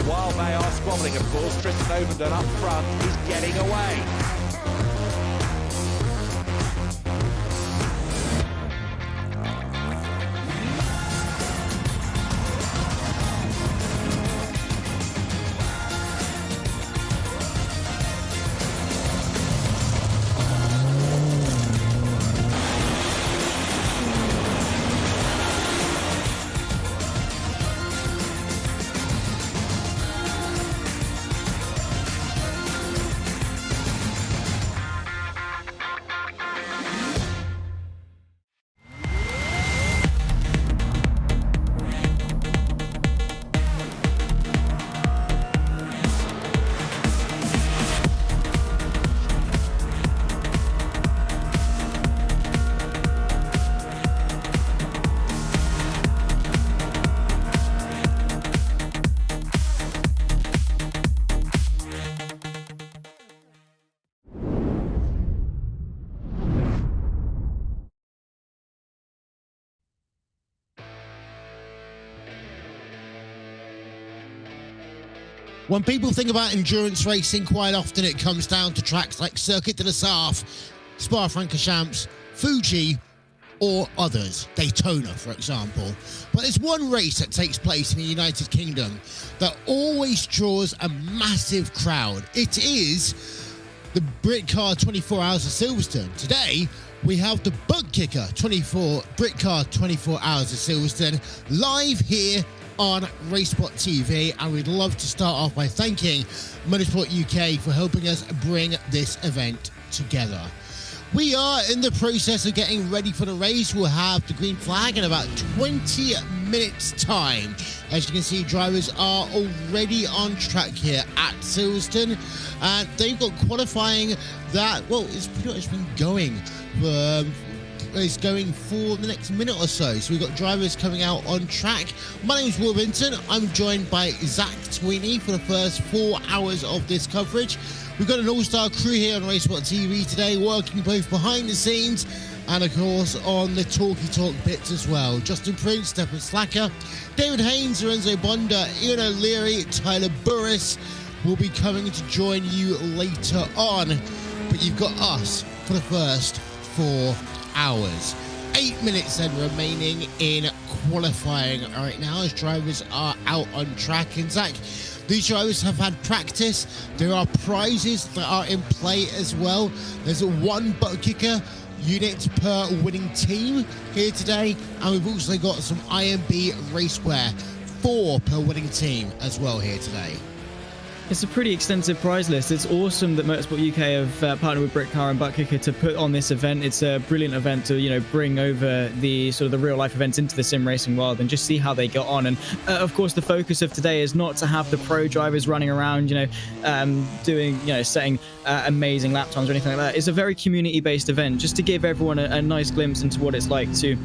while they are squabbling, of course, Tristan Ovenden up front is getting away. When people think about endurance racing, quite often it comes down to tracks like Circuit de la Sarthe, Spa-Francorchamps, Fuji, or others, Daytona, for example. But there's one race that takes place in the United Kingdom that always draws a massive crowd. It is the Britcar 24 Hours of Silverstone. Today, we have the ButtKicker Britcar 24 Hours of Silverstone live here on RaceSpotTV, and we'd love to start off by thanking Motorsport UK for helping us bring this event together. We are in the process of getting ready for the race. We'll have the green flag in about 20 minutes time. As you can see, drivers are already on track here at Silverstone, and they've got qualifying that, well, it's pretty much been going for the next minute or so. So we've got drivers coming out on track. My name is Warmup. I'm joined by Zach Tweeney for the first 4 hours of this coverage. We've got an all-star crew here on RaceSpotTV today, working both behind the scenes and, of course, on the talky-talk bits as well. Justin Prince, Stefan Slacker, David Haynes, Lorenzo Bonda, Ian O'Leary, Tyler Burris will be coming to join you later on. But you've got us for the first 4 hours. 8 minutes then remaining in qualifying right now as drivers are out on track. And Zach, these drivers have had practice. There are prizes that are in play as well. There's a one ButtKicker unit per winning team here today, and we've also got some IMB Racewear 4 per winning team as well here today. It's a pretty extensive prize list. It's awesome that Motorsport UK have partnered with Britcar and ButtKicker to put on this event. It's a brilliant event to, bring over the sort of the real life events into the sim racing world and just see how they got on. And of course, the focus of today is not to have the pro drivers running around, doing, setting amazing lap times or anything like that. It's a very community-based event, just to give everyone a nice glimpse into what it's like to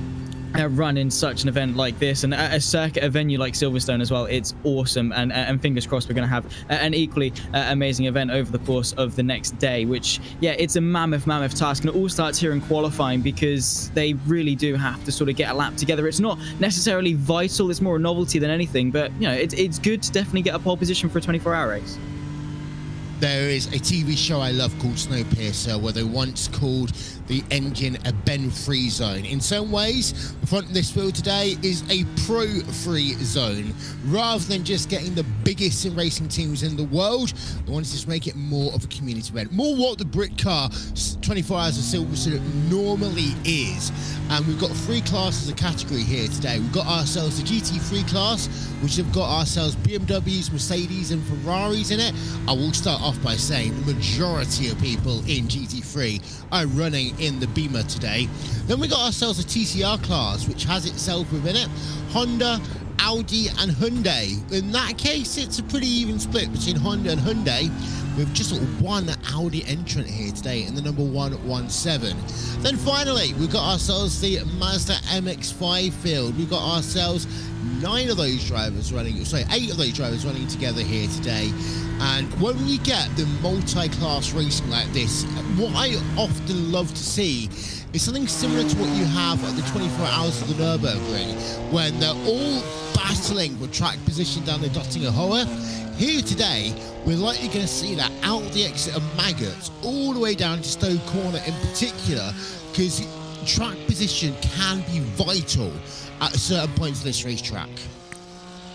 run in such an event like this, and a circuit, a venue like Silverstone as well. It's awesome, and fingers crossed we're going to have an equally amazing event over the course of the next day, which, yeah, it's a mammoth task, and it all starts here in qualifying because they really do have to sort of get a lap together. It's not necessarily vital, it's more a novelty than anything, but it's good to definitely get a pole position for a 24-hour race. There is a TV show I love called Snowpiercer, where they once called the engine a bend-free zone. In some ways, the front of this field today is a pro-free zone. Rather than just getting the biggest sim racing teams in the world, they wanted to just make it more of a community event. More what the Britcar 24 Hours of Silverstone normally is. And we've got 3 classes of category here today. We've got ourselves the GT3 class, which have got ourselves BMWs, Mercedes and Ferraris in it. I will start off by saying the majority of people in GT3 are running in the Beamer today. Then we got ourselves a TCR class, which has itself within it Honda, Audi and Hyundai. In that case, it's a pretty even split between Honda and Hyundai, with just one Audi entrant here today in the number 117. Then finally, we've got ourselves the Mazda MX-5 field. We've got ourselves 8 of those drivers running together here today. And when we get the multi-class racing like this, what I often love to see It's something similar to what you have at the 24 Hours of the Nürburgring, when they're all battling for track position down the Dottinger Höhe. Here today, we're likely going to see that out of the exit of Maggots all the way down to Stowe Corner in particular, because track position can be vital at certain points of this racetrack.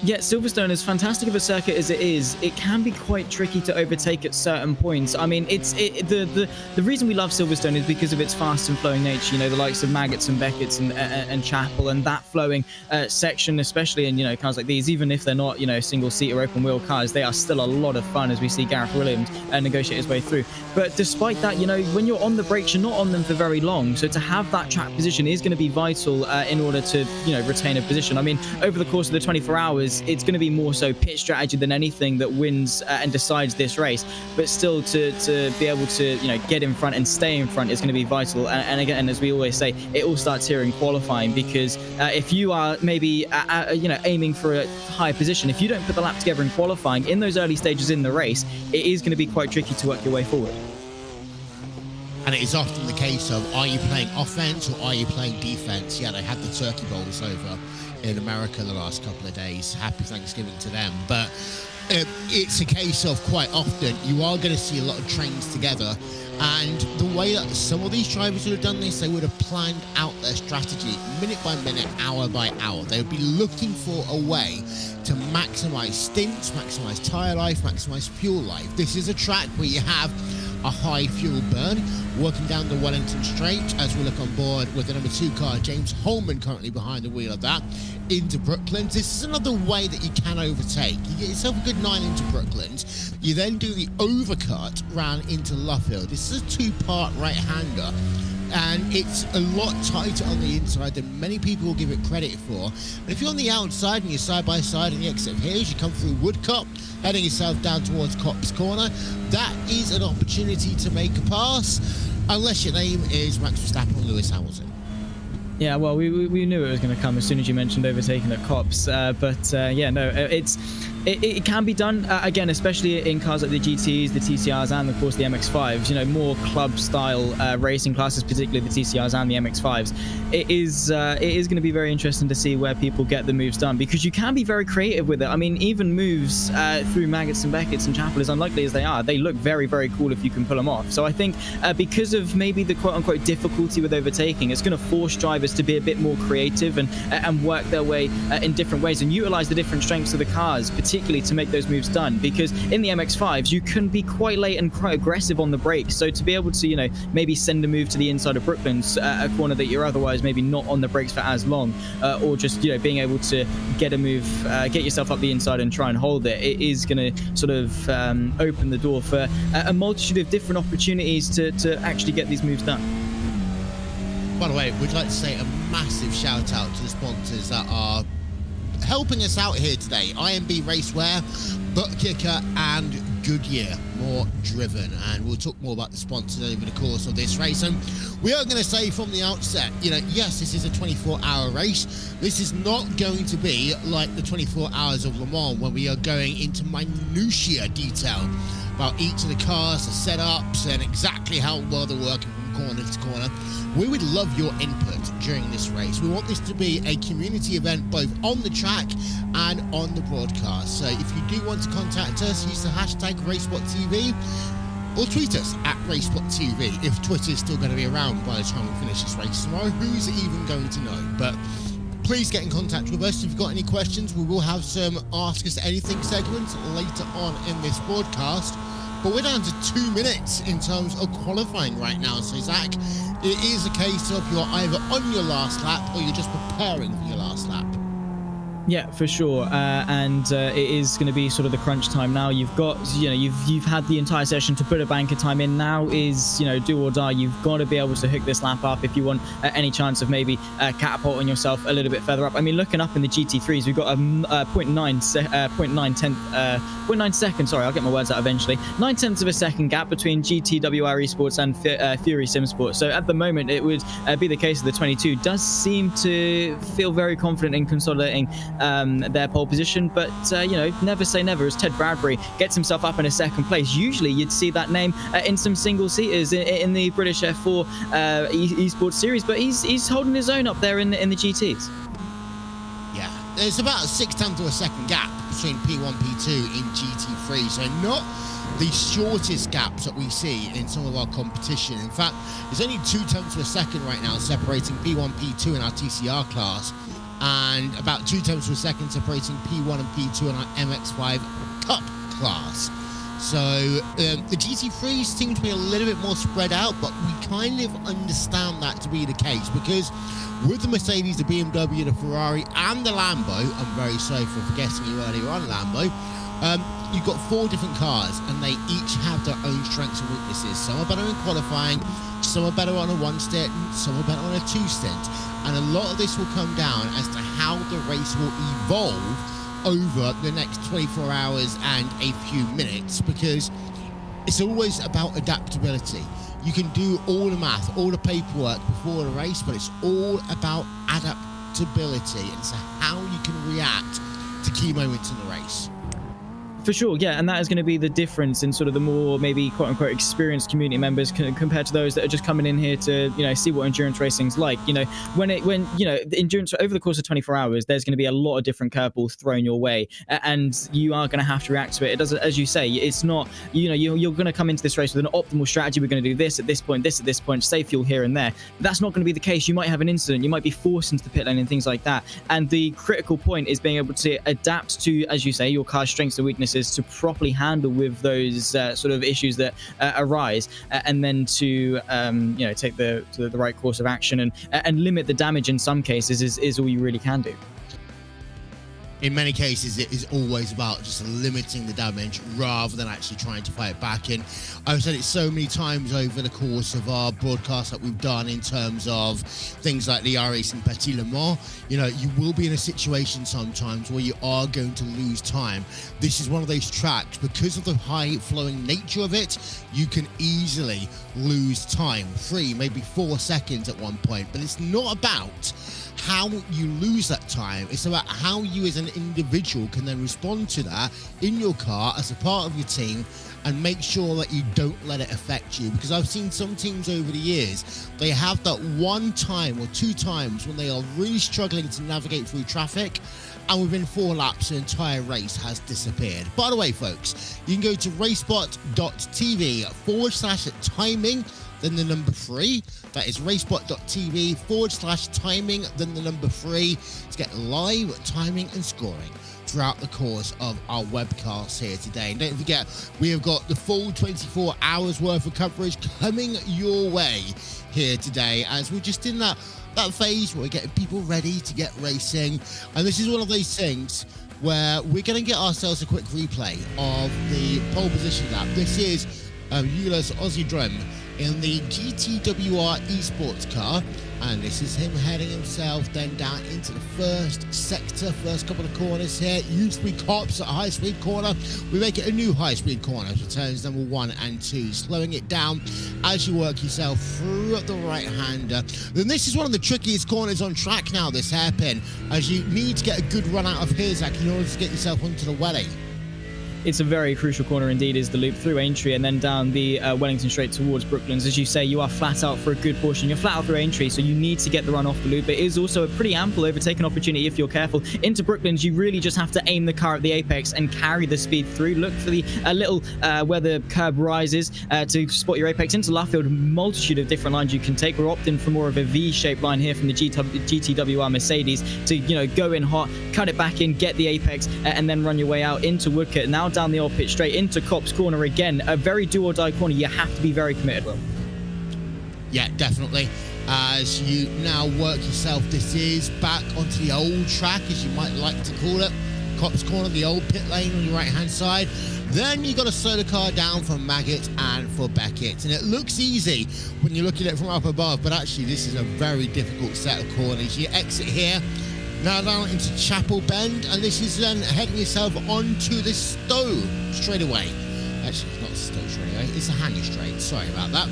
Yeah, Silverstone, as fantastic of a circuit as it is, it can be quite tricky to overtake at certain points. I mean, the reason we love Silverstone is because of its fast and flowing nature. You know, the likes of Maggots and Beckett's and Chapel, and that flowing section, especially in, you know, cars like these, even if they're not, you know, single-seat or open-wheel cars, they are still a lot of fun as we see Gareth Williams negotiate his way through. But despite that, you know, when you're on the brakes, you're not on them for very long. So to have that track position is going to be vital in order to, you know, retain a position. I mean, over the course of the 24 hours, it's going to be more so pit strategy than anything that wins and decides this race. But still, to be able to, you know, get in front and stay in front is going to be vital. And again, as we always say, it all starts here in qualifying, because if you are maybe you know, aiming for a high position, if you don't put the lap together in qualifying in those early stages in the race, it is going to be quite tricky to work your way forward. And it is often the case of, are you playing offense or are you playing defense? Yeah, they had the turkey bowls over in America the last couple of days. Happy Thanksgiving to them. But it's a case of, quite often, you are going to see a lot of trains together. And the way that some of these drivers would have done this, they would have planned out their strategy minute by minute, hour by hour. They would be looking for a way to maximize stints, maximize tire life, maximize fuel life. This is a track where you have a high fuel burn, working down the Wellington Straight as we look on board with the number 2 car, James Holman, currently behind the wheel of that, into Brooklands. This is another way that you can overtake. You get yourself a good 9 into Brooklands. You then do the overcut round into Luffield. This is a 2-part right-hander, and it's a lot tighter on the inside than many people will give it credit for. But if you're on the outside and you're side by side and the exit here, as you come through Woodcock, heading yourself down towards Copse Corner, that is an opportunity to make a pass, unless your name is Max Verstappen or Lewis Hamilton. Yeah, well, we knew it was going to come as soon as you mentioned overtaking at Copse, but yeah, no, it can be done, again, especially in cars like the GTs, the TCRs, and of course the MX-5s, you know, more club-style racing classes, particularly the TCRs and the MX-5s. It is going to be very interesting to see where people get the moves done, because you can be very creative with it. I mean, even moves through Maggots and Beckett's and Chapel, as unlikely as they are, they look very, very cool if you can pull them off. So I think because of maybe the quote-unquote difficulty with overtaking, it's going to force drivers to be a bit more creative and work their way in different ways and utilize the different strengths of the cars, particularly to make those moves done. Because in the MX-5s, you can be quite late and quite aggressive on the brakes. So to be able to, you know, maybe send a move to the inside of Brooklands, a corner that you're otherwise maybe not on the brakes for as long, or just, you know, being able to get a move, get yourself up the inside and try and hold it, it is going to sort of open the door for a multitude of different opportunities to actually get these moves done. By the way, we'd like to say a massive shout out to the sponsors that are helping us out here today: IMB Racewear, ButtKicker, and Goodyear More Driven. And we'll talk more about the sponsors over the course of this race. And we are going to say from the outset, you know, yes, this is a 24-hour race. This is not going to be like the 24 Hours of Le Mans, where we are going into minutiae detail about each of the cars, the setups, and exactly how well they're working from corner to corner. We would love your input during this race. We want this to be a community event both on the track and on the broadcast. So if you do want to contact us, use the hashtag RaceSpotTV or tweet us at RaceSpotTV. If Twitter is still going to be around by the time we finish this race tomorrow, who's even going to know? But please get in contact with us if you've got any questions. We will have some Ask Us Anything segments later on in this broadcast. But we're down to 2 minutes in terms of qualifying right now. So, Zach, it is a case of you're either on your last lap or you're just preparing for your last lap. Yeah, for sure, and it is going to be sort of the crunch time now. You've got, you know, you've had the entire session to put a banker time in. Now is, you know, do or die. You've got to be able to hook this lap up if you want any chance of maybe catapulting yourself a little bit further up. I mean, looking up in the GT3s, we've got a 0.9 seconds. Sorry, I'll get my words out eventually. 9/10 of a second gap between GTWR Esports and Fury Simsport. So at the moment, it would be the case of the 22. Does seem to feel very confident in consolidating their pole position. But, you know, never say never, as Ted Bradbury gets himself up in a second place. Usually you'd see that name in some single-seaters in the British F4 esports series, but he's holding his own up there in the GTs. Yeah, there's about a 6 tenths of a second gap between P1, P2 in GT3, so not the shortest gaps that we see in some of our competition. In fact, there's only 2 tenths of a second right now separating P1, P2 in our TCR class, and about 2 tenths of a second separating P1 and P2 in our MX-5 Cup class. So the GT3s seem to be a little bit more spread out, but we kind of understand that to be the case, because with the Mercedes, the BMW, the Ferrari and the Lambo, I'm very sorry for forgetting you earlier on, Lambo, you've got 4 different cars and they each have their own strengths and weaknesses. Some are better in qualifying, some are better on a 1-stint, some are better on a 2-stint, and a lot of this will come down as to how the race will evolve over the next 24 hours and a few minutes, because it's always about adaptability. You can do all the math, all the paperwork before the race, but it's all about adaptability and so how you can react to key moments in the race. For sure, yeah, and that is going to be the difference in sort of the more maybe quote-unquote experienced community members compared to those that are just coming in here to, you know, see what endurance racing's like. You know, when you know, the endurance over the course of 24 hours, there's going to be a lot of different curveballs thrown your way, and you are going to have to react to it. It doesn't, as you say, it's not, you know, you're going to come into this race with an optimal strategy. We're going to do this at this point, this at this point, save fuel here and there. But that's not going to be the case. You might have an incident, you might be forced into the pit lane and things like that. And the critical point is being able to adapt to, as you say, your car's strengths and weaknesses to properly handle with those sort of issues that arise, and then to you know, take the right course of action and limit the damage in some cases is all you really can do. In many cases, it is always about just limiting the damage rather than actually trying to fight back. And I've said it so many times over the course of our broadcast that we've done in terms of things like the iRacing Petit Le Mans. You know, you will be in a situation sometimes where you are going to lose time. This is one of those tracks, because of the high flowing nature of it, you can easily lose time, 3, maybe 4 seconds at one point. But it's not about how you lose that time, it's about how you as an individual can then respond to that in your car as a part of your team and make sure that you don't let it affect you. Because I've seen some teams over the years, they have that 1 time or 2 times when they are really struggling to navigate through traffic, and within 4 laps the entire race has disappeared. By the way, folks, you can go to RaceSpot.TV/timing, then the number 3. That is RaceSpot.TV/timing, then the number 3 to get live timing and scoring throughout the course of our webcast here today. And don't forget, we have got the full 24 hours worth of coverage coming your way here today, as we're just in that phase where we're getting people ready to get racing. And this is one of those things where we're going to get ourselves a quick replay of the pole position lap. This is Euless Aussie Drum in the GTWR esports car, and this is him heading himself then down into the first sector, first couple of corners here. It used to be Cops at a high-speed corner. We make it a new high-speed corner for turns number 1 and 2, slowing it down as you work yourself through the right-hander. Then this is one of the trickiest corners on track now, this hairpin, as you need to get a good run out of Hirzak in order to get yourself onto the welly. It's a very crucial corner indeed, is the loop through Aintree and then down the Wellington Straight towards Brooklands. As you say, you are flat out for a good portion. You're flat out through Aintree, so you need to get the run off the loop. It is also a pretty ample overtaking opportunity if you're careful. Into Brooklands, you really just have to aim the car at the apex and carry the speed through. Look for the little where the curb rises to spot your apex. Into Luffield, multitude of different lines you can take. We're opting for more of a V-shaped line here from the GTWR Mercedes to, you know, go in hot, cut it back in, get the apex, and then run your way out into Woodcote. Now down the old pitch straight into Copse Corner again. A very do-or-die corner. You have to be very committed, Will. Yeah, definitely. As you now work yourself, this is back onto the old track, as you might like to call it. Copse Corner, the old pit lane on your right-hand side. Then you got to slow the car down for Maggot and for Beckett. And it looks easy when you look at it from up above, but actually this is a very difficult set of corners. You exit here, now down into Chapel Bend, and this is then heading yourself onto the Stowe straight away. Actually, it's not Stoke straight anyway. It's a hanger straight. Sorry about that.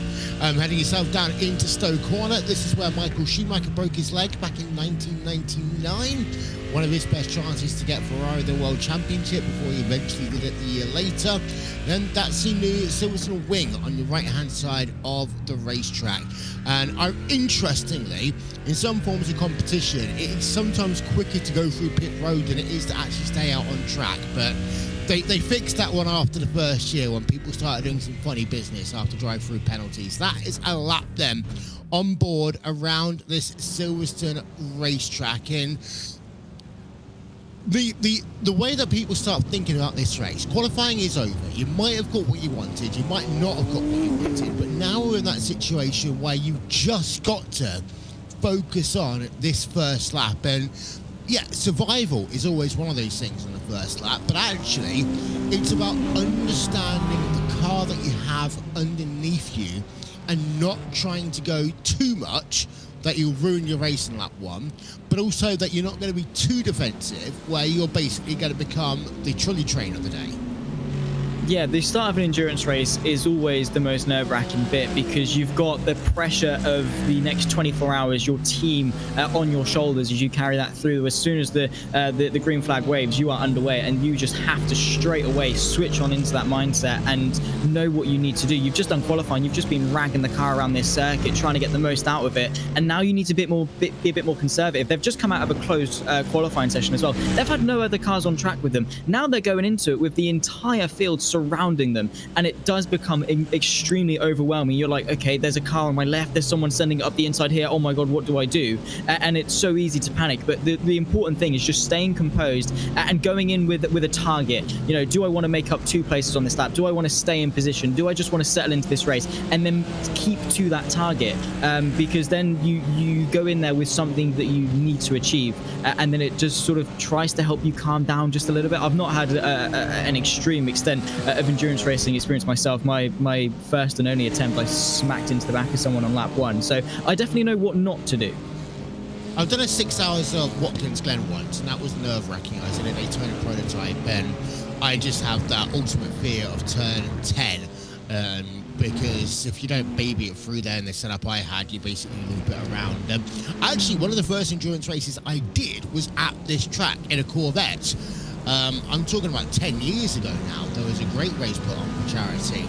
Heading yourself down into Stoke Corner. This is where Michael Schumacher broke his leg back in 1999. One of his best chances to get Ferrari the World Championship before he eventually did it the year later. Then that's the new Silverstone wing on your right-hand side of the racetrack. And interestingly, in some forms of competition, it's sometimes quicker to go through pit road than it is to actually stay out on track. But they fixed that one after the first year when people started doing some funny business after drive-through penalties. That is a lap then on board around this Silverstone racetrack. And the way that people start thinking about this race, qualifying is over. You might have got what you wanted, you might not have got what you wanted, but now we're in that situation where you've just got to focus on this first lap. And yeah, survival is always one of those things on the first lap, but actually it's about understanding the car that you have underneath you and not trying to go too much that you'll ruin your race in lap one, but also that you're not going to be too defensive where you're basically going to become the trolley train of the day. Yeah, the start of an endurance race is always the most nerve-wracking bit because you've got the pressure of the next 24 hours, your team on your shoulders as you carry that through. As soon as the green flag waves, you are underway, and you just have to straight away switch on into that mindset and know what you need to do. You've just done qualifying, you've just been ragging the car around this circuit, trying to get the most out of it, and now you need to be a bit more conservative. They've just come out of a closed qualifying session as well. They've had no other cars on track with them. Now they're going into it with the entire field surrounding them, and it does become extremely overwhelming. You're like, okay, there's a car on my left, there's someone sending it up the inside here, oh my god, what do I do? And it's so easy to panic. But the important thing is just staying composed and going in with a target. You know, do I want to make up 2 places on this lap? Do I want to stay in position? Do I just want to settle into this race? And then keep to that target, because then you go in there with something that you need to achieve, and then it just sort of tries to help you calm down just a little bit. I've not had an extreme extent of endurance racing experience myself. My first and only attempt, I smacked into the back of someone on lap 1, so I definitely know what not to do. I've done a 6 hours of Watkins Glen once, and that was nerve-wracking. I was in a Daytona prototype, and I just have that ultimate fear of turn 10, because if you don't baby it through there in the setup I had, you basically loop it around. Actually, one of the first endurance races I did was at this track in a Corvette. I'm talking about 10 years ago now. There was a great race put on for charity.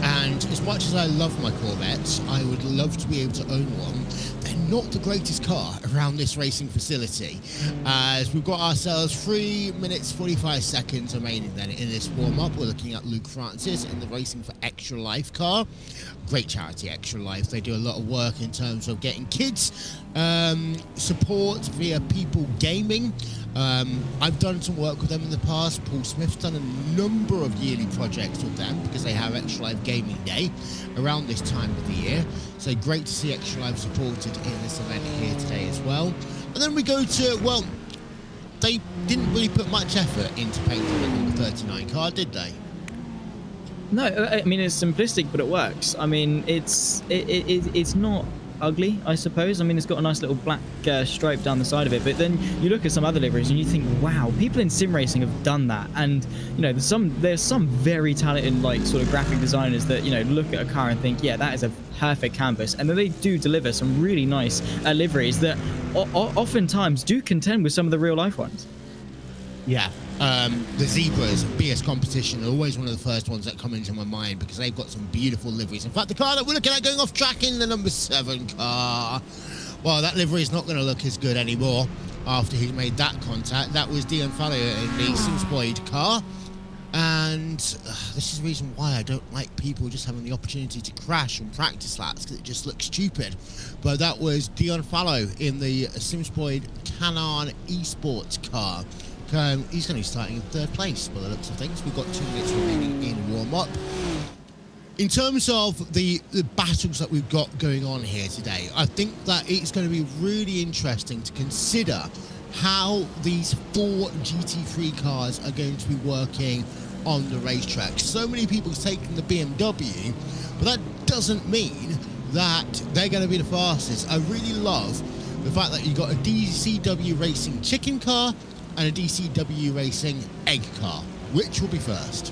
And as much as I love my Corvettes, I would love to be able to own one. They're not the greatest car around this racing facility, as we've got ourselves 3 minutes 45 seconds remaining then in this warm-up. We're looking at Luke Francis in the Racing for Extra Life car. Great charity, Extra Life. They do a lot of work in terms of getting kids support via People Gaming. I've done some work with them in the past. Paul Smith's done a number of yearly projects with them because they have Extra Life Gaming Day around this time of the year. So great to see Extra Life supported in this event here today as well. And then we go to, well, they didn't really put much effort into painting the number 39 car, did they? No, I mean, it's simplistic, but it works. I mean, it's not ugly, I suppose. I mean, it's got a nice little black stripe down the side of it, but then you look at some other liveries and you think, wow, people in sim racing have done that. And you know, there's some very talented like sort of graphic designers that, you know, look at a car and think, yeah, that is a perfect canvas, and then they do deliver some really nice liveries that oftentimes do contend with some of the real life ones. Yeah, the Zebras BS competition are always one of the first ones that come into my mind because they've got some beautiful liveries. In fact, the car that we're looking at going off track in the number 7 car, well, that livery is not going to look as good anymore after he made that contact. That was Dion Fallow in the Simspoid car. And this is the reason why I don't like people just having the opportunity to crash on practice laps, because it just looks stupid. But that was Dion Fallow in the Simspoid Canon esports car. He's going to be starting in 3rd place by the looks of things. We've got 2 minutes remaining in warm-up. In terms of the battles that we've got going on here today, I think that it's going to be really interesting to consider how these 4 GT3 cars are going to be working on the racetrack. So many people taking the BMW, but that doesn't mean that they're going to be the fastest. I really love the fact that you've got a DCW Racing chicken car and a DCW Racing egg car. Which will be first?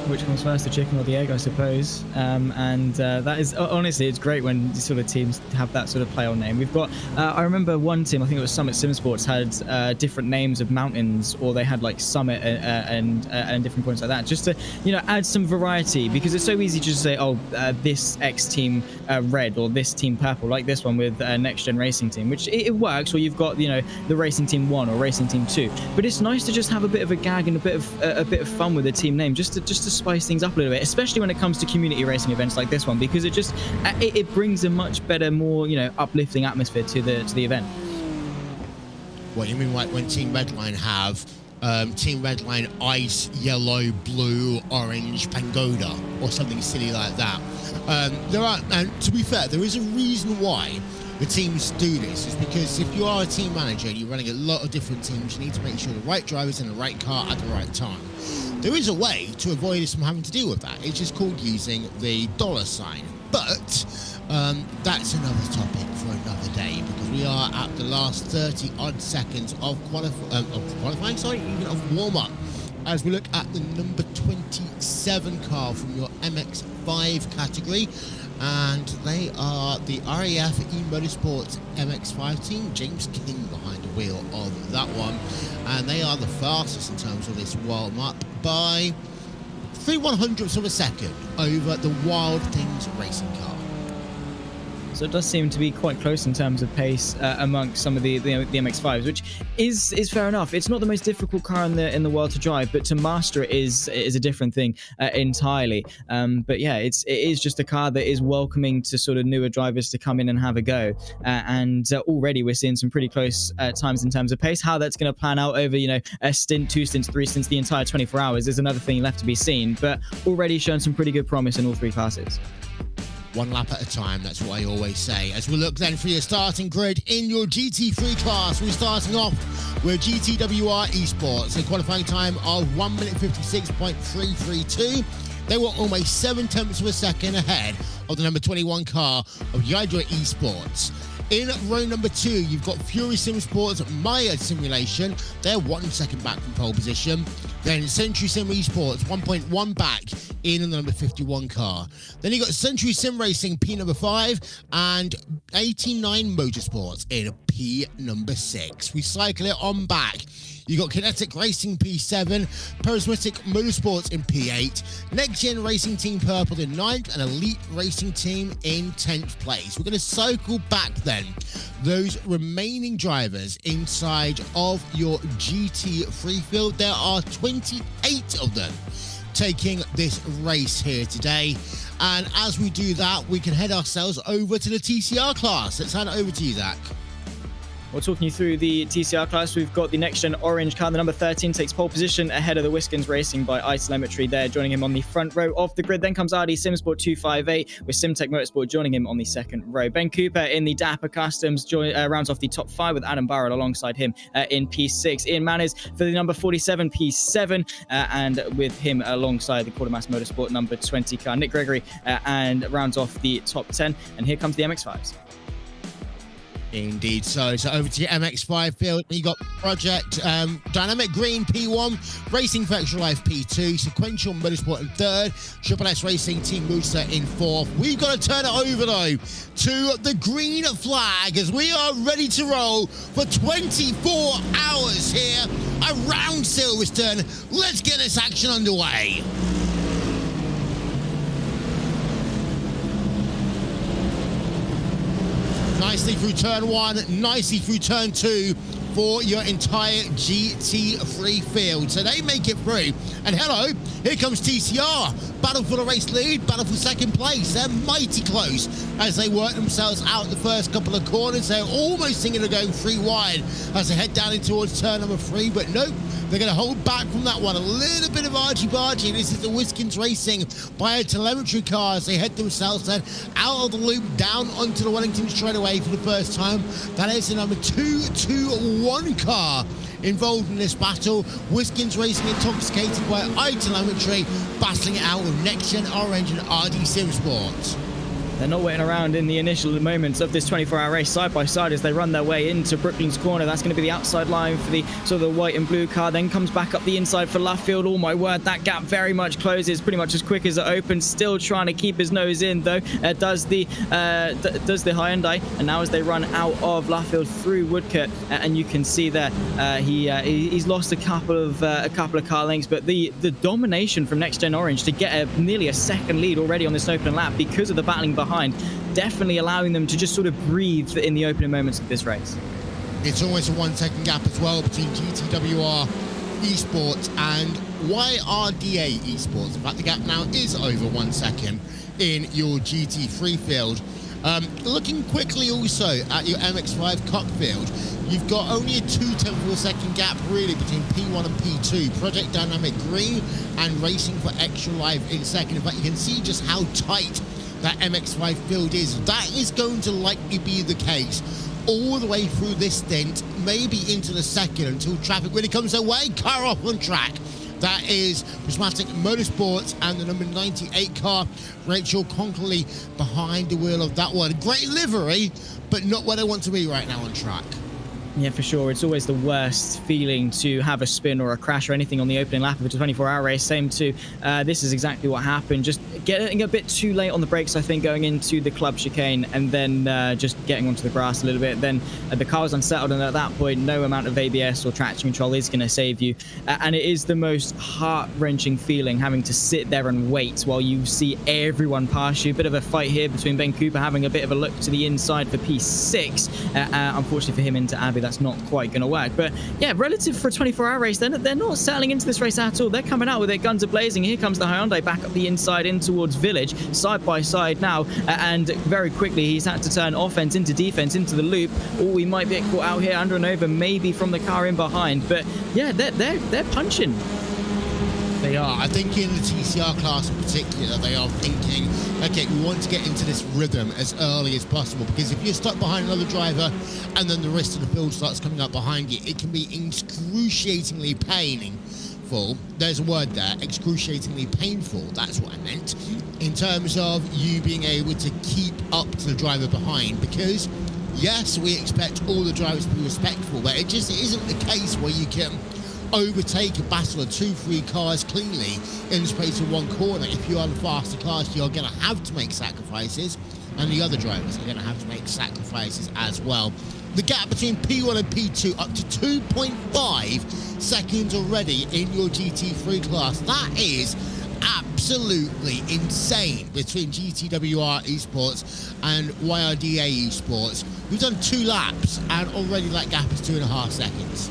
Which comes first, the chicken or the egg, I suppose. That is honestly, it's great when these sort of teams have that sort of play on name. We've got, I remember one team, I think it was Summit Sim Sports, had different names of mountains, or they had like Summit and different points like that, just to add some variety, because it's so easy to just say, oh, this X team red or this team purple, like this one with Next Gen Racing Team, which it works. Or you've got the Racing Team 1 or Racing Team 2, but it's nice to just have a bit of a gag and a bit of fun with a team name, just to spice things up a little bit, especially when it comes to community racing events like this one, because it brings a much better, more uplifting atmosphere to the event. What you mean, like when Team Redline have Team Redline Ice, Yellow, Blue, Orange, Pagoda, or something silly like that. And to be fair, there is a reason why the teams do this. Is because if you are a team manager and you're running a lot of different teams, you need to make sure the right driver's in the right car at the right time. There is a way to avoid us from having to deal with that. It's just called using the $sign. But that's another topic for another day, because we are at the last 30 odd seconds of qualifying, even of warm-up, as we look at the number 27 car from your MX-5 category. And they are the RAF Motorsport MX-5 team. James King behind the wheel of that one, and they are the fastest in terms of this warm-up by 3/100ths of a second over the Wild Things racing car. So it does seem to be quite close in terms of pace amongst some of the MX-5s, which is fair enough. It's not the most difficult car in the world to drive, but to master it is a different thing entirely. But yeah, it is just a car that is welcoming to sort of newer drivers to come in and have a go. And already we're seeing some pretty close times in terms of pace. How that's going to plan out over a stint, 2 stints, 3 stints, the entire 24 hours is another thing left to be seen. But already showing some pretty good promise in all 3 classes. One lap at a time, that's what I always say. As we look then for your starting grid in your GT3 class, we're starting off with GTWR Esports, a qualifying time of 1 minute 56.332. They were almost 7/10ths of a second ahead of the number 21 car of Hydra Esports. In row number 2, you've got Fury Sim Sports Maya Simulation. They're 1 second back from pole position. Then Century Sim Esports, 1.1 back in the number 51 car. Then you got Century Sim Racing P number 5 and 89 Motorsports in P number 6. We cycle it on back. You got Kinetic Racing P7, Personalised Motorsports in P8, Next Gen Racing Team Purple in 9th, and Elite Racing Team in 10th place. We're going to cycle back then those remaining drivers inside of your GT3 field. There are 28 of them taking this race here today. And as we do that, we can head ourselves over to the TCR class. Let's hand it over to you, Zach. We're talking you through the TCR class. We've got the Next Gen Orange car. The number 13 takes pole position ahead of the Whiskins Racing by iTelemetry there, joining him on the front row of the grid. Then comes Audi Simsport 258 with Simtech Motorsport joining him on the second row. Ben Cooper in the Dapper Customs rounds off the top 5 with Adam Barrett alongside him in P6. Ian Manners for the number 47 P7 and with him alongside the Quartermass Motorsport number 20 car. Nick Gregory and rounds off the top 10. And here comes the MX-5s. Indeed. So over to your MX-5 field. You got Project Dynamic Green P1, Racing for Extra Life P2, Sequential Motorsport in 3rd, Triple S Racing Team Moosa in 4th. We've got to turn it over though to the green flag as we are ready to roll for 24 hours here around Silverstone. Let's get this action underway. Nicely through turn 1, nicely through turn 2 for your entire GT3 field. So they make it through. And hello, here comes TCR. Battle for the race lead, battle for second place. They're mighty close as they work themselves out the first couple of corners. They're almost thinking of going 3 wide as they head down in towards turn number 3, but nope. They're going to hold back from that one. A little bit of argy-bargy. This is the Whiskins Racing by a telemetry car as they head themselves then out of the loop down onto the Wellington straightaway for the first time. That is the number 221 car involved in this battle. Whiskins Racing intoxicated by iTelemetry, battling it out with Next Gen Orange and RD Sim Sports. They're not waiting around in the initial moments of this 24-hour race side by side as they run their way into Brooklyn's corner. That's going to be the outside line for the sort of the white and blue car, then comes back up the inside for Luffield. Oh my word, that gap very much closes pretty much as quick as it opens. Still trying to keep his nose in though. Does the Hyundai, and now as they run out of Luffield through Woodcote, and you can see there he's lost a couple of car lengths, but the domination from Next Gen Orange to get nearly a second lead already on this opening lap because of the battling behind, definitely allowing them to just sort of breathe in the opening moments of this race. It's almost a 1 second gap as well between GTWR Esports and YRDA Esports. In fact, the gap now is over 1 second in your GT3 field. Looking quickly also at your MX-5 Cup field, you've got only a 2/10 of a second gap really between P1 and P2. Project Dynamic Green and Racing for Extra Life in second. In fact, you can see just how tight that MX-5 field is. That is going to likely be the case all the way through this stint, maybe into the second, until traffic really comes their way. Car off on track. That is Prismatic Motorsports and the number 98 car, Rachel Conkley, behind the wheel of that one. Great livery, but not where they want to be right now on track. Yeah, for sure. It's always the worst feeling to have a spin or a crash or anything on the opening lap of a 24-hour race. Same to this is exactly what happened. Just getting a bit too late on the brakes, I think, going into the club chicane, and then just getting onto the grass a little bit. Then the car was unsettled, and at that point, no amount of ABS or traction control is going to save you. And it is the most heart-wrenching feeling having to sit there and wait while you see everyone pass you. Bit of a fight here between Ben Cooper having a bit of a look to the inside for P6. Unfortunately for him into Abbey, that's not quite going to work. But yeah, relative for a 24-hour race, they're not settling into this race at all. They're coming out with their guns a-blazing. Here comes the Hyundai back up the inside in towards Village, side by side now, and very quickly he's had to turn offense into defense into the loop. Or we might get caught out here under and over, maybe from the car in behind. But yeah, they're punching. They are. I think in the TCR class in particular, they are thinking, okay, we want to get into this rhythm as early as possible, because if you're stuck behind another driver and then the rest of the field starts coming up behind you, it can be excruciatingly painful. There's a word there, excruciatingly painful. That's what I meant. In terms of you being able to keep up to the driver behind, because yes, we expect all the drivers to be respectful, but it just isn't the case where you can overtake a battle of 2-3 cars cleanly in the space of one corner. If you are the faster class, you're going to have to make sacrifices, and the other drivers are going to have to make sacrifices as well. The gap between P1 and P2 up to 2.5 seconds already in your GT3 class. That is absolutely insane between GTWR Esports and YRDA Esports. We've done 2 laps and already that gap is 2.5 seconds.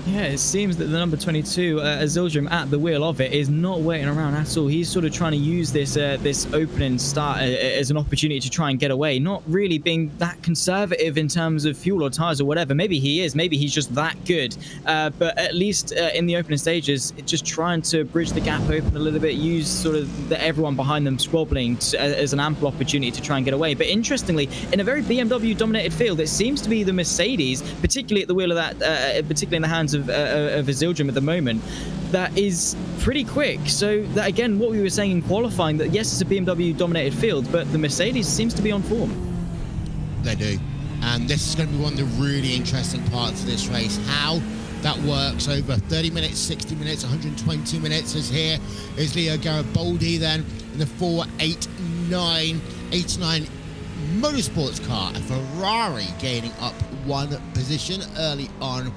Yeah, it seems that the number 22, Azildrim, at the wheel of it, is not waiting around at all. He's sort of trying to use this opening start as an opportunity to try and get away, not really being that conservative in terms of fuel or tires or whatever. Maybe he is. Maybe he's just that good. But at least in the opening stages, just trying to bridge the gap open a little bit, use sort of everyone behind them squabbling as an ample opportunity to try and get away. But interestingly, in a very BMW-dominated field, it seems to be the Mercedes, particularly at the wheel of that, particularly in the hands of Azildrim at the moment, that is pretty quick. So that, again, what we were saying in qualifying, that yes, it's a BMW dominated field, but the Mercedes seems to be on form. They do, and this is going to be one of the really interesting parts of this race, how that works over 30 minutes, 60 minutes, 120 minutes. As here is Leo Garibaldi then in the 489 Motorsports car, a Ferrari gaining up 1 position early on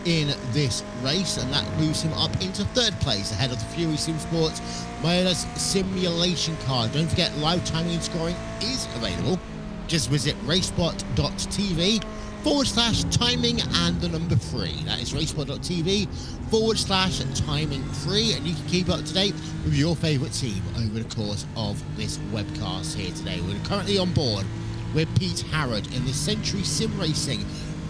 in this race, and that moves him up into 3rd place ahead of the Fury Sim Sports Miles simulation car. Don't forget, live timing and scoring is available. Just visit RaceSpot.TV/timing and the number 3. That is RaceSpot.TV/timing3, and you can keep up to date with your favourite team over the course of this webcast here today. We're currently on board with Pete Harrod in the Century Sim Racing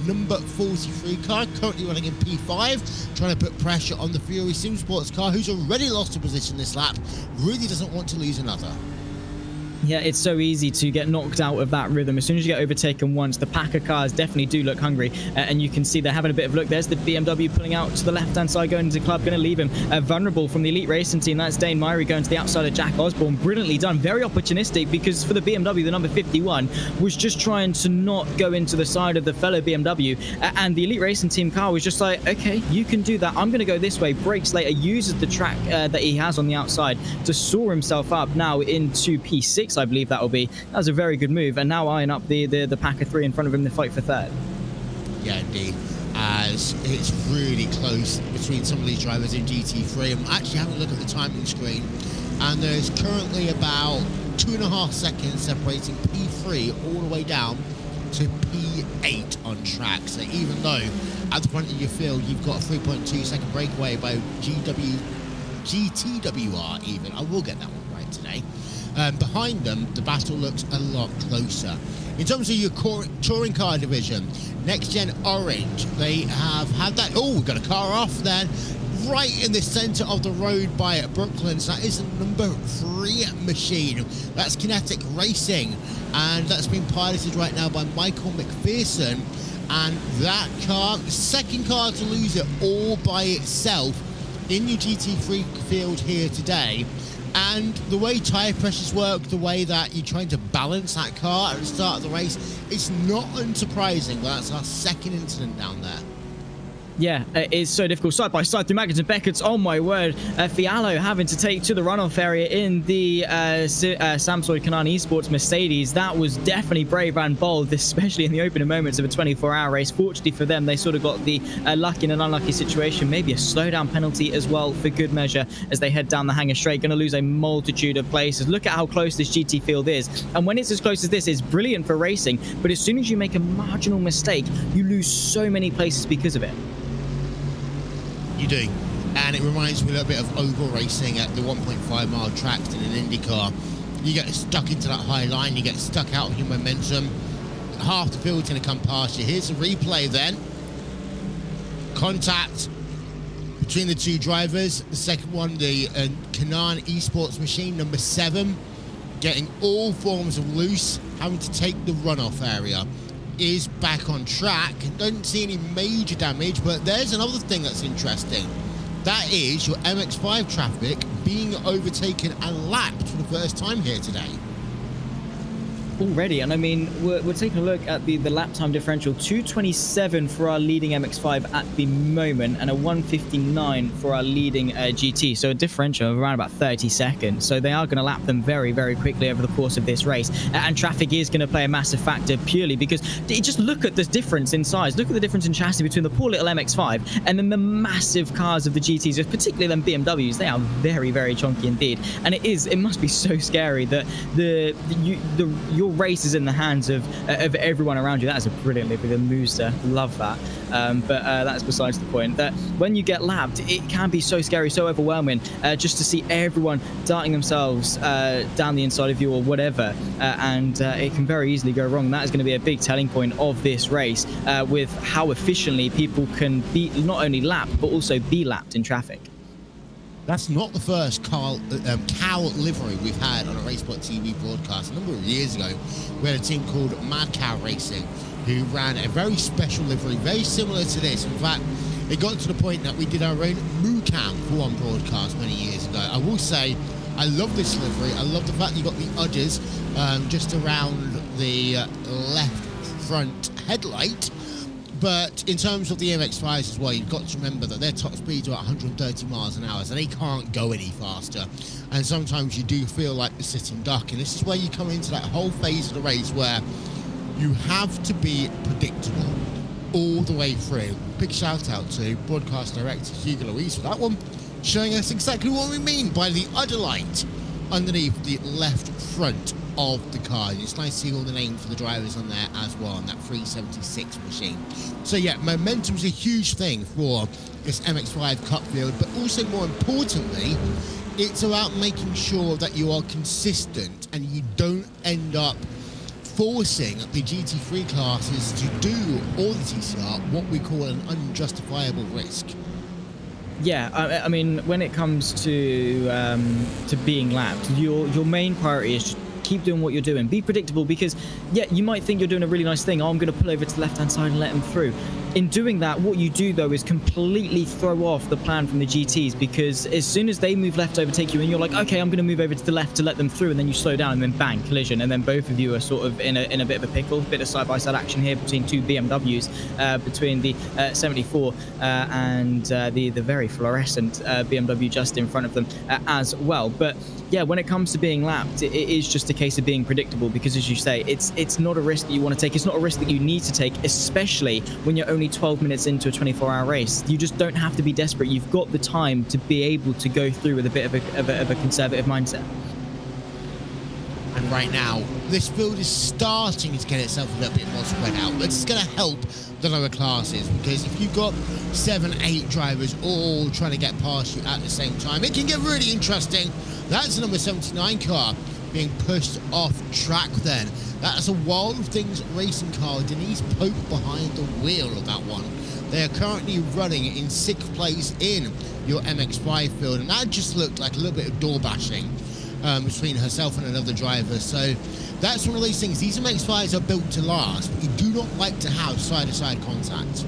number 43 car, currently running in P5, trying to put pressure on the Fury Sim Sports car, who's already lost a position this lap, really doesn't want to lose another. Yeah, it's so easy to get knocked out of that rhythm. As soon as you get overtaken once, the Packer cars definitely do look hungry. And you can see they're having a bit of a look. There's the BMW pulling out to the left-hand side, going into the club, going to leave him vulnerable from the Elite Racing team. That's Dane Myrie going to the outside of Jack Osborne. Brilliantly done. Very opportunistic, because for the BMW, the number 51 was just trying to not go into the side of the fellow BMW. And the Elite Racing team car was just like, okay, you can do that. I'm going to go this way. Brakes later, uses the track that he has on the outside to soar himself up now into P6. I believe that will be. That was a very good move, and now eyeing up the Packer 3 in front of him to fight for third. Yeah, indeed. As it's really close between some of these drivers in GT3. I'm actually having a look at the timing screen, and there's currently about 2.5 seconds separating P3 all the way down to P8 on track. So even though at the front of your field you've got a 3.2 second breakaway by GTWR even, I will get that one right today. Behind them, the battle looks a lot closer. In terms of your touring car division, Next Gen Orange, they have had that. Oh, we've got a car off then, right in the centre of the road by Brooklyn. So that is the number 3 machine. That's Kinetic Racing, and that's being piloted right now by Michael McPherson. And that car, second car to lose it all by itself in your GT3 field here today. And the way tyre pressures work, the way that you're trying to balance that car at the start of the race, it's not unsurprising. Well, that's our second incident down there. Yeah, it is so difficult. Side by side through Maggotts and Beckett's. Oh my word. Fiallo having to take to the runoff area in the Samsung Kanaan Esports Mercedes. That was definitely brave and bold, especially in the opening moments of a 24-hour race. Fortunately for them, they sort of got the lucky and unlucky situation. Maybe a slowdown penalty as well for good measure as they head down the Hangar Straight. Going to lose a multitude of places. Look at how close this GT field is. And when it's as close as this, it's brilliant for racing. But as soon as you make a marginal mistake, you lose so many places because of it. You do. And it reminds me a little bit of oval racing at the 1.5 mile tracks in an IndyCar. You get stuck into that high line, you get stuck out of your momentum. Half the field's going to come past you. Here's a replay then. Contact between the two drivers. The second one, the Kanaan Esports machine, number 7, getting all forms of loose, having to take the runoff area. Is back on track. Don't see any major damage, but there's another thing that's interesting. That is your MX-5 traffic being overtaken and lapped for the first time here today. Already, and I mean, we're taking a look at the lap time differential. 2:27 for our leading MX-5 at the moment, and a 1:59 for our leading GT. So a differential of around about 30 seconds. So they are going to lap them very, very quickly over the course of this race. And traffic is going to play a massive factor purely because just look at the difference in size. Look at the difference in chassis between the poor little MX-5 and then the massive cars of the GTs, particularly them BMWs. They are very, very chunky indeed. And it must be so scary that your race is in the hands of everyone around you. That is a brilliant livery, the Mazda. Love that. But that's besides the point. That when you get lapped, it can be so scary, so overwhelming, just to see everyone darting themselves down the inside of you or whatever, and it can very easily go wrong. That is going to be a big telling point of this race, with how efficiently people can be not only lapped but also be lapped in traffic. That's not the first cow livery we've had on a RaceSpotTV broadcast. A number of years ago, we had a team called Mad Cow Racing who ran a very special livery, very similar to this. In fact, it got to the point that we did our own Moo Cam for one broadcast many years ago. I will say, I love this livery. I love the fact you got the udders just around the left front headlight. But in terms of the MX-5s as well, you've got to remember that their top speeds are at 130 miles an hour, so they can't go any faster. And sometimes you do feel like you're sitting duck. And this is where you come into that whole phase of the race where you have to be predictable all the way through. Big shout out to broadcast director Hugo Luis for that one, showing us exactly what we mean by the udder light underneath the left front of the car. It's nice to see all the names for the drivers on there as well on that 376 machine. So yeah, momentum's a huge thing for this MX-5 Cup field, but also more importantly, it's about making sure that you are consistent and you don't end up forcing the GT3 classes to do, or the TCR, what we call an unjustifiable risk. Yeah, I mean, when it comes to being lapped, your main priority is keep doing what you're doing. Be predictable, because yeah, you might think you're doing a really nice thing. Oh, I'm going to pull over to the left-hand side and let them through. In doing that, what you do though is completely throw off the plan from the GTs, because as soon as they move left to overtake you and you're like, okay, I'm going to move over to the left to let them through, and then you slow down and then bang, collision, and then both of you are sort of in a bit of a pickle. Bit of side-by-side action here between two BMWs, between the 74 and the very fluorescent BMW just in front of them as well. But yeah, when it comes to being lapped, it is just a case of being predictable, because as you say, it's not a risk that you want to take. It's not a risk that you need to take, especially when you're only 12 minutes into a 24-hour race. You just don't have to be desperate. You've got the time to be able to go through with a bit of a conservative mindset. And right now, this field is starting to get itself a little bit more spread out. But it's going to help the lower classes, because if you've got 7, 8 drivers all trying to get past you at the same time, it can get really interesting. That's the number 79 car being pushed off track then. That's a Wild Things racing car. Denise Pope behind the wheel of that one. They are currently running in 6th place in your MX-5 field, and that just looked like a little bit of door bashing between herself and another driver. So that's one of those things. These MX-5s are built to last, but you do not like to have side-to-side contact.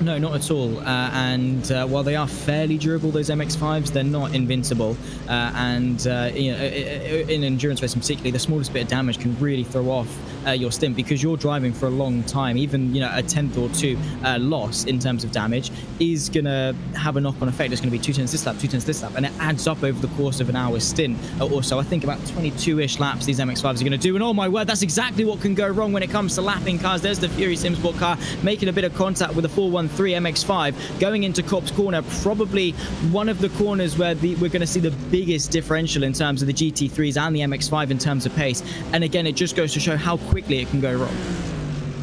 No, not at all. While they are fairly durable, those MX-5s, they're not invincible. You know, in endurance racing particularly, the smallest bit of damage can really throw off your stint, because you're driving for a long time. Even, you know, a 10th or 2 loss in terms of damage is going to have a knock-on effect. It's going to be 2 turns this lap, 2 turns this lap, and it adds up over the course of an hour's stint or so. I think about 22-ish laps these MX-5s are going to do, and oh my word, that's exactly what can go wrong when it comes to lapping cars. There's the Fury Simsport car making a bit of contact with the 413 MX-5 going into Copse Corner, probably one of the corners where we're going to see the biggest differential in terms of the GT3s and the MX-5 in terms of pace. And again, it just goes to show how quickly it can go wrong.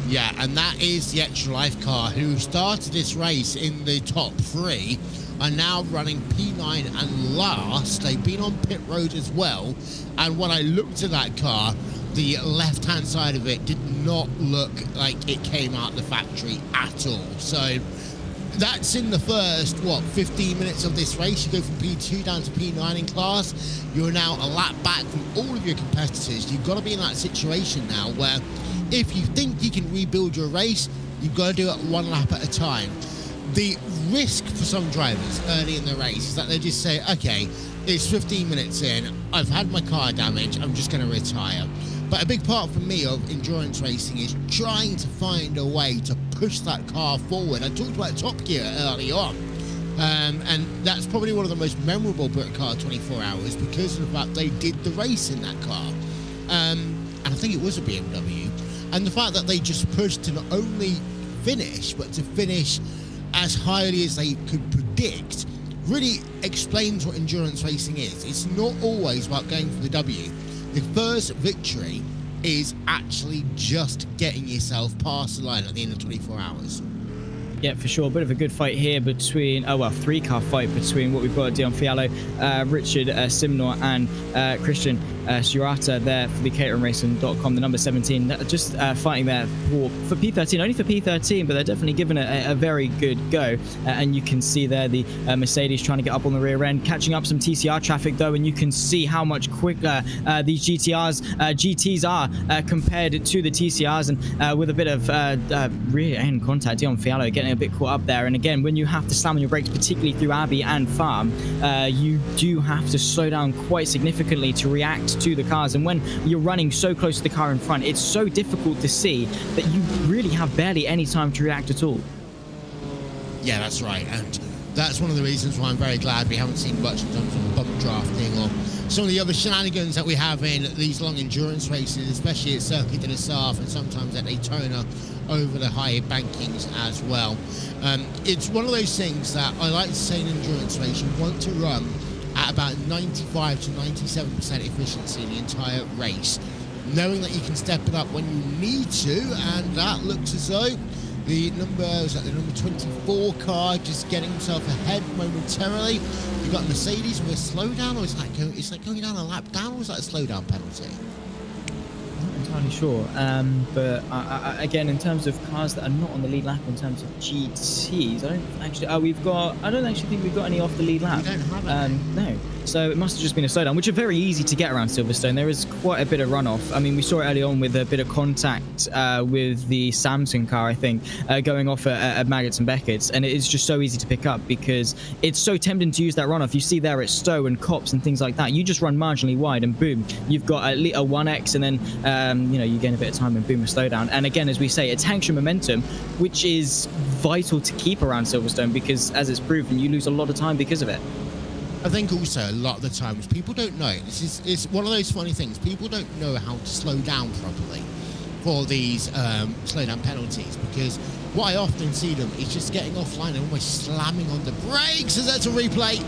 Yeah, and that is the Extra Life car, who started this race in the top 3, are now running P9 and last. They've been on pit road as well, and when I looked at that car, the left-hand side of it did not look like it came out the factory at all. So that's in the first, 15 minutes of this race. You go from P2 down to P9 in class. You're now a lap back from all of your competitors. You've got to be in that situation now where if you think you can rebuild your race, you've got to do it one lap at a time. The risk for some drivers early in the race is that they just say, okay, it's 15 minutes in, I've had my car damage, I'm just going to retire. But a big part for me of endurance racing is trying to find a way to push that car forward. I talked about Top Gear early on, and that's probably one of the most memorable Britcar 24 hours because of the fact they did the race in that car. And I think it was a BMW. And the fact that they just pushed to not only finish, but to finish as highly as they could predict really explains what endurance racing is. It's not always about going for the W. The first victory is actually just getting yourself past the line at the end of 24 hours. Yeah, for sure. A bit of a good fight here between, 3-car fight between what we've got Dion Fiallo, Richard Simnor, and Christian Surata there for the CateringRacing.com, the number 17, just fighting there for P13, only for P13, but they're definitely giving it a very good go. And you can see there the Mercedes trying to get up on the rear end, catching up some TCR traffic though, and you can see how much quicker these GTs are compared to the TCRs, and with a bit of rear end contact, Dion Fiallo getting a bit caught up there. And again, when you have to slam on your brakes, particularly through Abbey and Farm, you do have to slow down quite significantly to react to the cars. And when you're running so close to the car in front, it's so difficult to see that you really have barely any time to react at all. Yeah, that's right. And that's one of the reasons why I'm very glad we haven't seen much in terms of bump drafting or some of the other shenanigans that we have in these long endurance races, especially at Circuit de la Sarthe and sometimes at Daytona over the high bankings as well. It's one of those things that I like to say in endurance race, you want to run at about 95 to 97% efficiency in the entire race, knowing that you can step it up when you need to, and that looks as though the number 24 car just getting himself ahead momentarily. You've got Mercedes with a slowdown, or is that going down a lap down, or is that a slowdown penalty? Not entirely sure, but again, in terms of cars that are not on the lead lap, in terms of GTs, I don't actually think we've got any off the lead lap. We don't have any. No. So it must have just been a slowdown, which are very easy to get around Silverstone. There is quite a bit of runoff. I mean, we saw it early on with a bit of contact with the Samsung car, I think, going off at Maggots and Beckett's, and it is just so easy to pick up because it's so tempting to use that runoff. You see there at Stowe and Copse and things like that. You just run marginally wide and boom, you've got a 1x, and then you gain a bit of time and boom, a slowdown. And again, as we say, it tanks your momentum, which is vital to keep around Silverstone because, as it's proven, you lose a lot of time because of it. I think also a lot of the times people don't know. It's one of those funny things. People don't know how to slow down properly for these slowdown penalties, because what I often see them is just getting offline and almost slamming on the brakes. As that's a replay.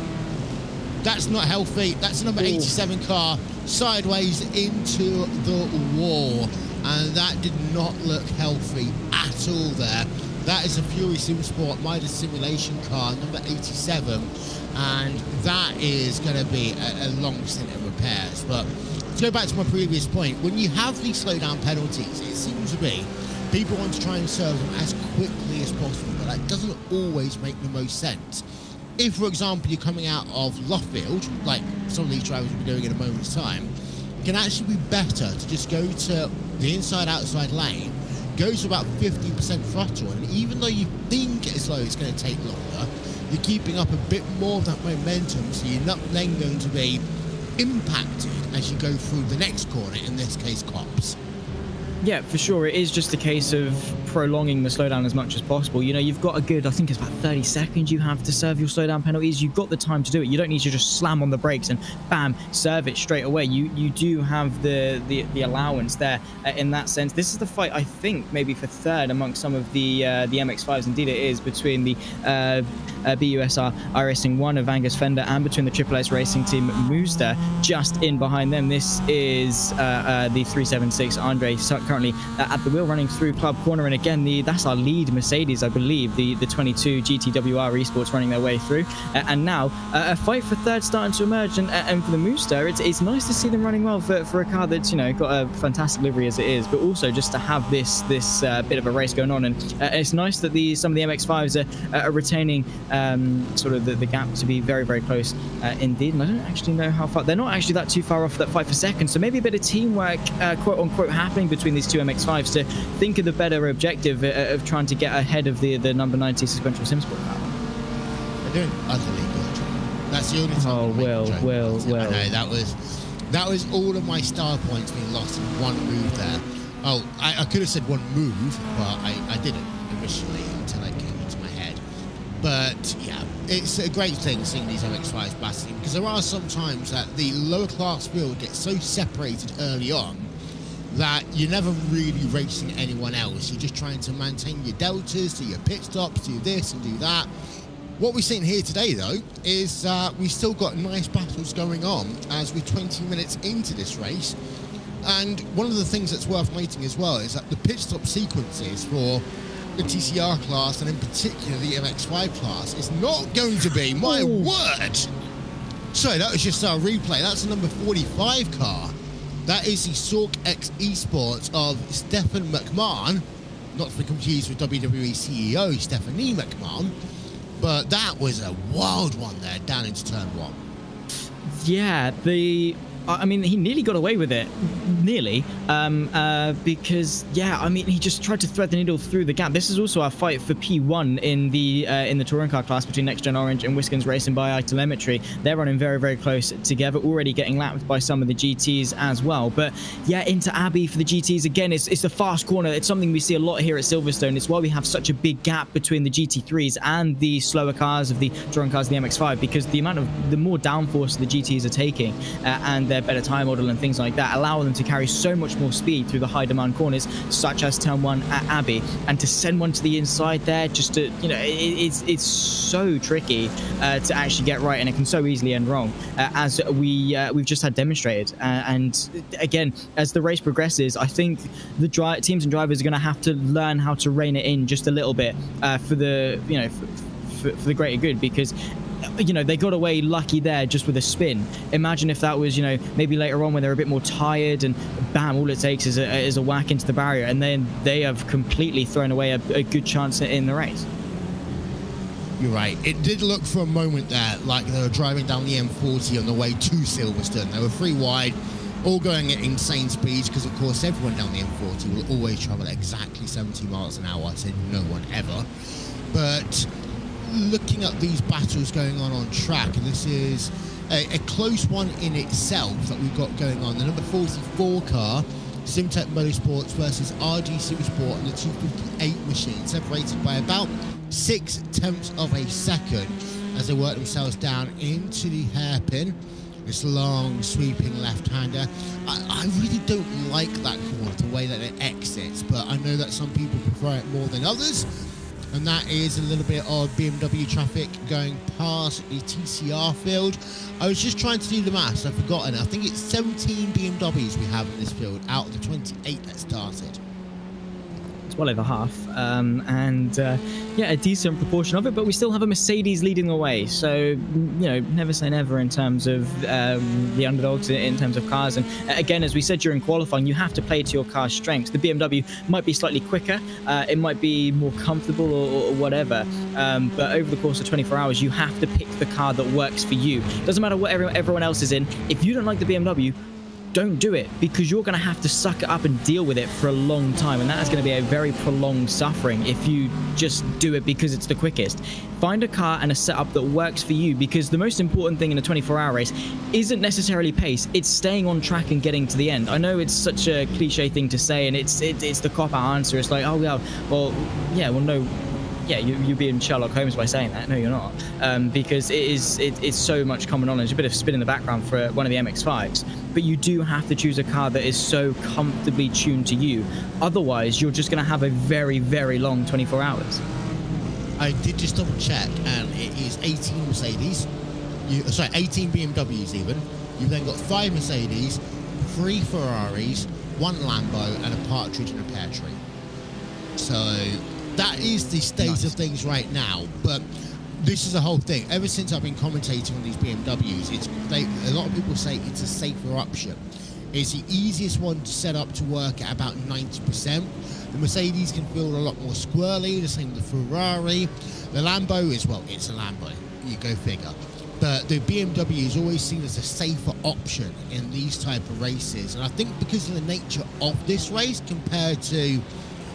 That's not healthy. That's the number 87 car sideways into the wall, and that did not look healthy at all there. That is a Fury Supersport Midas simulation car, number 87. And that is going to be a long stint of repairs. But to go back to my previous point, when you have these slowdown penalties, it seems to be people want to try and serve them as quickly as possible, but that doesn't always make the most sense. If, for example, you're coming out of Luffield, like some of these drivers will be doing in a moment's time, it can actually be better to just go to the inside-outside lane, go to about 50% throttle, and even though you think it's slow, it's going to take longer, you're keeping up a bit more of that momentum, so you're not then going to be impacted as you go through the next corner, in this case, Copse. Yeah, for sure. It is just a case of prolonging the slowdown as much as possible. You know, you've got a good, I think it's about 30 seconds you have to serve your slowdown penalties. You've got the time to do it. You don't need to just slam on the brakes and bam, serve it straight away. You do have the allowance there in that sense. This is the fight, I think, maybe for third amongst some of the MX-5s. Indeed it is, between the BUSR iRacing 1 of Angus Fender and between the Triple S Racing Team Mazda. Just in behind them, this is the 376 Andre currently at the wheel, running through Club Corner, and again that's our lead Mercedes, I believe, the 22 GTWR esports running their way through, and now a fight for third starting to emerge, and for the Mazda, it's nice to see them running well for a car that's, you know, got a fantastic livery as it is, but also just to have this bit of a race going on, and it's nice that some of the MX-5s are retaining sort of the gap to be very, very close indeed. And I don't actually know how far, they're not actually that too far off that fight for second, so maybe a bit of teamwork quote unquote happening between these two MX-5s to think of the better objective of trying to get ahead of the number 90 sequential SimSport car. They're doing utterly good. That's the only time. Oh, Will. I know, that was all of my star points being lost in one move there. Oh, I could have said one move, but I didn't initially until it came into my head. But yeah, it's a great thing seeing these MX-5s battling, because there are some times that the lower class field gets so separated early on that you're never really racing anyone else. You're just trying to maintain your deltas, do your pit stops, do this and do that. What we're seeing here today, though, is we've still got nice battles going on as we're 20 minutes into this race. And one of the things that's worth noting as well is that the pit stop sequences for the TCR class, and in particular the MX-5 class, is not going to be, my word! Sorry, that was just our replay. That's the number 45 car. That is the Sork X Esports of Stefan McMahon, not to be confused with WWE CEO Stephanie McMahon, but that was a wild one there down into turn one. Yeah, I mean, he nearly got away with it, nearly, because, yeah, I mean, he just tried to thread the needle through the gap. This is also our fight for P1 in the touring car class between Next Gen Orange and Wiskins Racing by iTelemetry. They're running very, very close together, already getting lapped by some of the GTs as well. But yeah, into Abbey for the GTs again. It's a fast corner. It's something we see a lot here at Silverstone. It's why we have such a big gap between the GT3s and the slower cars of the touring cars of the MX-5, because the more downforce the GTs are taking and their better tire model and things like that allow them to carry so much more speed through the high demand corners, such as turn 1 at Abbey, and to send one to the inside there, just to, you know, it's so tricky to actually get right, and it can so easily end wrong, as we've just had demonstrated. And again, as the race progresses, I think the teams and drivers are going to have to learn how to rein it in just a little bit for the, you know, for the greater good, because, you know, they got away lucky there just with a spin. Imagine if that was, you know, maybe later on when they're a bit more tired and bam, all it takes is a whack into the barrier, and then they have completely thrown away a good chance in the race. You're right. It did look for a moment there like they were driving down the M40 on the way to Silverstone. They were 3 wide, all going at insane speeds because, of course, everyone down the M40 will always travel at exactly 70 miles an hour. I said no one ever. But looking at these battles going on track, and this is a close one in itself that we've got going on. The number 44 car, Simtech Motorsports versus RG Supersport and the 258 machine, separated by about 0.6 of a second as they work themselves down into the hairpin. This long sweeping left-hander. I really don't like that corner, the way that it exits, but I know that some people prefer it more than others, and that is a little bit of BMW traffic going past the TCR field. I was just trying to do the maths, I've forgotten. I think it's 17 BMWs we have in this field out of the 28 that started. Well over half, yeah, a decent proportion of it, but we still have a Mercedes leading the way, so, you know, never say never in terms of the underdogs, in terms of cars. And again, as we said during qualifying, you have to play to your car's strengths. The BMW might be slightly quicker, it might be more comfortable or whatever, but over the course of 24 hours, you have to pick the car that works for you. Doesn't matter what everyone else is in. If you don't like the BMW, don't do it, because you're going to have to suck it up and deal with it for a long time, and that is going to be a very prolonged suffering if you just do it because it's the quickest. Find a car and a setup that works for you, because the most important thing in a 24-hour race isn't necessarily pace, it's staying on track and getting to the end. I know it's such a cliche thing to say, and it's the cop-out answer. It's like, oh yeah, well no. Yeah, you're being Sherlock Holmes by saying that. No, you're not, because it's so much common knowledge. A bit of spin in the background for one of the MX-5s, but you do have to choose a car that is so comfortably tuned to you. Otherwise, you're just going to have a very, very long 24 hours. I did just double check, and it is 18 Mercedes. 18 BMWs even. You've then got 5 Mercedes, 3 Ferraris, 1 Lambo, and a partridge in a pear tree. So that is the state of things right now, but this is the whole thing. Ever since I've been commentating on these BMWs, a lot of people say it's a safer option. It's the easiest one to set up to work at about 90%. The Mercedes can feel a lot more squirrely, the same with the Ferrari. The Lambo is, well, it's a Lambo, you go figure. But the BMW is always seen as a safer option in these type of races, and I think because of the nature of this race compared to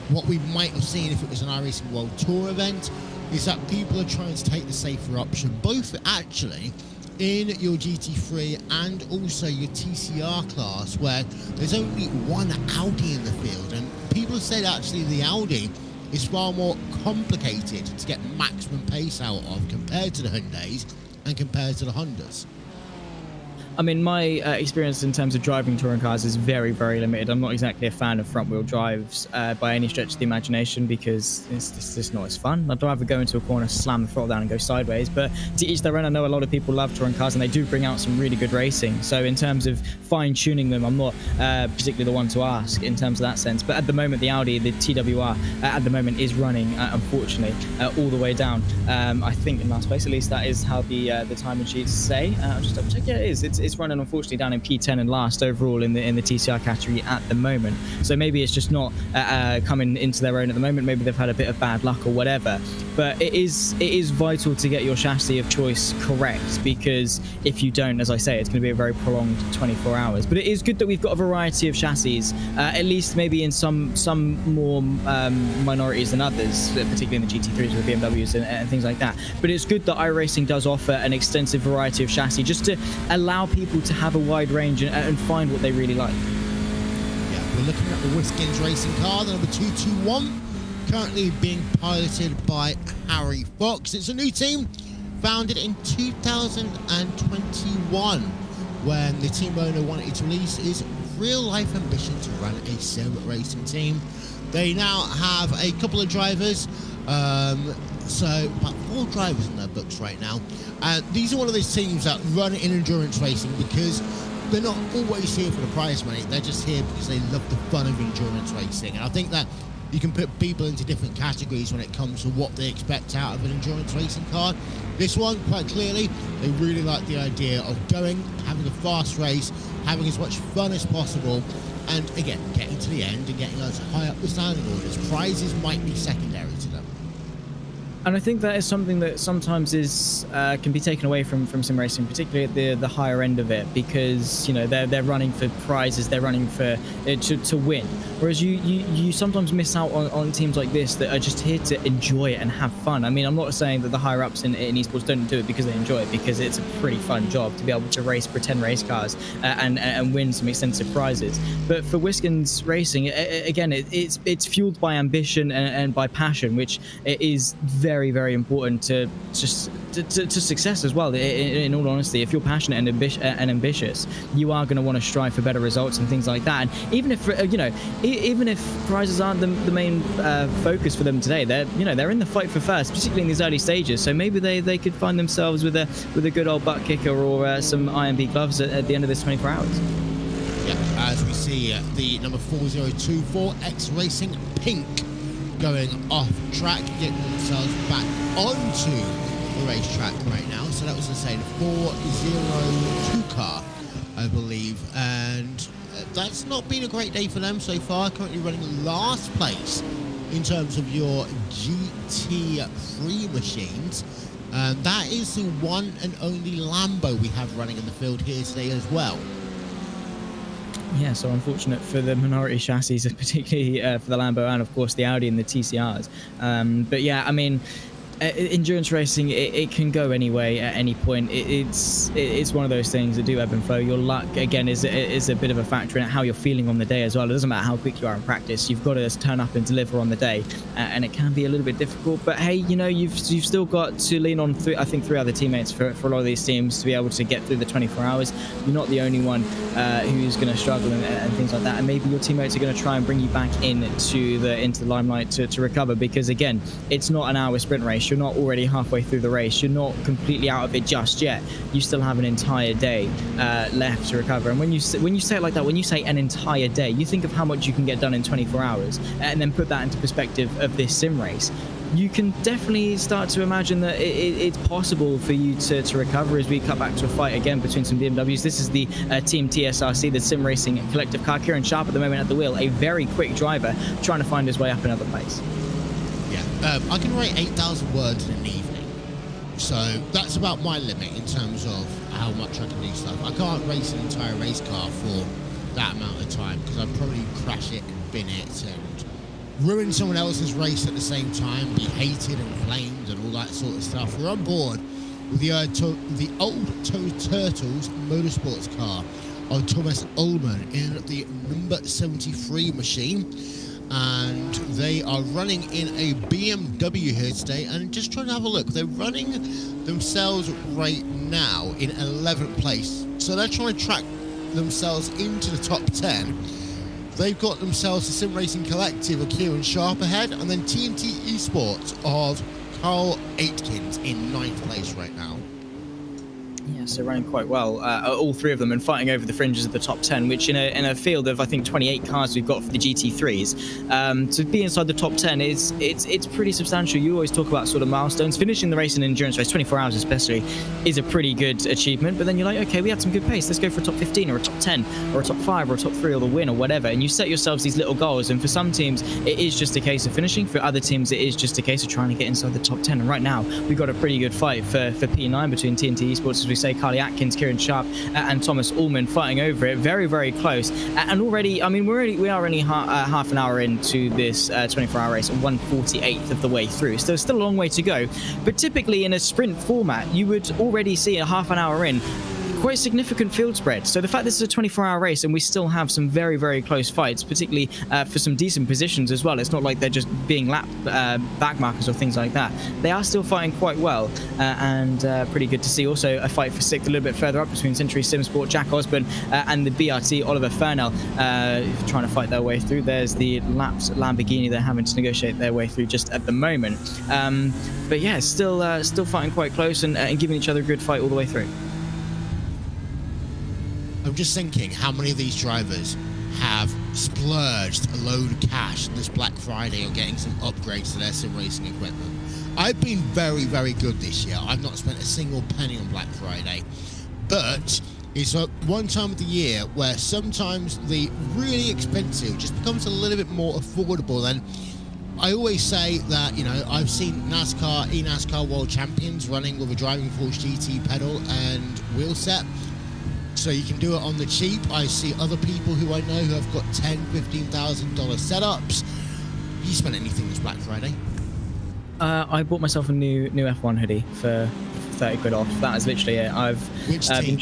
what we might have seen if it was an iRacing World Tour event, is that people are trying to take the safer option, both actually in your GT3 and also your TCR class, where there's only one Audi in the field, and people have said actually the Audi is far more complicated to get maximum pace out of compared to the Hyundais and compared to the Hondas. I mean, my experience in terms of driving touring cars is very, very limited. I'm not exactly a fan of front-wheel drives by any stretch of the imagination, because it's just not as fun. I'd rather go into a corner, slam the throttle down and go sideways, but to each their own. I know a lot of people love touring cars, and they do bring out some really good racing. So in terms of fine-tuning them, I'm not particularly the one to ask in terms of that sense. But at the moment, the Audi, the TWR, at the moment is running, unfortunately, all the way down. I think in last place, at least that is how the timing sheets say. I'll just double check. Yeah, it is. It's running unfortunately down in P10 and last overall in the TCR category at the moment. So maybe it's just not coming into their own at the moment. Maybe they've had a bit of bad luck or whatever. But it is vital to get your chassis of choice correct, because if you don't, as I say, it's going to be a very prolonged 24 hours. But it is good that we've got a variety of chassis, at least maybe in some more minorities than others, particularly in the GT3s with BMWs and things like that. But it's good that iRacing does offer an extensive variety of chassis, just to allow people to have a wide range and find what they really like. Yeah, we're looking at the Whiskins racing car, the number 221, currently being piloted by Harry Fox. It's a new team, founded in 2021, when the team owner wanted to release his real-life ambition to run a sim racing team. They now have a couple of drivers, so about 4 drivers in their books right now. These are one of those teams that run in endurance racing because they're not always here for the prize money. They're just here because they love the fun of endurance racing. And I think that you can put people into different categories when it comes to what they expect out of an endurance racing car. This one, quite clearly, they really like the idea of going, having a fast race, having as much fun as possible, and again, getting to the end and getting us high up the standing orders. Prizes might be secondary to them. And I think that is something that sometimes is can be taken away from sim racing, particularly at the higher end of it, because they're running for prizes, they're running for to win. Whereas you sometimes miss out on teams like this that are just here to enjoy it and have fun. I mean, I'm not saying that the higher ups in esports don't do it because they enjoy it, because it's a pretty fun job to be able to race pretend race cars and win some extensive prizes. But for Wisconsin Racing, again, it's fueled by ambition and by passion, which is very, very important to success as well. In all honesty, if you're passionate and ambitious, you are going to want to strive for better results and things like that. And even if even if prizes aren't the main focus for them today, they're in the fight for first, particularly in these early stages. So maybe they could find themselves with a good old ButtKicker or some IMB gloves at the end of this 24 hours. Yeah, as we see the number 4024 X Racing Pink going off track, getting themselves back onto the racetrack right now. So that was the 402 car, I believe, and that's not been a great day for them so far. Currently running last place in terms of your GT3 machines. That is the one and only Lambo we have running in the field here today as well. Yeah, so unfortunate for the minority chassis, particularly for the Lambo and, of course, the Audi and the TCRs. But yeah, I mean, endurance racing, it can go anyway at any point. It's one of those things that do ebb and flow. Your luck, again, is a bit of a factor in how you're feeling on the day as well. It doesn't matter how quick you are in practice. You've got to turn up and deliver on the day, and it can be a little bit difficult. But hey, you've still got to lean on three other teammates for a lot of these teams to be able to get through the 24 hours. You're not the only one who's going to struggle and things like that. And maybe your teammates are going to try and bring you back into the limelight to recover, because again, it's not an hour sprint race. You're not already halfway through the race. You're not completely out of it just yet. You still have an entire day left to recover. And when you say it like that, when you say an entire day, you think of how much you can get done in 24 hours, and then put that into perspective of this sim race. You can definitely start to imagine that it's possible for you to recover as we cut back to a fight again between some BMWs. This is the Team TSRC, the sim racing collective car. Kieran Sharp at the moment at the wheel, a very quick driver trying to find his way up another place. I can write 8,000 words in an evening, so that's about my limit in terms of how much I can do stuff. I can't race an entire race car for that amount of time, because I'd probably crash it and bin it and ruin someone else's race at the same time, be hated and flamed and all that sort of stuff. We're on board with the old Turtles Motorsports car of Thomas Ullman in the number 73 machine. And they are running in a BMW here today, and just trying to have a look. They're running themselves right now in 11th place, so they're trying to track themselves into the top 10. They've got themselves a Sim Racing Collective of Kieran Sharp ahead, and then TNT Esports of Carl Aitkins in 9th place right now. Yeah, so running quite well, all three of them, and fighting over the fringes of the top 10, which in a field of, I think, 28 cars we've got for the GT3s, to be inside the top 10 it's pretty substantial. You always talk about sort of milestones. Finishing the race in an endurance race, 24 hours especially, is a pretty good achievement, but then you're like, okay, we had some good pace, let's go for a top 15 or a top 10 or a top 5 or a top 3 or the win or whatever, and you set yourselves these little goals. And for some teams it is just a case of finishing, for other teams it is just a case of trying to get inside the top 10. And right now we've got a pretty good fight for P9 between TNT Esports, as we say, Carly Atkins, Kieran Sharp and Thomas Ullman fighting over it. Very, very close. And already, I mean, we are only half an hour into this 24-hour race, 1/48th of the way through. So there's still a long way to go. But typically in a sprint format, you would already see a half an hour in quite significant field spread. So the fact this is a 24-hour race and we still have some very, very close fights, particularly for some decent positions as well. It's not like they're just being lapped back markers or things like that. They are still fighting quite well, and pretty good to see. Also a fight for 6th a little bit further up between Century Simsport, Jack Osborne, and the BRT, Oliver Fernell, trying to fight their way through. There's the lapped Lamborghini they're having to negotiate their way through just at the moment. But yeah, still fighting quite close and giving each other a good fight all the way through. I'm just thinking how many of these drivers have splurged a load of cash this Black Friday on getting some upgrades to their sim racing equipment. I've been very, very good this year. I've not spent a single penny on Black Friday, but it's one time of the year where sometimes the really expensive just becomes a little bit more affordable. And I always say that, you know, I've seen NASCAR world champions running with a driving force GT pedal and wheel set, so you can do it on the cheap. I see other people who I know who have got $10,000-$15,000 setups. You spent anything this Black Friday? I bought myself a new F1 hoodie for 30 quid off. That is literally it. Which team?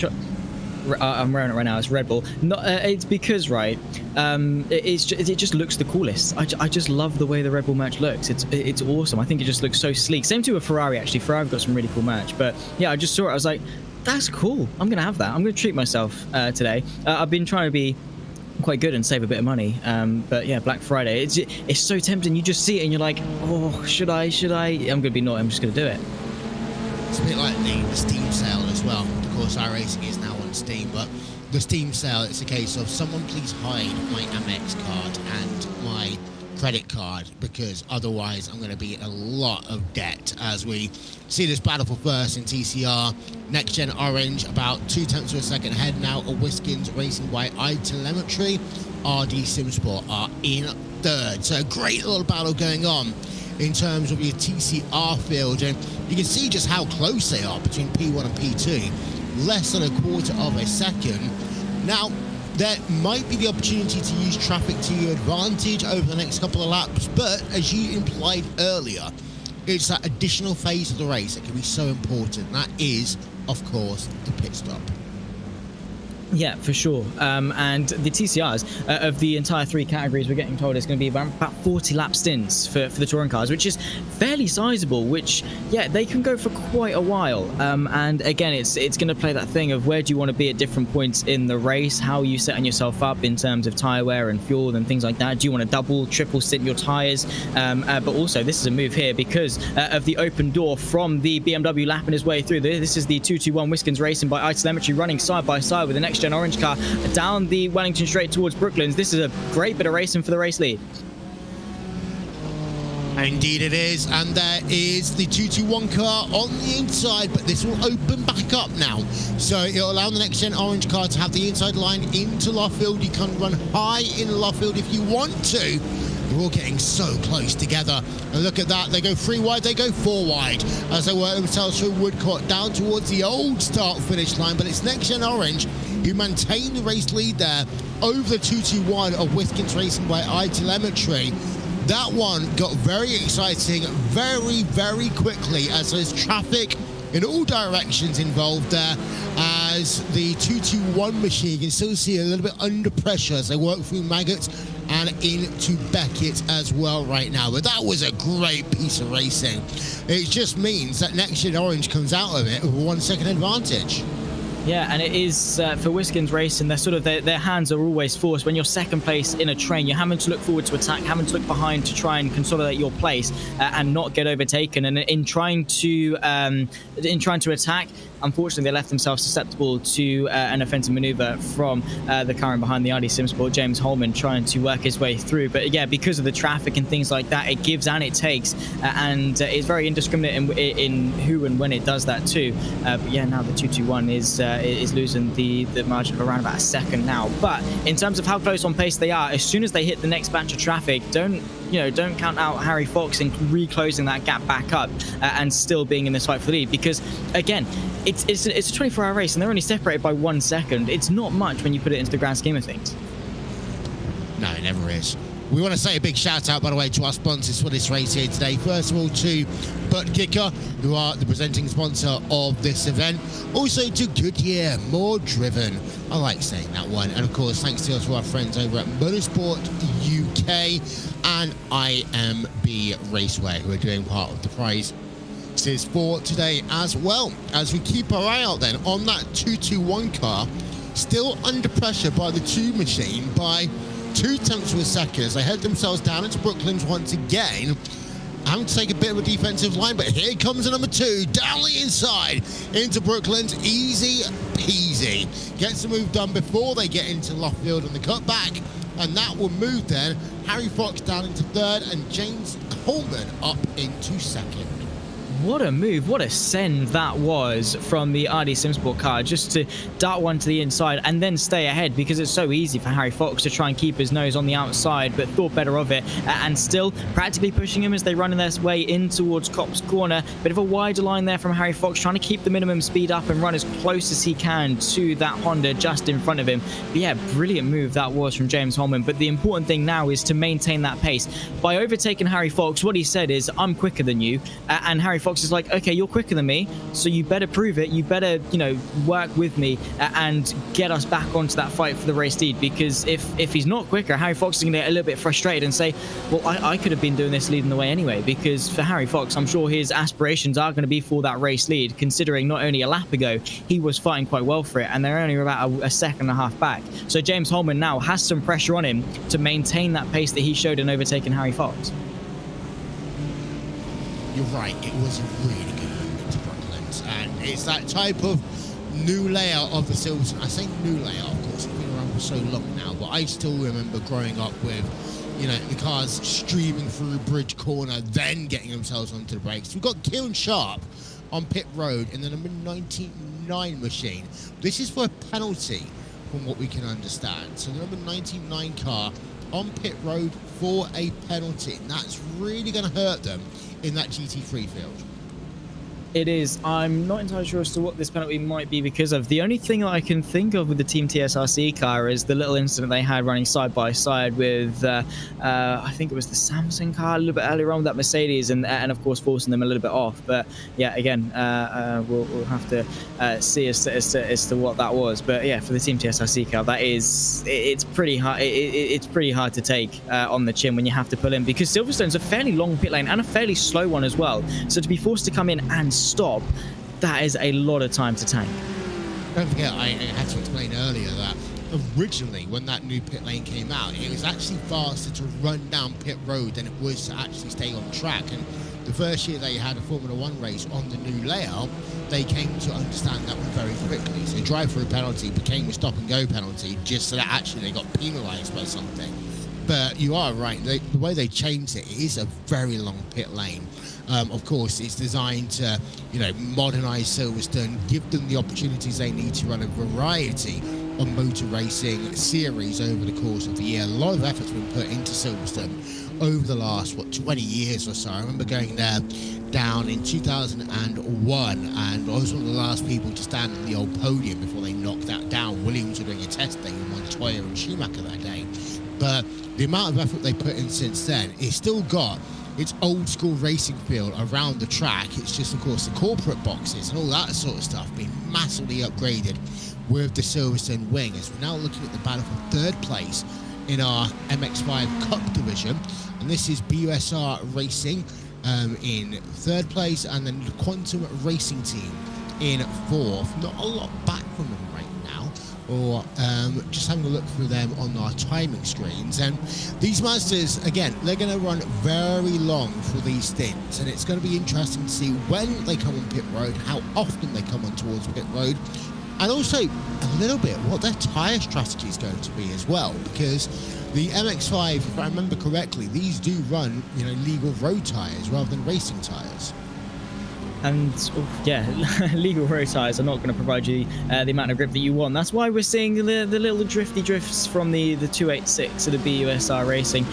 I'm wearing it right now. It's Red Bull. It's because it just looks the coolest. I just love the way the Red Bull merch looks. It's awesome. I think it just looks so sleek. Same too with Ferrari actually. Ferrari have got some really cool merch. But yeah, I just saw it. I was like, that's cool. I'm gonna have that. I'm gonna treat myself today. I've been trying to be quite good and save a bit of money. But yeah, Black Friday. It's so tempting. You just see it and you're like, oh, should I? I'm gonna be naughty. I'm just gonna do it. It's a bit like the Steam sale as well. Of course, iRacing is now on Steam, but the Steam sale, it's a case of someone please hide my Amex card and my credit card, because otherwise I'm going to be in a lot of debt as we see this battle for first in TCR. Next Gen Orange about 0.2 of a second ahead now of Wiskins, racing by iTelemetry. RD SimSport are in third. So a great little battle going on in terms of your TCR field, and you can see just how close they are between P1 and P2, less than a quarter of a second. Now, there might be the opportunity to use traffic to your advantage over the next couple of laps, but as you implied earlier, it's that additional phase of the race that can be so important. That is, of course, the pit stop. Yeah, for sure. And the TCRs of the entire three categories, we're getting told it's going to be about 40 lap stints for the touring cars, which is fairly sizable, which, yeah, they can go for quite a while. And again, it's going to play that thing of where do you want to be at different points in the race, how are you setting yourself up in terms of tyre wear and fuel and things like that. Do you want to double, triple stint your tyres? But also, this is a move here because of the open door from the BMW lapping his way through. This is the 221 Wiskins Racing by iTelemetry running side by side with the next Gen Orange car down the Wellington straight towards Brooklands. This is a great bit of racing for the race lead. Indeed it is, and there is the 221 car on the inside, but this will open back up now. So it'll allow the next Gen Orange car to have the inside line into Luffield. You can run high in Luffield if you want to. They're all getting so close together. And look at that, they go 3 wide, they go 4 wide as they work themselves through Woodcourt down towards the old start-finish line. But it's Next Gen Orange who maintain the race lead there over the 221 of Wiskins Racing by iTelemetry. That one got very exciting very, very quickly as there's traffic in all directions involved there, as the 221 machine, you can still see a little bit under pressure as they work through Maggots and into Beckett as well right now. But that was a great piece of racing. It just means that Next Gen Orange comes out of it with a 1 second advantage. Yeah, and it is for Wiskins Racing, they're sort of their hands are always forced. When you're second place in a train, you're having to look forward to attack, having to look behind to try and consolidate your place and not get overtaken. And in trying to attack, unfortunately, they left themselves susceptible to an offensive maneuver from the car behind the RD SimSport, James Holman, trying to work his way through. But yeah, because of the traffic and things like that, it gives and it takes, and it's very indiscriminate in who and when it does that too. But yeah, now the 221 is losing the margin of around about a second now. But in terms of how close on pace they are, as soon as they hit the next batch of traffic, don't count out Harry Fox in reclosing that gap back up and still being in this fight for the lead, because again, it's a 24-hour race and they're only separated by 1 second. It's not much when you put it into the grand scheme of things. No, it never is. We want to say a big shout out, by the way, to our sponsors for this race here today. First of all, to ButtKicker, who are the presenting sponsor of this event. Also to Goodyear, more driven. I like saying that one. And of course, thanks to our friends over at Motorsport UK and IMB Racewear, who are doing part of the prize for today, as well as we keep our eye out then on that 221 car, still under pressure by the 2 machine by 0.2 of a second as they head themselves down into Brooklands once again. Having to take a bit of a defensive line, but here comes the number 2 down the inside into Brooklands. Easy peasy. Gets the move done before they get into Luffield and the cutback, and that will move then Harry Fox down into 3rd and James Holman up into 2nd. what a move, what a send that was from the Audi SimSport car, just to dart one to the inside and then stay ahead, because it's so easy for Harry Fox to try and keep his nose on the outside, but thought better of it, and still practically pushing him as they run in their way in towards Copse Corner. Bit of a wider line there from Harry Fox, trying to keep the minimum speed up and run as close as he can to that Honda just in front of him. But yeah, brilliant move that was from James Holman. But the important thing now is to maintain that pace. By overtaking Harry Fox, what he said is, I'm quicker than you, and Harry Fox is like, okay, you're quicker than me, so you better prove it, you better, you know, work with me and get us back onto that fight for the race lead, because if he's not quicker, Harry Fox is going to get a little bit frustrated and say, well, I could have been doing this leading the way anyway, because for Harry Fox, I'm sure his aspirations are going to be for that race lead, considering not only a lap ago, he was fighting quite well for it, and they're only about a second and a half back. So James Holman now has some pressure on him to maintain that pace that he showed in overtaking Harry Fox. You're right, it was a really good move into Brooklands, and it's that type of new layout of the Silverstone. I say new layout, of course, it's been around for so long now, but I still remember growing up with, you know, the cars streaming through Bridge Corner, then getting themselves onto the brakes. We've got Kieran Sharp on pit road in the number 99 machine. This is for a penalty, from what we can understand. So the number 99 car on pit road for a penalty, and that's really going to hurt them in that GT3 field. It is. I'm not entirely sure as to what this penalty might be because of. The only thing that I can think of with the Team TSRC car is the little incident they had running side by side with, I think it was the Samsung car a little bit earlier on with that Mercedes, and of course forcing them a little bit off. But yeah, again, we'll have to see as to what that was. But yeah, for the Team TSRC car, it's pretty hard. It's pretty hard to take on the chin when you have to pull in, because Silverstone's a fairly long pit lane and a fairly slow one as well. So to be forced to come in and stop, that is a lot of time to tank. Don't forget, I had to explain earlier that originally when that new pit lane came out, it was actually faster to run down pit road than it was to actually stay on track. And the first year they had a Formula 1 race on the new layout, they came to understand that one very quickly. So drive-through penalty became a stop-and-go penalty, just so that actually they got penalised by something. But you are right, the way they changed it is a very long pit lane. Of course, it's designed to, you know, modernise Silverstone, give them the opportunities they need to run a variety of motor racing series over the course of the year. A lot of effort's been put into Silverstone over the last, 20 years or so. I remember going there down in 2001, and I was one of the last people to stand on the old podium before they knocked that down. Williams were doing a test day with Montoya and Schumacher that day. But the amount of effort they put in since then, it's still got its old school racing feel around the track. It's just, of course, the corporate boxes and all that sort of stuff being massively upgraded with the Silverstone wing, as we're now looking at the battle for third place in our MX-5 Cup division. And this is BUSR Racing in third place, and then the Quantum Racing Team in fourth. Not a lot back from them right now, or just having a look through them on our timing screens. And these Mazdas, again, they're going to run very long for these stints, and it's going to be interesting to see when they come on pit road, how often they come on towards pit road, and also a little bit what their tyre strategy is going to be as well, because the MX-5, if I remember correctly, these do run, you know, legal road tyres rather than racing tyres. And yeah, legal road tyres are not going to provide you the amount of grip that you want. That's why we're seeing the little drifty drifts from the 286 of the BUSR Racing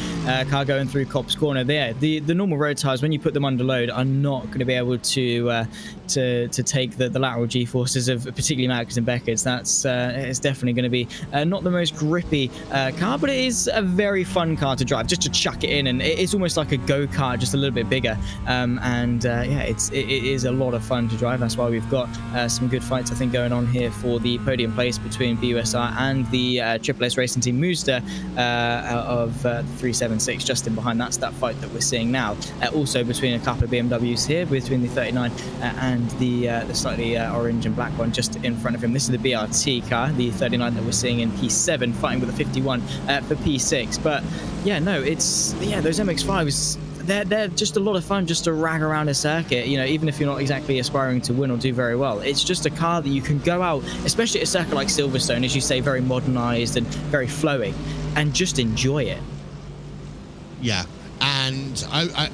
car going through Copse Corner there. The normal road tyres, when you put them under load, are not going to be able to take the lateral G-forces of particularly Max and Beckett's. That's it's definitely going to be not the most grippy car, but it is a very fun car to drive, just to chuck it in, and it's almost like a go-kart, just a little bit bigger. Yeah, it is a lot of fun to drive. That's why we've got some good fights, I think, going on here for the podium place between BUSR and the Triple S Racing Team Mazda of 376 just in behind. That's that fight that we're seeing now. Also between a couple of BMWs here, between the 39 and the slightly orange and black one just in front of him. This is the BRT car, the 39 that we're seeing in P7, fighting with a 51 for P6. But yeah, no, it's, yeah, those MX-5s, they're just a lot of fun just to rag around a circuit, you know, even if you're not exactly aspiring to win or do very well. It's just a car that you can go out, especially at a circuit like Silverstone, as you say, very modernized and very flowing, and just enjoy it. Yeah, and And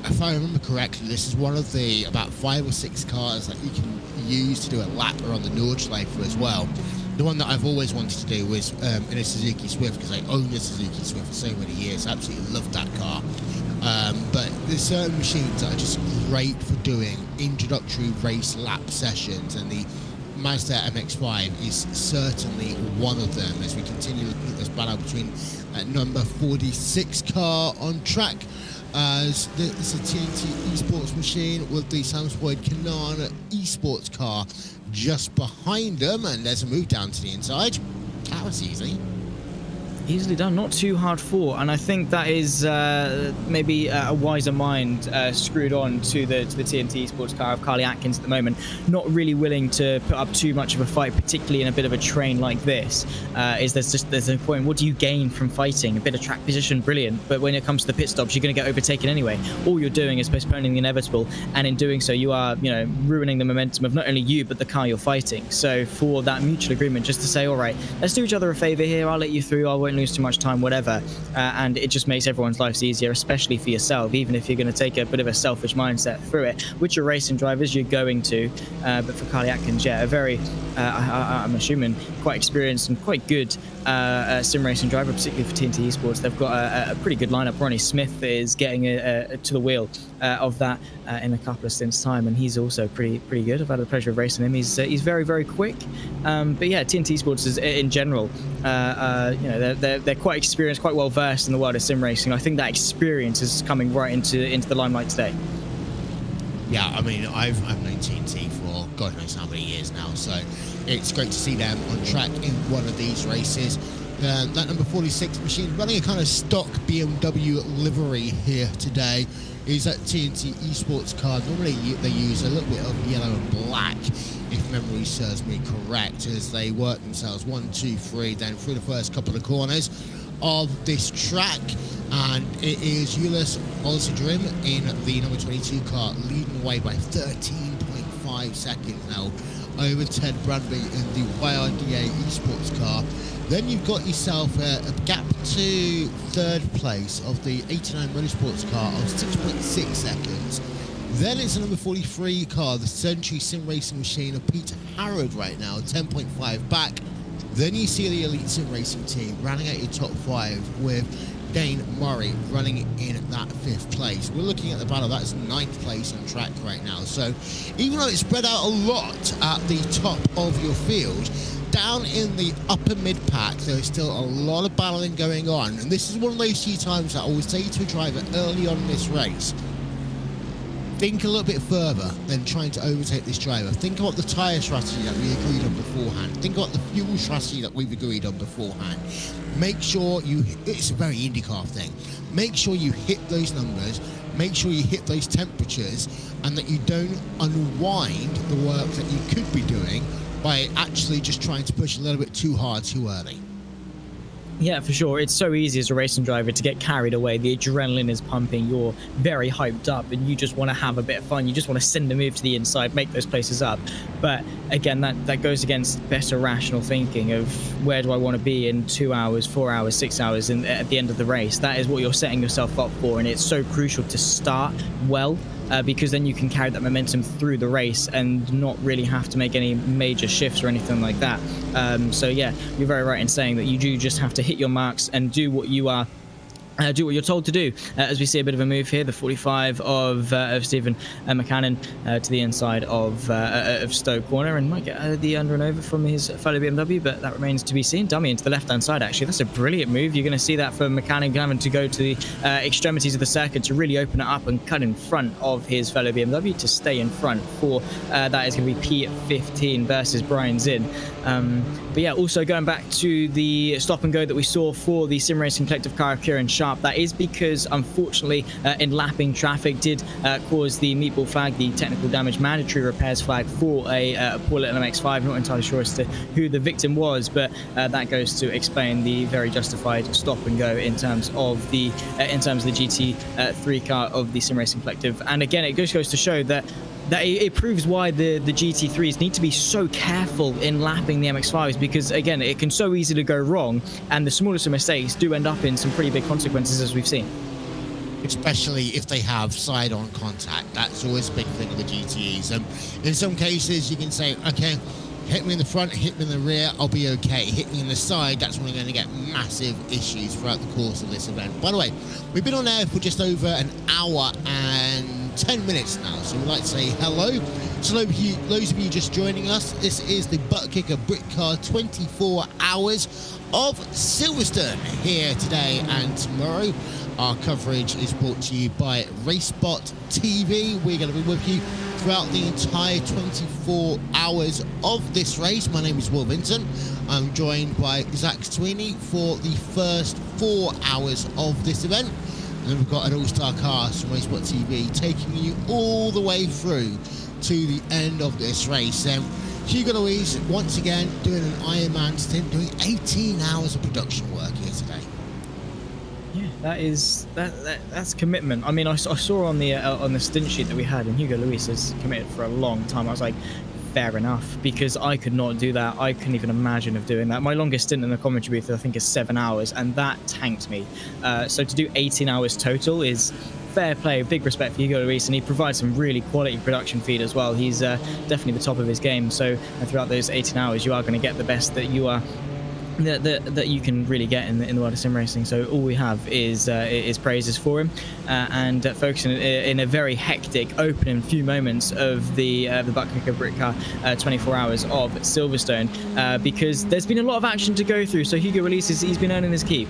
if I remember correctly, this is one of the about 5 or 6 cars that you can use to do a lap around the Nordschleife as well. The one that I've always wanted to do was in a Suzuki Swift, because I owned a Suzuki Swift for so many years. I absolutely loved that car. But there's certain machines that are just great for doing introductory race lap sessions, and the Mazda MX-5 is certainly one of them, as we continue looking at this battle between number 46 car on track, as it's a TNT esports machine with the Sam's Boyd Canaan esports car just behind them, and there's a move down to the inside. That was easy. Easily done, not too hard fought, and I think that is maybe a wiser mind screwed on to the TNT Esports car of Carly Atkins at the moment, not really willing to put up too much of a fight, particularly in a bit of a train like this. There's a point, what do you gain from fighting? A bit of track position, brilliant, but when it comes to the pit stops, you're going to get overtaken anyway. All you're doing is postponing the inevitable, and in doing so, you are, ruining the momentum of not only you but the car you're fighting. So for that mutual agreement, just to say, all right, let's do each other a favor here. I'll let you through. I won't lose too much time, whatever, and it just makes everyone's lives easier, especially for yourself, even if you're going to take a bit of a selfish mindset through it, which are racing drivers you're going to, but for Carly Atkins, yeah, a very I'm assuming quite experienced and quite good sim racing driver, particularly for TNT Esports. They've got a pretty good lineup. Ronnie Smith is getting to the wheel of that in a couple of stints time, and he's also pretty good. I've had the pleasure of racing him. He's very, very quick, but yeah, TNT Esports is in general, they're quite experienced, quite well versed in the world of sim racing. I think that experience is coming right into the limelight today. Yeah, I mean, I've known TNT for God knows how many years now, so it's great to see them on track in one of these races. That number 46 machine running a kind of stock BMW livery here today is that TNT Esports car. Normally they use a little bit of yellow and black, if memory serves me correct, as they work themselves 1, 2, 3 down through the first couple of corners of this track. And it is Julius Olsendrim in the number 22 car leading away by 13.5 seconds now over Ted Bradley in the YRDA Esports car. Then you've got yourself a gap to third place of the 89 Motorsports car of 6.6 seconds. Then it's the number 43 car, the Century Sim Racing machine of Peter Harrod right now, 10.5 back. Then you see the Elite Sim Racing team running out your top 5 with Dane Murray running in that 5th place. We're looking at the battle, that's 9th place on track right now. So even though it's spread out a lot at the top of your field, down in the upper mid-pack, there's still a lot of battling going on. And this is one of those few times that I always say to a driver early on in this race, think a little bit further than trying to overtake this driver. Think about the tyre strategy that we agreed on beforehand. Think about the fuel strategy that we've agreed on beforehand. Make sure it's a very IndyCar thing. Make sure you hit those numbers, make sure you hit those temperatures, and that you don't unwind the work that you could be doing by actually just trying to push a little bit too hard too early. Yeah, for sure. It's so easy as a racing driver to get carried away. The adrenaline is pumping. You're very hyped up and you just want to have a bit of fun. You just want to send a move to the inside, make those places up. But again, that goes against better rational thinking of where do I want to be in 2 hours, 4 hours, 6 hours at the end of the race. That is what you're setting yourself up for. And it's so crucial to start well. Because then you can carry that momentum through the race and not really have to make any major shifts or anything like that. So yeah, you're very right in saying that you do just have to hit your marks and do what you are. Do what you're told to do. As we see a bit of a move here, the 45 of Stephen McCannon to the inside of Stowe corner, and might get the under and over from his fellow BMW, but that remains to be seen. Dummy into the left-hand side, actually. That's a brilliant move. You're going to see that for McCannon having to go to the extremities of the circuit to really open it up and cut in front of his fellow BMW to stay in front for that is going to be P15 versus Brian Zinn. But yeah, also going back to the stop and go that we saw for the Sim Racing Collective car of Kieran Sharp, that is because unfortunately in lapping traffic did cause the meatball flag, the technical damage mandatory repairs flag for a poor little MX-5. Not entirely sure as to who the victim was, but that goes to explain the very justified stop and go in terms of the GT3 car of the Sim Racing Collective. And again, it goes to show that it proves why the GT3s need to be so careful in lapping the MX-5s, because again, it can so easily go wrong, and the smallest of mistakes do end up in some pretty big consequences, as we've seen. especially if they have side-on contact. That's always a big thing with the GTEs. In some cases, you can say, okay, hit me in the front, hit me in the rear, I'll be okay. Hit me in the side, that's when I'm going to get massive issues throughout the course of this event. By the way, we've been on air for just over an hour and 10 minutes now, so we'd like to say hello to those of you just joining us. This is the ButtKicker Britcar 24 hours of Silverstone here today and tomorrow. Our coverage is brought to you by RaceSpotTV. We're going to be with you throughout the entire 24 hours of this race. My name is Will Vinton. I'm joined by Zach Sweeney for the first 4 hours of this event. And then we've got an all-star cast from RaceSpotTV taking you all the way through to the end of this race. Hugo Louise, once again, doing an Ironman stint, doing 18 hours of production work here today. Yeah, that's commitment. I mean, I saw on the stint sheet that we had, and Hugo Louise has committed for a long time. I was like, fair enough, because I could not do that. I couldn't even imagine of doing that. My longest stint in the commentary booth, I think, is 7 hours, and that tanked me. So to do 18 hours total is fair play. Big respect for Hugo Louise, and he provides some really quality production feed as well. He's definitely the top of his game. So throughout those 18 hours, you are going to get the best that you are. That you can really get in the world of sim racing. So all we have is praises for him, and focusing in a very hectic opening few moments of the ButtKicker Britcar 24 hours of Silverstone, because there's been a lot of action to go through. So Hugo releases, he's been earning his keep.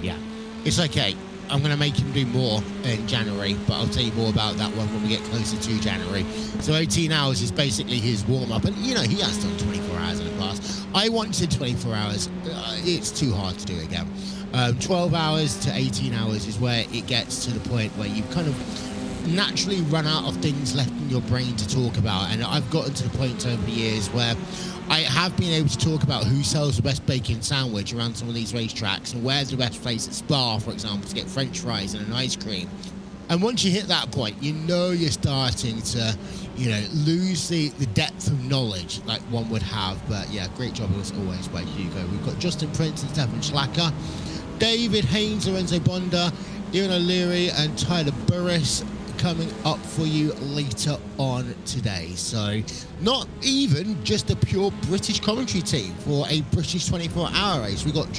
Yeah, it's okay. I'm going to make him do more in January, but I'll tell you more about that one when we get closer to January. So 18 hours is basically his warm-up, and you know, he has done 24 hours in the past. I wanted 24 hours. It's too hard to do again. 12 hours to 18 hours is where it gets to the point where you kind of naturally run out of things left in your brain to talk about, and I've gotten to the point over the years where I have been able to talk about who sells the best bacon sandwich around some of these racetracks and where's the best place at Spa, for example, to get French fries and an ice cream. And once you hit that point, you know you're starting to, you know, lose the depth of knowledge like one would have. But yeah, great job as always by Hugo. We've got Justin Prince and Stefan Schlacker, David Haynes, Lorenzo Bonda, Ian O'Leary and Tyler Burris coming up for you later on today. So not even just a pure British commentary team for a British 24-hour race. We've got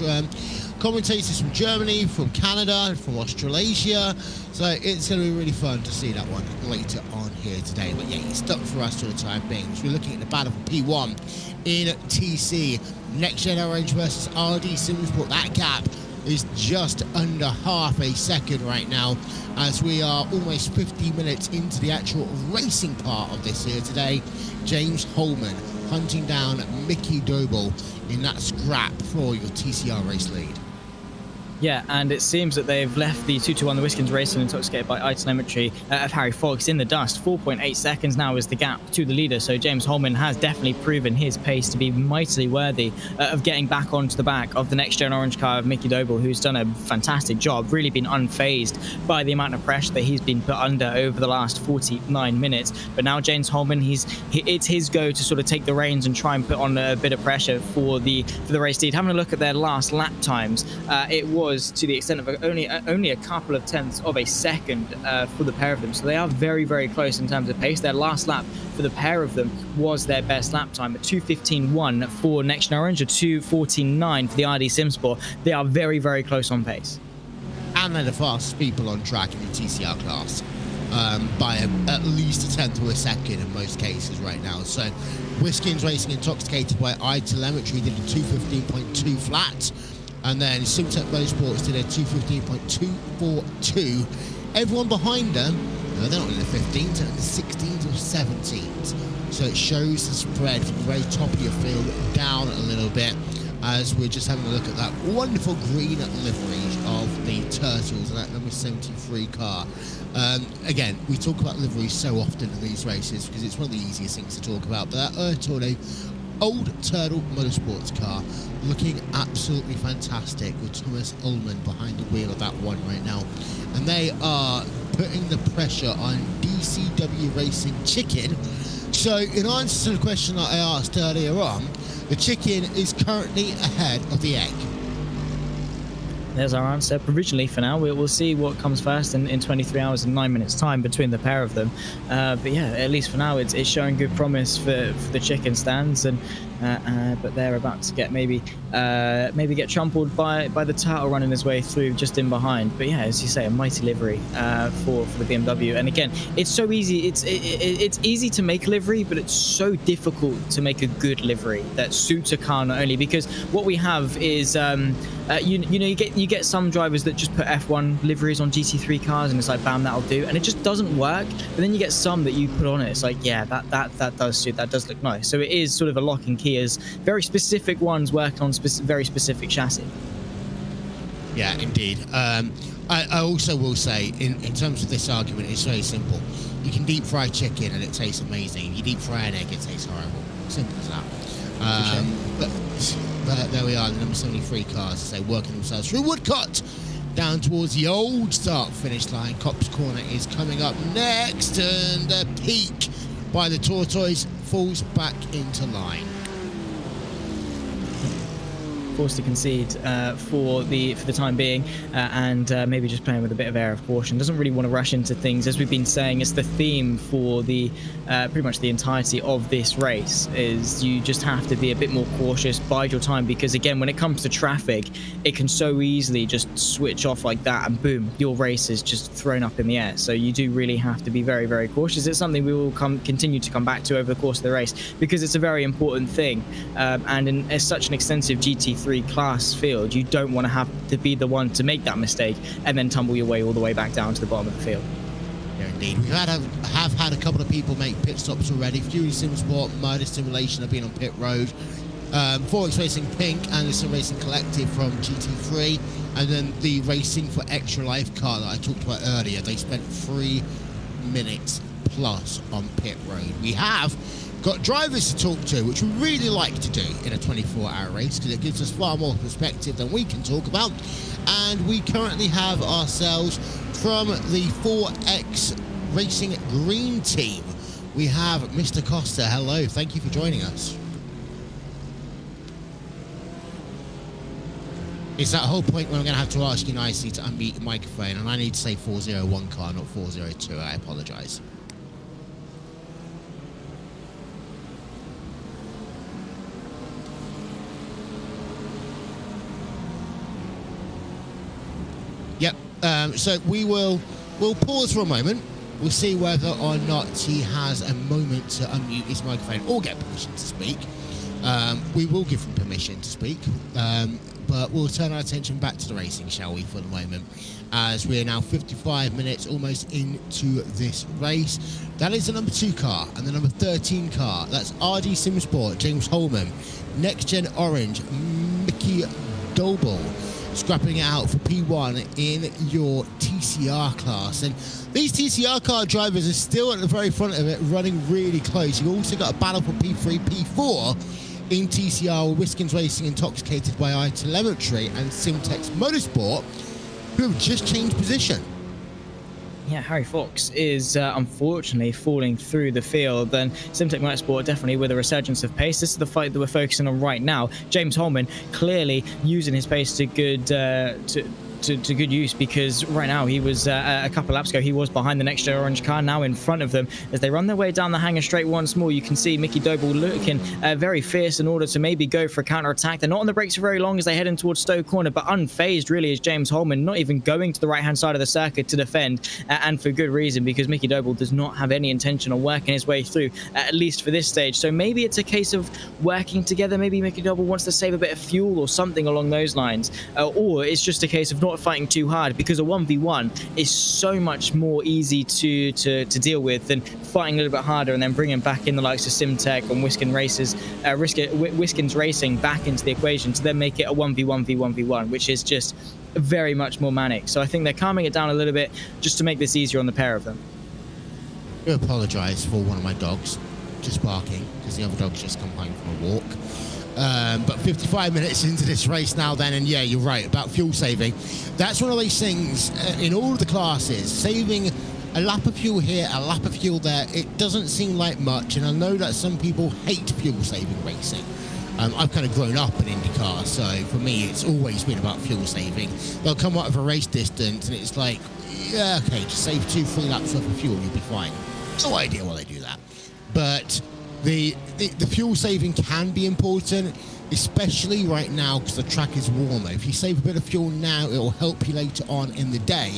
commentators from Germany, from Canada, from Australasia. So it's going to be really fun to see that one later on here today. But yeah, it's stuck for us for the time being. So we're looking at the battle for P1 in TC. Next Gen Orange versus RD Simsport. That gap is just under half a second right now, as we are almost 50 minutes into the actual racing part of this here today. James Holman hunting down Mickey Doble in that scrap for your TCR race lead. Yeah, and it seems that they've left the 2-1 the Whiskins racing intoxicated by eye telemetry of Harry Fox in the dust. 4.8 seconds now is the gap to the leader, so James Holman has definitely proven his pace to be mightily worthy of getting back onto the back of the next gen orange car of Mickey Doble, who's done a fantastic job, really been unfazed by the amount of pressure that he's been put under over the last 49 minutes. But now James Holman, it's his go to sort of take the reins and try and put on a bit of pressure for the race lead. Having a look at their last lap times, it was to the extent of only a couple of tenths of a second for the pair of them. So they are very, very close in terms of pace. Their last lap for the pair of them was their best lap time at 2:15.1 for Next Gen Orange, or 2:14.9 for the RD Simsport. They are very, very close on pace. And they're the fastest people on track in the TCR class by at least a tenth of a second in most cases right now. So Whiskins Racing intoxicated by eye telemetry did a 2:15.2 flat. And then Simtech Motorsports did a 2:15.242. Everyone behind them, no, they're not in the 15s, they're in the 16s or 17s. So it shows the spread from the very top of your field down a little bit, as we're just having a look at that wonderful green livery of the Turtles and that number 73 car. Again, we talk about liveries so often in these races because it's one of the easiest things to talk about, but that old Turtle Motorsports car looking absolutely fantastic with Thomas Ullman behind the wheel of that one right now. And they are putting the pressure on DCW Racing Chicken. So in answer to the question that I asked earlier on, the chicken is currently ahead of the egg. there's our answer provisionally for now. We'll see what comes first in 23 hours and 9 minutes time between the pair of them. But yeah, at least for now, it's showing good promise for the chicken stands, and but they're about to get maybe get trampled by the turtle running his way through just in behind. But yeah, as you say, a mighty livery for the BMW. And again, it's so easy. It's easy to make a livery, but it's so difficult to make a good livery that suits a car, not only because what we have is you get some drivers that just put F1 liveries on GT3 cars, and it's like, bam, that'll do, and it just doesn't work. But then you get some that you put on it, it's like, yeah, that does suit, that does look nice. So it is sort of a lock and key as very specific ones working on very specific chassis. Yeah, indeed. I also will say, in terms of this argument, it's very simple. You can deep fry chicken and it tastes amazing. You deep fry an egg, it tastes horrible. Simple as that. But there we are, the number 73 cars, as they working themselves through Woodcut down towards the old start-finish line. Copse Corner is coming up next, and the peak by the Tortoise falls back into line. Forced to concede for the time being, and maybe just playing with a bit of air of caution. Doesn't really want to rush into things, as we've been saying. It's the theme for the pretty much the entirety of this race, is you just have to be a bit more cautious, bide your time, because again, when it comes to traffic, it can so easily just switch off like that, and boom, your race is just thrown up in the air. So you do really have to be very, very cautious. It's something we will continue to come back to over the course of the race, because it's a very important thing, and in such an extensive GT3 class field, you don't want to have to be the one to make that mistake and then tumble your way all the way back down to the bottom of the field. Yeah, indeed. We have had a couple of people make pit stops already. Fury Simsport, Murder Simulation have been on pit road. Forex Racing Pink and the Sim Racing Collective from GT3, and then the Racing for Extra Life car that I talked about earlier. They spent 3 minutes plus on pit road. We have got drivers to talk to, which we really like to do in a 24-hour race, because it gives us far more perspective than we can talk about. And we currently have ourselves from the 4X Racing Green Team, we have Mr. Costa. Hello, thank you for joining us. It's that whole point where I'm going to have to ask you nicely to unmute the microphone, and I need to say 401 car, not 402. I apologise. Yep. So we'll pause for a moment. We'll see whether or not he has a moment to unmute his microphone or get permission to speak. We will give him permission to speak, but we'll turn our attention back to the racing, shall we, for the moment, as we're now 55 minutes almost into this race. That is the number 2 car, and the number 13 car, that's RD Simsport, James Holman, Next Gen Orange, Mickey Doble, scrapping it out for P1 in your TCR class. And these TCR car drivers are still at the very front of it, running really close. You've also got a battle for P3, P4 in TCR, with Whiskins Racing intoxicated by iTelemetry and Simtex Motorsport, who have just changed position. Yeah, Harry Fox is unfortunately falling through the field, and Simtech Motorsport definitely with a resurgence of pace. This is the fight that we're focusing on right now. James Holman clearly using his pace to good use, because right now he was a couple laps ago he was behind the Next Gen Orange car, now in front of them as they run their way down the hangar straight once more. You can see Mickey Doble looking very fierce in order to maybe go for a counter attack. They're not on the brakes for very long as they head in towards Stowe Corner, but unfazed really is James Holman, not even going to the right hand side of the circuit to defend, and for good reason, because Mickey Doble does not have any intention of working his way through, at least for this stage. So maybe it's a case of working together. Maybe Mickey Doble wants to save a bit of fuel or something along those lines, or it's just a case of not fighting too hard, because a 1v1 is so much more easy to deal with than fighting a little bit harder and then bringing back in the likes of Simtech and Whiskins Racing back into the equation to then make it a 1v1v1v1, which is just very much more manic. So I think they're calming it down a little bit just to make this easier on the pair of them. I do apologise for one of my dogs just barking, because the other dog's just come home from a walk. But 55 minutes into this race now then, and yeah, you're right about fuel saving. That's one of those things in all of the classes, saving a lap of fuel here, a lap of fuel there, it doesn't seem like much, and I know that some people hate fuel saving racing. I've kind of grown up in IndyCar, so for me it's always been about fuel saving. They'll come out of a race distance and it's like, yeah, okay, just save 2-3 laps worth of fuel, you'll be fine. No idea why they do that. But the fuel saving can be important, especially right now because the track is warmer. If you save a bit of fuel now, it will help you later on in the day.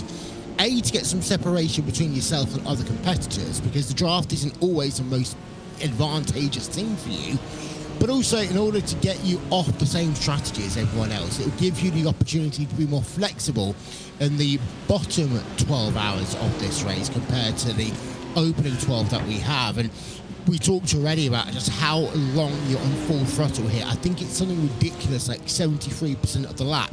A, to get some separation between yourself and other competitors, because the draft isn't always the most advantageous thing for you, but also in order to get you off the same strategy as everyone else. It will give you the opportunity to be more flexible in the bottom 12 hours of this race compared to the opening 12 that we have. And we talked already about just how long you're on full throttle here. I think it's something ridiculous, like 73% of the lap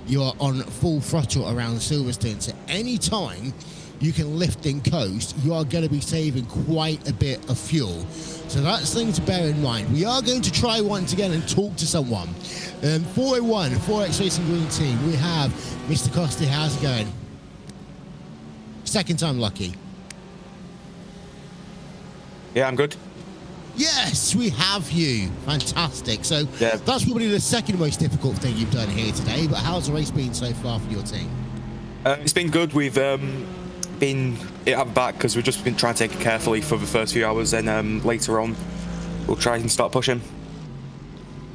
you're on full throttle around Silverstone. So any time you can lift and coast, you are going to be saving quite a bit of fuel. So that's something to bear in mind. We are going to try once again and talk to someone. 401, 4X Racing Green Team, we have Mr. Costi. How's it going? Second time lucky. Yeah, I'm good. Yes, we have you. Fantastic. So yeah, that's probably the second most difficult thing you've done here today, but how's the race been so far for your team? It's been good. We've been at the back because we've just been trying to take it carefully for the first few hours, and later on we'll try and start pushing.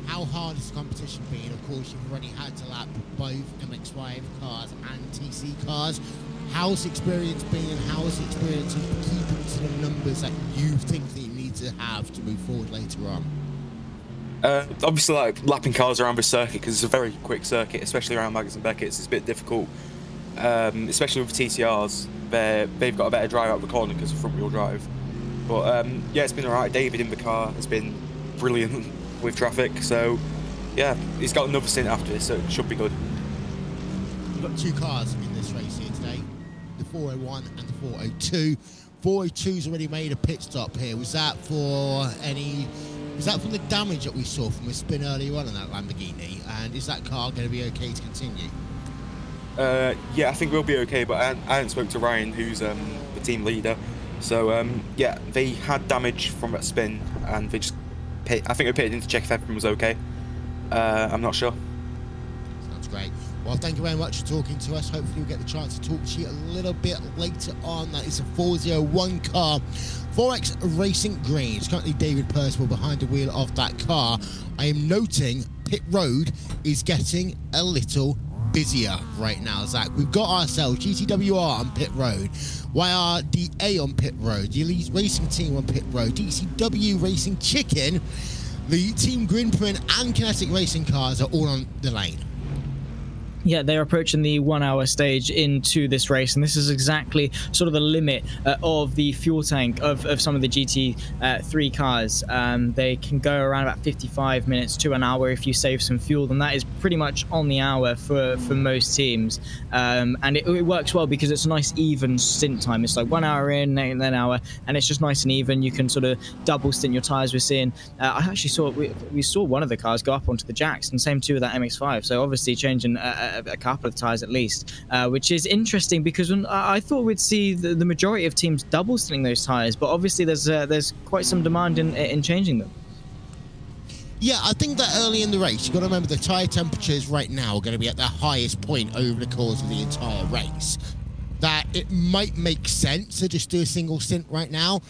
How hard has the competition been? Of course, you've already had to lap both MX-5 cars and TC cars. How's the experience been, and how's the experience of keeping to the numbers that you think that you need to have to move forward later on? Obviously, like lapping cars around the circuit, because it's a very quick circuit, especially around Maggotts and Beckett's. It's a bit difficult, especially with TCRs. They've got a better drive out the corner because of front-wheel drive. But yeah, it's been all right. David in the car has been brilliant with traffic. So yeah, he's got another stint after this, so it should be good. We've got two cars in this race here today, the 401 and the 402. 402's already made a pit stop here. Was that for any... Was that from the damage that we saw from a spin earlier on in that Lamborghini? And is that car going to be okay to continue? Yeah, I think we'll be okay, but I haven't spoke to Ryan, who's the team leader. So yeah, they had damage from that spin, and they just I think they pitted in to check if everything was okay. I'm not sure. Sounds great. Well, thank you very much for talking to us. Hopefully we'll get the chance to talk to you a little bit later on. That is a 401 car, 4X Racing Green. It's currently David Percival behind the wheel of that car. I am noting pit road is getting a little busier right now, Zach. We've got ourselves GTWR on pit road, YRDA on pit road, the Elite Racing Team on pit road, DCW Racing Chicken, the Team Grinprint and Kinetic Racing cars are all on the lane. Yeah, they're approaching the 1 hour stage into this race, and this is exactly sort of the limit of the fuel tank of some of the GT3 cars. They can go around about 55 minutes to an hour if you save some fuel, and that is pretty much on the hour for most teams. And it works well because it's a nice even stint time. It's like 1 hour in, then an hour, and it's just nice and even. You can sort of double stint your tyres. We're seeing, I actually saw, we saw one of the cars go up onto the jacks, and same too with that MX-5. So obviously changing a couple of tyres at least, which is interesting because when I thought we'd see the majority of teams double stinting those tyres, but obviously there's quite some demand in changing them. Yeah, I think that early in the race, you've got to remember the tyre temperatures right now are going to be at their highest point over the course of the entire race. That it might make sense to just do a single stint right now,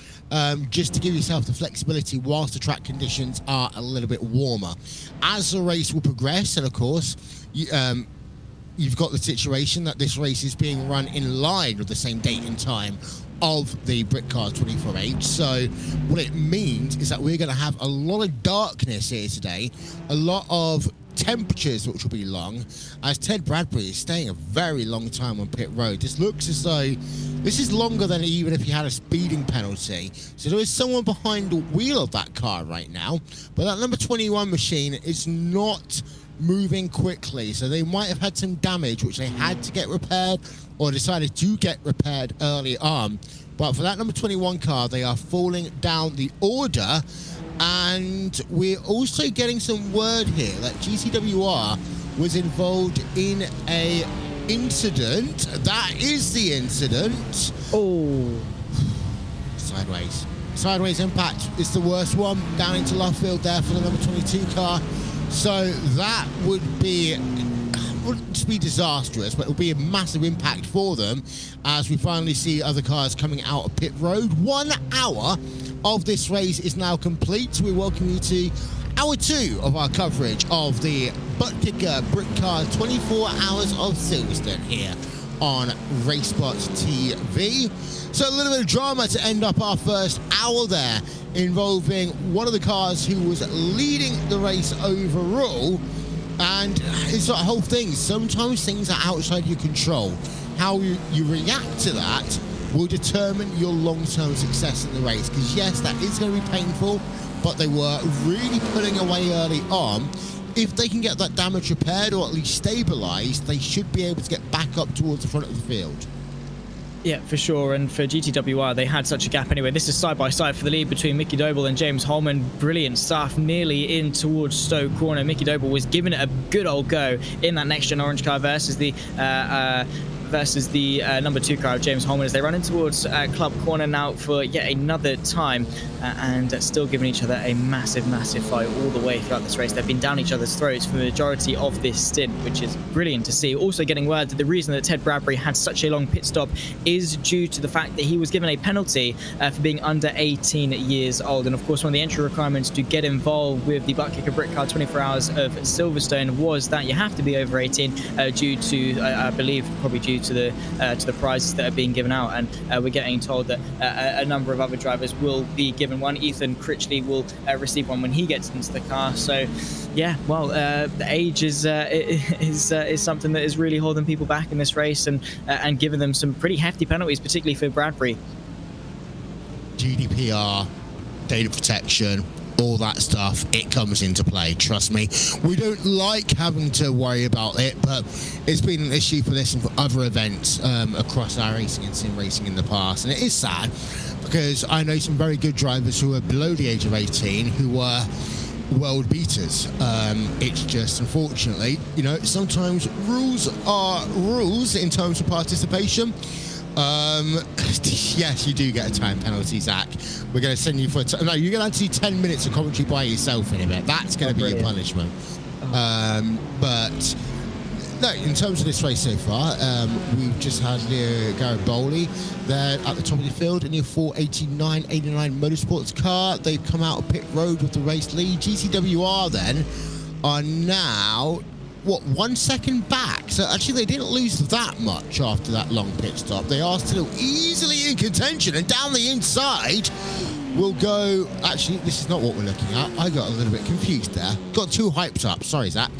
just to give yourself the flexibility whilst the track conditions are a little bit warmer. As the race will progress, and of course, you've got the situation that this race is being run in line with the same date and time of the Britcar 24H. So what it means is that we're going to have a lot of darkness here today, a lot of temperatures which will be long, as Ted Bradbury is staying a very long time on pit road. This looks as though this is longer than even if he had a speeding penalty. So there is someone behind the wheel of that car right now, but that number 21 machine is not moving quickly, so they might have had some damage which they had to get repaired or decided to get repaired early on. But for that number 21 car, they are falling down the order, and we're also getting some word here that GTWR was involved in a incident. That is the incident. Oh, Sideways. sideways impact is the worst one, down into left field there for the number 22 car. So that wouldn't just be disastrous, but it will be a massive impact for them as we finally see other cars coming out of pit road. 1 hour of this race is now complete. We welcome you to hour 2 of our coverage of the ButtKicker Britcar 24 Hours of Silverstone here on RaceSpotTV. So a little bit of drama to end up our first hour there, involving one of the cars who was leading the race overall. And it's that whole thing. Sometimes things are outside your control. How you react to that will determine your long-term success in the race. Because yes, that is going to be painful, but they were really pulling away early on. If they can get that damage repaired or at least stabilised, they should be able to get back up towards the front of the field. Yeah, for sure. And for GTWR, they had such a gap anyway. This is side by side for the lead between Mickey Doble and James Holman. Brilliant stuff, nearly in towards Stoke Corner. Mickey Doble was giving it a good old go in that next gen orange car versus the number 2 car of James Holman as they run in towards Club Corner now for yet another time, and still giving each other a massive fight all the way throughout this race. They've been down each other's throats for the majority of this stint, which is brilliant to see. Also getting word that the reason that Ted Bradbury had such a long pit stop is due to the fact that he was given a penalty for being under 18 years old. And of course, one of the entry requirements to get involved with the ButtKicker Britcar 24 Hours of Silverstone was that you have to be over 18 due to, I believe, probably due to the prizes that are being given out. And we're getting told that a number of other drivers will be given one. Ethan Critchley will receive one when he gets into the car. So yeah, well, the age is something that is really holding people back in this race and giving them some pretty hefty penalties, particularly for Bradbury. GDPR, data protection, all that stuff, it comes into play, trust me. We don't like having to worry about it, but it's been an issue for this and for other events across our racing and sim racing in the past. And it is sad because I know some very good drivers who are below the age of 18 who were world beaters. It's just, unfortunately, you know, sometimes rules are rules in terms of participation. Yes, you do get a time penalty, Zach. We're going to send you for no, you're going to have to do 10 minutes of commentary by yourself in a bit. That's going to be your punishment. But no, in terms of this race so far, we've just had Leo Garibaldi there at the top of the field in your 489 Motorsports car. They've come out of pit road with the race lead. GTWR then are now 1 second back, so actually they didn't lose that much after that long pit stop. They are still easily in contention, and down the inside we'll go. Actually, this is not what we're looking at. I got a little bit confused there, got too hyped up. Sorry, Zach.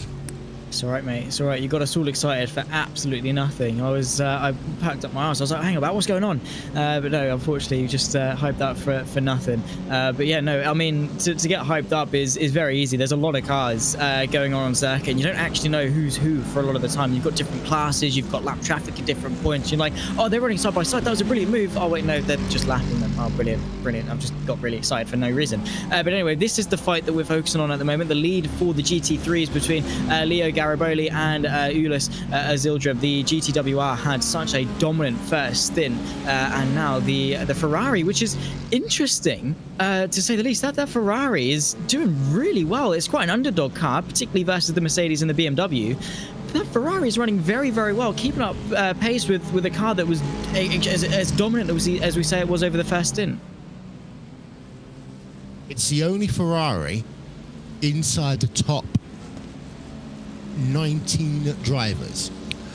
It's all right, mate. It's all right. You got us all excited for absolutely nothing. I packed up my arse. I was like, hang about, what's going on? But no, unfortunately, you just hyped up for nothing. But yeah, no, I mean, to get hyped up is very easy. There's a lot of cars going on circuit, and you don't actually know who's who for a lot of the time. You've got different classes, you've got lap traffic at different points. You're like, oh, they're running side by side. That was a brilliant move. Oh, wait, no, they're just lapping them. Oh, brilliant. I've just got really excited for no reason. But anyway, this is the fight that we're focusing on at the moment. The lead for the GT3 is between Leo Garibaldi and Ulis Azildra. The GTWR had such a dominant first stint, and now the Ferrari, which is interesting to say the least. That Ferrari is doing really well. It's quite an underdog car, particularly versus the Mercedes and the BMW. That Ferrari is running very well, keeping up pace with a car that was as dominant as we say it was over the first stint. It's the only Ferrari inside the top 19 drivers.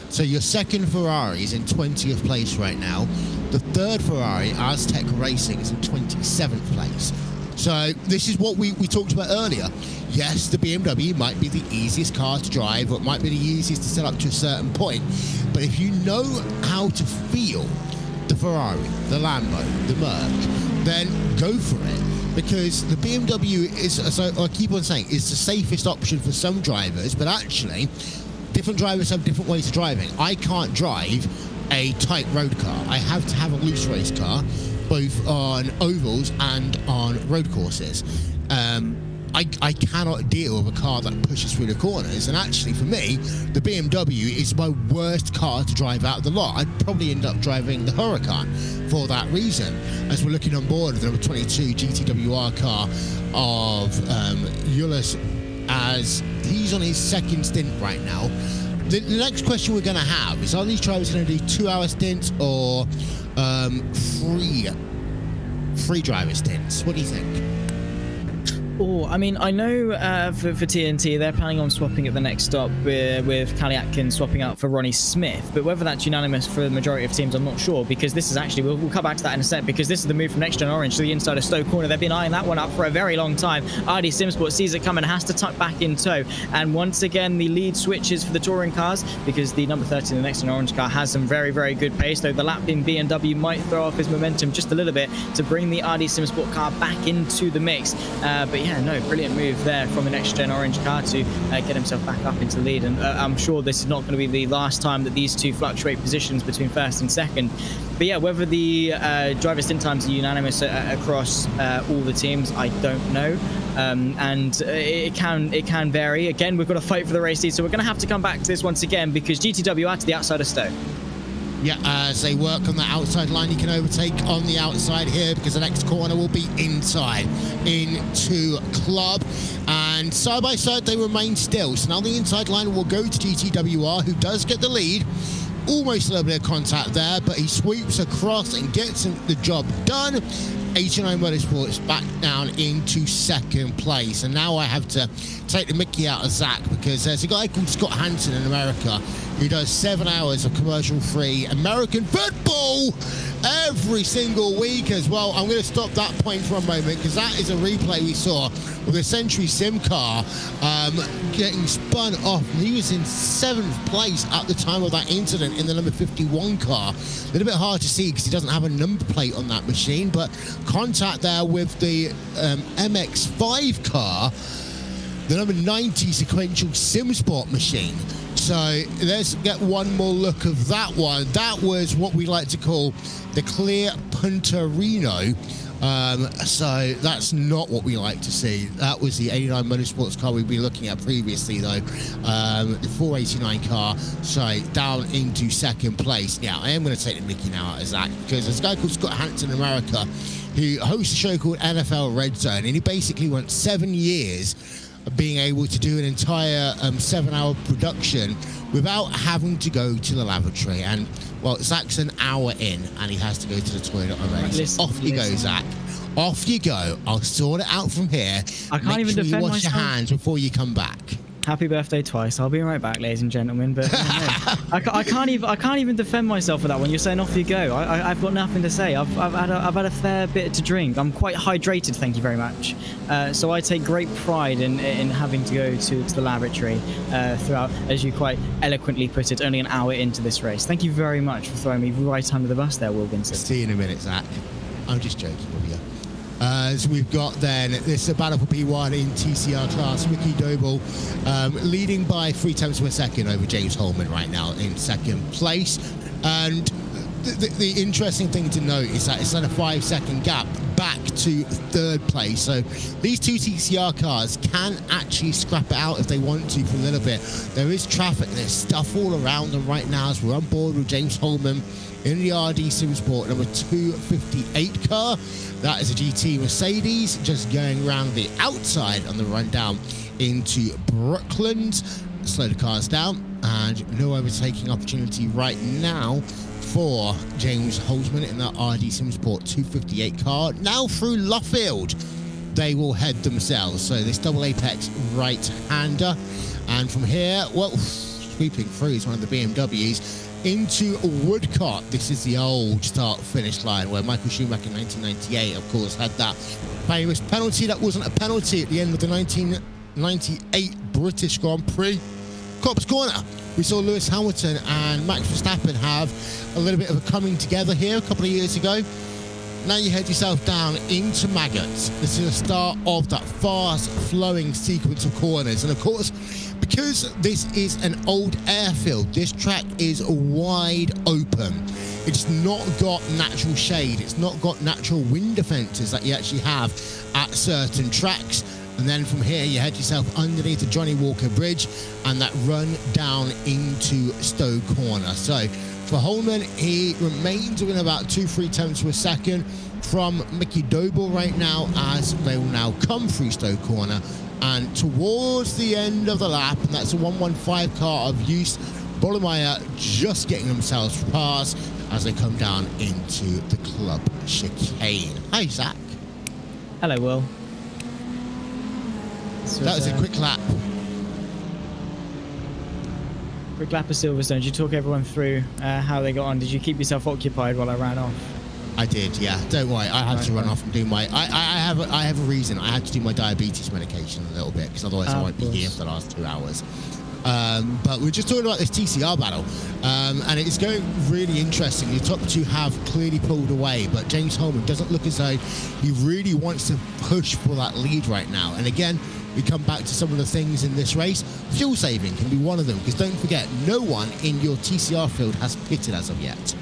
So your second Ferrari is in 20th place right now. The third Ferrari, Aztec Racing, is in 27th place. So this is what we talked about earlier. Yes, the BMW might be the easiest car to drive, or it might be the easiest to set up to a certain point. But if you know how to feel the Ferrari, the Lambo, the Merc, then go for it. Because the BMW is, so I keep on saying, is the safest option for some drivers, but actually, different drivers have different ways of driving. I can't drive a tight road car. I have to have a loose race car, both on ovals and on road courses. I cannot deal with a car that pushes through the corners. And actually, for me, the BMW is my worst car to drive out of the lot. I'd probably end up driving the Huracan for that reason. As we're looking on board, the number 22 GTWR car of Ulyss, as he's on his second stint right now. The next question we're going to have is, are these drivers going to do 2-hour stints or free driver stints? What do you think? Oh, I mean, I know for TNT, they're planning on swapping at the next stop with Callie Atkins swapping out for Ronnie Smith. But whether that's unanimous for the majority of teams, I'm not sure, because this is actually, we'll come back to that in a sec, because this is the move from Next Gen Orange to the inside of Stowe corner. They've been eyeing that one up for a very long time. RD Simsport sees it coming, has to tuck back in tow. And once again, the lead switches for the touring cars, because the number 30 in the Next Gen Orange car has some very, very good pace, though the lapping BMW might throw off his momentum just a little bit to bring the RD Simsport car back into the mix. But yeah, no, brilliant move there from the Next Gen Orange car to get himself back up into the lead. And I'm sure this is not going to be the last time that these two fluctuate positions between first and second. But yeah, whether the driver stint times are unanimous across all the teams, I don't know. And it can vary. Again, we've got to fight for the race lead, so we're going to have to come back to this once again, because GTW are to the outside of Stowe. Yeah, as they work on the outside line, you can overtake on the outside here, because the next corner will be inside into Club. And side by side, they remain still. So now the inside line will go to GTWR, who does get the lead. Almost a little bit of contact there, but he sweeps across and gets the job done. 89 Motorsports back down into second place. And now I have to take the mickey out of Zach, because there's a guy called Scott Hansen in America who does 7 hours of commercial-free American football every single week as well. I'm going to stop that point for a moment, because that is a replay we saw with a Century Sim car getting spun off. And he was in 7th place at the time of that incident in the number 51 car. A little bit hard to see because he doesn't have a number plate on that machine, but contact there with the MX-5 car, the number 90 sequential SimSport machine. So let's get one more look of that one. That was what we like to call the clear Punterino. So that's not what we like to see. That was the 89 Motorsports car we've been looking at previously, though. The 489 car, so down into second place. Now, I am going to take the mickey now out of Zach, because there's a guy called Scott Hansen in America who hosts a show called NFL Red Zone, and he basically went 7 years being able to do an entire 7-hour production without having to go to the lavatory. And well, Zach's an hour in and he has to go to the toilet already. Listen, off you go, Zach. Off you go. I'll sort it out from here. I can't Make even sure defend you wash your hands before you come back. Happy birthday twice. I'll be right back, ladies and gentlemen. But no, I can't even defend myself for that one. You're saying off you go. I've got nothing to say. I've had a fair bit to drink. I'm quite hydrated, thank you very much. So I take great pride in having to go to the lavatory throughout, as you quite eloquently put it, only an hour into this race. Thank you very much for throwing me right under the bus there, Wilkinson. See you in a minute, Zach. I'm just joking with you. So we've got then this battle for P1 in TCR class. Ricky Doble leading by 3 tenths of a second over James Holman right now in second place. And the interesting thing to note is that it's at a 5-second gap back to third place. So these two TCR cars can actually scrap it out if they want to for a little bit. There is traffic, there's stuff all around them right now as we're on board with James Holman in the RD Simsport number 258 car. That is a GT Mercedes, just going around the outside on the run down into Brooklands. Slow the cars down, and no overtaking opportunity right now for James Holzman in that RD Simsport 258 car. Now through Luffield, they will head themselves. So this double apex right-hander, and from here, well, sweeping through is one of the BMWs into Woodcock. This is the old start-finish line where Michael Schumacher in 1998, of course, had that famous penalty that wasn't a penalty at the end of the 1998 British Grand Prix. Cops Corner. We saw Lewis Hamilton and Max Verstappen have a little bit of a coming together here a couple of years ago. Now you head yourself down into Maggots. This is the start of that fast-flowing sequence of corners. And of course, because this is an old airfield, this track is wide open. It's not got natural shade. It's not got natural wind defences that you actually have at certain tracks. And then from here, you head yourself underneath the Johnny Walker Bridge and that run down into Stowe Corner. So for Holman, he remains within about 2-3 tenths of a second from Mickey Doble right now, as they will now come through Stowe Corner. And towards the end of the lap, and that's a 115 car of use, Bollemeyer just getting themselves past as they come down into the club chicane. Hi, Zach. Hello, Will. That was a quick lap. Quick lap of Silverstone. Did you talk everyone through how they got on? Did you keep yourself occupied while I ran off? I did, yeah. Don't worry. I had to run off and do my... I have a reason. I had to do my diabetes medication a little bit, because otherwise I won't be here for the last 2 hours. But we're just talking about this TCR battle, and it's going really interesting. The top two have clearly pulled away, but James Holman doesn't look as though he really wants to push for that lead right now. And again, we come back to some of the things in this race. Fuel saving can be one of them, because don't forget, no one in your TCR field has pitted as of yet.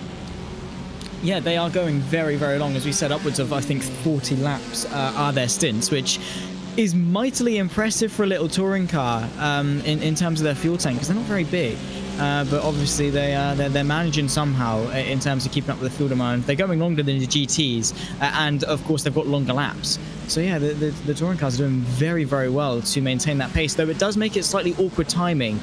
Yeah, they are going very, very long. As we said, upwards of, I think, 40 laps are their stints, which is mightily impressive for a little touring car in terms of their fuel tank, because they're not very big. But obviously they're managing somehow in terms of keeping up with the fuel demand. They're going longer than the GTs, and of course they've got longer laps. So yeah, the touring cars are doing very, very well to maintain that pace, though it does make it slightly awkward timing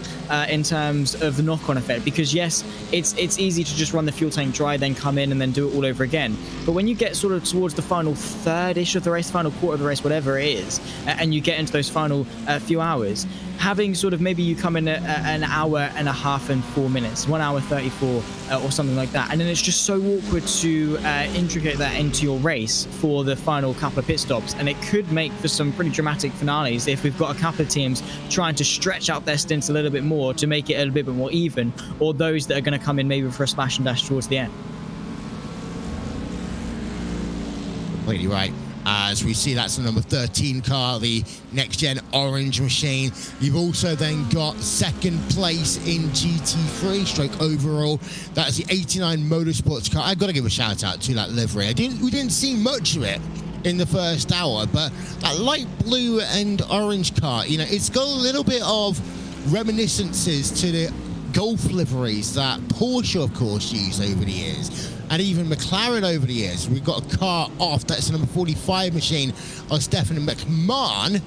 in terms of the knock-on effect, because yes, it's easy to just run the fuel tank dry, then come in and then do it all over again. But when you get sort of towards the final third-ish of the race, final quarter of the race, whatever it is, and you get into those final few hours, having sort of maybe you come in at an hour and a half and 4 minutes, 1 hour 34 or something like that, and then it's just so awkward to integrate that into your race for the final couple of pit stops, and it could make for some pretty dramatic finales if we've got a couple of teams trying to stretch out their stints a little bit more to make it a little bit more even, or those that are going to come in maybe for a splash and dash towards the end. Completely right. As we see, that's the number 13 car, the next-gen orange machine. You've also then got second place in GT3 stroke overall. That's the 89 Motorsports car. I've got to give a shout-out to that livery. We didn't see much of it in the first hour, but that light blue and orange car, you know, it's got a little bit of reminiscences to the Golf liveries that Porsche, of course, used over the years, and even McLaren over the years. We've got a car off, that's the number 45 machine of Stefan McMahon,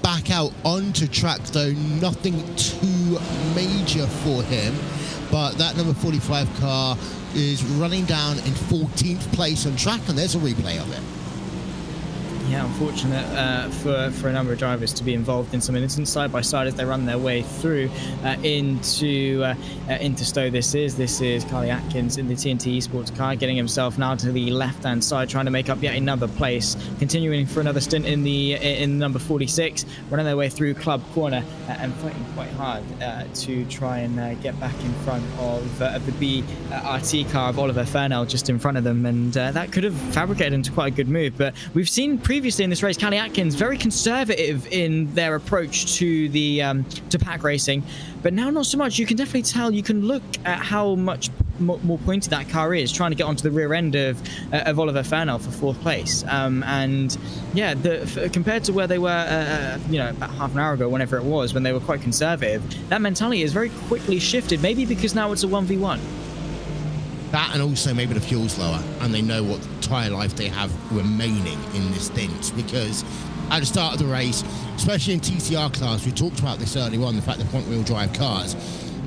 back out onto track, though nothing too major for him. But that number 45 car is running down in 14th place on track, and there's a replay of it. Yeah, unfortunate for a number of drivers to be involved in some incidents side by side as they run their way through into Stowe. This is Carly Atkins in the TNT Esports car, getting himself now to the left-hand side, trying to make up yet another place, continuing for another stint in number 46, running their way through Club Corner and fighting quite hard to try and get back in front of the BRT car of Oliver Fernell just in front of them, and that could have fabricated into quite a good move. But we've seen previously in this race, Callie Atkins very conservative in their approach to the to pack racing, but now not so much. You can definitely tell. You can look at how much more pointed that car is, trying to get onto the rear end of Oliver Fernell for fourth place. And yeah, compared to where they were, you know, about half an hour ago, whenever it was, when they were quite conservative, that mentality is very quickly shifted. Maybe because now it's a 1v1. That, and also maybe the fuel's lower and they know what tyre life they have remaining in this stint, because at the start of the race, especially in TCR class, we talked about this earlier on, the fact that front wheel drive cars,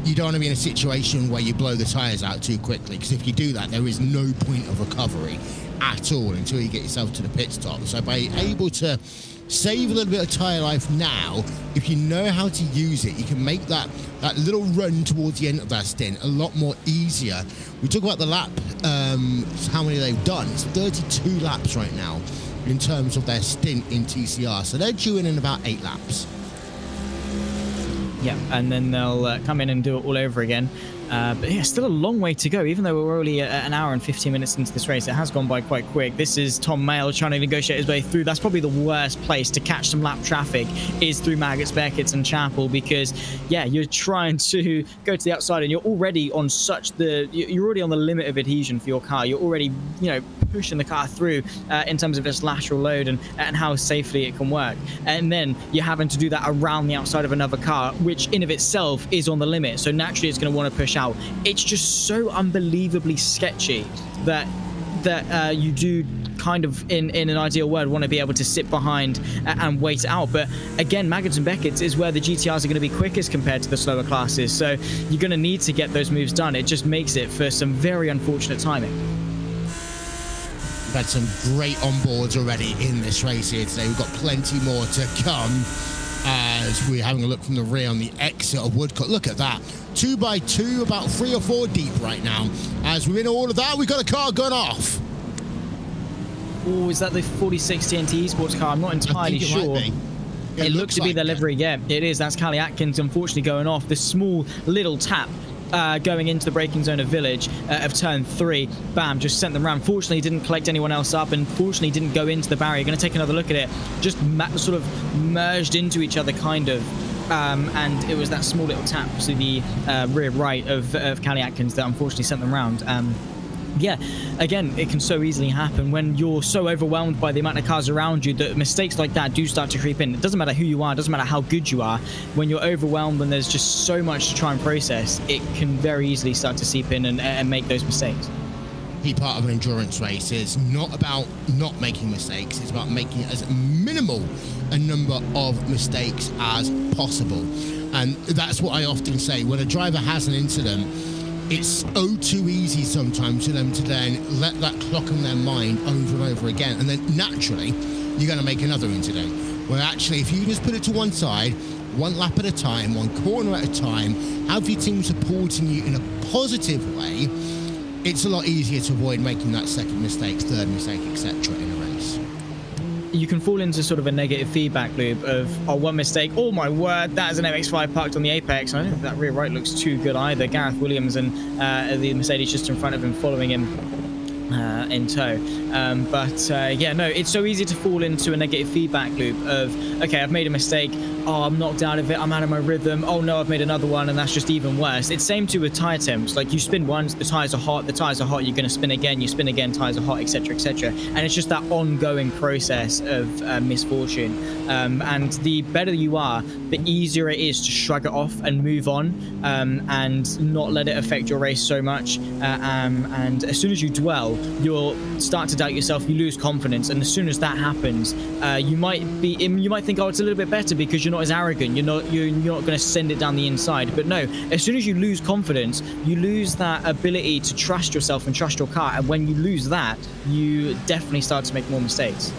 you don't want to be in a situation where you blow the tyres out too quickly, because if you do that, there is no point of recovery at all until you get yourself to the pit stop. So by able to save a little bit of tyre life now, if you know how to use it, you can make that little run towards the end of that stint a lot more easier. We talk about the lap, how many they've done. It's 32 laps right now in terms of their stint in TCR. So they're due in about 8 laps. Yeah, and then they'll come in and do it all over again. But yeah, still a long way to go. Even though we're only an hour and 15 minutes into this race, it has gone by quite quick. This is Tom Mayle trying to negotiate his way through. That's probably the worst place to catch some lap traffic, is through Maggots, Beckett's and Chapel, because yeah, you're trying to go to the outside and you're already on you're already on the limit of adhesion for your car. You're already, you know, pushing the car through in terms of its lateral load and how safely it can work. And then you're having to do that around the outside of another car, which in of itself is on the limit. So naturally it's going to want to push out. It's just so unbelievably sketchy that you do kind of, in an ideal world, want to be able to sit behind and wait it out. But again, Maggots and Beckett's is where the GTRs are going to be quickest compared to the slower classes. So you're going to need to get those moves done. It just makes it for some very unfortunate timing. We've had some great onboards already in this race here today. We've got plenty more to come as we're having a look from the rear on the exit of Woodcote. Look at that. 2x2, about 3 or 4 deep right now. As we're in all of that, we've got a car going off. Oh, is that the 4060 esports car? I'm not entirely sure. It looks to be the livery. Yeah, it is. That's Callie Atkins, unfortunately, going off. The small little tap going into the braking zone of Village of turn 3. Bam, just sent them around. Fortunately, didn't collect anyone else up, and fortunately didn't go into the barrier. Going to take another look at it. Just sort of merged into each other, kind of. And it was that small little tap to the rear right of Callie Atkins that unfortunately sent them around. Yeah, again, it can so easily happen when you're so overwhelmed by the amount of cars around you that mistakes like that do start to creep in. It doesn't matter who you are, it doesn't matter how good you are. When you're overwhelmed and there's just so much to try and process, it can very easily start to seep in and make those mistakes. Key part of an endurance race is not about not making mistakes, it's about making as minimal a number of mistakes as possible. And that's what I often say. When a driver has an incident, it's too easy sometimes for them to then let that clock in their mind over and over again. And then naturally, you're going to make another incident. Where actually, if you just put it to one side, one lap at a time, one corner at a time, have your team supporting you in a positive way, it's a lot easier to avoid making that second mistake, third mistake, etc. in a race. You can fall into sort of a negative feedback loop of, oh, one mistake, oh my word, that is an MX-5 parked on the apex. I don't think that rear right looks too good either. Gareth Williams and the Mercedes just in front of him, following him in tow. Yeah, no, it's so easy to fall into a negative feedback loop of, okay, I've made a mistake, oh, I'm knocked out of it, I'm out of my rhythm, oh no, I've made another one, and that's just even worse. It's same too with tyre temps. Like, you spin once, the tyres are hot, you're going to spin again, you spin again, tyres are hot, etc., etc. And it's just that ongoing process of misfortune. And the better you are, the easier it is to shrug it off and move on, and not let it affect your race so much. And as soon as you dwell, you'll start to doubt yourself, you lose confidence, and as soon as that happens, you might think, oh, it's a little bit better because you're not as arrogant, you're not going to send it down the inside. But no, as soon as you lose confidence, you lose that ability to trust yourself and trust your car, and when you lose that, you definitely start to make more mistakes.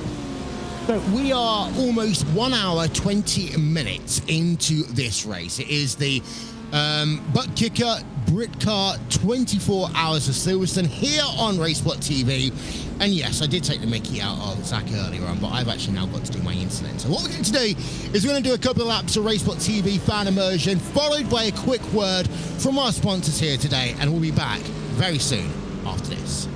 So we are almost 1 hour 20 minutes into this race. It is the ButtKicker Britcar 24 Hours of Silverstone here on RaceSpotTV. And yes, I did take the mickey out of Zach earlier on, but I've actually now got to do my incident. So what we're going to do is we're going to do a couple of laps of RaceSpotTV fan immersion, followed by a quick word from our sponsors here today, and we'll be back very soon after this.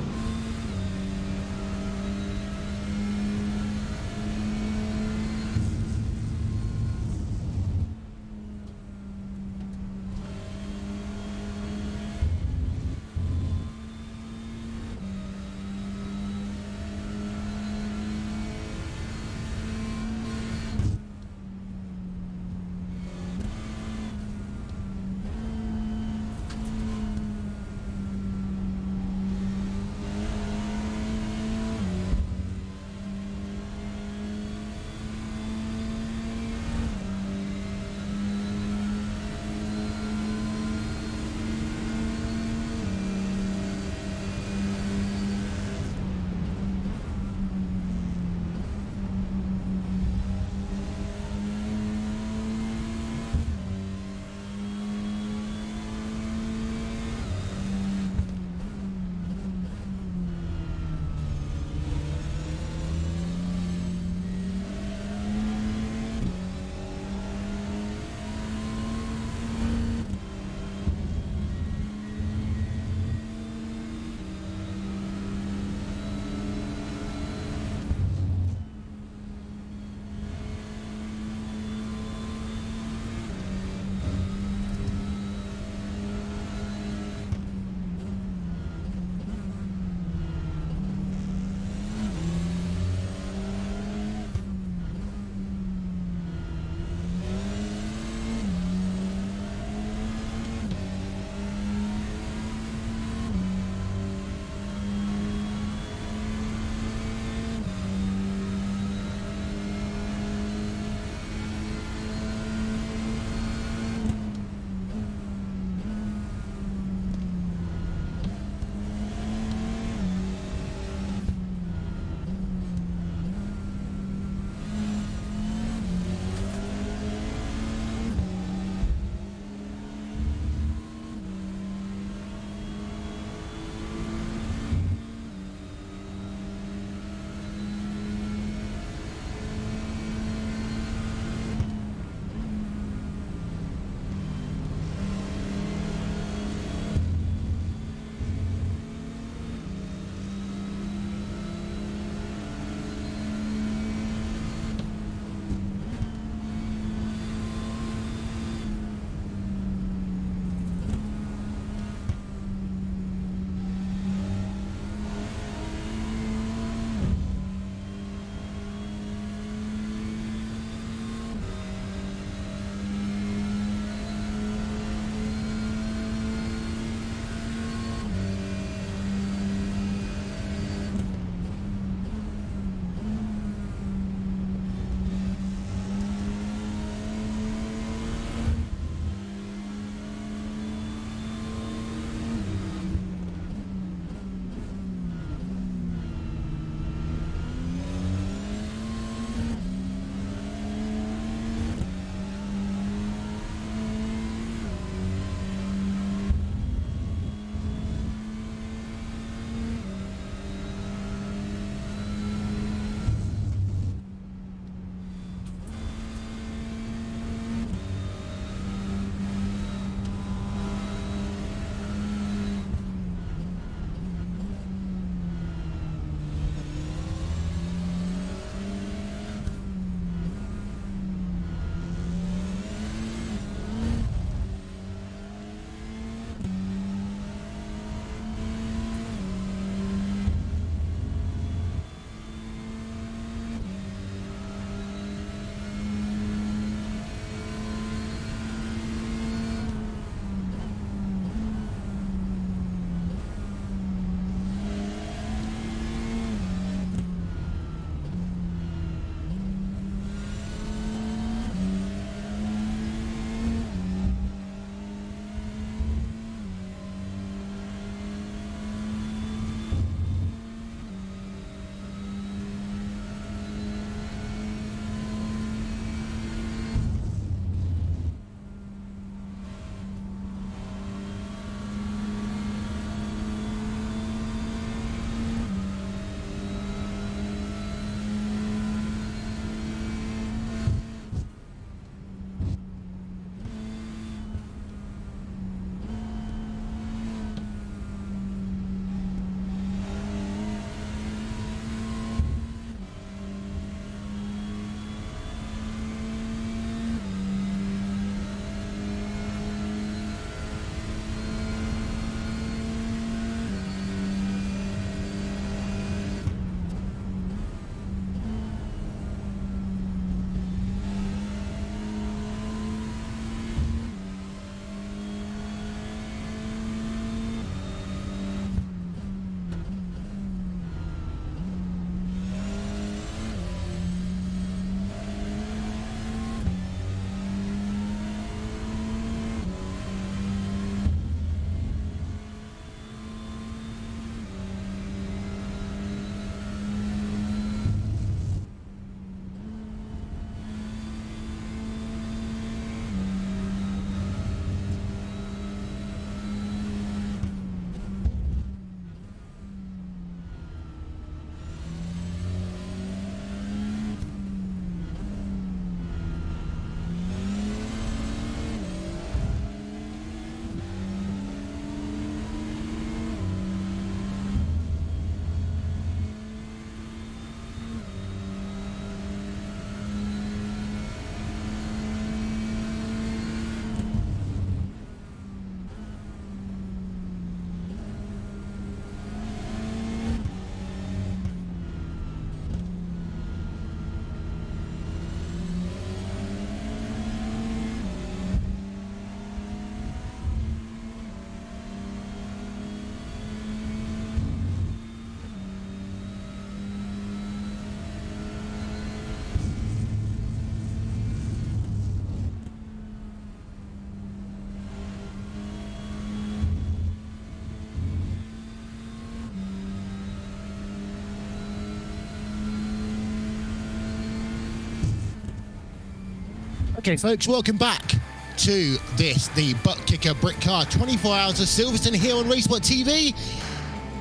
Okay, folks, welcome back to this, the ButtKicker Britcar 24 Hours of Silverstone here on RaceSpotTV.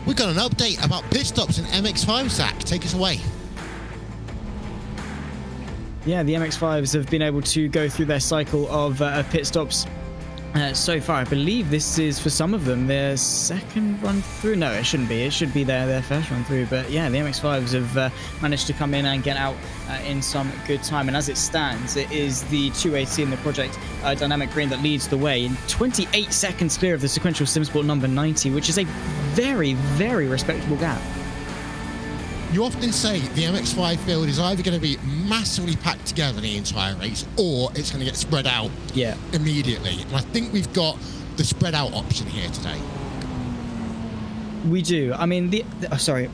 We've got an update about pit stops and MX-5, Zach. Take us away. Yeah, the MX-5s have been able to go through their cycle of pit stops so far. I believe this is, for some of them, their second run through. No, it shouldn't be. It should be their first run through. But yeah, the MX-5s have managed to come in and get out in some good time. And as it stands, it is the 218, the Project Dynamic Green, that leads the way in 28 seconds clear of the sequential SimSport number 90, which is a very, very respectable gap. You often say the MX-5 field is either going to be massively packed together the entire race, or it's going to get spread out immediately. And I think we've got the spread out option here today. We do. I mean, sorry,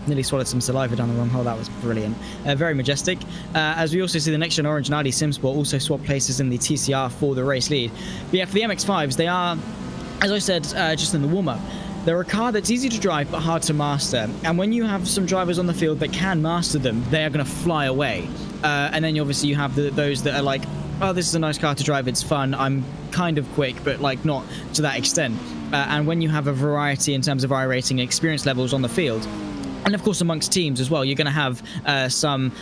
nearly swallowed some saliva down the wrong hole. That was brilliant. Very majestic. As we also see the next gen Orange and Audi SimSport also swap places in the TCR for the race lead. But yeah, for the MX-5s, they are, as I said just in the warm-up, they're a car that's easy to drive but hard to master. And when you have some drivers on the field that can master them, they are going to fly away. And then obviously you have those that are like, oh, this is a nice car to drive, it's fun, I'm kind of quick, but like not to that extent. And when you have a variety in terms of iRacing and experience levels on the field, and of course amongst teams as well, you're going to have some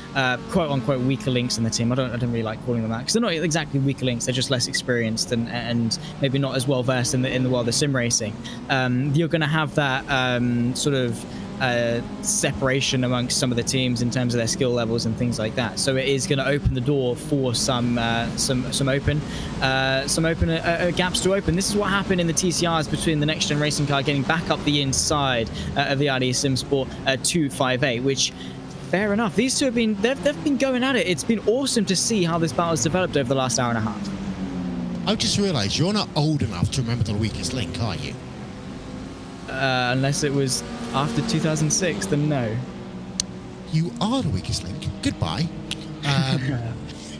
quote-unquote weaker links in the team. I don't really like calling them that, because they're not exactly weaker links, they're just less experienced and maybe not as well versed in the world of sim racing. You're going to have that sort of separation amongst some of the teams in terms of their skill levels and things like that. So it is going to open the door for some open gaps to open. This is what happened in the TCRs between the next gen racing car getting back up the inside of the Audi SimSport 258, which, fair enough, these two have been they've been going at it. It's been awesome to see how this battle has developed over the last hour and a half. I've just realised you're not old enough to remember the weakest link, are you? Unless it was after 2006, then no. You are the weakest link. Goodbye.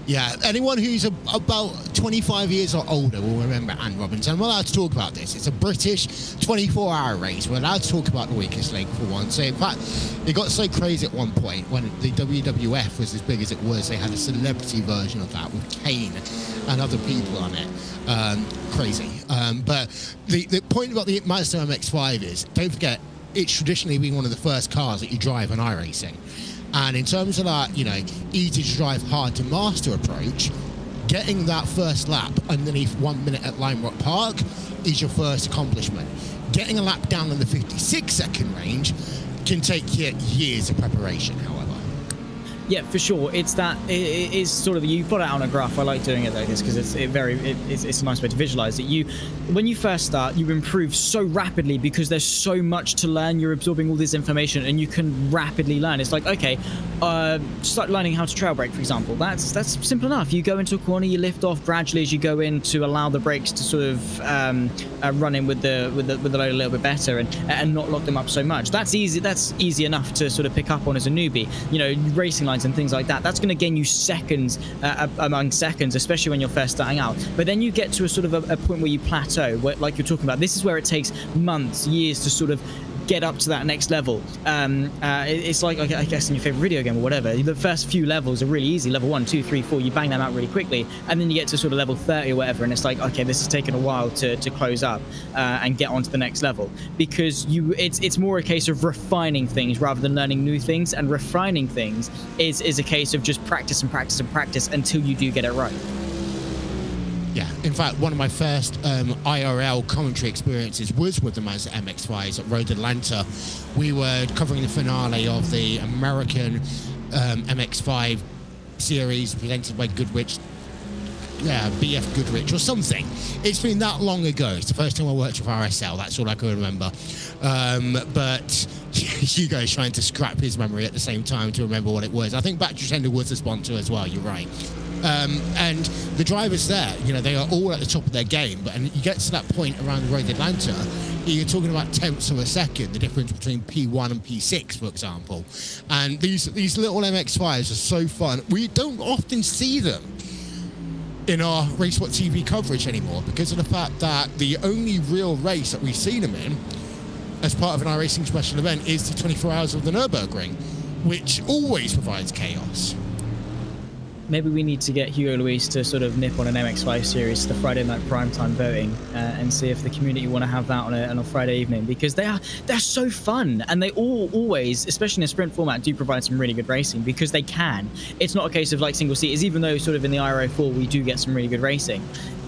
Yeah, anyone who's about 25 years or older will remember Anne Robinson. We're allowed to talk about this. It's a British 24-hour race. We're allowed to talk about the weakest link for once. So in fact, it got so crazy at one point when the WWF was as big as it was. They had a celebrity version of that with Kane and other people on it. Crazy. But the point about the Mazda MX-5 is, don't forget, it's traditionally been one of the first cars that you drive on iRacing. And in terms of that, you know, easy to drive, hard to master approach, getting that first lap underneath 1 minute at Lime Rock Park is your first accomplishment. Getting a lap down in the 56-second range can take you years of preparation, however. Yeah, for sure. It's that. It is sort of, you put it out on a graph. I like doing it like this because it's a nice way to visualize it. When you first start, you improve so rapidly because there's so much to learn. You're absorbing all this information and you can rapidly learn. It's like, okay, start learning how to trail brake, for example. That's simple enough. You go into a corner, you lift off gradually as you go in to allow the brakes to sort of run in with the load a little bit better and not lock them up so much. That's easy. That's easy enough to sort of pick up on as a newbie. You know, racing lines and things like that. That's going to gain you seconds among seconds, especially when you're first starting out. But then you get to a sort of a point where you plateau, where, like you're talking about. This is where it takes months, years to sort of get up to that next level. It's like, I guess, in your favorite video game or whatever, the first few levels are really easy. Level 1, 2, 3, 4, you bang them out really quickly, and then you get to sort of level 30 or whatever, and it's like, okay, this has taken a while to close up and get onto the next level, because it's more a case of refining things rather than learning new things, and refining things is a case of just practice and practice and practice until you do get it right. Yeah, in fact, one of my first IRL commentary experiences was with the Mazda MX-5s at Road Atlanta. We were covering the finale of the American MX-5 series presented by Goodrich. Yeah, BF Goodrich or something. It's been that long ago. It's the first time I worked with RSL. That's all I can remember. But Hugo's trying to scrap his memory at the same time to remember what it was. I think Battery Tender was the sponsor as well. You're right. And the drivers there, you know, they are all at the top of their game. But and you get to that point around the Road Atlanta, you're talking about tenths of a second, the difference between P1 and P6, for example. And these little MX-5s are so fun. We don't often see them in our RaceSpotTV coverage anymore because of the fact that the only real race that we've seen them in as part of an iRacing special event is the 24 Hours of the Nürburgring, which always provides chaos. maybe we need to get Hugo Luis to sort of nip on an MX-5 series, the Friday night primetime voting, and see if the community want to have that on a Friday evening, because they're so fun, and they always, especially in a sprint format, do provide some really good racing, because they can. It's not a case of like single seaters, even though sort of in the IRO4 we do get some really good racing.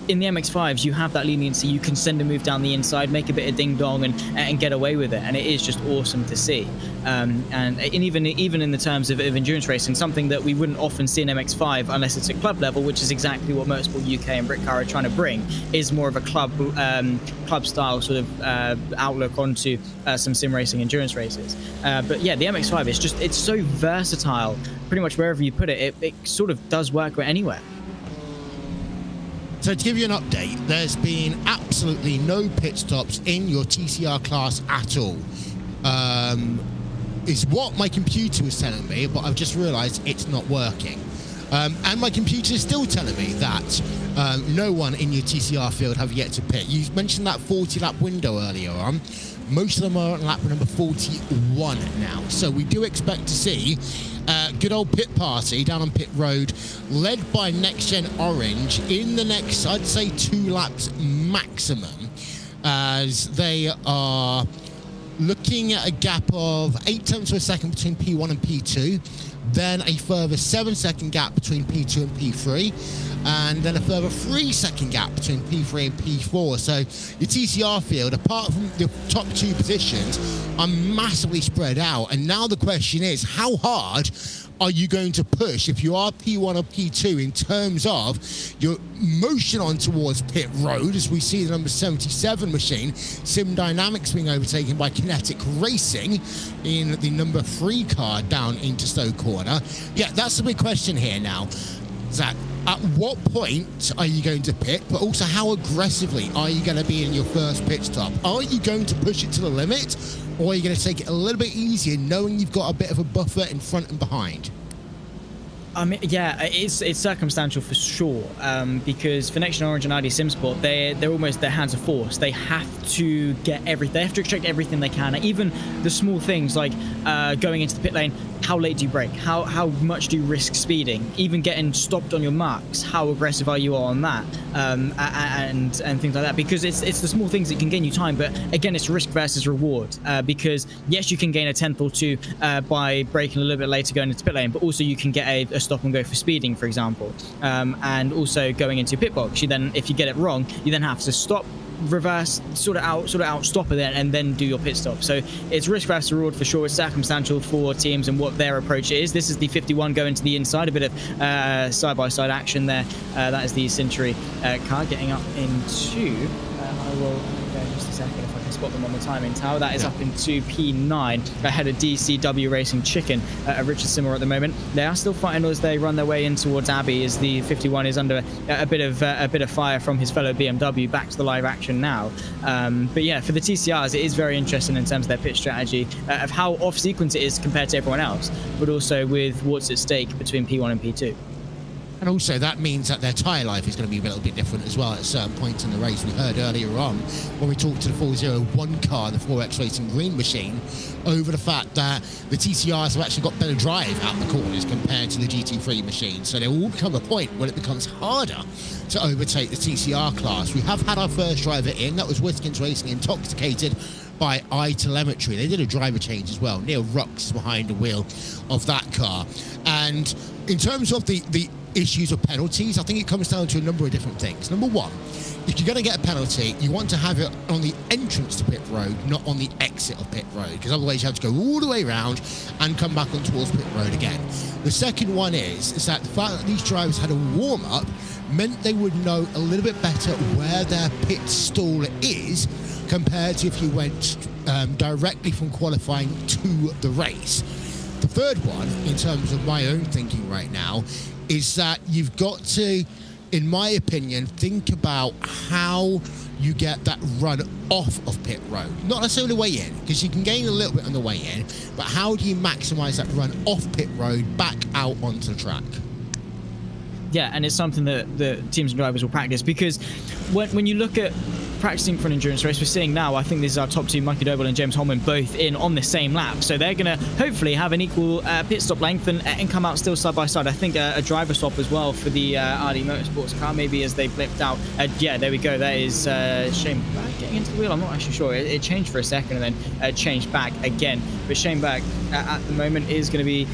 In the MX-5s, you have that leniency. You can send a move down the inside, make a bit of ding-dong, and get away with it. And it is just awesome to see. And even in the terms of endurance racing, something that we wouldn't often see in MX-5 unless it's at club level, which is exactly what Motorsport UK and Britcar are trying to bring, is more of a club-style sort of outlook onto some sim racing endurance races. But yeah, the MX-5 it's so versatile. Pretty much wherever you put it, it sort of does work anywhere. So to give you an update, there's been absolutely no pit stops in your TCR class at all. Is what my computer was telling me, but I've just realised it's not working. And my computer is still telling me that no one in your TCR field have yet to pit. You mentioned that 40-lap window earlier on. Most of them are on lap number 41 now. So we do expect to see good old pit party down on pit road, led by Next Gen Orange in the next, I'd say, 2 laps maximum, as they are looking at a gap of 8 tenths of a second between P1 and P2, then a further 7-second gap between P2 and P3, and then a further 3-second gap between P3 and P4. So your TCR field, apart from the top 2 positions, are massively spread out. And now the question is, how hard are you going to push if you are P1 or P2 in terms of your motion on towards pit road, as we see the number 77 machine, Sim Dynamics, being overtaken by Kinetic Racing in the number 3 car down into Stoke Corner? Yeah, that's the big question here now, Zach. At what point are you going to pit, but also how aggressively are you going to be in your first pit stop? Are you going to push it to the limit, or are you going to take it a little bit easier, knowing you've got a bit of a buffer in front and behind? I mean, yeah, it's circumstantial for sure, because for Next Gen Orange and ID SimSport, they're almost their hands of force. They have to get everything. They have to extract everything they can. Even the small things like going into the pit lane. How late do you brake? How much do you risk speeding? Even getting stopped on your marks. How aggressive are you on that? And things like that. Because it's the small things that can gain you time. But again, it's risk versus reward. Because yes, you can gain a tenth or two by braking a little bit later going into pit lane, but also you can get a stop and go for speeding, for example. And also going into pit box, you then, if you get it wrong, you then have to stop, reverse, sort it out, stop it, and then do your pit stop. So it's risk versus reward for sure. It's circumstantial for teams and what their approach is. This is the 51 going to the inside, a bit of side-by-side action there. That is the Century car getting up into, I will go in just a second if I can spot them on the timing tower. That is up into P9 ahead of DCW Racing Chicken at Richard Simmer at the moment. They are still fighting as they run their way in towards Abbey, as the 51 is under a bit of fire from his fellow BMW. Back to the live action now. But yeah, for the TCRs, it is very interesting in terms of their pit strategy, of how off sequence it is compared to everyone else, but also with what's at stake between P1 and P2. And also that means that their tyre life is going to be a little bit different as well at certain points in the race. We heard earlier on when we talked to the 401 car, the 4X Racing Green machine, over the fact that the TCRs have actually got better drive out the corners compared to the GT3 machine. So there will become a point when it becomes harder to overtake the TCR class. We have had our first driver in. That was Wiskins Racing, intoxicated by iTelemetry. They did a driver change as well. Neil Rux is behind the wheel of that car. And in terms of the issues of penalties, I think it comes down to a number of different things. Number one, if you're going to get a penalty, you want to have it on the entrance to pit road, not on the exit of pit road, because otherwise you have to go all the way around and come back on towards pit road again. The second one is that the fact that these drivers had a warm-up meant they would know a little bit better where their pit stall is compared to if you went directly from qualifying to the race. The third one, in terms of my own thinking right now, is that you've got to, in my opinion, think about how you get that run off of pit road. Not necessarily the way in, because you can gain a little bit on the way in, but how do you maximise that run off pit road back out onto the track? Yeah, and it's something that the teams and drivers will practice, because when you look at practicing for an endurance race. We're seeing now, I think this is our top two, Michael Doble and James Holman, both in on the same lap. So they're going to hopefully have an equal pit stop length and come out still side by side. I think a driver swap as well for the Audi Motorsports car, maybe as they blipped out. Yeah, there we go. That is Shane Back getting into the wheel. I'm not actually sure. It changed for a second and then changed back again. But Shane Back at the moment is going to be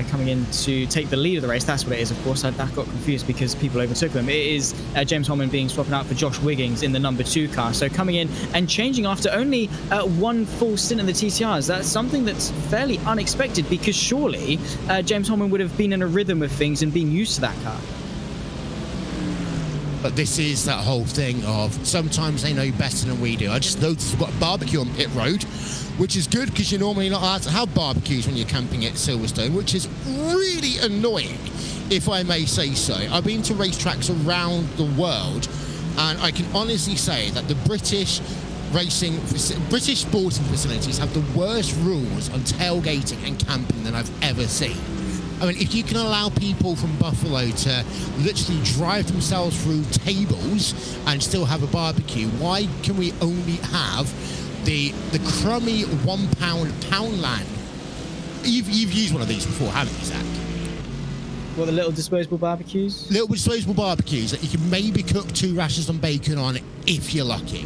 coming in to take the lead of the race. That's what it is, of course. I got confused because people overtook them. It is James Holman being swapped out for Josh Wiggins in the number 2 car. So coming in and changing after only one full stint in the TCRs. That's something that's fairly unexpected, because surely James Holman would have been in a rhythm of things and been used to that car. But this is that whole thing of sometimes they know better than we do. I just noticed we've got a barbecue on pit road, which is good because you're normally not allowed to have barbecues when you're camping at Silverstone, which is really annoying, if I may say so. I've been to racetracks around the world, and I can honestly say that the British sporting facilities have the worst rules on tailgating and camping than I've ever seen. I mean, if you can allow people from Buffalo to literally drive themselves through tables and still have a barbecue, why can we only have the crummy £1 Poundland? You've used one of these before, haven't you, Zach? What, the little disposable barbecues? Little disposable barbecues that you can maybe cook 2 rashers of bacon on if you're lucky.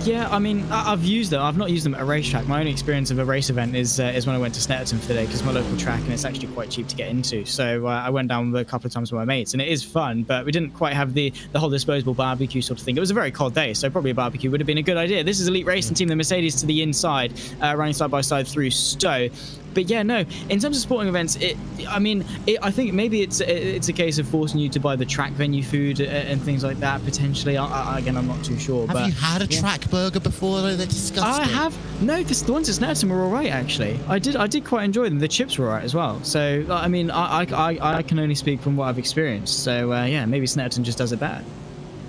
Yeah, I mean, I've used them. I've not used them at a racetrack. My only experience of a race event is when I went to Snetterton for the day, because my local track, and it's actually quite cheap to get into. So I went down a couple of times with my mates, and it is fun, but we didn't quite have the whole disposable barbecue sort of thing. It was a very cold day, so probably a barbecue would have been a good idea. This is Elite Racing Team, the Mercedes to the inside, running side by side through Stowe. But yeah, no, in terms of sporting events, I think maybe it's a case of forcing you to buy the track venue food and things like that, potentially. Again, I'm not too sure. Have you had a track burger before, though? They're disgusting. I have. No, the ones at Snetterton were all right, actually. I did quite enjoy them. The chips were all right as well. So, I mean, I can only speak from what I've experienced. So, yeah, maybe Snetterton just does it bad.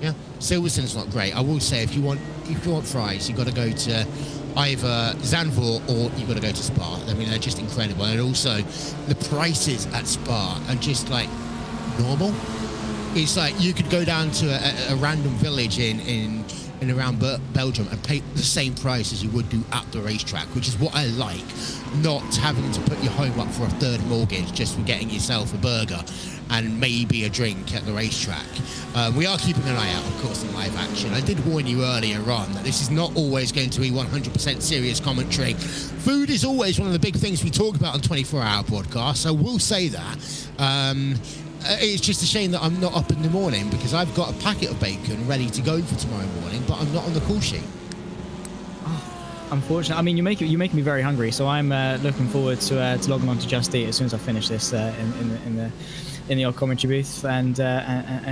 Yeah, Silverstone's not great. I will say, if you want fries, you've got to go to either Zandvoort or you've got to go to Spa. I mean, they're just incredible. And also, the prices at Spa are just, like, normal. It's like you could go down to a random village in around Belgium and pay the same price as you would do at the racetrack, which is what I like, not having to put your home up for a third mortgage just for getting yourself a burger and maybe a drink at the racetrack. We are keeping an eye out, of course, in live action. I did warn you earlier on that this is not always going to be 100% serious commentary. Food is always one of the big things we talk about on 24-hour broadcasts, so we'll say that. It's just a shame that I'm not up in the morning, because I've got a packet of bacon ready to go for tomorrow morning, but I'm not on the call sheet. Unfortunately, I mean, you make me very hungry, so I'm looking forward to logging on to Just Eat as soon as I finish this in the old commentary booth and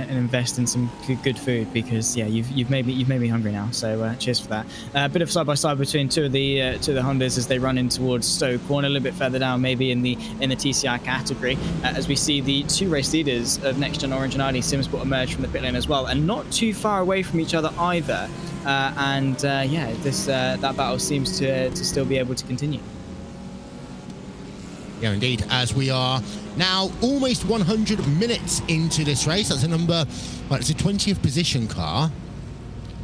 invest in some good food, because yeah, you've made me hungry now. So cheers for that. A bit of side by side between two of the Hondas as they run in towards Stowe Corner, a little bit further down, maybe in the TCR category, as we see the 2 race leaders of Next Gen Orange and Audi Simsport emerge from the pit lane as well, and not too far away from each other either. Yeah, that battle seems to still be able to continue. Yeah, indeed, as we are now almost 100 minutes into this race. That's it's a 20th position car.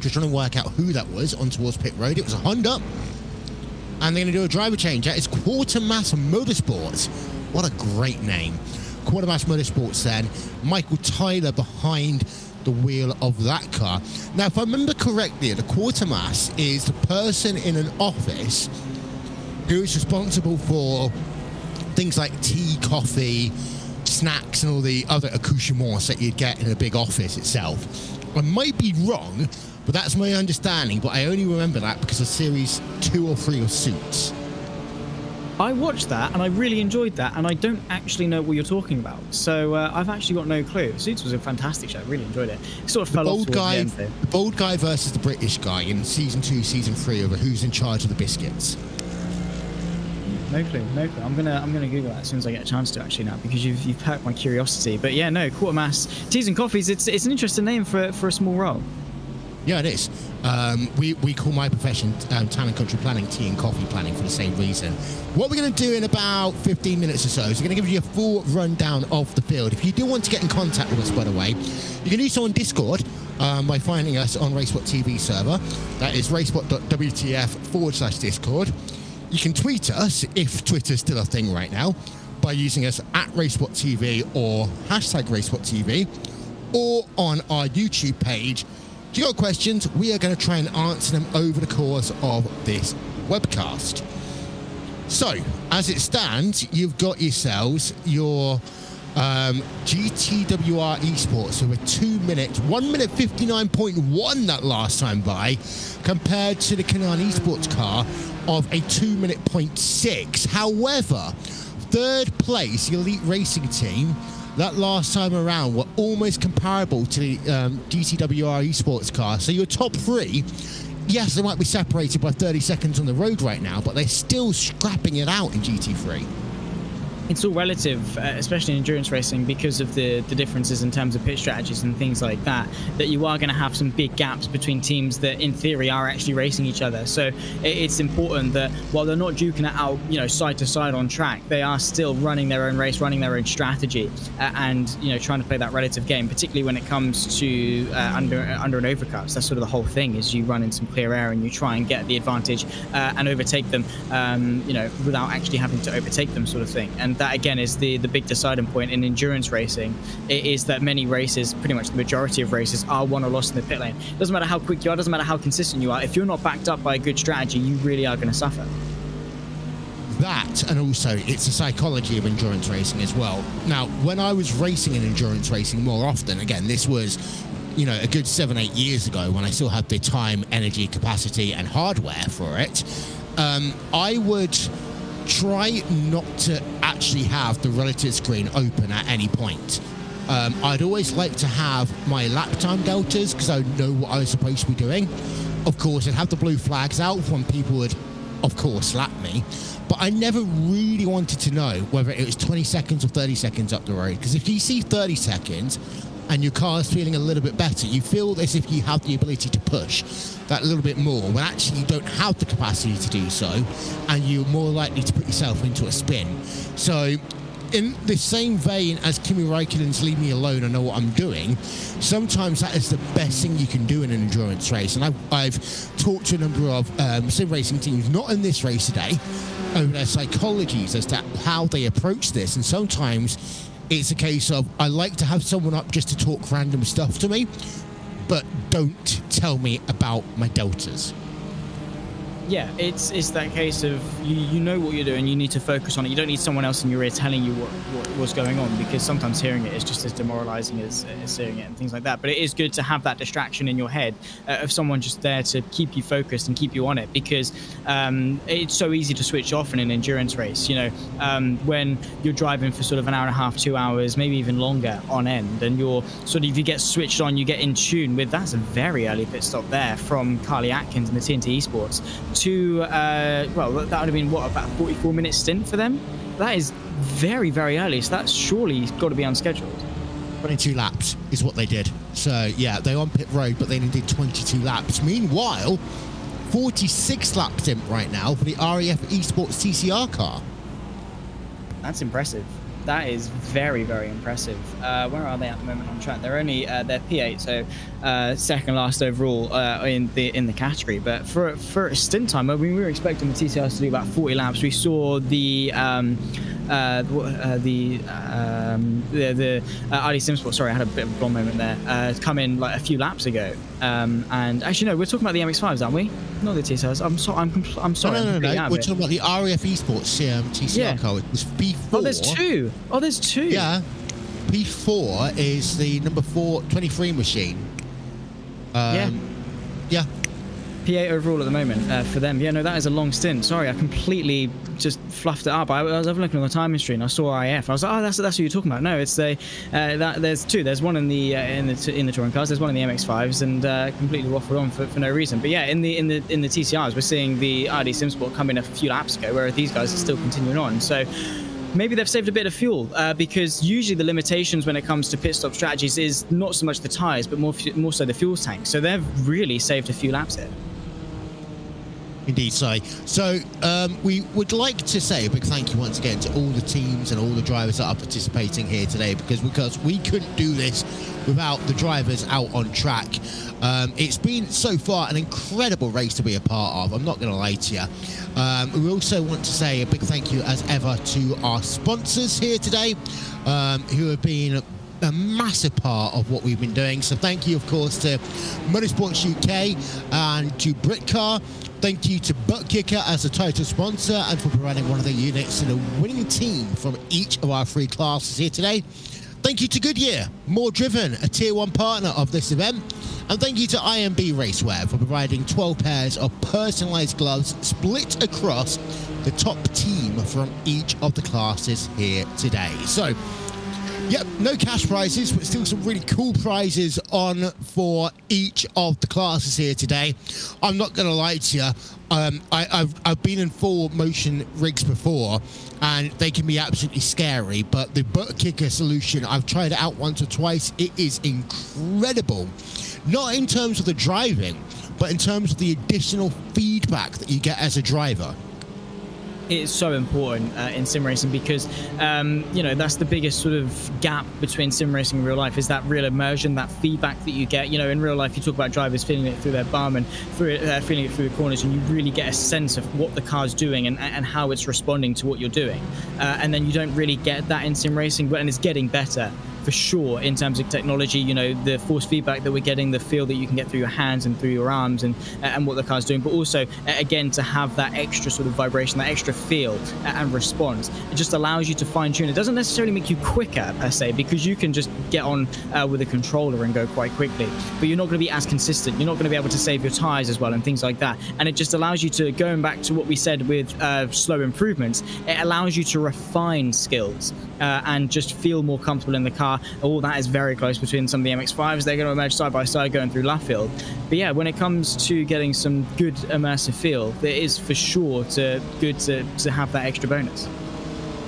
Just trying to work out who that was on towards pit road. It was a Honda. And they're going to do a driver change. It's Quartermass Motorsports. What a great name. Quartermass Motorsports then. Michael Tyler behind the wheel of that car. Now, if I remember correctly, the Quartermass is the person in an office who is responsible for things like tea, coffee, snacks, and all the other accoutrements that you'd get in a big office itself. I might be wrong, but that's my understanding, but I only remember that because of Series 2 or 3 of Suits. I watched that and I really enjoyed that, and I don't actually know what you're talking about, so I've actually got no clue. Suits was a fantastic show. I really enjoyed it. It sort of fell off towards the end there. The bold guy versus the British guy in Season 2, Season 3 over who's in charge of the biscuits. No clue. I'm gonna Google that as soon as I get a chance to, actually, now, because you've perked my curiosity. But yeah, no, Quartermass Teas and Coffees. It's an interesting name for a small role. Yeah, it is. We call my profession town and country planning tea and coffee planning for the same reason. What we're going to do in about 15 minutes or so is we're going to give you a full rundown of the field. If you do want to get in contact with us, by the way, you can do so on Discord. by finding us on RaceSpotTV server. That is racespot.wtf/Discord. You can tweet us, if Twitter's still a thing right now, by using us at RaceSpotTV or #RaceSpotTV, or on our YouTube page. If you've got questions, we are going to try and answer them over the course of this webcast. So, as it stands, you've got yourselves your GTWR esports with a 1 minute 59.1 that last time by, compared to the Canaan esports car of a 2 minute 0.6. However, third place, the Elite Racing Team, that last time around were almost comparable to the GTWR esports car. So your top three, yes, they might be separated by 30 seconds on the road right now, but they're still scrapping it out in GT3. It's all relative, especially in endurance racing, because of the differences in terms of pit strategies and things like that, that you are going to have some big gaps between teams that in theory are actually racing each other. So it's important that while they're not duking it out, side to side on track, they are still running their own race, running their own strategy, and trying to play that relative game, particularly when it comes to under and overcuts. That's sort of the whole thing, is you run in some clear air and you try and get the advantage and overtake them, without actually having to overtake them, sort of thing. And that again is the big deciding point in endurance racing. It is that many races, pretty much the majority of races, are won or lost in the pit lane. Doesn't matter how quick you are, doesn't matter how consistent you are, if you're not backed up by a good strategy, you really are going to suffer. That, and also it's the psychology of endurance racing as well. Now, when I was racing in endurance racing more often, again, this was a good 7-8 years ago, when I still had the time, energy, capacity and hardware for it, I would try not to actually have the relative screen open at any point. I'd always like to have my lap time deltas, because I know what I was supposed to be doing. Of course, I'd have the blue flags out when people would, of course, lap me, but I never really wanted to know whether it was 20 seconds or 30 seconds up the road, because if you see 30 seconds and your car is feeling a little bit better, you feel as if you have the ability to push that little bit more, when actually you don't have the capacity to do so, and you're more likely to put yourself into a spin. So in the same vein as Kimi Räikkönen's "leave me alone, I know what I'm doing," sometimes that is the best thing you can do in an endurance race. And I've talked to a number of sim racing teams, not in this race today, over their psychologies as to how they approach this. And sometimes it's a case of, I like to have someone up just to talk random stuff to me, but don't tell me about my deltas. Yeah, it's that case of you know what you're doing, you need to focus on it. You don't need someone else in your ear telling you what's going on, because sometimes hearing it is just as demoralizing as hearing it and things like that. But it is good to have that distraction in your head of someone just there to keep you focused and keep you on it, because it's so easy to switch off in an endurance race. When you're driving for sort of an hour and a half, 2 hours, maybe even longer on end, and you're sort of, you get switched on, you get in tune with, that's a very early pit stop there from Carly Atkins and the TNT Esports to that would have been about a 44-minute stint for them. That is very, very early, so that's surely got to be unscheduled. 22 laps is what they did. So yeah, they were on pit road, but they only did 22 laps. Meanwhile, 46 lap stint right now for the RAF Esports TCR car. That's impressive. That is very, very impressive. Where are they at the moment on track? They're only they're P8, so second last overall in the category. But for a stint time, we were expecting the TCRs to do about 40 laps. We saw the Audi Simsport. Sorry, I had a bit of a blonde moment there. Come in like a few laps ago. And actually, no, we're talking about the MX-5s, aren't we? Not the TCRs. I'm sorry. No. We're talking about the RAF Esports TCR car, which was P4. Oh, there's two. Yeah. P4 is the number 23 machine. Yeah. P8 overall at the moment for them. Yeah, no, that is a long stint. Sorry, I completely just fluffed it up. I was looking on the time history and I saw IF. I was like, oh, that's what you're talking about. No, it's there's two. There's one in the touring cars. There's one in the MX-5s, and completely waffled on for no reason. But yeah, in the TCRs, we're seeing the RD Simsport come in a few laps ago, whereas these guys are still continuing on. So maybe they've saved a bit of fuel, because usually the limitations when it comes to pit stop strategies is not so much the tyres, but more so the fuel tank. So they've really saved a few laps here. Indeed, Si. So we would like to say a big thank you once again to all the teams and all the drivers that are participating here today, because we couldn't do this without the drivers out on track. It's been so far an incredible race to be a part of, I'm not going to lie to you. We also want to say a big thank you as ever to our sponsors here today, who have been a massive part of what we've been doing. So thank you, of course, to Motorsport UK and to Britcar. Thank you to ButtKicker as the title sponsor and for providing one of the units to the winning team from each of our 3 classes here today. Thank you to Goodyear, More Driven, a Tier 1 partner of this event. And thank you to IMB Racewear for providing 12 pairs of personalised gloves split across the top team from each of the classes here today. So, yep, no cash prizes, but still some really cool prizes on for each of the classes here today. I'm not going to lie to you, I've been in full motion rigs before, and they can be absolutely scary, but the ButtKicker solution, I've tried it out once or twice. It is incredible. Not in terms of the driving, but in terms of the additional feedback that you get as a driver. It's so important in sim racing because, you know, that's the biggest sort of gap between sim racing and real life, is that real immersion, that feedback that you get. You know, in real life, you talk about drivers feeling it through their bum and feeling it through the corners, and you really get a sense of what the car's doing and how it's responding to what you're doing. And then you don't really get that in sim racing, and it's getting better. For sure, in terms of technology, you know, the force feedback that we're getting, the feel that you can get through your hands and through your arms, and what the car's doing, but also again to have that extra sort of vibration, that extra feel and response. It just allows you to fine tune. It doesn't necessarily make you quicker per se, because you can just get on with a controller and go quite quickly, but you're not going to be as consistent. You're not going to be able to save your tires as well and things like that. And it just allows you to, going back to what we said with slow improvements, it allows you to refine skills and just feel more comfortable in the car. All that is very close between some of the MX-5s. They're going to emerge side by side going through Luffield. But yeah, when it comes to getting some good immersive feel, it is for sure good to have that extra bonus.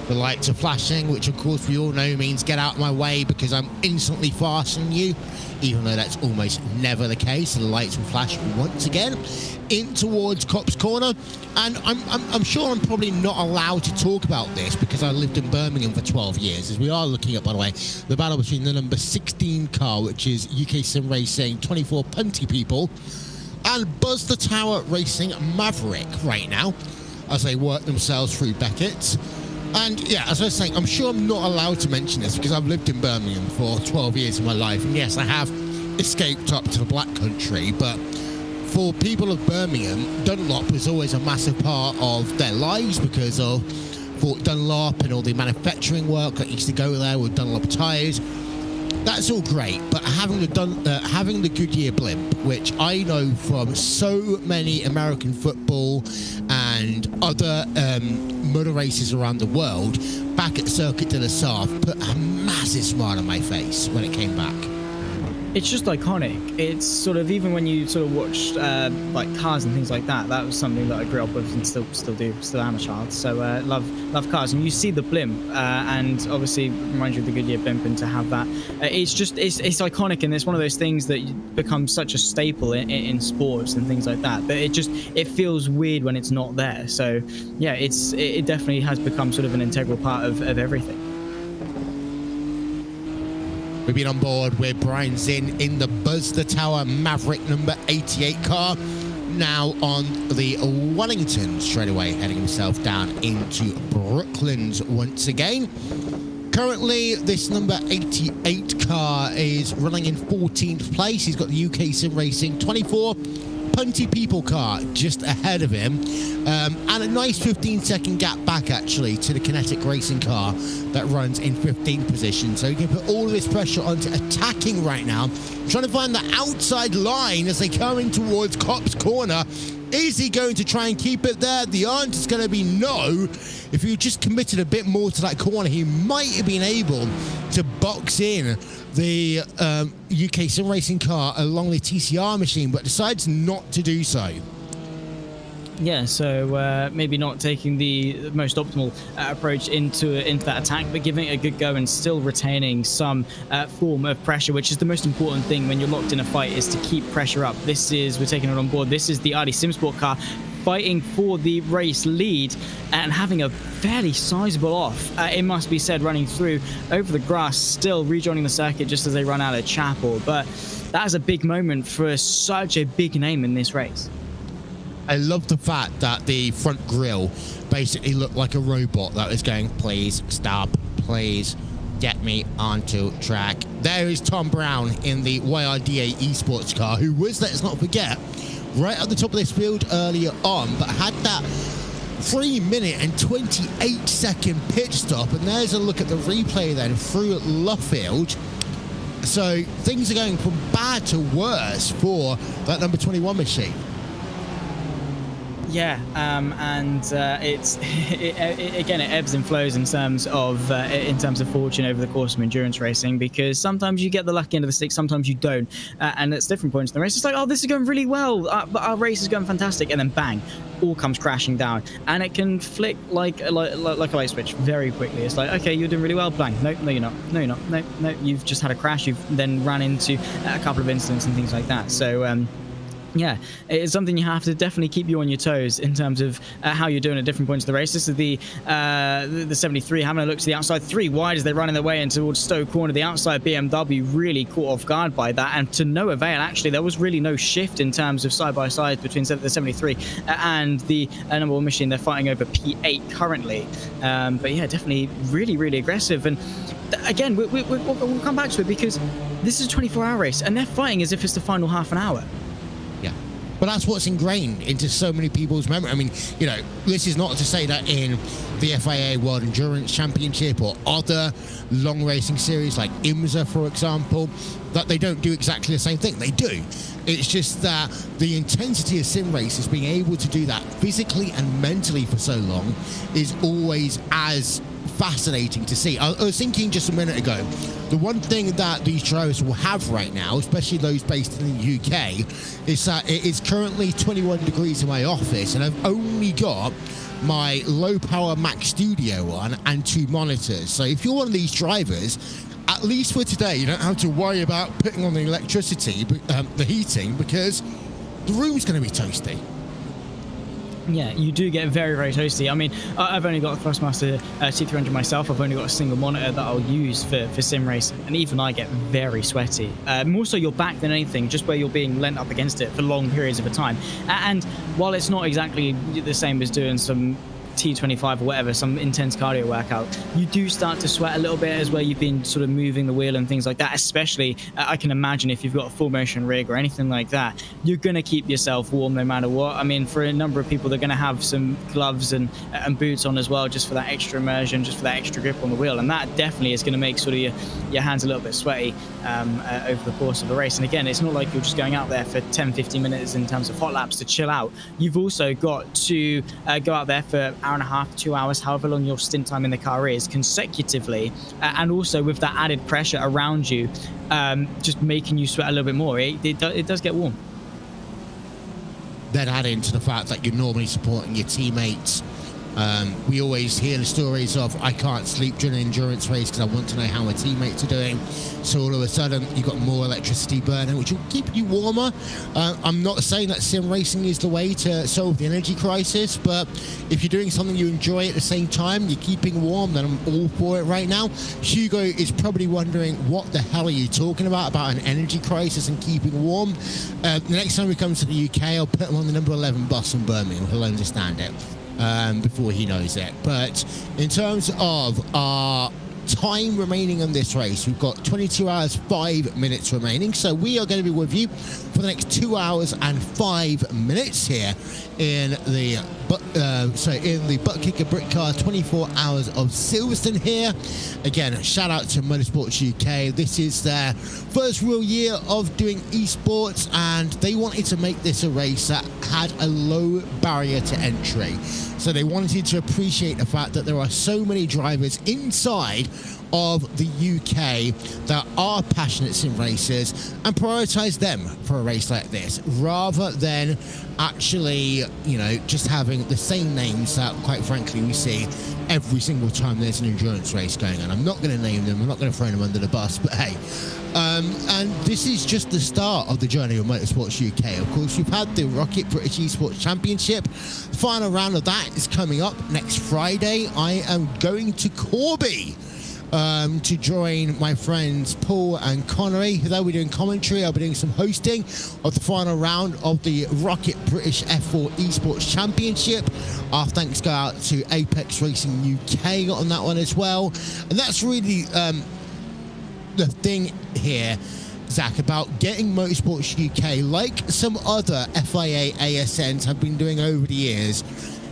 The lights are flashing, which of course we all know means get out of my way because I'm instantly faster than you, even though that's almost never the case. The lights will flash once again in towards Copse Corner, and I'm sure I'm probably not allowed to talk about this because I lived in Birmingham for 12 years, as we are looking at, by the way, the battle between the number 16 car, which is UK Sim Racing 24 Punty People, and Buzz the Tower Racing Maverick right now as they work themselves through Beckett. And yeah, as I was saying, I'm sure I'm not allowed to mention this because I've lived in Birmingham for 12 years of my life, and yes, I have escaped up to the Black Country, but for people of Birmingham, Dunlop was always a massive part of their lives because of Fort Dunlop and all the manufacturing work that used to go there with Dunlop tyres. That's all great, but having the Goodyear blimp, which I know from so many American football and other motor races around the world, back at Circuit de la Sarthe, put a massive smile on my face when it came back. It's just iconic. It's sort of, even when you sort of watch like cars and things like that, that was something that I grew up with and still am a child. So love cars, and you see the blimp and obviously reminds you of the Goodyear blimp, and to have that, it's iconic, and it's one of those things that becomes such a staple in sports and things like that. But it feels weird when it's not there. So yeah, it definitely has become sort of an integral part of everything. We've been on board with Brian Zinn in the Buzz the Tower Maverick number 88 car. Now on the Wellington straight away, heading himself down into Brooklands once again. Currently, this number 88 car is running in 14th place. He's got the UK Sim Racing 24 Punty People car just ahead of him, and a nice 15-second gap back actually to the Kinetic Racing car that runs in 15th position. So you can put all of this pressure onto attacking right now, trying to find the outside line as they come in towards Copse Corner. Is he going to try and keep it there? The answer is going to be no. If he just committed a bit more to that corner, he might have been able to box in the UK Sim Racing car along the TCR machine, but decides not to do so. Yeah, so maybe not taking the most optimal approach into that attack, but giving it a good go and still retaining some form of pressure, which is the most important thing when you're locked in a fight, is to keep pressure up. We're taking it on board. This is the Audi SimSport car. fighting for the race lead and having a fairly sizable off, it must be said, running through over the grass, still rejoining the circuit just as they run out of Chapel. But that is a big moment for such a big name in this race. I love the fact that the front grille basically looked like a robot that was going, please stop, please get me onto track. There is Tom Brown in the YRDA esports car, who was, let's not forget, right at the top of this field earlier on, but had that 3-minute and 28-second pit stop. And there's a look at the replay then through Luffield. So things are going from bad to worse for that number 21 machine. Yeah, and again, it ebbs and flows in terms of fortune over the course of endurance racing, because sometimes you get the lucky end of the stick, sometimes you don't, and at different points in the race, it's like, oh, this is going really well, but our race is going fantastic, and then bang, all comes crashing down, and it can flick like a light switch very quickly. It's like, okay, you're doing really well, bang, no, you're not, no, you're not, no, you've just had a crash, you've then run into a couple of incidents and things like that. So yeah, it's something you have to definitely keep you on your toes in terms of how you're doing at different points of the race. This is the 73 having a look to the outside, 3 wide as they're running their way into towards Stowe Corner. The outside BMW really caught off guard by that, and to no avail. Actually, there was really no shift in terms of side by side between the 73 and the number 1 machine. They're fighting over P8 currently, but yeah, definitely really aggressive. And again, we'll come back to it, because this is a 24-hour race, and they're fighting as if it's the final half an hour. But that's what's ingrained into so many people's memory. I mean, you know, this is not to say that in the FIA World Endurance Championship or other long racing series like IMSA, for example, that they don't do exactly the same thing. They do. It's just that the intensity of sim races, being able to do that physically and mentally for so long, is always as fascinating to see. I was thinking just a minute ago, the one thing that these drivers will have right now, especially those based in the UK, is that it is currently 21 degrees in my office, and I've only got my low power Mac Studio on and 2 monitors. So if you're one of these drivers, at least for today, you don't have to worry about putting on the electricity, the heating, because the room's going to be toasty. Yeah, you do get very toasty. I mean, I've only got a Thrustmaster T300 myself. I've only got a single monitor that I'll use for sim racing, and even I get very sweaty. More so your back than anything, just where you're being leant up against it for long periods of a time. And while it's not exactly the same as doing some T25 or whatever, some intense cardio workout, you do start to sweat a little bit as where you've been sort of moving the wheel and things like that. Especially, I can imagine if you've got a full motion rig or anything like that, you're going to keep yourself warm no matter what. I mean, for a number of people, they're going to have some gloves and boots on as well, just for that extra immersion, just for that extra grip on the wheel. And that definitely is going to make sort of your hands a little bit sweaty over the course of the race. And again, it's not like you're just going out there for 10-15 minutes in terms of hot laps to chill out. You've also got to go out there for hour and a half, 2 hours, however long your stint time in the car is, consecutively, and also with that added pressure around you, just making you sweat a little bit more. It does get warm. Then add into the fact that you're normally supporting your teammates. We always hear the stories of, I can't sleep during an endurance race because I want to know how my teammates are doing. So all of a sudden, you've got more electricity burning, which will keep you warmer. I'm not saying that sim racing is the way to solve the energy crisis, but if you're doing something you enjoy at the same time, you're keeping warm, then I'm all for it right now. Hugo is probably wondering, what the hell are you talking about an energy crisis and keeping warm? The next time we come to the UK, I'll put him on the number 11 bus in Birmingham. He'll understand it. Before he knows it. But in terms of our time remaining on this race, we've got 22 hours 5 minutes remaining, so we are going to be with you for the next 2 hours and 5 minutes here in the ButtKicker Britcar 24 Hours of Silverstone here. Again, shout out to Motorsport UK. This is their first real year of doing esports, and they wanted to make this a race that had a low barrier to entry. So they wanted to appreciate the fact that there are so many drivers inside of the UK that are passionate sim racers, and prioritize them for a race like this, rather than actually, you know, just having the same names that, quite frankly, we see every single time there's an endurance race going on. I'm not going to name them, I'm not going to throw them under the bus, but hey, And this is just the start of the journey of Motorsports UK. Of course, we've had the Rocket British Esports Championship. The final round of that is coming up next Friday. I am going to Corby to join my friends Paul and Connery. They'll be doing commentary. I'll be doing some hosting of the final round of the Rocket British F4 Esports Championship. Our thanks go out to Apex Racing UK on that one as well. And that's really the thing here, Zach, about getting Motorsports UK, like some other FIA ASNs have been doing over the years,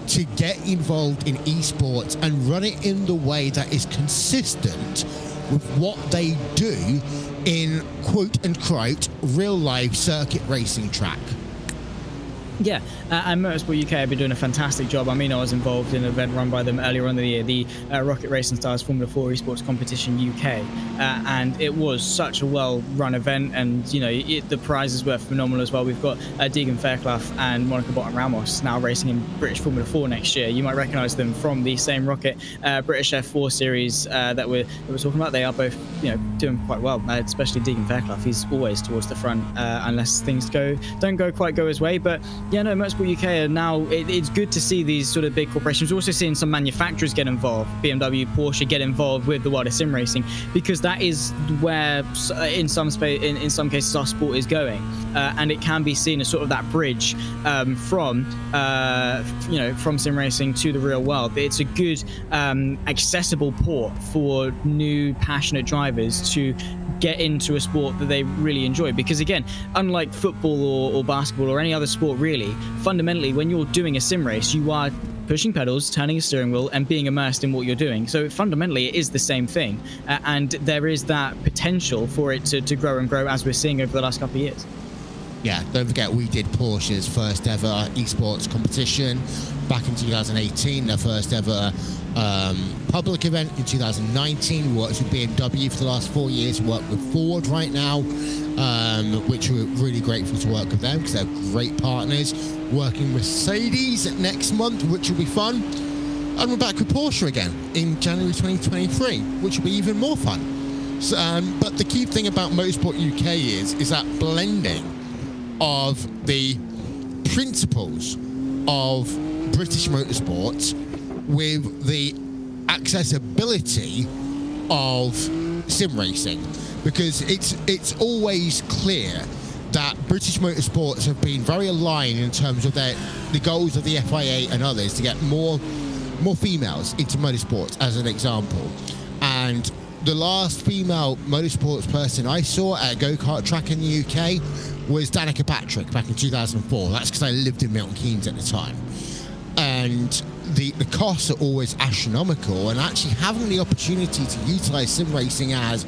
to get involved in esports and run it in the way that is consistent with what they do in quote-unquote real-life circuit racing track. Yeah, and Motorsport UK have been doing a fantastic job. I mean, I was involved in an event run by them earlier on in the year, the Rocket Racing Stars Formula 4 Esports Competition UK, and it was such a well-run event, and you know, the prizes were phenomenal as well. We've got Deegan Fairclough and Monica Bottom-Ramos now racing in British Formula 4 next year. You might recognise them from the same Rocket British F4 series that we're talking about. They are both, you know, doing quite well, especially Deegan Fairclough. He's always towards the front unless things don't quite go his way, but yeah, no, Motorsport UK are now, it's good to see these sort of big corporations. We're also seeing some manufacturers get involved, BMW, Porsche get involved with the world of sim racing, because that is where, in some cases, our sport is going, and it can be seen as sort of that bridge from sim racing to the real world. It's a good, accessible port for new, passionate drivers to get into a sport that they really enjoy, because again, unlike football or basketball or any other sport really, fundamentally when you're doing a sim race, you are pushing pedals, turning a steering wheel and being immersed in what you're doing. So fundamentally it is the same thing, and there is that potential for it to grow and grow, as we're seeing over the last couple of years. Yeah, don't forget we did Porsche's first ever esports competition back in 2018, their first ever public event in 2019. We worked with BMW for the last 4 years. We work with Ford right now, which we're really grateful to work with them because they're great partners. Working Mercedes next month, which will be fun. And we're back with Porsche again in January 2023, which will be even more fun. So, but the key thing about Motorsport UK is that blending of the principles of British motorsports with the accessibility of sim racing, because it's always clear that British motorsports have been very aligned in terms of the goals of the FIA and others to get more females into motorsports, as an example. And the last female motorsports person I saw at a go-kart track in the UK was Danica Patrick back in 2004. That's because I lived in Milton Keynes at the time. And the costs are always astronomical, and actually having the opportunity to utilize sim racing as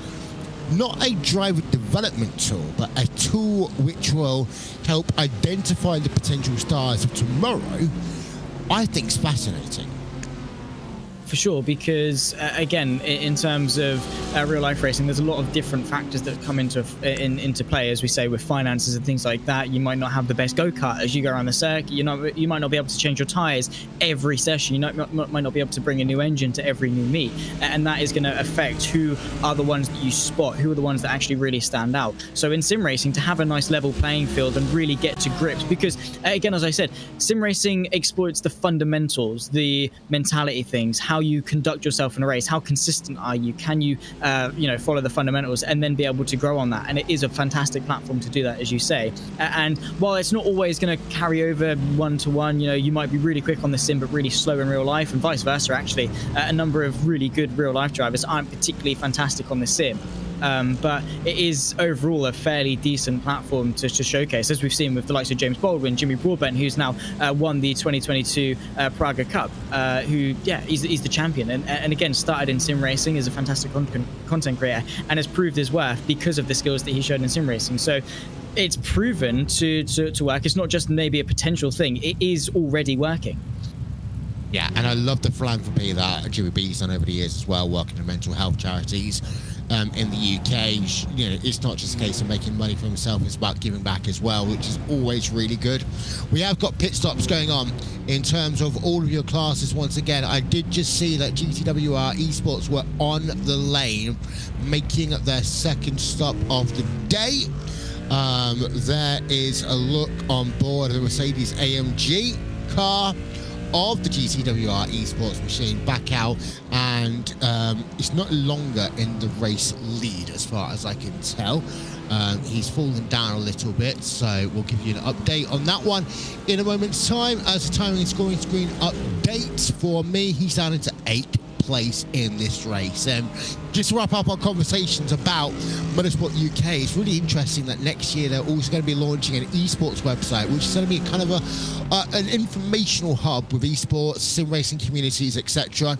not a driver development tool, but a tool which will help identify the potential stars of tomorrow, I think is fascinating. For sure, because again, in terms of real life racing, there's a lot of different factors that come into play, as we say, with finances and things like that. You might not have the best go-kart as you go around the circuit. You might not be able to change your tires every session. You might not be able to bring a new engine to every new meet, and that is going to affect who are the ones that you spot, who are the ones that actually really stand out. So in sim racing, to have a nice level playing field and really get to grips, because again, as I said, sim racing exploits the fundamentals, the mentality things, how you conduct yourself in a race, how consistent are you, can you follow the fundamentals and then be able to grow on that. And it is a fantastic platform to do that, as you say. And while it's not always going to carry over one-to-one, you might be really quick on the sim but really slow in real life, and vice versa. Actually, a number of really good real life drivers aren't particularly fantastic on the sim. But it is overall a fairly decent platform to showcase, as we've seen with the likes of James Baldwin, Jimmy Broadbent, who's now won the 2022 Praga Cup, he's the champion, and again started in sim racing, is a fantastic content creator and has proved his worth because of the skills that he showed in sim racing. So it's proven to work. It's not just maybe a potential thing, it is already working. Yeah, and I love the philanthropy that Jimmy B's done over the years as well, working in mental health charities in the UK. It's not just a case of making money for himself, it's about giving back as well, which is always really good. We have got pit stops going on in terms of all of your classes. Once again, I did just see that GTWR Esports were on the lane, making their second stop of the day. There is a look on board the Mercedes-AMG car of the GTWR Esports machine back out, and it's not longer in the race lead as far as I can tell. He's fallen down a little bit, so we'll give you an update on that one in a moment's time. As the timing and scoring screen updates for me, he's down into 8th place in this race. And just to wrap up our conversations about Motorsport UK, it's really interesting that next year they're also going to be launching an esports website, which is going to be kind of an informational hub with esports, sim racing communities, etc.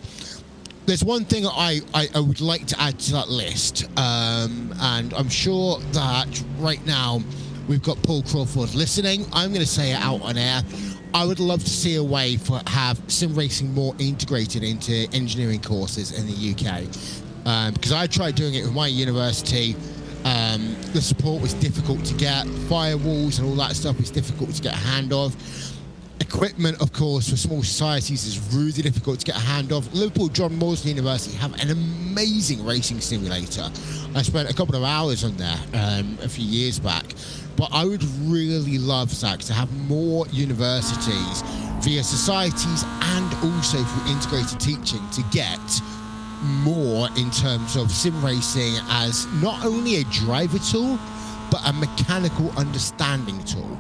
There's one thing I would like to add to that list, and I'm sure that right now we've got Paul Crawford listening. I'm going to say it out on air. I would love to see a way for have sim racing more integrated into engineering courses in the UK, because I tried doing it with my university. The support was difficult to get. Firewalls and all that stuff was difficult to get a hand of. Equipment, of course, for small societies is really difficult to get a hand of. Liverpool John Mosley University have an amazing racing simulator. I spent a couple of hours on there a few years back. But I would really love, Zach, to have more universities via societies and also through integrated teaching to get more in terms of sim racing as not only a driver tool, but a mechanical understanding tool.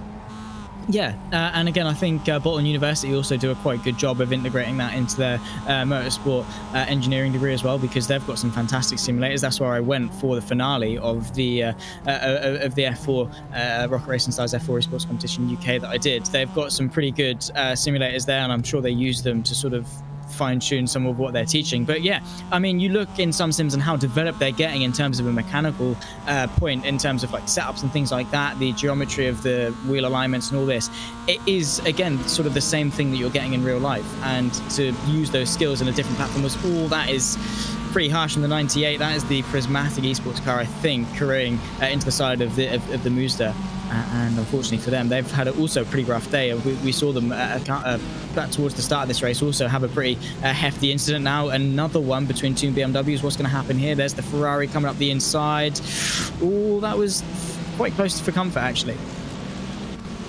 Yeah, and again, I think Bolton University also do a quite good job of integrating that into their motorsport engineering degree as well, because they've got some fantastic simulators. That's where I went for the finale of the F4 Rocket Racing Stars F4 Esports Competition UK that I did. They've got some pretty good simulators there, and I'm sure they use them to sort of fine-tune some of what they're teaching. But yeah, I mean, you look in some sims and how developed they're getting in terms of a mechanical point, in terms of like setups and things like that, the geometry of the wheel alignments and all this. It is, again, sort of the same thing that you're getting in real life, and to use those skills in a different platform was all that is pretty harsh in the 98. That is the prismatic esports car, I think, careening into the side of the Mazda. And unfortunately for them, they've had also a pretty rough day. We saw them back towards the start of this race also have a pretty hefty incident now. Another one between two BMWs. What's going to happen here? There's the Ferrari coming up the inside. Oh, that was quite close for comfort, actually.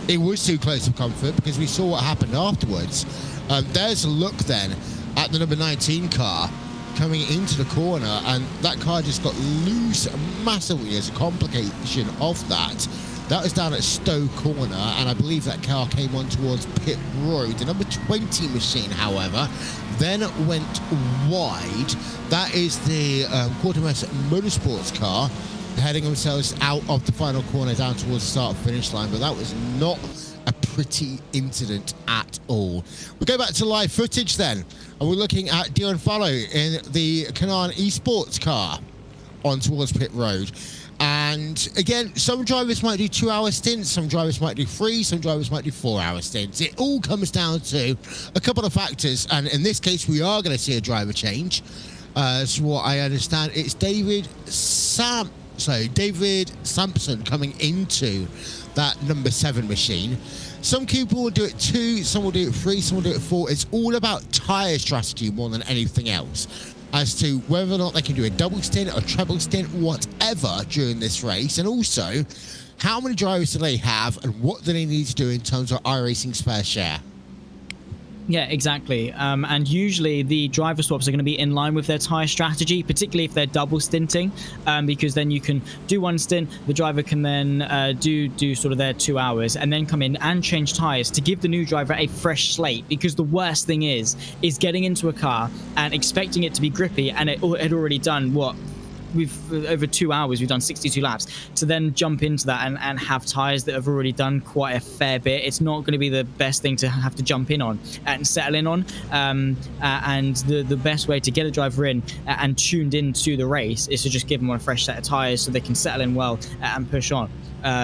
It was too close for comfort because we saw what happened afterwards. There's a look then at the number 19 car coming into the corner, and that car just got loose massively as a complication of that. That was down at Stowe Corner, and I believe that car came on towards Pit Road. The number 20 machine, however, then went wide. That is the Quartermaster Motorsports car heading themselves out of the final corner down towards the start-finish line, but that was not a pretty incident at all. We go back to live footage then, and we're looking at Dion Fallow in the Canaan Esports car on towards Pit Road. And again, some drivers might do 2-hour stints, some drivers might do 3, some drivers might do 4-hour stints. It all comes down to a couple of factors, and in this case, we are going to see a driver change. So what I understand, it's David Sampson coming into that number 7 machine. Some people will do it 2, some will do it 3, some will do it 4. It's all about tyre strategy more than anything else, as to whether or not they can do a double stint or treble stint, whatever, during this race. And also, how many drivers do they have and what do they need to do in terms of iRacing's fair share? Yeah, exactly. And usually the driver swaps are going to be in line with their tyre strategy, particularly if they're double stinting, because then you can do one stint, the driver can then do sort of their 2 hours and then come in and change tyres to give the new driver a fresh slate. Because the worst thing is getting into a car and expecting it to be grippy, and it had already done what? Over 2 hours, we've done 62 laps, to then jump into that and have tyres that have already done quite a fair bit. It's not going to be the best thing to have to jump in on and settle in on. And the best way to get a driver in and tuned into the race is to just give them on a fresh set of tyres so they can settle in well and push on.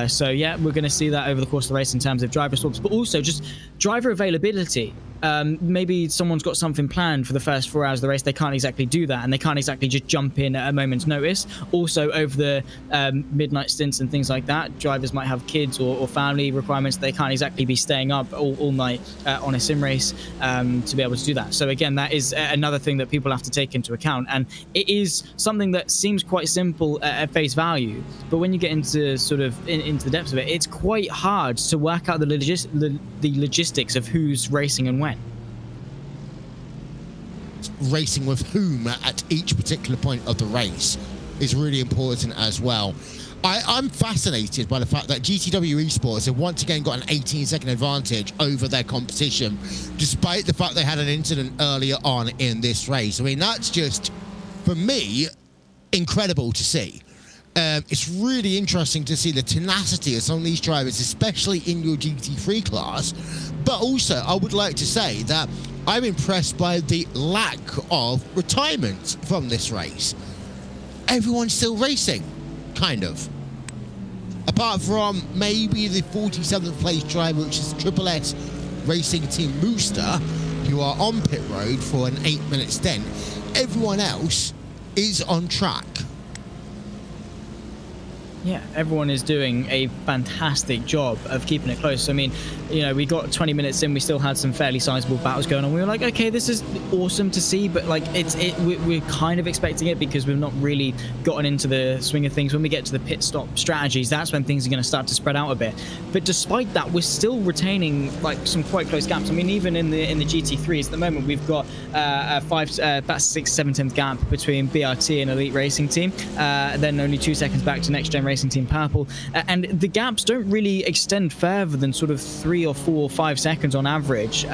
So yeah, we're going to see that over the course of the race in terms of driver swaps, but also just driver availability. maybe someone's got something planned for the first 4 hours of the race. They can't exactly do that, and they can't exactly just jump in at a moment's notice. Also, over the midnight stints and things like that, drivers might have kids or family requirements. They can't exactly be staying up all night on a sim race to be able to do that. So again, that is another thing that people have to take into account, and it is something that seems quite simple at face value, but when you get into sort of into the depths of it, it's quite hard to work out the logistics of who's racing and when. Racing with whom at each particular point of the race is really important as well. I'm fascinated by the fact that GTW Esports have once again got an 18-second advantage over their competition, despite the fact they had an incident earlier on in this race. I mean, that's just, for me, incredible to see. It's really interesting to see the tenacity of some of these drivers, especially in your GT3 class. But also, I would like to say that I'm impressed by the lack of retirement from this race. Everyone's still racing, kind of. Apart from maybe the 47th place driver, which is Triple S Racing Team Booster, who are on pit road for an 8-minute stint. Everyone else is on track. Yeah, everyone is doing a fantastic job of keeping it close. I mean, you know, we got 20 minutes in, we still had some fairly sizable battles going on. We were like, okay, this is awesome to see, but like we're kind of expecting it because we've not really gotten into the swing of things. When we get to the pit stop strategies, that's when things are going to start to spread out a bit. But despite that, we're still retaining like some quite close gaps. I mean, even in the GT3s at the moment, we've got about 6/7 gap between BRT and Elite Racing Team, then only 2 seconds back to Next Gen Racing Team Purple, and the gaps don't really extend further than sort of 3 or 4 or 5 seconds on average.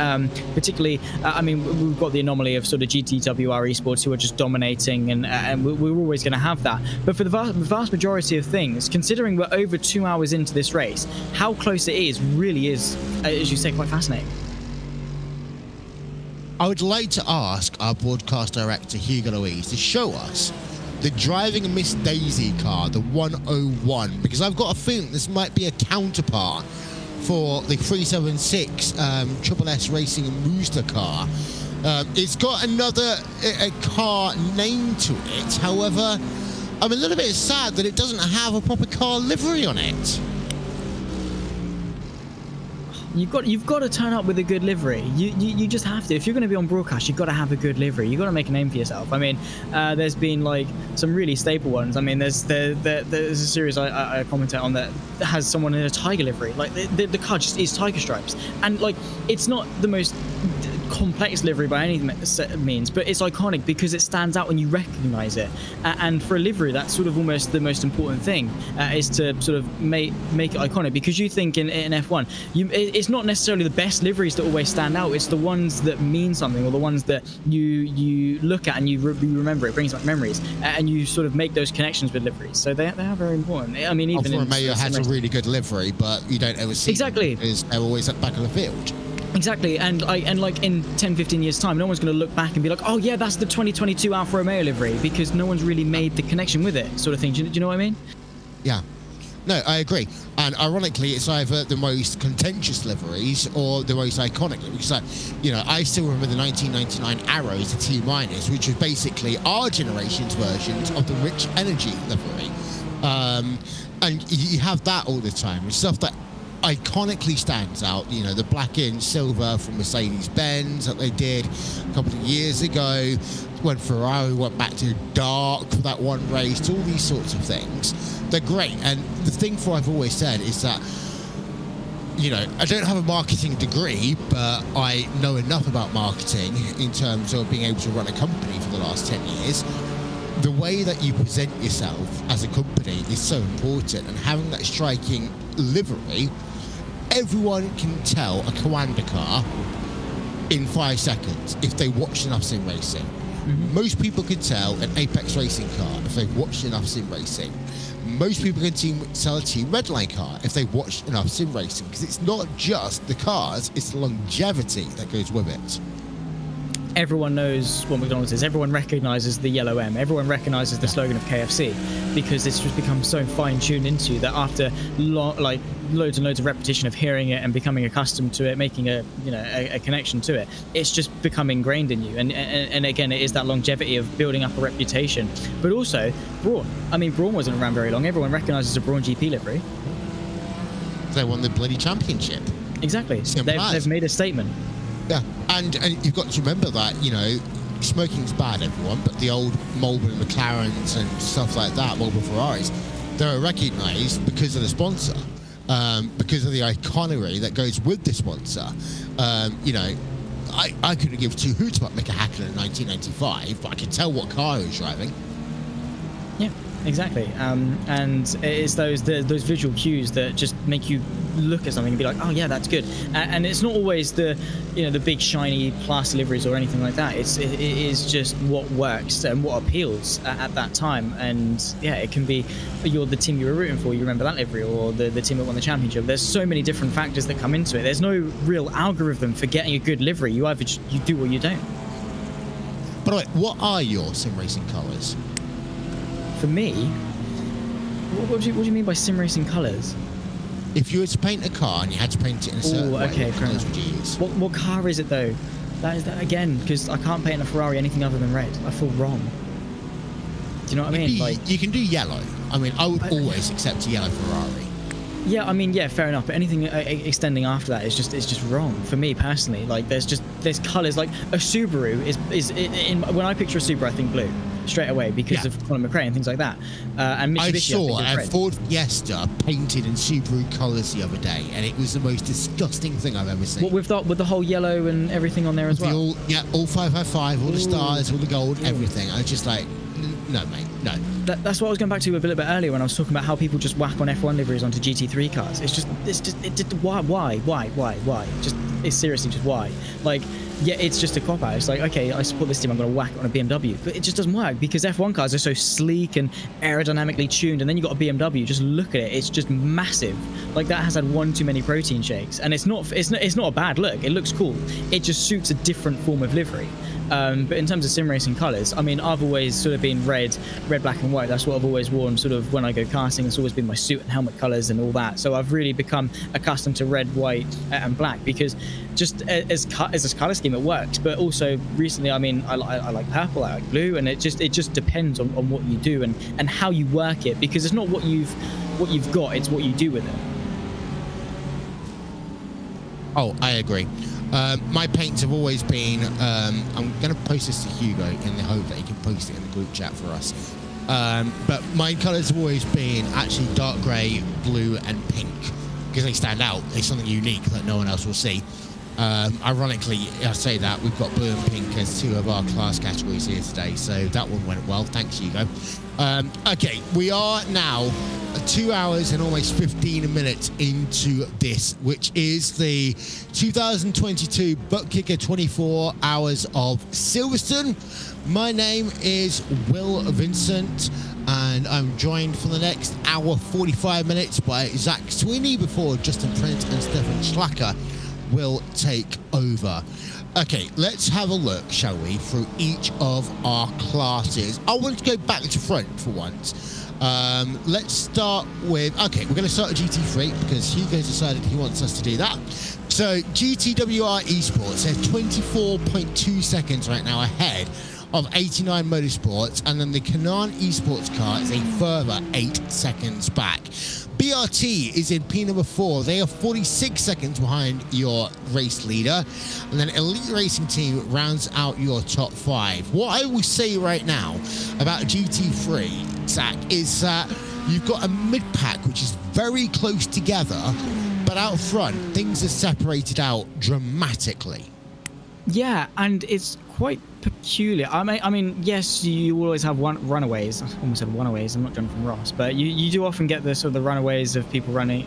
Particularly, I mean, we've got the anomaly of sort of GTWR esports who are just dominating, and we're always going to have that. But for the vast majority of things, considering we're over 2 hours into this race, how close it is really is, as you say, quite fascinating. I would like to ask our broadcast director, Hugo Louise, to show us the Driving Miss Daisy car, the 101, because I've got a feeling this might be a counterpart for the 376 Triple S Racing Booster car. It's got another car name to it. However, I'm a little bit sad that it doesn't have a proper car livery on it. You've got to turn up with a good livery. You just have to. If you're going to be on broadcast, you've got to have a good livery. You've got to make a name for yourself. I mean, there's been like some really staple ones. I mean, there's a series I commentate on that has someone in a tiger livery. Like the car just is tiger stripes, and like it's not the most complex livery by any means, but it's iconic because it stands out when you recognize it. And for a livery, that's sort of almost the most important thing, is to sort of make it iconic, because you think in F1 it's not necessarily the best liveries that always stand out. It's the ones that mean something, or the ones that you look at and you remember. It brings back memories, and you sort of make those connections with liveries. So they are very important. I mean, even Alfa Romeo has a really good livery, but you don't ever see exactly them because they're always at the back of the field. Exactly, and like in 10-15 years time, no one's going to look back and be like, oh yeah, that's the 2022 Alfa Romeo livery, because no one's really made the connection with it, sort of thing. Do you know what I mean? Yeah. No, I agree. And ironically, it's either the most contentious liveries or the most iconic liveries. Like, you know, I still remember the 1999 Arrows, the T-minus, which was basically our generation's versions of the Rich Energy livery. And you have that all the time. It's stuff that iconically stands out. You know, the black and silver from Mercedes-Benz that they did a couple of years ago, when Ferrari went back to dark for that one race, all these sorts of things. They're great. And the thing I've always said is that, you know, I don't have a marketing degree, but I know enough about marketing in terms of being able to run a company for the last 10 years. The way that you present yourself as a company is so important, and having that striking livery, everyone can tell a Coanda car in 5 seconds if they watch enough sim racing. Mm-hmm. Most people can tell an Apex Racing car if they've watched enough sim racing. Most people can tell a Team Redline car if they've watched enough sim racing, because it's not just the cars, it's the longevity that goes with it. everyone knows what McDonald's is. Everyone recognizes the yellow M. Everyone recognizes the slogan of KFC, because it's just become so fine-tuned into you that after loads and loads of repetition of hearing it and becoming accustomed to it, making a connection to it, it's just become ingrained in you. And again, it is that longevity of building up a reputation. But also Brawn. I mean, Brawn wasn't around very long. Everyone recognizes a Brawn GP livery. They won the bloody championship. Exactly. They've made a statement. Yeah, and you've got to remember that, smoking's bad, everyone, but the old Marlboro McLarens and stuff like that, Marlboro Ferraris, they're recognised because of the sponsor, because of the iconery that goes with the sponsor. I couldn't give two hoots about Mick Hackett in 1995, but I could tell what car he was driving. Yeah, exactly. And it's those visual cues that just make you look at something and be like, oh yeah, that's good. And it's not always the big shiny plaster liveries or anything like that. It is just what works and what appeals at that time. And yeah, it can be you're the team you were rooting for, you remember that livery, or the team that won the championship. There's so many different factors that come into it. There's no real algorithm for getting a good livery. You either you do or you don't. By the way, what are your sim racing colours? For me, what do you mean by sim racing colours? If you were to paint a car and you had to paint it in a certain way, what colours would you use? What car is it though? That is that again, because I can't paint a Ferrari anything other than red. I feel wrong. Do you know what I mean? You can do yellow. I mean, I would always accept a yellow Ferrari. Yeah, I mean, yeah, fair enough. But anything extending after that is just wrong for me personally. Like, there's colours. Like a Subaru is when I picture a Subaru, I think blue straight away because of Colin McRae and things like that. And Mitsubishi, I saw a Ford Fiesta painted in Subaru colours the other day, and it was the most disgusting thing I've ever seen. What, with the whole yellow and everything on there as well? All 555, all the stars, all the gold, everything. I was just like, no, mate, no. That's what I was going back to a bit earlier when I was talking about how people just whack on F1 liveries onto GT3 cars. Why? It's seriously just why. Like, yeah, it's just a cop out. It's like, okay, I support this team, I'm going to whack it on a BMW. But it just doesn't work because F1 cars are so sleek and aerodynamically tuned. And then you got a BMW, just look at it. It's just massive. Like, that has had one too many protein shakes. And it's not a bad look. It looks cool. It just suits a different form of livery. But in terms of sim racing colours, I mean, I've always sort of been red, black and white. That's what I've always worn sort of when I go karting. It's always been my suit and helmet colours and all that. So I've really become accustomed to red, white and black because just as a colour scheme, it works. But also recently, I mean, I like purple, I like blue, and it just depends on what you do and how you work it, because it's not what you've got, it's what you do with it. Oh, I agree. My paints have always been, I'm going to post this to Hugo in the hope that he can post it in the group chat for us. But my colours have always been actually dark grey, blue and pink because they stand out. They're something unique that no one else will see. Ironically, I say that we've got blue and pink as two of our class categories here today, so that one went well. Thanks, Hugo. Okay, we are now 2 hours and almost 15 minutes into this, which is the 2022 ButtKicker 24 Hours of Silverstone. My name is Will Vincent, and I'm joined for the next hour 45 minutes by Zach Sweeney before Justin Trent and Stefan Schlacker will take over. Okay, let's have a look, shall we, through each of our classes. I want to go back to front for once. Let's start with, okay, we're going to start at GT3 because Hugo's decided he wants us to do that. So GTWR Esports, they're 24.2 seconds right now ahead of 89 Motorsports, and then the Canaan Esports car is a further 8 seconds back. BRT is in P number 4. They are 46 seconds behind your race leader. And then Elite Racing Team rounds out your top 5. What I will say right now about GT3, Zach, is that you've got a mid-pack which is very close together, but out front, things are separated out dramatically. Yeah, and it's quite peculiar. I mean, yes, you always have runaways. I almost said runaways. I'm not Jonathan Ross, but you do often get the sort of the runaways of people running,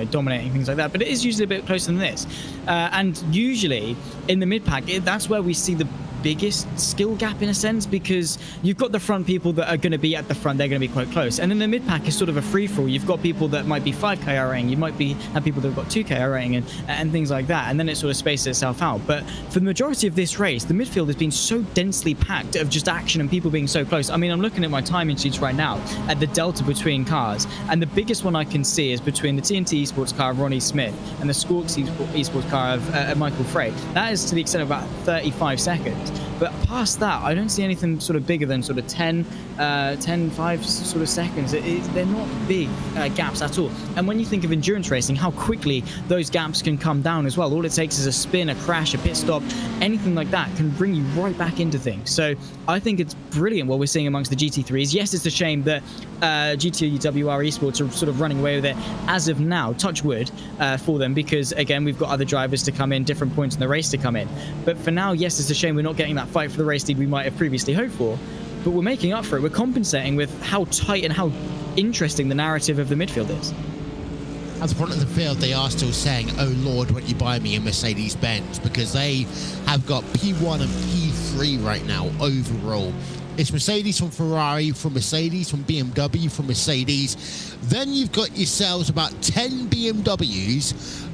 dominating, things like that. But it is usually a bit closer than this. And usually in the mid pack, that's where we see the biggest skill gap in a sense, because you've got the front people that are going to be at the front, they're going to be quite close, and then the mid pack is sort of a free-for-all. You've got people that might be 5k rating, you might have people that have got 2k rating and things like that, and then it sort of spaces itself out. But for the majority of this race, the midfield has been so densely packed of just action and people being so close. I mean, I'm looking at my timing sheets right now at the delta between cars, and the biggest one I can see is between the TNT Esports car of Ronnie Smith and the Squawks Esports car of Michael Frey. That is to the extent of about 35 seconds. But past that, I don't see anything sort of bigger than sort of 10, 5 sort of seconds. They're not big gaps at all. And when you think of endurance racing, how quickly those gaps can come down as well. All it takes is a spin, a crash, a pit stop, anything like that can bring you right back into things. So I think it's brilliant what we're seeing amongst the GT3s. Yes, it's a shame that GTWR Esports are sort of running away with it as of now, touch wood, for them, because again, we've got other drivers to come in, different points in the race to come in. But for now, yes, it's a shame we're not getting that fight for the race lead we might have previously hoped for, but we're making up for it. We're compensating with how tight and how interesting the narrative of the midfield is. At the front of the field, they are still saying, "Oh Lord, won't you buy me a Mercedes-Benz?" Because they have got P1 and P3 right now overall. It's Mercedes from Ferrari, from Mercedes, from BMW, from Mercedes. Then you've got yourselves about 10 BMWs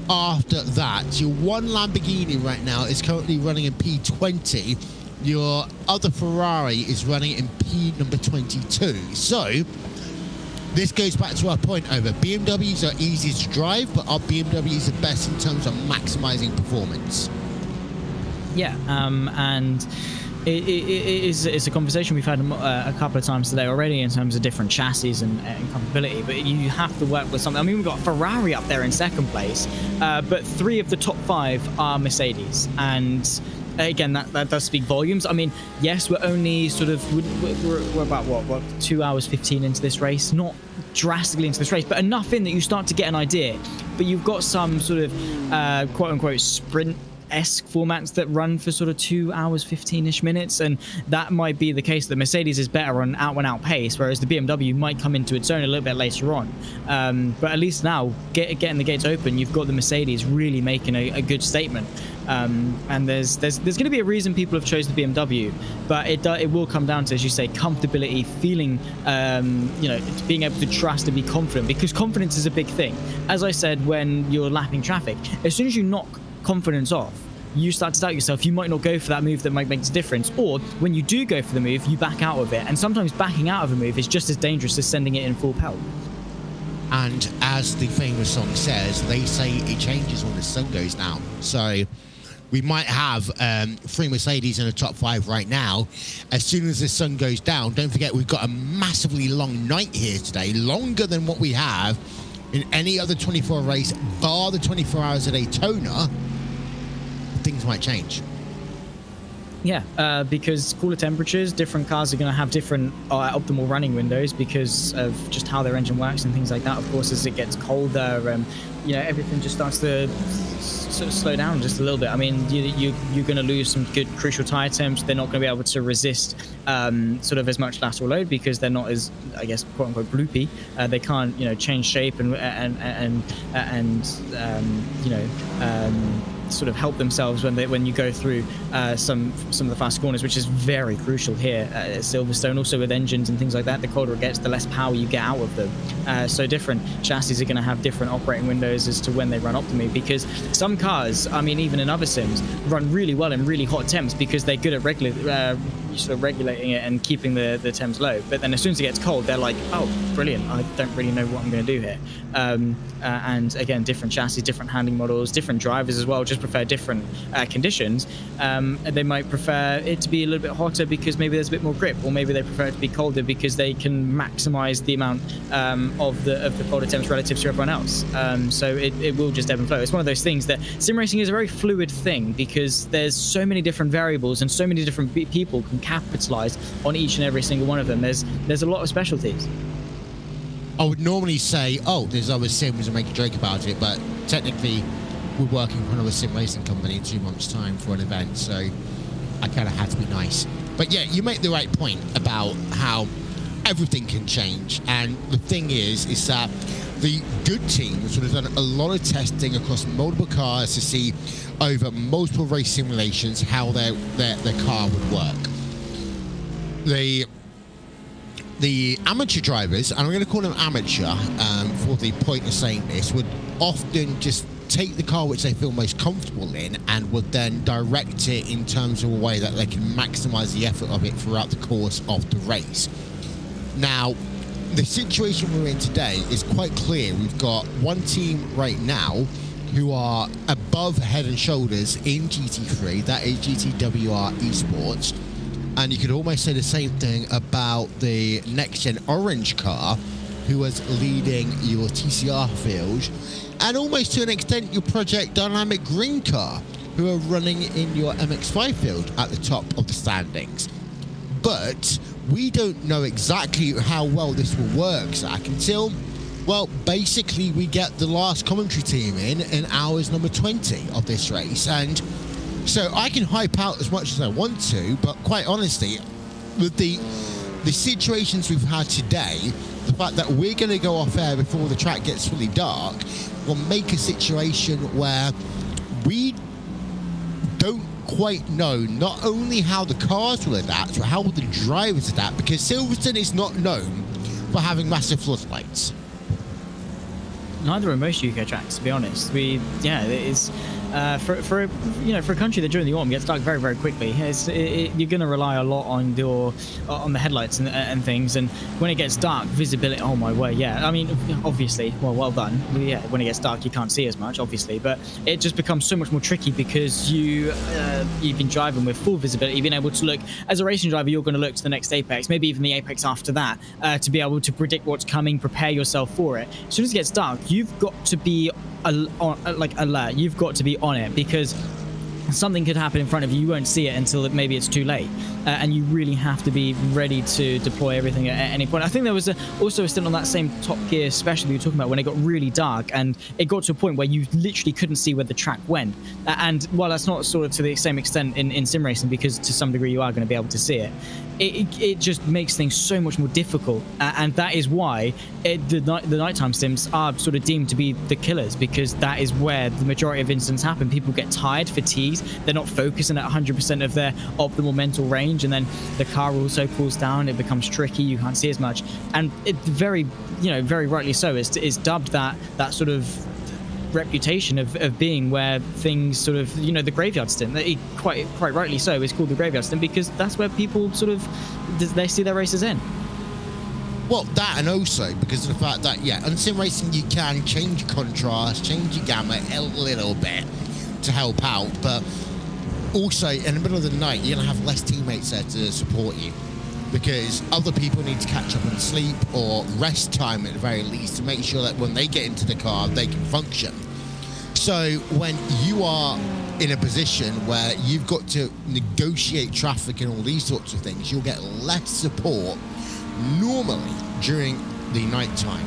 after that. Your one Lamborghini right now is currently running in P20. Your other Ferrari is running in P number 22. So this goes back to our point over BMWs are easy to drive, but are BMWs the best in terms of maximizing performance? Yeah, and it's a conversation we've had a couple of times today already in terms of different chassis and compatibility, but you have to work with something. I mean, we've got Ferrari up there in second place, but 3 of the top 5 are Mercedes, and again, that does speak volumes. I mean, yes, we're only sort of we're about what 2 hours 15 into this race, not drastically into this race, but enough in that you start to get an idea. But you've got some sort of quote unquote sprint-esque formats that run for sort of 2 hours 15ish minutes, and that might be the case that Mercedes is better on out-and-out pace, whereas the BMW might come into its own a little bit later on. But at least now, getting the gates open, you've got the Mercedes really making a good statement. And there's going to be a reason people have chosen the BMW, but it will come down to, as you say, comfortability, feeling, being able to trust and be confident, because confidence is a big thing. As I said, when you're lapping traffic, as soon as you knock confidence off, you start to doubt yourself. You might not go for that move that might make a difference, or when you do go for the move, you back out of it, and sometimes backing out of a move is just as dangerous as sending it in full pelt. And as the famous song says, they say it changes when the sun goes down. So we might have 3 Mercedes in the top 5 right now. As soon as the sun goes down, don't forget we've got a massively long night here today, longer than what we have in any other 24 race, bar the 24 hours of Daytona. Things might change. Yeah, because cooler temperatures, different cars are going to have different optimal running windows because of just how their engine works and things like that. Of course, as it gets colder, everything just starts to sort of slow down just a little bit. I mean, you're going to lose some good crucial tire temps. They're not going to be able to resist sort of as much lateral load because they're not as, I guess, quote unquote bloopy. They can't, change shape and sort of help themselves when you go through some of the fast corners, which is very crucial here at Silverstone. Also with engines and things like that, the colder it gets, the less power you get out of them. So different chassis are going to have different operating windows as to when they run optimally, because some cars, I mean, even in other sims, run really well in really hot temps because they're good at regulating it and keeping the temps low. But then as soon as it gets cold, they're like, oh, brilliant, I don't really know what I'm going to do here. And again, different chassis, different handling models, different drivers as well, just prefer different conditions. They might prefer it to be a little bit hotter because maybe there's a bit more grip, or maybe they prefer it to be colder because they can maximize the amount of the colder temps relative to everyone else. So it will just ebb and flow. It's one of those things that sim racing is a very fluid thing because there's so many different variables and so many different people can capitalize on each and every single one of them. There's a lot of specialties. I would normally say, oh, there's other sims and make a joke about it, but technically we're working for another sim racing company in 2 months' time for an event, so I kind of had to be nice. But yeah, you make the right point about how everything can change, and the thing is that the good teams would have done a lot of testing across multiple cars to see over multiple race simulations how their car would work. The amateur drivers, and I'm going to call them amateur for the point of saying this, would often just take the car which they feel most comfortable in and would then direct it in terms of a way that they can maximize the effort of it throughout the course of the race. Now, the situation we're in today is quite clear. We've got one team right now who are above head and shoulders in GT3, that is GTWR Esports. And you could almost say the same thing about the next-gen orange car, who was leading your TCR field, and almost to an extent your Project Dynamic green car, who are running in your MX-5 field at the top of the standings. But we don't know exactly how well this will work, Zach, until, well, basically we get the last commentary team in hours number 20 of this race. And so I can hype out as much as I want to, but quite honestly, with the situations we've had today, the fact that we're going to go off air before the track gets fully dark will make a situation where we don't quite know not only how the cars will adapt, but how the drivers adapt, because Silverstone is not known for having massive floodlights. Neither are most UK tracks, to be honest. It is for a country that during the autumn gets dark very, very quickly. You're going to rely a lot on the headlights and things. And when it gets dark, visibility. Oh my word, yeah. I mean, obviously, well done. Yeah, when it gets dark, you can't see as much, obviously, but it just becomes so much more tricky because you've been driving with full visibility. You've been able to look as a racing driver. You're going to look to the next apex, maybe even the apex after that, to be able to predict what's coming, prepare yourself for it. As soon as it gets dark, you've got to be alert. You've got to be on it, because something could happen in front of you. You won't see it until maybe it's too late, and you really have to be ready to deploy everything at any point. I think there was also a stint on that same Top Gear special you were talking about when it got really dark, and it got to a point where you literally couldn't see where the track went. And while that's not sort of to the same extent in sim racing, because to some degree you are going to be able to see it, it just makes things so much more difficult. And that is why the nighttime sims are sort of deemed to be the killers, because that is where the majority of incidents happen. People get tired, fatigued, they're not focusing at 100% of their optimal mental range, and then the car also cools down, it becomes tricky, you can't see as much. And it very rightly so is dubbed that sort of reputation of being where things sort of, the graveyard stint. Quite rightly so is called the graveyard stint, because that's where people sort of, they see their races in. Well, that, and also because of the fact that, on sim racing you can change your contrast, change your gamma a little bit to help out, but also in the middle of the night you're going to have less teammates there to support you, because other people need to catch up on sleep or rest time at the very least, to make sure that when they get into the car they can function. So when you are in a position where you've got to negotiate traffic and all these sorts of things, you'll get less support normally during the night time.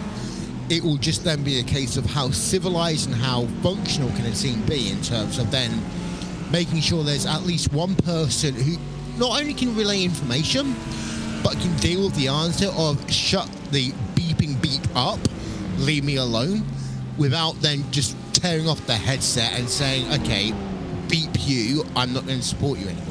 It will just then be a case of how civilized and how functional can a team be, in terms of then making sure there's at least one person who not only can relay information, but can deal with the answer of shut the beeping beep up, leave me alone, without then just tearing off the headset and saying, okay, beep you, I'm not going to support you anymore.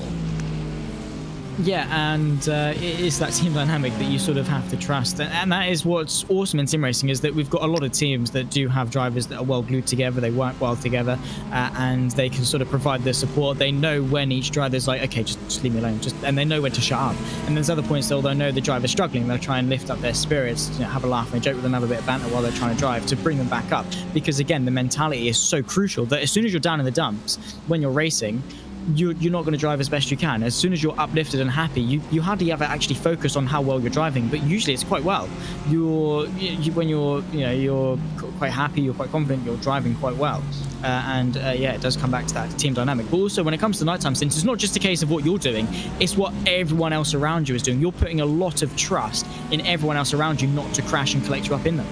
Yeah, and it's that team dynamic that you sort of have to trust. And that is what's awesome in sim racing, is that we've got a lot of teams that do have drivers that are well glued together, they work well together, and they can sort of provide the support. They know when each driver's like, okay, just leave me alone, and they know when to shut up. And there's other points they'll know the driver's struggling, they'll try and lift up their spirits, have a laugh and a joke with them, have a bit of banter while they're trying to drive to bring them back up. Because again, the mentality is so crucial that as soon as you're down in the dumps, when you're racing, you're not going to drive as best you can. As soon as you're uplifted and happy, you hardly ever actually focus on how well you're driving, but usually it's quite well. When you're quite happy, you're quite confident, you're driving quite well. It does come back to that team dynamic. But also when it comes to nighttime stints, it's not just a case of what you're doing, it's what everyone else around you is doing. You're putting a lot of trust in everyone else around you not to crash and collect you up in them.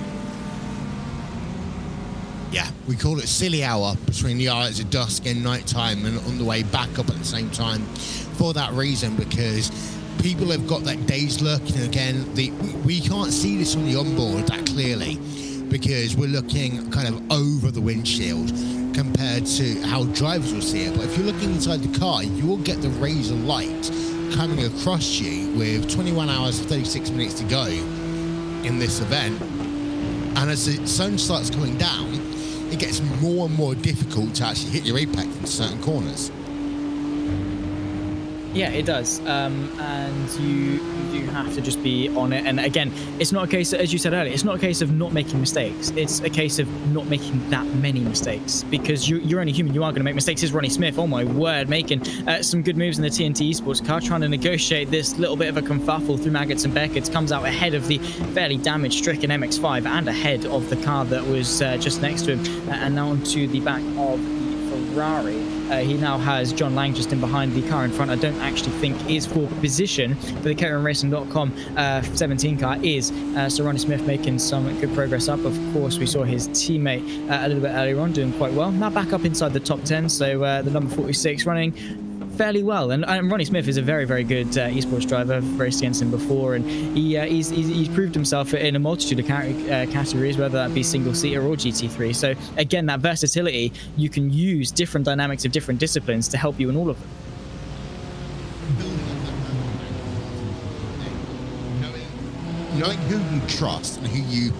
Yeah, we call it silly hour between the hours of dusk and nighttime, and on the way back up at the same time, for that reason, because people have got that day's look. And again, we can't see this on the onboard that clearly, because we're looking kind of over the windshield compared to how drivers will see it. But if you're looking inside the car, you will get the razor light coming across you with 21 hours and 36 minutes to go in this event. And as the sun starts coming down, it gets more and more difficult to actually hit your apex in certain corners. Yeah, it does, and you have to just be on it. And again, it's not a case, as you said earlier, it's not a case of not making mistakes. It's a case of not making that many mistakes, because you're only human. You are going to make mistakes. Here's Ronnie Smith, oh my word, making some good moves in the TNT esports car, trying to negotiate this little bit of a kerfuffle through maggots and Beckett's, comes out ahead of the fairly damaged stricken MX-5 and ahead of the car that was just next to him, and now onto the back of the Ferrari. He now has John Lang just in behind. The car in front I don't actually think is for position, but the KRMRacing.com 17 car is. So Ronnie Smith making some good progress up. Of course, we saw his teammate a little bit earlier on doing quite well. Now back up inside the top 10, so the number 46 running fairly well. And Ronnie Smith is a very, very good esports driver. I've raced against him before, and he's proved himself in a multitude of categories, whether that be single-seater or GT3. So again, that versatility, you can use different dynamics of different disciplines to help you in all of them. Knowing who you trust and who you,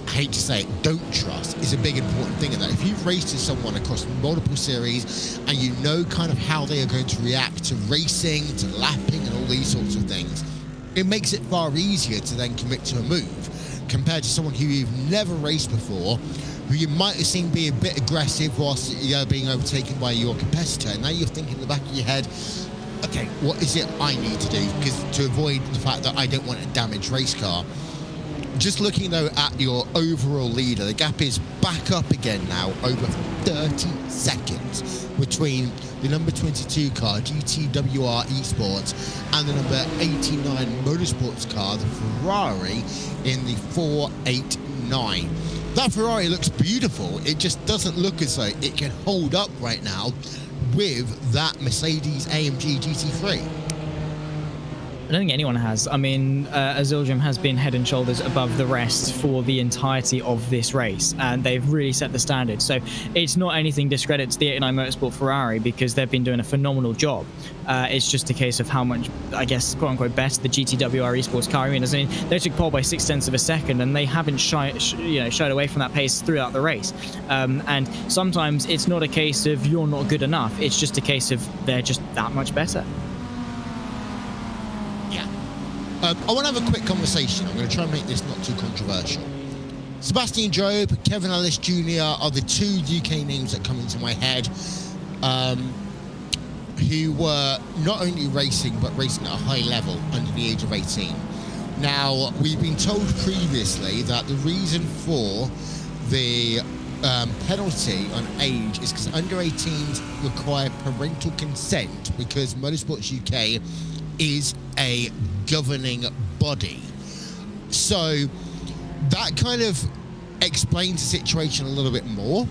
I hate to say it, don't trust is a big important thing in that. If you've raced with someone across multiple series and you know kind of how they are going to react to racing, to lapping and all these sorts of things, it makes it far easier to then commit to a move compared to someone who you've never raced before, who you might have seen be a bit aggressive whilst you're being overtaken by your competitor. Now you're thinking in the back of your head, okay, what is it I need to do because to avoid the fact that I don't want a damaged race car. Just looking though at your overall leader, the gap is back up again now, over 30 seconds between the number 22 car, GTWR Esports, and the number 89 Motorsports car, the Ferrari, in the 489. That Ferrari looks beautiful. It just doesn't look as though it can hold up right now with that Mercedes-AMG GT3. I don't think anyone has. I mean, Azeljam has been head and shoulders above the rest for the entirety of this race, and they've really set the standard. So it's not anything discredit to the 89 Motorsport Ferrari, because they've been doing a phenomenal job. It's just a case of how much, I guess, quote unquote, better the GTWR esports car is. I mean, they took pole by 0.6 of a second, and they haven't shied away from that pace throughout the race. And sometimes it's not a case of you're not good enough. It's just a case of they're just that much better. I want to have a quick conversation. I'm going to try and make this not too controversial. Sebastian Job, Kevin Ellis Jr. are the two UK names that come into my head, who were not only racing, but racing at a high level under the age of 18. Now, we've been told previously that the reason for the penalty on age is because under 18s require parental consent, because Motorsport UK is a governing body. So that kind of explains the situation a little bit more,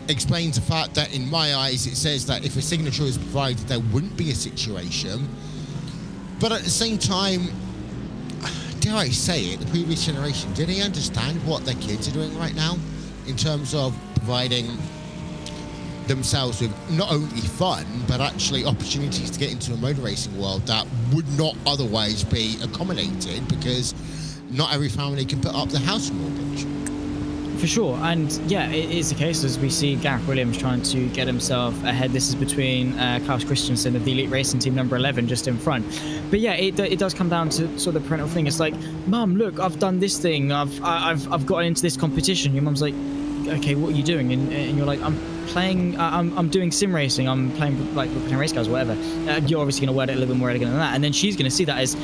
explains the fact that in my eyes it says that if a signature is provided there wouldn't be a situation. But at the same time, dare I say it, the previous generation, do they understand what their kids are doing right now in terms of providing themselves with not only fun but actually opportunities to get into a motor racing world that would not otherwise be accommodated, because not every family can put up the house mortgage? For sure, and yeah, it is the case as we see Gareth Williams trying to get himself ahead. This is between Klaus Christensen of the Elite Racing Team number 11 just in front. But yeah, it does come down to sort of the parental thing. It's like, Mum, look, I've done this thing, I've gotten into this competition. Your mum's like, okay, what are you doing? And you're like, I'm playing, I'm doing sim racing, I'm playing, like, we're playing race cars or whatever. You're obviously going to word it a little bit more elegant than that, and then she's going to see that as,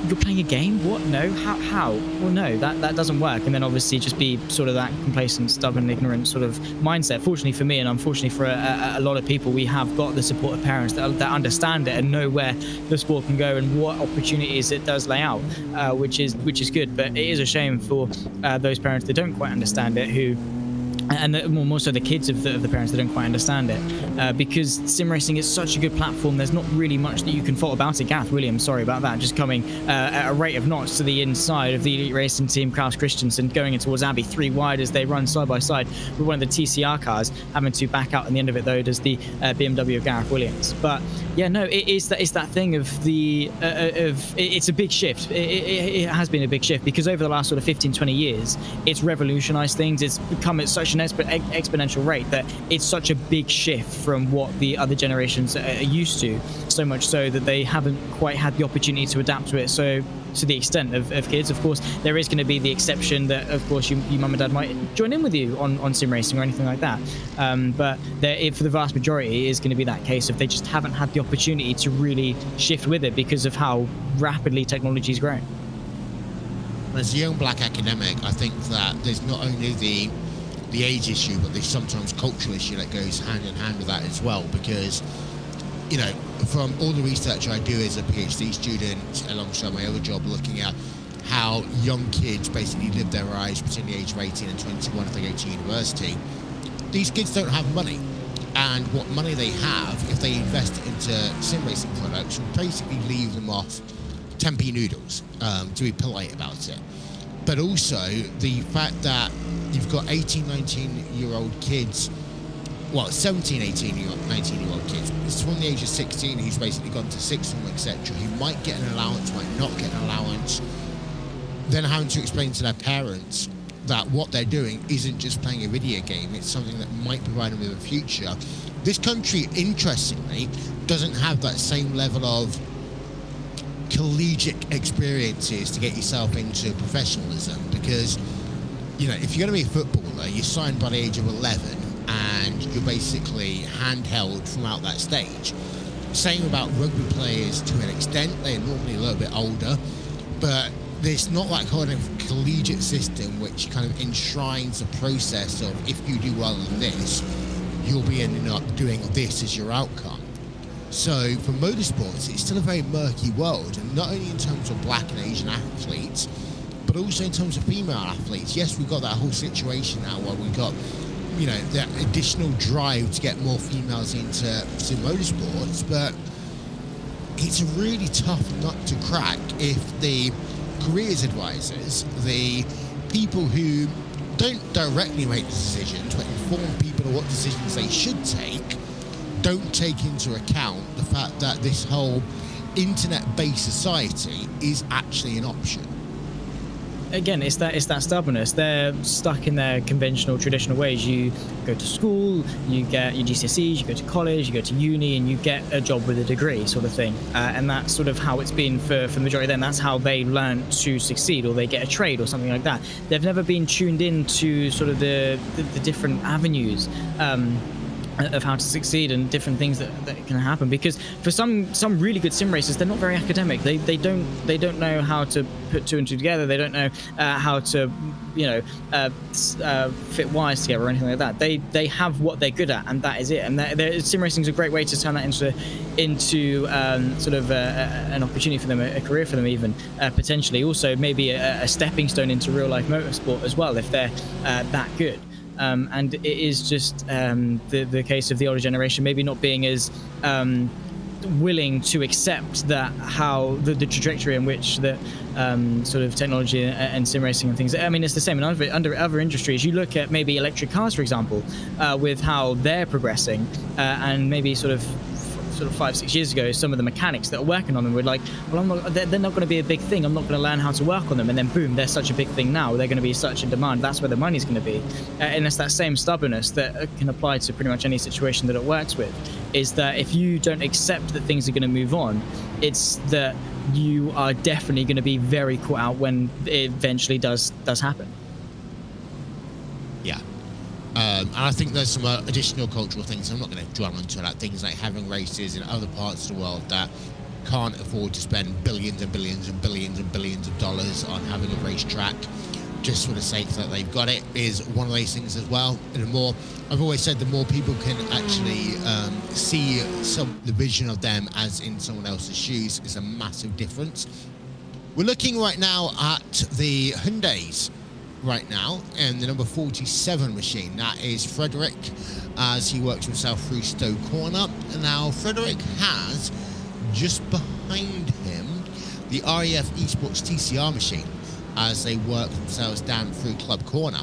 you're playing a game? What? No? How? Well, no, that doesn't work. And then obviously just be sort of that complacent, stubborn, ignorant sort of mindset. Fortunately for me, and unfortunately for a lot of people, we have got the support of parents that understand it and know where the sport can go and what opportunities it does lay out, which is good. But it is a shame for those parents that don't quite understand it, who and more so the kids of the parents that don't quite understand it, because sim racing is such a good platform. There's not really much that you can fault about it. Gareth Williams, sorry about that, just coming at a rate of knots to the inside of the elite racing team, Klaus Christensen going in towards Abbey 3 wide as they run side by side with one of the TCR cars, having to back out. And the end of it though does the BMW of Gareth Williams. But yeah, no, it's that thing of the it's a big shift. It has been a big shift, because over the last sort of 15-20 years it's revolutionized things. It's become at such an exponential rate that it's such a big shift from what the other generations are used to, so much so that they haven't quite had the opportunity to adapt to it. So to the extent of kids, of course, there is going to be the exception that, of course, you mum and dad might join in with you on sim racing or anything like that. But for the vast majority, it is going to be that case of they just haven't had the opportunity to really shift with it because of how rapidly technology is growing. As a young black academic, I think that there's not only the age issue, but there's sometimes cultural issue that goes hand in hand with that as well, because, you know, from all the research I do as a PhD student alongside my other job, looking at how young kids basically live their lives between the age of 18 and 21 if they go to university, these kids don't have money. And what money they have, if they invest it into sim racing products, will basically leave them off 10p noodles, to be polite about it. But also the fact that you've got 18, 19-year-old kids, well, 17, 18, 19-year-old kids. It's from the age of 16 who's basically gone to sixth form, etc., who might get an allowance, might not get an allowance, then having to explain to their parents that what they're doing isn't just playing a video game, it's something that might provide them with a future. This country, interestingly, doesn't have that same level of collegiate experiences to get yourself into professionalism, because, you know, if you're going to be a footballer, you're signed by the age of 11 and you're basically handheld throughout that stage. Same about rugby players to an extent. They're normally a little bit older, but there's not that kind of collegiate system which kind of enshrines the process of, if you do well in this, you'll be ending up doing this as your outcome. So for motorsports, it's still a very murky world, and not only in terms of black and Asian athletes, but also in terms of female athletes. Yes, we've got that whole situation now where we've got, you know, that additional drive to get more females into motorsports, but it's a really tough nut to crack if the careers advisors, the people who don't directly make the decisions but inform people of what decisions they should take, don't take into account the fact that this whole internet-based society is actually an option. Again, it's that stubbornness. They're stuck in their conventional, traditional ways. You go to school, you get your GCSEs, you go to college, you go to uni, and you get a job with a degree, sort of thing. And that's sort of how it's been for the majority of them. That's how they learn to succeed, or they get a trade or something like that. They've never been tuned in to sort of the different avenues of how to succeed and different things that can happen, because for some really good sim racers, they're not very academic. They don't know how to put two and two together. They don't know how to, you know, fit wires together or anything like that. They have what they're good at, and that is it. And sim racing is a great way to turn that into sort of an opportunity for them, a career for them, even potentially. Also maybe a stepping stone into real life motorsport as well, if they're that good. And it is just the case of the older generation maybe not being as willing to accept that how the trajectory in which the sort of technology and sim racing and things. I mean, it's the same in other industries. You look at maybe electric cars, for example, with how they're progressing, and maybe sort of 5-6 years ago, some of the mechanics that are working on them were like, well, they're not going to be a big thing. I'm not going to learn how to work on them. And then boom, they're such a big thing now. They're going to be such in demand. That's where the money's going to be. And it's that same stubbornness that can apply to pretty much any situation that it works with, is that if you don't accept that things are going to move on, it's that you are definitely going to be very caught out when it eventually does happen. Yeah. And I think there's some additional cultural things. I'm not going to dwell onto that. Things like having races in other parts of the world that can't afford to spend billions and billions and billions and billions of dollars on having a racetrack just for the sake that they've got it is one of those things as well. And the more, I've always said, the more people can actually see the vision of them as in someone else's shoes is a massive difference. We're looking right now at the Hyundais right now in the number 47 machine. That is Frederick, as he works himself through Stowe Corner. And now Frederick has just behind him the REF Esports TCR machine as they work themselves down through Club Corner.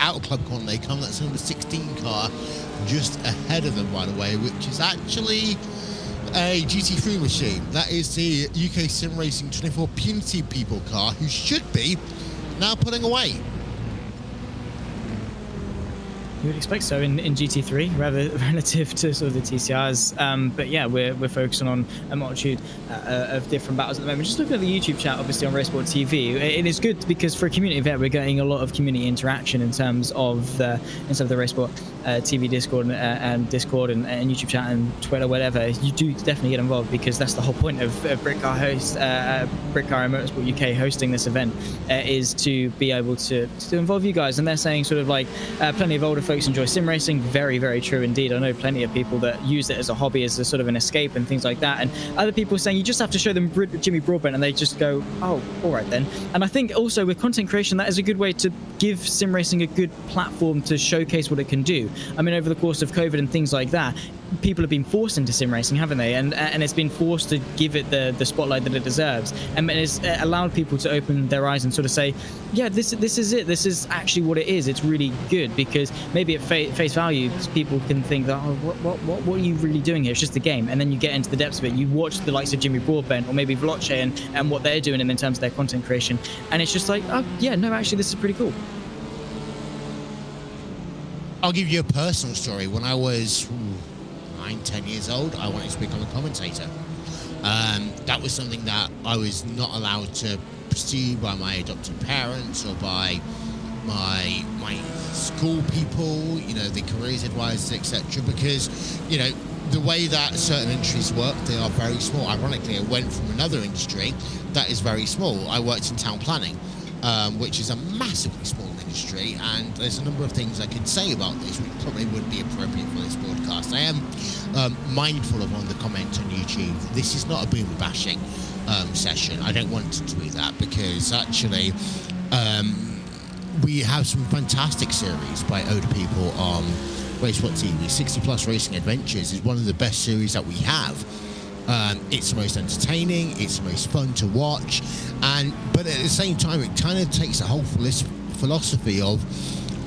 Out of Club Corner they come. That's the number 16 car just ahead of them, by the way, which is actually a GT3 machine. That is the UK Sim Racing 24 Punity People car, who should be now pulling away. You would expect so in GT3, rather relative to sort of the TCRs. But yeah, we're focusing on a multitude of different battles at the moment. Just looking at the YouTube chat, obviously on RaceSpotTV, it is good because for a community event, we're getting a lot of community interaction in terms of the RaceSpot TV Discord and Discord and YouTube chat and Twitter, whatever. You do definitely get involved because that's the whole point of Britcar and Motorsport UK hosting this event, is to be able to involve you guys. And they're saying sort of like plenty of older folks enjoy sim racing. Very, very true indeed. I know plenty of people that use it as a hobby, as a sort of an escape and things like that. And other people saying you just have to show them Jimmy Broadbent and they just go, oh, all right then. And I think also with content creation, that is a good way to give sim racing a good platform to showcase what it can do. I mean, over the course of COVID and things like that, people have been forced into sim racing, haven't they? And it's been forced to give it the spotlight that it deserves, and it's allowed people to open their eyes and sort of say, yeah, this is it. This is actually what it is. It's really good, because maybe at face value, people can think that, oh, what are you really doing here? It's just a game. And then you get into the depths of it. You watch the likes of Jimmy Broadbent or maybe Veloster and what they're doing in terms of their content creation, and it's just like, oh yeah, no, actually, this is pretty cool. I'll give you a personal story. When I was 9-10 years old, I wanted to become a commentator. That was something that I was not allowed to pursue by my adopted parents or by my school people, you know, the careers advisors, etc. Because, you know, the way that certain industries work, they are very small. Ironically, I went from another industry that is very small. I worked in town planning, which is a massively small industry, and there's a number of things I could say about this which probably wouldn't be appropriate for this broadcast. I am mindful of one of the comments on YouTube. This is not a boomer bashing session. I don't want it to be that, because actually we have some fantastic series by older people on RaceSpotTV. 60 Plus Racing Adventures is one of the best series that we have. It's the most entertaining, it's the most fun to watch, but at the same time it kind of takes the whole philosophy of,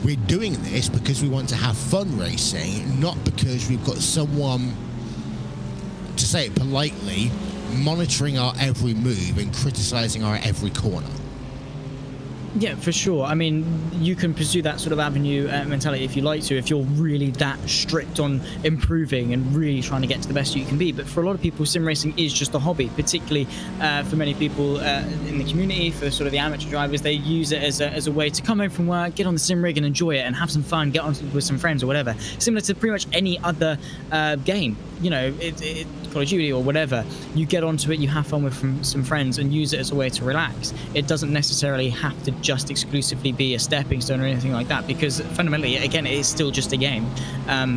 we're doing this because we want to have fun racing, not because we've got someone, to say it politely, monitoring our every move and criticizing our every corner. Yeah, for sure. I mean, you can pursue that sort of avenue mentality if you like to, if you're really that strict on improving and really trying to get to the best you can be. But for a lot of people, sim racing is just a hobby, particularly for many people in the community, for sort of the amateur drivers. They use it as a way to come home from work, get on the sim rig and enjoy it and have some fun, get on with some friends or whatever. Similar to pretty much any other game. You know, Call of Duty or whatever, you get onto it, you have fun with some friends and use it as a way to relax. It doesn't necessarily have to just exclusively be a stepping stone or anything like that, because fundamentally, again, it is still just a game.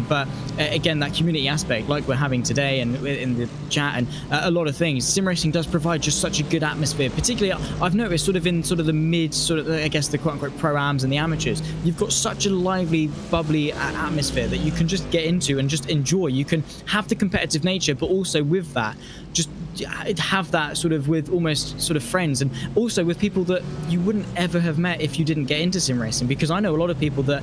But again, that community aspect, like we're having today and in the chat and a lot of things, sim racing does provide just such a good atmosphere. Particularly, I've noticed sort of in sort of the mid, sort of, I guess, the quote-unquote pro-ams and the amateurs, you've got such a lively, bubbly atmosphere that you can just get into and just enjoy. You can have the competitive nature, but also with that, just have that sort of with almost sort of friends, and also with people that you wouldn't ever have met if you didn't get into sim racing. Because I know a lot of people that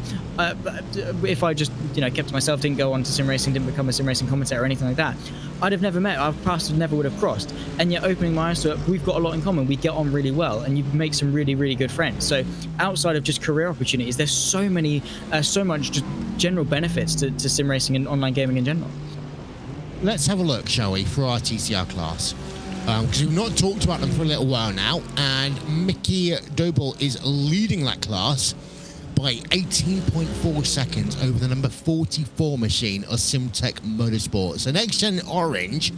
if I just, you know, kept to myself, didn't go on to sim racing, didn't become a sim racing commentator or anything like that, I'd have never met. Our paths never would have crossed. And yet, opening my eyes to it, we've got a lot in common. We get on really well, and you make some really, really good friends. So outside of just career opportunities, there's so much just general benefits to sim racing and online gaming in general. Let's have a look, shall we, for our TCR class, because we've not talked about them for a little while now, and Mickey Doble is leading that class by 18.4 seconds over the number 44 machine of Simtech Motorsport. So Next Gen Orange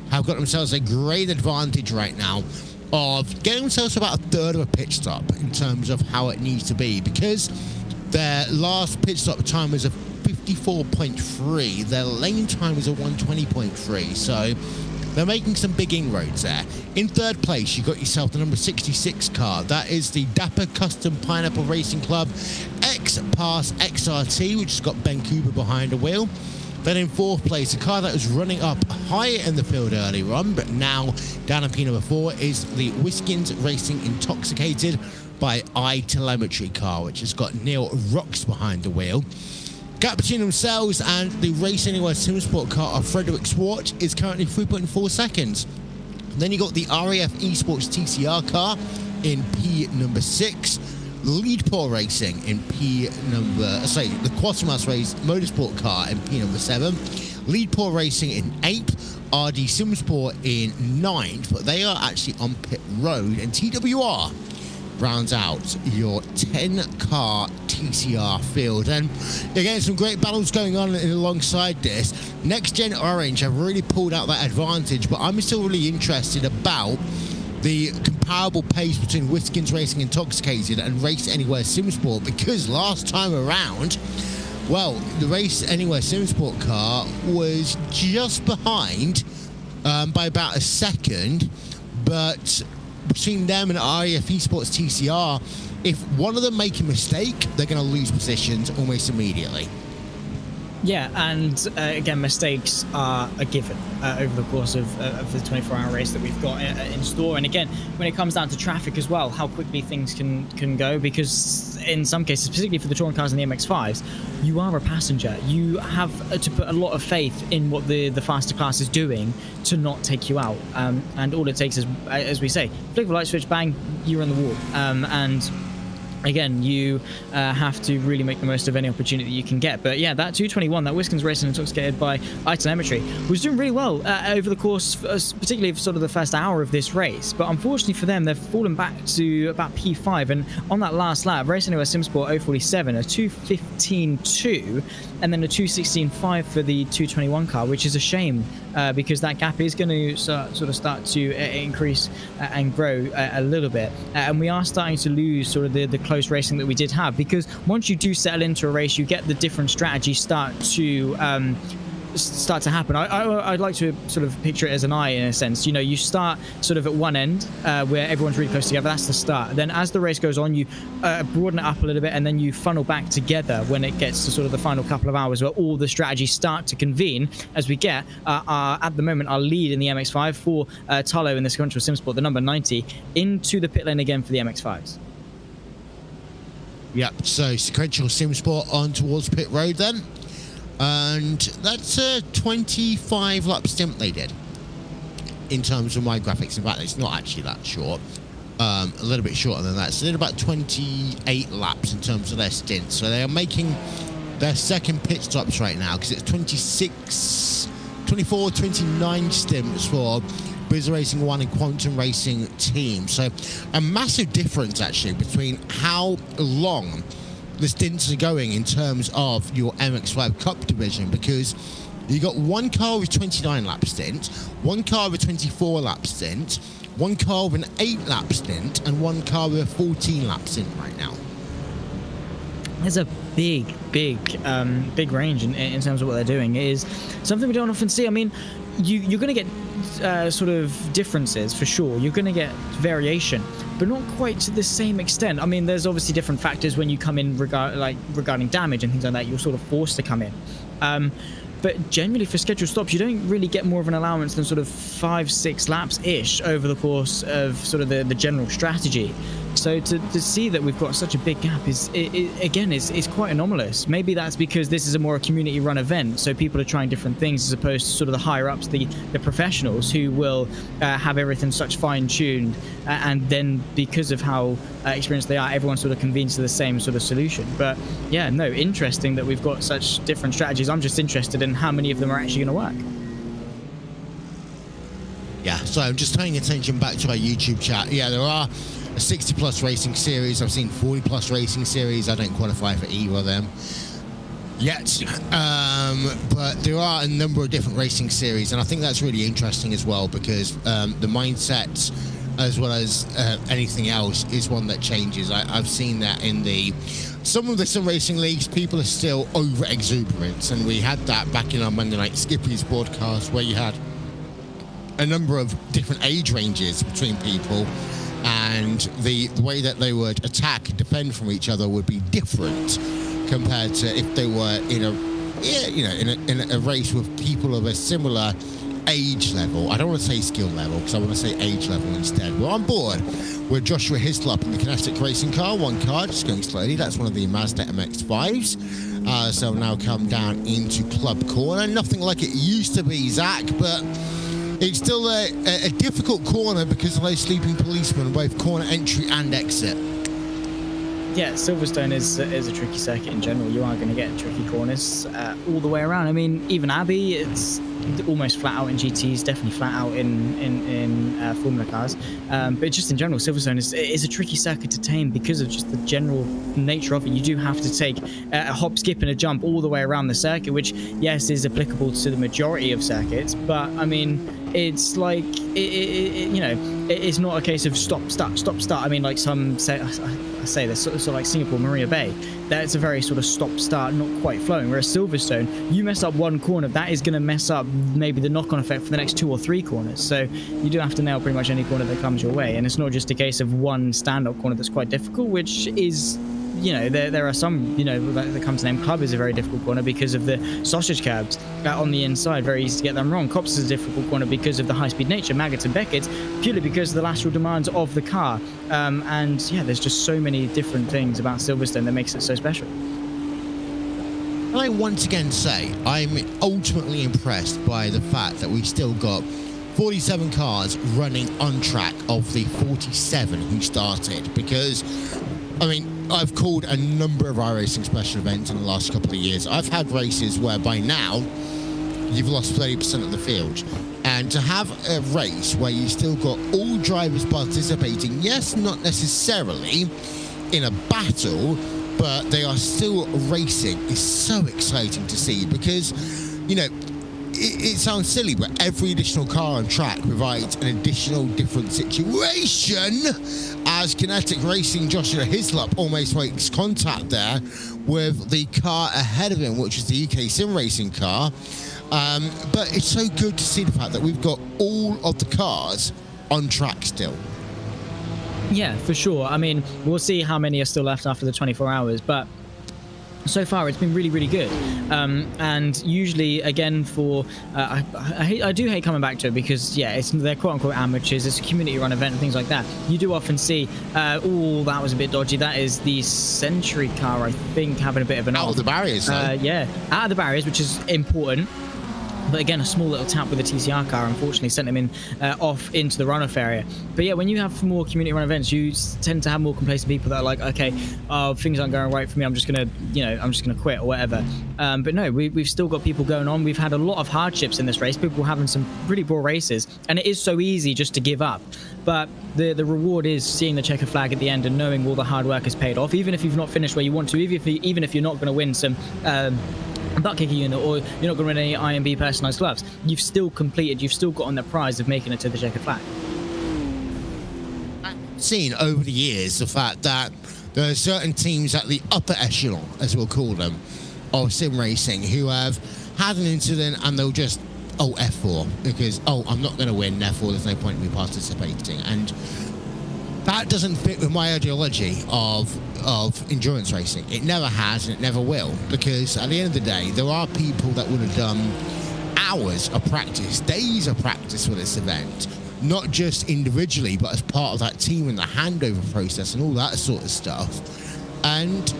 have got themselves a great advantage right now of getting themselves about a third of a pit stop in terms of how it needs to be, because their last pit stop time was a 54.3. Their lane time was a 120.3. So they're making some big inroads there. In third place, you got yourself the number 66 car. That is the Dapper Custom Pineapple Racing Club X-Pass XRT, which has got Ben Cooper behind the wheel. Then in fourth place, a car that was running up higher in the field earlier on, but now down in P number 4 is the Whiskins Racing Intoxicated by iTelemetry car, which has got Neil Rocks behind the wheel. Gap between themselves and the Race Anywhere SimSport car of Frederick Swart is currently 3.4 seconds. Then you got the RAF Esports TCR car in P number 6. Leadport Racing in the Qualifying Race Motorsport car in P number 7. Leadport Racing in 8th. RD SimSport in 9th, but they are actually on pit road, and TWR rounds out your 10-car TCR field. And again, some great battles going on alongside this. Next Gen Orange have really pulled out that advantage, but I'm still really interested about the comparable pace between Whiskins Racing Intoxicated and Race Anywhere SimSport, because last time around, well, the Race Anywhere SimSport car was just behind by about a second, but between them and RAF Esports TCR, if one of them make a mistake, they're going to lose positions almost immediately. Yeah, and again, mistakes are a given over the course of the 24-hour race that we've got in store. And again, when it comes down to traffic as well, how quickly things can go, because in some cases, particularly for the touring cars and the MX-5s, you are a passenger. You have to put a lot of faith in what the faster class is doing to not take you out. And all it takes is, as we say, flick the light switch, bang, you're in the wall. And again, you have to really make the most of any opportunity that you can get. But yeah, that 221, that Whiskins Racing Intoxicated by iTelemetry, was doing really well over the course, particularly of sort of the first hour of this race. But unfortunately for them, they've fallen back to about P5. And on that last lap, Race Anywhere SimSport 047, a 215.2, and then a 216.5 for the 221 car, which is a shame because that gap is going to sort of start to increase and grow a little bit. And we are starting to lose sort of the close racing that we did have, because once you do settle into a race, you get the different strategies start to happen. I'd like to sort of picture it as an eye in a sense. You know, you start sort of at one end where everyone's really close together. That's the start. Then as the race goes on, you broaden it up a little bit, and then you funnel back together when it gets to sort of the final couple of hours, where all the strategies start to convene as we get at the moment our lead in the MX-5 for Talo in the sequential SimSport, the number 90, into the pit lane again for the MX-5s. Yep, so sequential SimSport on towards pit road then. And that's a 25 lap stint they did in terms of my graphics. In fact, it's not actually that short, a little bit shorter than that. So they did about 28 laps in terms of their stint. So they are making their second pit stops right now, because it's 24, 29 stints for Biz Racing 1 and Quantum Racing team. So a massive difference actually between how long the stints are going in terms of your MX-5 Cup division, because you got one car with 29 lap stint, one car with 24 lap stint, one car with an 8 lap stint, and one car with a 14 lap stint right now. There's a big range in terms of what they're doing. It is something we don't often see. I mean, you're going to get sort of differences for sure. You're going to get variation, but not quite to the same extent. I mean, there's obviously different factors when you come in regarding damage and things like that. You're sort of forced to come in. But generally for scheduled stops, you don't really get more of an allowance than sort of 5-6 laps-ish over the course of sort of the general strategy. So to see that we've got such a big gap is quite anomalous. Maybe that's because this is a more community-run event, so people are trying different things as opposed to sort of the higher-ups, the professionals who will have everything such fine-tuned, and then because of how experienced they are, everyone sort of convenes to the same sort of solution. But yeah, no, interesting that we've got such different strategies. I'm just interested in how many of them are actually going to work. Yeah, so I'm just paying attention back to our YouTube chat. Yeah, there are a 60-plus racing series. I've seen 40-plus racing series. I don't qualify for either of them yet. But there are a number of different racing series, and I think that's really interesting as well, because the mindset, as well as anything else, is one that changes. I've seen that in some of the sim racing leagues, people are still over-exuberant, and we had that back in our Monday Night Skippies broadcast, where you had a number of different age ranges between people, and the way that they would attack and defend from each other would be different compared to if they were in a race with people of a similar age level. I don't want to say skill level, because I want to say age level instead. We're on board with Joshua Hislop in the Kinetic racing car. One car just going slowly. That's one of the Mazda MX-5s. So now come down into Club Corner. Nothing like it used to be, Zach, but it's still a difficult corner because of those sleeping policemen, both corner entry and exit. Yeah, Silverstone is a tricky circuit in general. You are going to get tricky corners all the way around. I mean, even Abbey, it's almost flat out in GTs, definitely flat out in Formula cars. But just in general, Silverstone is a tricky circuit to tame because of just the general nature of it. You do have to take a hop, skip, and a jump all the way around the circuit, which, yes, is applicable to the majority of circuits. But, I mean, it's like, it's not a case of stop, start. I mean, like some say, I say this, sort of like Singapore, Marina Bay, that's a very sort of stop, start, not quite flowing. Whereas Silverstone, you mess up one corner, that is going to mess up maybe the knock-on effect for the next 2 or 3 corners. So you do have to nail pretty much any corner that comes your way. And it's not just a case of one stand-up corner that's quite difficult, which is, there are some, that come to name. Club is a very difficult corner because of the sausage curbs on the inside. Very easy to get them wrong. Cops is a difficult corner because of the high-speed nature. Maggots and Beckett's purely because of the lateral demands of the car. And yeah, there's just so many different things about Silverstone that makes it so special. And I once again say I'm ultimately impressed by the fact that we've still got 47 cars running on track of the 47 who started, because I mean, I've called a number of iRacing special events in the last couple of years. I've had races where by now you've lost 30% of the field. And to have a race where you still got all drivers participating, yes, not necessarily in a battle, but they are still racing, is so exciting to see because, it sounds silly, but every additional car on track provides an additional different situation, as Kinetic Racing Joshua Hislop almost makes contact there with the car ahead of him, which is the UK Sim Racing car. But it's so good to see the fact that we've got all of the cars on track still. Yeah, for sure. I mean, we'll see how many are still left after the 24 hours, but so far it's been really, really good. And usually, again, for I do hate coming back to it because, yeah, they're quote-unquote amateurs, it's a community-run event and things like that. You do often see, that was a bit dodgy. That is the Century car, I think, having a bit of an out of the barriers, yeah, out of the barriers, which is important. But again, a small little tap with the TCR car unfortunately sent him in off into the runoff area. But yeah, when you have more community run events, you tend to have more complacent people that are like, okay, things aren't going right for me. I'm just gonna quit or whatever. But no, we've still got people going on. We've had a lot of hardships in this race. People having some pretty poor races, and it is so easy just to give up. But the reward is seeing the checker flag at the end and knowing all the hard work has paid off. Even if you've not finished where you want to, even if you're not going to win some ButtKicker unit, or you're not going to win any IMB personalised gloves, you've still gotten the prize of making it to the checkered flag. I've seen over the years the fact that there are certain teams at the upper echelon, as we'll call them, of sim racing who have had an incident and they'll just, F4, because, I'm not going to win, therefore there's no point in me participating. And that doesn't fit with my ideology of endurance racing. It never has and it never will, because at the end of the day, there are people that would have done hours of practice, days of practice for this event, not just individually, but as part of that team and the handover process and all that sort of stuff. And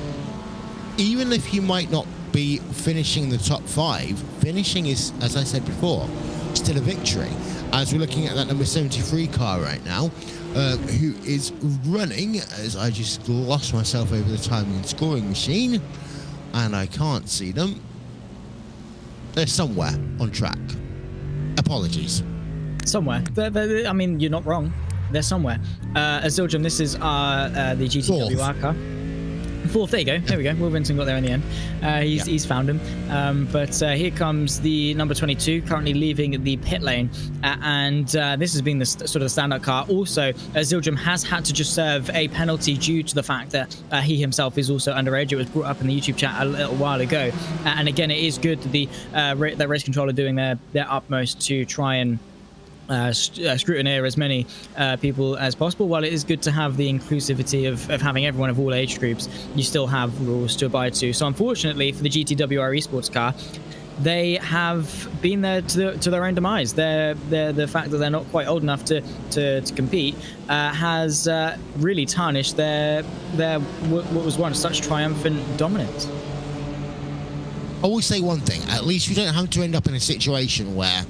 even if you might not be finishing the top 5, finishing is, as I said before, still a victory. As we're looking at that number 73 car right now, who is running, as I just lost myself over the timing and scoring machine, and I can't see them. They're somewhere on track. Apologies. Somewhere. I mean, you're not wrong. They're somewhere. Aziljam, this is the GTWR car. 4th, there you go. There we go. Will Vincent got there in the end. He's found him. But here comes the number 22, currently leaving the pit lane. And this has been the sort of the standout car. Also, Aziljam has had to just serve a penalty due to the fact that he himself is also underage. It was brought up in the YouTube chat a little while ago. And again, it is good that the race controller doing their utmost to try and scrutineer as many people as possible. While it is good to have the inclusivity of having everyone of all age groups, you still have rules to abide to. So unfortunately for the GTWR esports car, they have been there to their own demise. The fact that they're not quite old enough to compete has really tarnished their what was once such triumphant dominance. I will say one thing: at least we don't have to end up in a situation where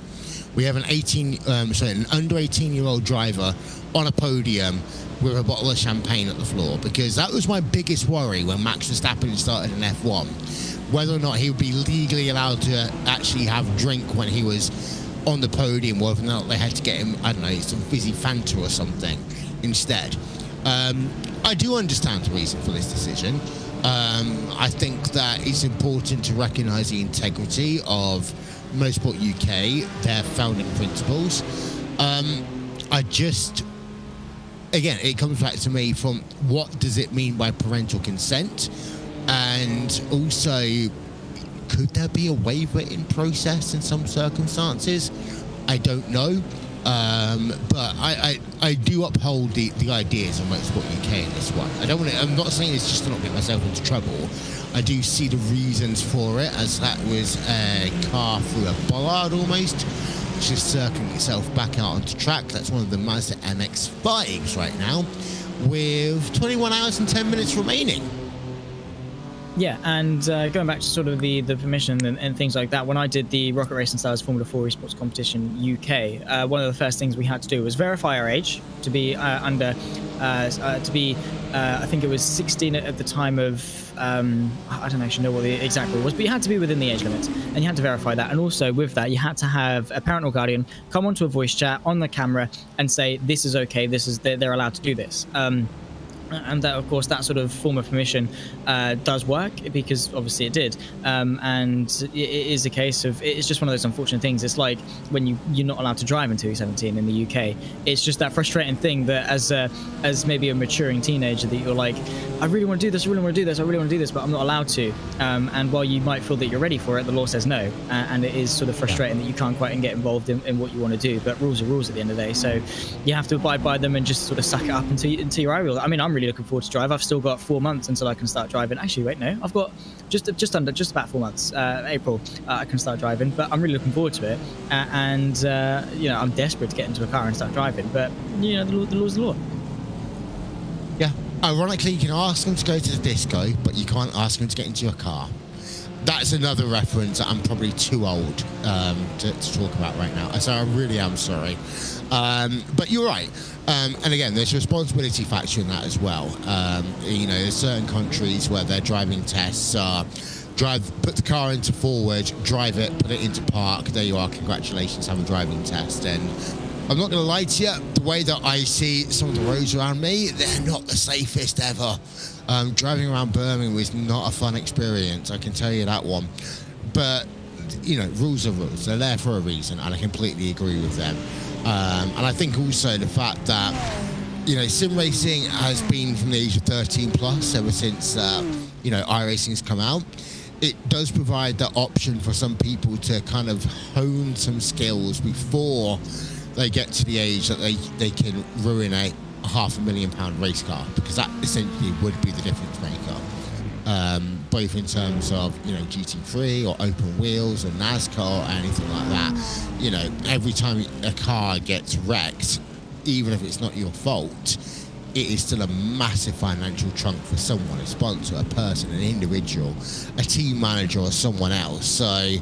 we have an under 18-year-old driver on a podium with a bottle of champagne at the floor, because that was my biggest worry when Max Verstappen started in F1. Whether or not he would be legally allowed to actually have a drink when he was on the podium, whether or not they had to get him, I don't know, some fizzy Fanta or something instead. I do understand the reason for this decision. I think that it's important to recognise the integrity of Motorsport UK, their founding principles. Again, it comes back to me from what does it mean by parental consent? And also, could there be a waiver in process in some circumstances? I don't know. But I do uphold the ideas of Motorsport UK in this one. I'm not saying it's just to not get myself into trouble. I do see the reasons for it, as that was a car through a bollard almost, which is circling itself back out onto track. That's one of the Mazda MX-5s right now, with 21 hours and 10 minutes remaining. Yeah, and going back to sort of the permission and things like that, when I did the Rocket Racing Stars Formula 4 Esports Competition UK, one of the first things we had to do was verify our age to be I think it was 16 at the time of, I don't actually know what the exact rule was, but you had to be within the age limit, and you had to verify that. And also with that, you had to have a parent or guardian come onto a voice chat on the camera and say, this is okay, they're allowed to do this. And that, of course, that sort of form of permission does work, because obviously it did. And it is a case of, it's just one of those unfortunate things. It's like when you're not allowed to drive until you're 17 in the UK. It's just that frustrating thing that as maybe a maturing teenager, that you're like, I really want to do this, I really want to do this, I really want to do this, but I'm not allowed to. And while you might feel that you're ready for it, the law says no. And it is sort of frustrating that you can't quite get involved in what you want to do. But rules are rules at the end of the day. So you have to abide by them and just sort of suck it up until you're able. I mean, I'm really looking forward to drive. I've still got 4 months until I can start driving. Actually, wait, no, I've got just about 4 months. April, I can start driving, but I'm really looking forward to it. I'm desperate to get into a car and start driving. But the law's the law. Yeah. Ironically, you can ask them to go to the disco, but you can't ask them to get into your car. That's another reference that I'm probably too old to talk about right now. So I really am sorry. But you're right. And again, there's a responsibility factor in that as well. There's certain countries where their driving tests are put the car into forward, drive it, put it into park. There you are. Congratulations, have a driving test. And I'm not going to lie to you, the way that I see some of the roads around me, they're not the safest ever. Driving around Birmingham is not a fun experience, I can tell you that one. But, rules are rules. They're there for a reason, and I completely agree with them. And I think also the fact that, sim racing has been from the age of 13 plus ever since, iRacing's come out. It does provide the option for some people to kind of hone some skills before they get to the age that they can ruin a £500,000 race car, because that essentially would be the difference maker. Both in terms of, GT3 or open wheels or NASCAR or anything like that. Every time a car gets wrecked, even if it's not your fault, it is still a massive financial chunk for someone, a sponsor, a person, an individual, a team manager or someone else. So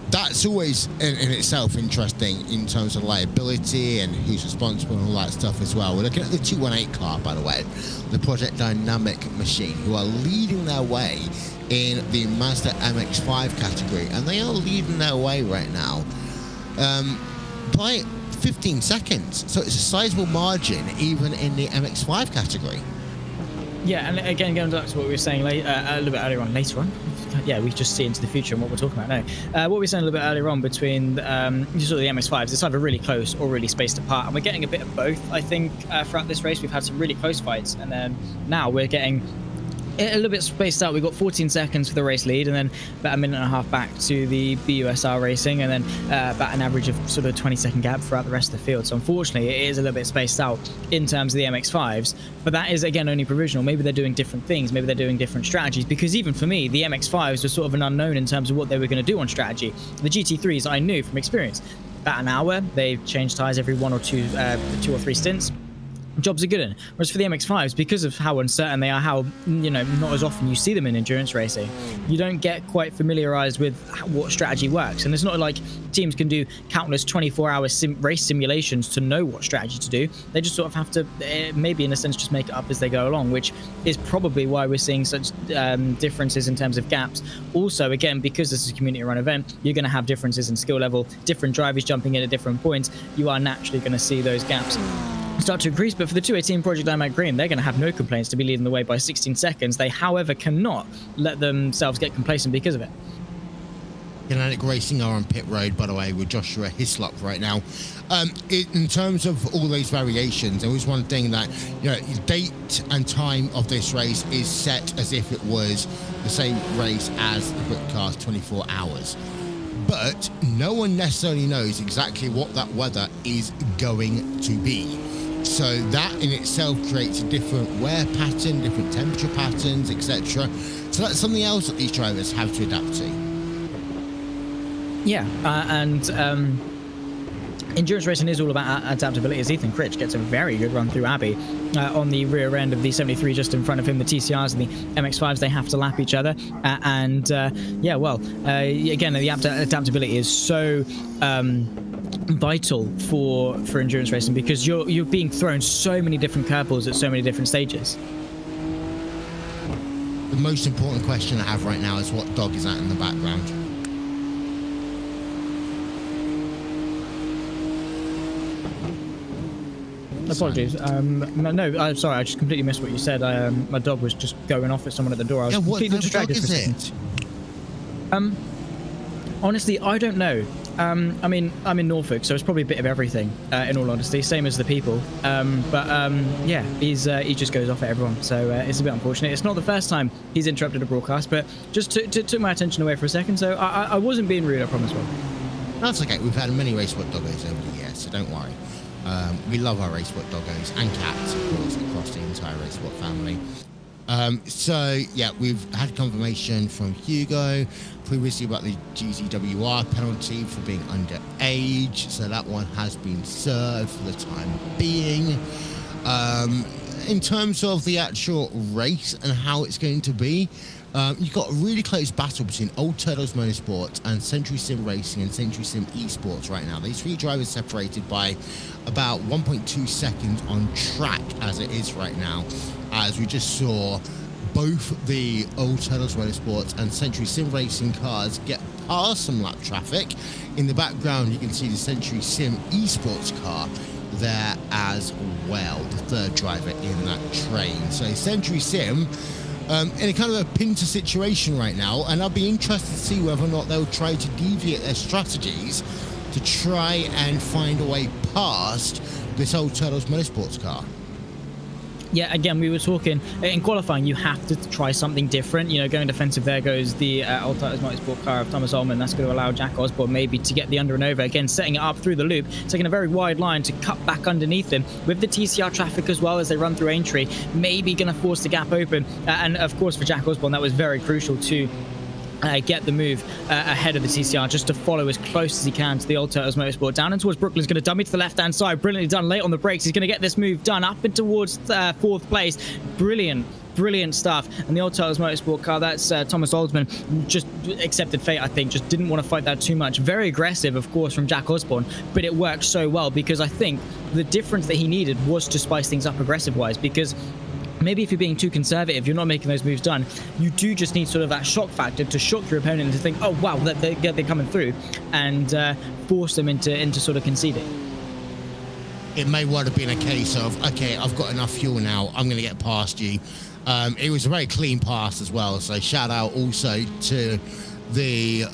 that's always in itself interesting in terms of liability and who's responsible and all that stuff as well. We're looking at the 218 car, by the way, the Project Dynamic machine, who are leading their way in the Mazda MX-5 category, and they are leading their way right now by 15 seconds. So it's a sizable margin even in the MX-5 category. Yeah, and again, going back to what we were saying a little bit earlier on, yeah, we just see into the future and what we're talking about now. What we were saying a little bit earlier on between the MX-5s, it's either really close or really spaced apart, and we're getting a bit of both, I think, throughout this race. We've had some really close fights, and then now we're getting a little bit spaced out. We got 14 seconds for the race lead, and then about a minute and a half back to the BUSR Racing, and then about an average of sort of 20-second gap throughout the rest of the field. So unfortunately, it is a little bit spaced out in terms of the MX-5s, but that is, again, only provisional. Maybe they're doing different things. Maybe they're doing different strategies, because even for me, the MX-5s were sort of an unknown in terms of what they were going to do on strategy. The GT3s I knew from experience. About an hour, they change tyres every 1 or 2 or 3 stints. Jobs are good in. Whereas for the MX-5s, because of how uncertain they are, how, you know, not as often you see them in endurance racing, you don't get quite familiarized with what strategy works. And it's not like teams can do countless 24-hour race simulations to know what strategy to do. They just sort of have to, maybe in a sense, just make it up as they go along, which is probably why we're seeing such differences in terms of gaps. Also, again, because this is a community-run event, you're going to have differences in skill level, different drivers jumping in at different points. You are naturally going to see those gaps start to increase. But for the 218 Project IMAG Green, they're going to have no complaints to be leading the way by 16 seconds. They, however, cannot let themselves get complacent because of it. Kinetic Racing are on pit road, by the way, with Joshua Hislop right now. In terms of all those variations, there was one thing that, you know, the date and time of this race is set as if it was the same race as the Britcar's 24 hours. But no one necessarily knows exactly what that weather is going to be. So that in itself creates a different wear pattern, different temperature patterns, etc. So that's something else that these drivers have to adapt to. Yeah, endurance racing is all about adaptability, as Ethan Critch gets a very good run through Abbey on the rear end of the 73 just in front of him. The TCRs and the MX-5s, they have to lap each other. Again, the adaptability is so vital for endurance racing, because you're being thrown so many different curveballs at so many different stages. The most important question I have right now is what dog is that in the background? Apologies. No, sorry, I just completely missed what you said. My dog was just going off at someone at the door. I was completely distracted for a second. Honestly, I don't know. I mean, I'm in Norfolk, so it's probably a bit of everything, in all honesty, same as the people. Yeah, he just goes off at everyone, so it's a bit unfortunate. It's not the first time he's interrupted a broadcast, but just took my attention away for a second, so I wasn't being rude, I promise. That's okay. We've had many RaceSpot doggos over the years, so don't worry. We love our RaceSpot doggos and cats, of course, across the entire RaceSpot family. So, yeah, we've had confirmation from Hugo previously about the GZWR penalty for being underage. So that one has been served for the time being. In terms of the actual race and how it's going to be, you've got a really close battle between Old Turtles Motorsport and Century Sim Racing and Century Sim Esports right now. These three drivers separated by about 1.2 seconds on track as it is right now, as we just saw both the Old Turtles Motorsports and Century Sim Racing cars get past some lap traffic. In the background, you can see the Century Sim Esports car there as well, the third driver in that train. So Century Sim in a kind of a pincer situation right now, and I'll be interested to see whether or not they'll try to deviate their strategies to try and find a way past this Old Turtles Motorsports car. Yeah, again, we were talking in qualifying, you have to try something different. You know, going defensive, there goes the Old Turtles Motorsport car of Thomas Ullman. That's going to allow Jack Osborne maybe to get the under and over. Again, setting it up through the loop, taking a very wide line to cut back underneath him with the TCR traffic as well as they run through Aintree. Maybe going to force the gap open. And of course, for Jack Osborne, that was very crucial to get the move ahead of the TCR, just to follow as close as he can to the Old Turtles Motorsport. Down and towards Brooklyn's going to dummy to the left-hand side. Brilliantly done late on the brakes. He's going to get this move done up and towards fourth place. Brilliant stuff. And the Old Turtles Motorsport car, that's Thomas Oldsman, just accepted fate, I think. Just didn't want to fight that too much. Very aggressive, of course, from Jack Osborne, but it worked so well because I think the difference that he needed was to spice things up aggressive-wise, because maybe if you're being too conservative, you're not making those moves done, you do just need sort of that shock factor to shock your opponent into think, oh wow, they're coming through, and force them into sort of conceding. It may well have been a case of, okay, I've got enough fuel now, I'm going to get past you. It was a very clean pass as well, so shout out also to the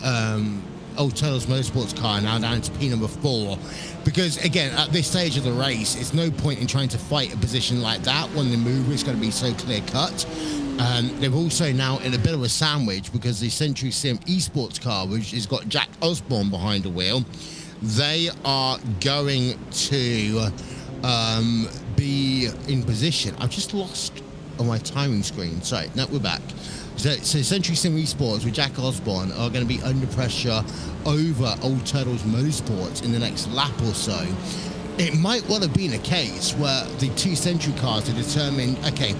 Old Turtles Motorsports car, now down to P number 4, because again, at this stage of the race, it's no point in trying to fight a position like that when the move is going to be so clear cut. They're also now in a bit of a sandwich because the Century Sim esports car, which has got Jack Osborne behind the wheel, they are going to be in position. I've just lost on my timing screen. Sorry, no, we're back. So Century Sim Esports with Jack Osborne are going to be under pressure over Old Turtles Motorsports in the next lap or so. It might well have been a case where the two Century cars are determined, okay,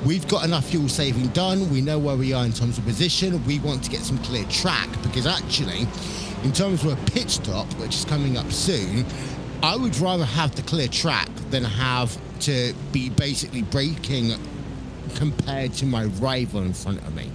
we've got enough fuel saving done, we know where we are in terms of position, we want to get some clear track, because actually, in terms of a pit stop, which is coming up soon, I would rather have the clear track than have to be basically braking compared to my rival in front of me.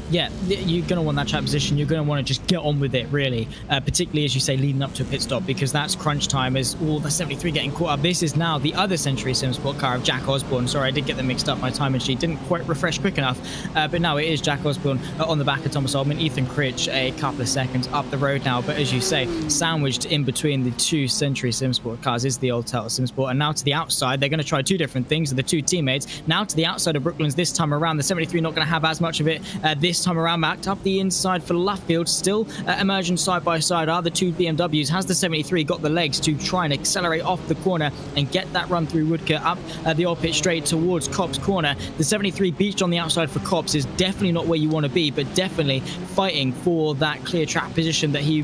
Yeah, you're going to want that track position. You're going to want to just get on with it, really, particularly, as you say, leading up to a pit stop, because that's crunch time as all the 73 getting caught up. This is now the other Century Sim Sport car of Jack Osborne. Sorry, I did get them mixed up. My timing sheet didn't quite refresh quick enough, but now it is Jack Osborne on the back of Thomas Oldman. Ethan Critch a couple of seconds up the road now, but as you say, sandwiched in between the two Century Sim Sport cars is the Old Turtle Sim Sport, and now to the outside, they're going to try two different things, the two teammates. Now to the outside of Brooklands this time around, the 73 not going to have as much of it this time around. Backed up the inside for Luffield, still emerging side by side are the two BMWs. Has the 73 got the legs to try and accelerate off the corner and get that run through Woodcote up the old pit straight towards Cobb's corner? The 73 beached on the outside for Cobbs is definitely not where you want to be, but definitely fighting for that clear track position that he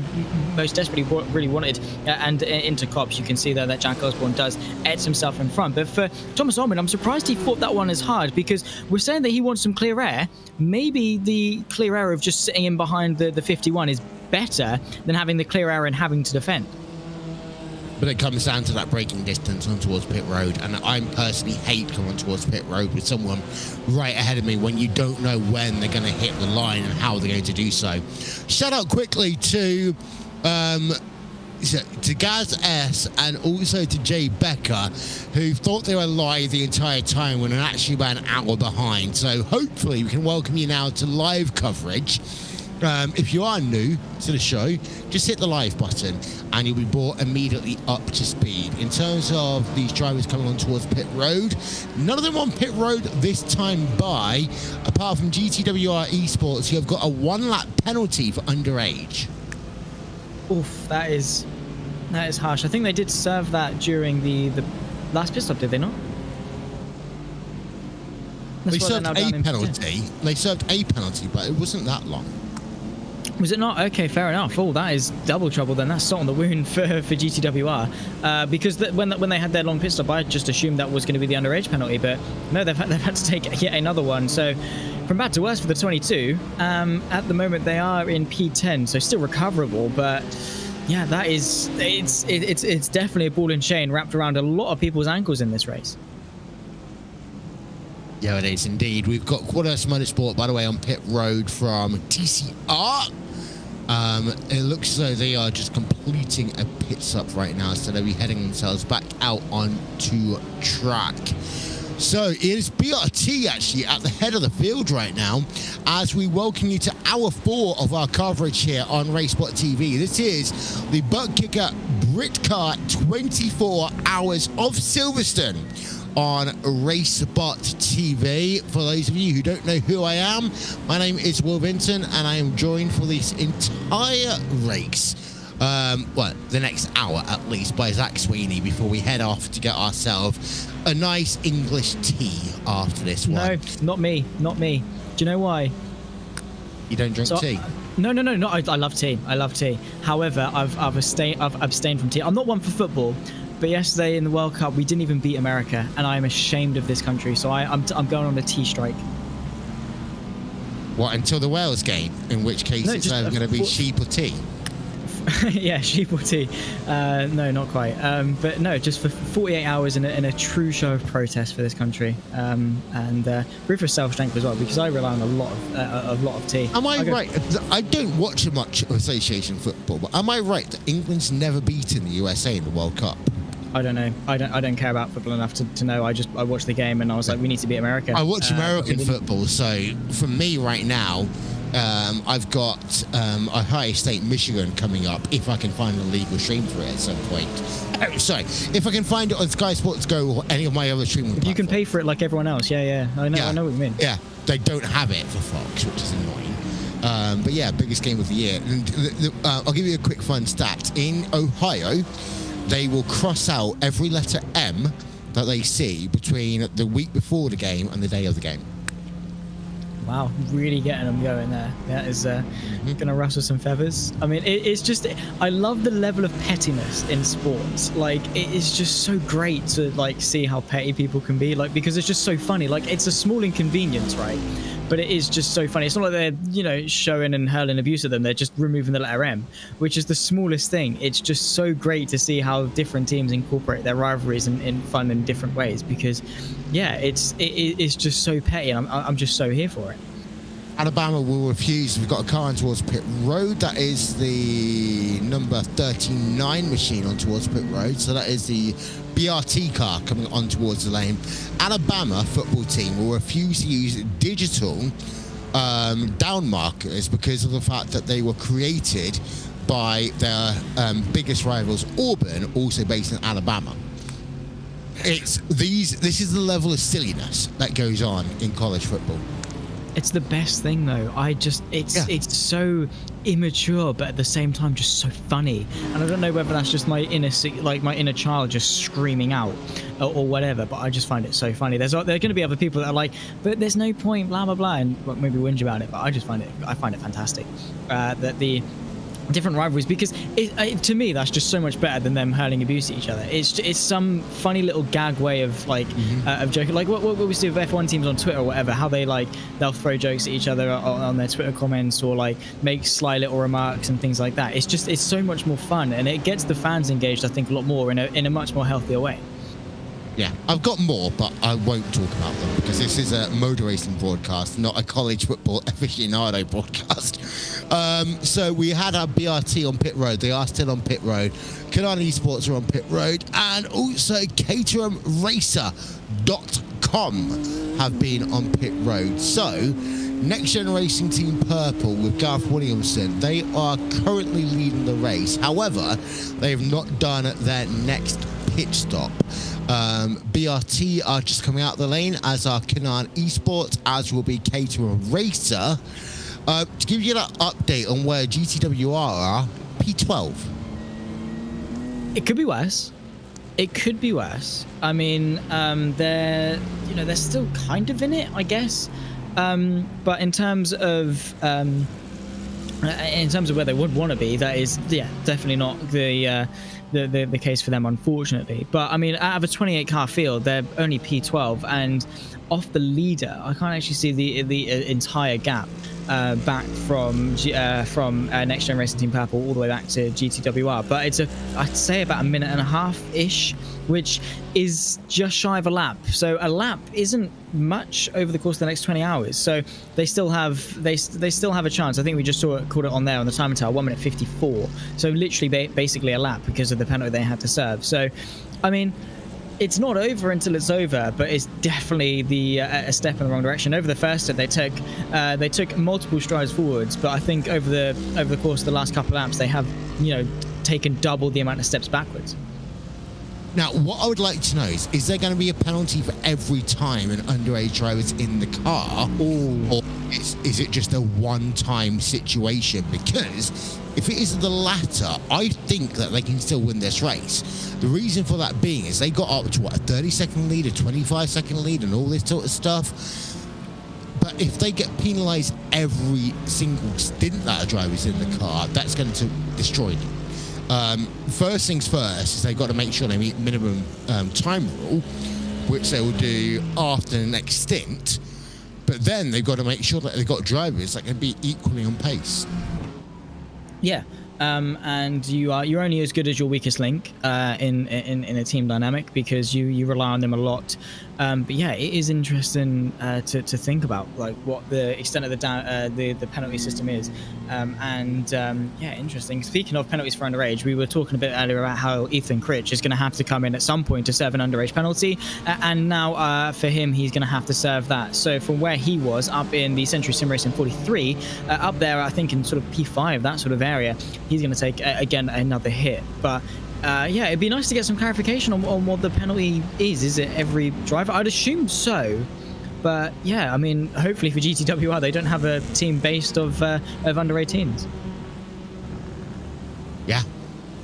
most desperately really wanted. And into Cobbs, you can see there that Jack Osborne does edge himself in front. But for Thomas Oldman, I'm surprised he fought that one as hard, because we're saying that he wants some clear air. Maybe the clear air of just sitting in behind the 51 is better than having the clear air and having to defend. But it comes down to that braking distance on towards pit road, and I personally hate coming towards pit road with someone right ahead of me when you don't know when they're going to hit the line and how they're going to do so. Shout out quickly to Gaz S and also to Jay Becker, who thought they were live the entire time when they're actually about an hour behind. So hopefully we can welcome you now to live coverage. If you are new to the show, just hit the live button and you'll be brought immediately up to speed. In terms of these drivers coming on towards pit road, none of them on pit road this time by, apart from GTWR Esports, who have got a 1 lap penalty for underage. Oof, that is harsh. I think they did serve that during the last pit stop, did they not? They served a penalty. They served a penalty, but it wasn't that long. Was it not? Okay, fair enough. Oh, that is double trouble then. That's salt on the wound for GTWR. Because when they had their long pit stop, I just assumed that was going to be the underage penalty, but no, they've had to take yet another one. So from bad to worse for the 22. At the moment, they are in P10, so still recoverable, but yeah, that is it's definitely a ball and chain wrapped around a lot of people's ankles in this race. Yeah, it is indeed. We've got Qualifying Motorsport, by the way, on pit road from TCR. It looks as though they are just completing a pit stop right now, so they'll be heading themselves back out onto track. So it is BRT actually at the head of the field right now as we welcome you to hour 4 of our coverage here on RaceSpotTV. This is the ButtKicker Britcar 24 Hours of Silverstone on RaceSpotTV. For those of you who don't know who I am, my name is Will Vinton and I am joined for this entire race, the next hour at least, by Zach Sweeney before we head off to get ourselves a nice English tea after this one. No, not me. Do you know why? You don't drink tea? No. I love tea. However, I've abstained from tea. I'm not one for football, but yesterday in the World Cup, we didn't even beat America, and I am ashamed of this country. So I'm going on a tea strike. What, until the Wales game? In which case it's either going to be sheep or tea. Yeah, sheep or tea. No, not quite. But no, just for 48 hours in a true show of protest for this country, and proof of self-strength as well, because I rely on a lot of tea. Am I right? I don't watch much association football, but am I right that England's never beaten the USA in the World Cup? I don't know. I don't care about football enough to know. I watched the game and I was like, we need to beat America. I watch American football, so for me right now, I've got Ohio State, Michigan coming up if I can find a legal stream for it at some point. Oh, sorry, if I can find it on Sky Sports Go or any of my other streaming platforms. You can pay for it like everyone else. Yeah. I know what you mean. Yeah, they don't have it for Fox, which is annoying. But yeah, biggest game of the year. And I'll give you a quick fun stat. In Ohio, they will cross out every letter M that they see between the week before the game and the day of the game. Wow, really getting them going there. That is gonna rustle some feathers. I mean, it's just, I love the level of pettiness in sports. Like, it is just so great to like see how petty people can be. Like, because it's just so funny. Like, it's a small inconvenience, right? But it is just so funny. It's not like they're, you know, showing and hurling abuse at them. They're just removing the letter M, which is the smallest thing. It's just so great to see how different teams incorporate their rivalries in fun in different ways. Because, yeah, it's just so petty, and I'm just so here for it. Alabama will refuse. We've got a car on towards pit road. That is the number 39 machine on towards pit road. So that is the BRT car coming on towards the lane. Alabama football team will refuse to use digital down markers because of the fact that they were created by their biggest rivals, Auburn, also based in Alabama. This is the level of silliness that goes on in college football. It's the best thing, though. It's so immature, but at the same time just so funny. And I don't know whether that's just my inner child just screaming out or whatever, but I just find it so funny. There are going to be other people that are like, but there's no point, blah blah blah, and maybe whinge about it. But I find it fantastic that the different rivalries, because to me that's just so much better than them hurling abuse at each other. It's some funny little gag way of like of joking, like what we see with F1 teams on Twitter or whatever, how they'll throw jokes at each other on their Twitter comments, or like make sly little remarks and things like that. It's so much more fun, and it gets the fans engaged, I think, a lot more in a much more healthier way. Yeah, I've got more, but I won't talk about them because this is a motor racing broadcast, not a college football aficionado broadcast. So we had our BRT on pit road. They are still on pit road. Canaan Esports are on pit road. And also CaterhamRacer.com have been on pit road. So Next Gen Racing Team Purple with Gareth Williamson, they are currently leading the race. However, they have not done their next pit stop. BRT are just coming out the lane, as are Canaan Esports, as will be Caterham Racer. To give you that update on where GTWR are, P12. It could be worse. I mean, they're still kind of in it, I guess. But in terms of where they would want to be, that is, definitely not the case for them, unfortunately. But I mean, out of a 28 car field, they're only P12, and off the leader, I can't actually see the entire gap back from Next Gen Racing Team Purple all the way back to GTWR. But I'd say about a minute and a half ish, which is just shy of a lap. So a lap isn't much over the course of the next 20 hours. So they still have a chance. I think we just called it on there on the time tell, 1 minute 54. So literally basically a lap because of the penalty they had to serve. So, I mean, it's not over until it's over, but it's definitely a step in the wrong direction. Over the first set, they took multiple strides forwards, but I think over the course of the last couple of laps, they have taken double the amount of steps backwards. Now, what I would like to know is there going to be a penalty for every time an underage driver is in the car? Or is it just a one-time situation? Because if it is the latter, I think that they can still win this race. The reason for that being is they got up to, a 30-second lead, a 25-second lead, and all this sort of stuff. But if they get penalised every single stint that a driver's in the car, that's going to destroy them. First things first is they've got to make sure they meet minimum time rule, which they will do after the next stint. But then they've got to make sure that they've got drivers that can be equally on pace. Yeah, and you're only as good as your weakest link in a team dynamic, because you rely on them a lot. But yeah, it is interesting to think about, like, what the extent of the penalty system is. Yeah, interesting. Speaking of penalties for underage, we were talking a bit earlier about how Ethan Critch is going to have to come in at some point to serve an underage penalty, and now for him, he's going to have to serve that. So from where he was up in the Century Sim Racing 43, up there, I think in sort of P5, that sort of area, he's going to take again another hit. But yeah, it'd be nice to get some clarification on what the penalty is. Is it every driver? I'd assume so. But yeah, I mean, hopefully for GTWR, they don't have a team based of under 18s. Yeah,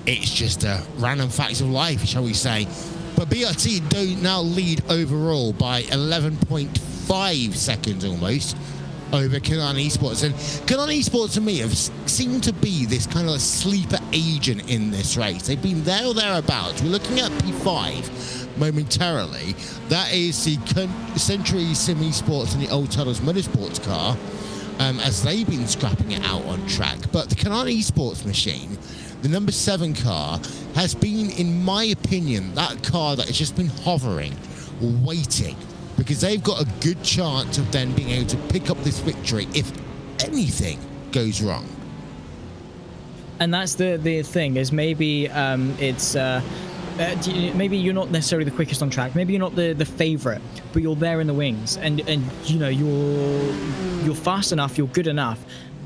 it's just random facts of life, shall we say. But BRT do now lead overall by 11.5 seconds almost over Canaan Esports. And Canaan Esports, to me, have seemed to be this kind of a sleeper agent in this race. They've been there or thereabouts. We're looking at P5 momentarily. That is the Century Sim Esports and the Old Tuttles Motorsports car, as they've been scrapping it out on track. But the Canaan Esports machine, the number 7 car, has been, in my opinion, that car that has just been hovering, waiting, because they've got a good chance of then being able to pick up this victory if anything goes wrong. And that's the thing, is maybe it's maybe you're not necessarily the quickest on track, maybe you're not the favorite, but you're there in the wings, and you know, you're fast enough, you're good enough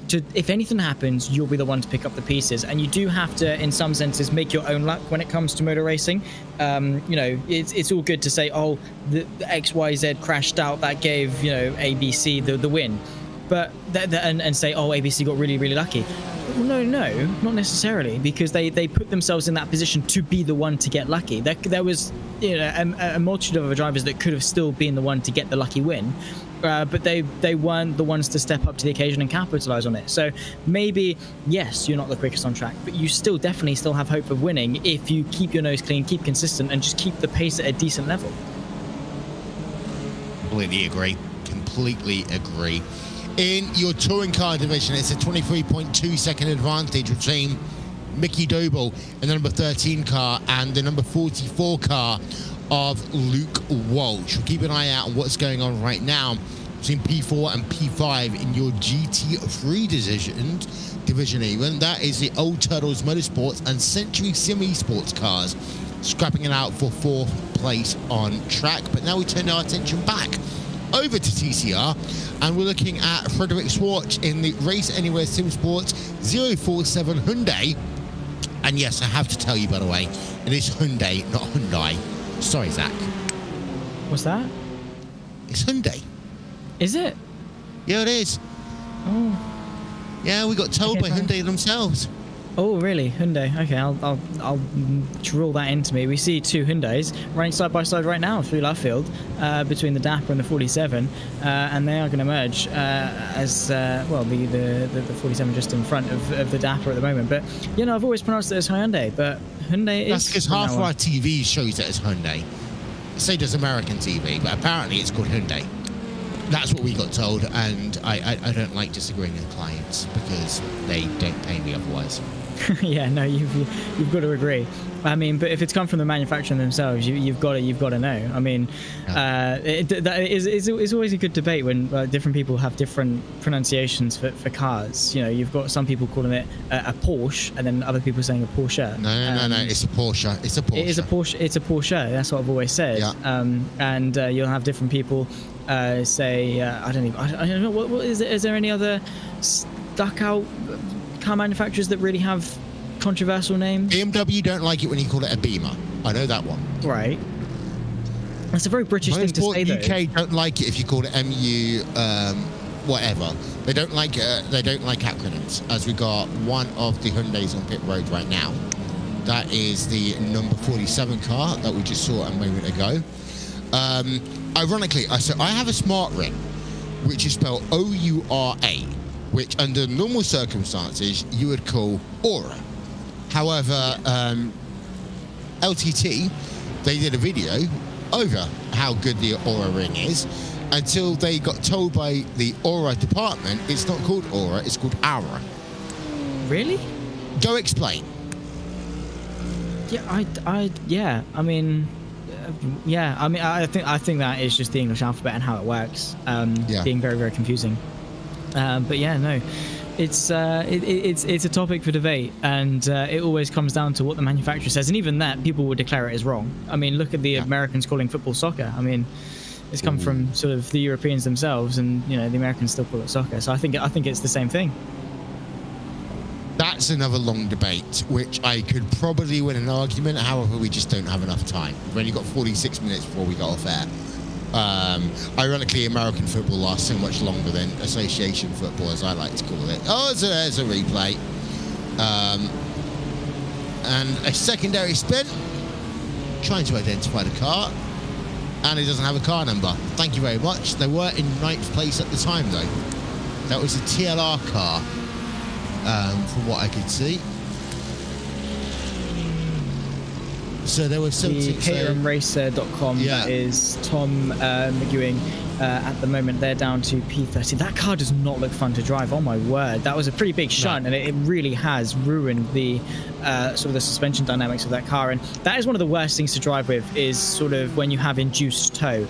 to, if anything happens, you'll be the one to pick up the pieces. And you do have to, in some senses, make your own luck when it comes to motor racing. You know, it's all good to say, oh, the XYZ crashed out, that gave, you know, ABC the win, but and say, oh, ABC got really, really lucky. No, not necessarily, because they put themselves in that position to be the one to get lucky. There was, you know, a multitude of drivers that could have still been the one to get the lucky win, but they weren't the ones to step up to the occasion and capitalize on it. So maybe, yes, you're not the quickest on track, but you definitely still have hope of winning if you keep your nose clean, keep consistent, and just keep the pace at a decent level. Completely agree. In your touring car division, it's a 23.2 second advantage between Mickey Doble in the number 13 car and the number 44 car of Luke Walsh. We'll keep an eye out on what's going on right now between P4 and P5 in your GT3 division even. That is the Old Turtles Motorsports and Century Sim Esports cars scrapping it out for 4th place on track. But now we turn our attention back over to TCR, and we're looking at Frederick Schwartz in the Race Anywhere Sim Sports 047 Hyundai. And yes, I have to tell you, by the way, it is Hyundai, not Hyundai. Sorry, Zach. What's that? It's Hyundai. Is it? Yeah, it is. Oh. Yeah, we got told by Hyundai themselves. Oh, really? Hyundai. Okay, I'll drill that into me. We see 2 Hyundais running side by side right now through left field, between the Dapper and the 47, and they are going to merge as well. The 47 just in front of the Dapper at the moment. But you know, I've always pronounced it as Hyundai, but Hyundai is. That's because half of our TV shows it as Hyundai. So does American TV, but apparently it's called Hyundai. That's what we got told, and I don't like disagreeing with clients because they don't pay me otherwise. Yeah, no, you've got to agree. I mean, but if it's come from the manufacturer themselves, you've got to know. I mean, it's always a good debate when different people have different pronunciations for cars. You know, you've got some people calling it a Porsche, and then other people saying a Porsche. No, it's a Porsche. It's a Porsche. It is a Porsche. It's a Porsche. That's what I've always said. Yeah. And you'll have different people say, I don't know. What is it? Is there any other stuck out car manufacturers that really have controversial names? BMW don't like it when you call it a Beamer. I know that one. Right. That's a very British thing to say, though. UK don't like it if you call it MU, whatever. They don't like acronyms. As we got one of the Hyundais on pit road right now. That is the number 47 car that we just saw a moment ago. Ironically, I have a smart ring, which is spelled O-U-R-A, which under normal circumstances you would call Aura. However, LTT, they did a video over how good the Aura ring is until they got told by the Aura department it's not called Aura, it's called Aura. Really? Go explain. Yeah, I mean, I think that is just the English alphabet and how it works, being very, very confusing. But yeah, no, it's a topic for debate, and it always comes down to what the manufacturer says, and even that people will declare it as wrong. I mean, look at the Americans calling football soccer. I mean, it's come from sort of the Europeans themselves, and the Americans still call it soccer. So I think it's the same thing. That's another long debate, which I could probably win an argument. However, we just don't have enough time. We've only got 46 minutes before we go off air. Ironically, American football lasts so much longer than association football, as I like to call it. Oh, there's a replay. And a secondary spin, trying to identify the car. And it doesn't have a car number. Thank you very much. They were in 9th place at the time, though. That was a TLR car, from what I could see. So there was some KRMRacer.com. That is Tom McEwing. At the moment, they're down to P30. That car does not look fun to drive. Oh my word, that was a pretty big shunt, and it really has ruined the sort of the suspension dynamics of that car. And that is one of the worst things to drive with, is sort of when you have induced tow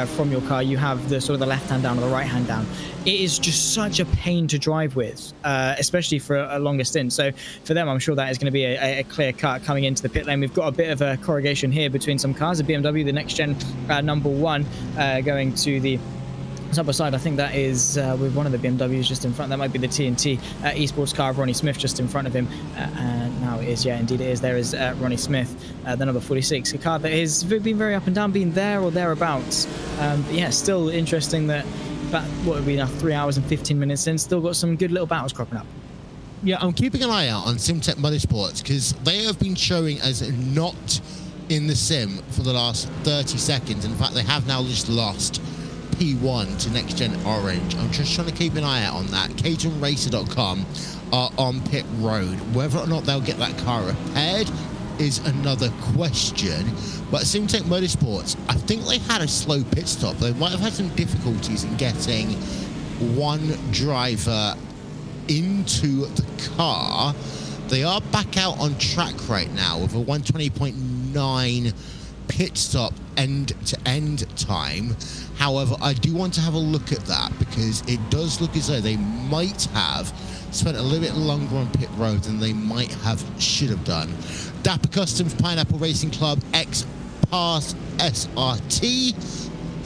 from your car. You have the sort of the left hand down or the right hand down. It is just such a pain to drive with, especially for a longer stint. So for them, I'm sure that is going to be a clear cut coming into the pit lane. We've got a bit of a corrugation here between some cars. The BMW, the next gen number 1, going to the side by side. I think that is with one of the BMWs just in front. That might be the TNT esports car of Ronnie Smith just in front of him. And now it is, indeed it is. There is Ronnie Smith, the number 46, a car that has been very up and down, been there or thereabouts. But yeah, still interesting that about what would be now 3 hours and 15 minutes in, still got some good little battles cropping up. Yeah, I'm keeping an eye out on SimTech Motorsports, because they have been showing as not in the sim for the last 30 seconds. In fact, they have now just lost P1 to Next Gen Orange. I'm just trying to keep an eye out on that. CaterhamRacer.com are on pit road. Whether or not they'll get that car repaired is another question. But SimTech Motorsports, I think they had a slow pit stop. They might have had some difficulties in getting one driver into the car. They are back out on track right now with a 120.9 pit stop end-to-end time. However, I do want to have a look at that, because it does look as though they might have spent a little bit longer on pit road than they should have done. Dapper Customs, Pineapple Racing Club, X-Pass SRT.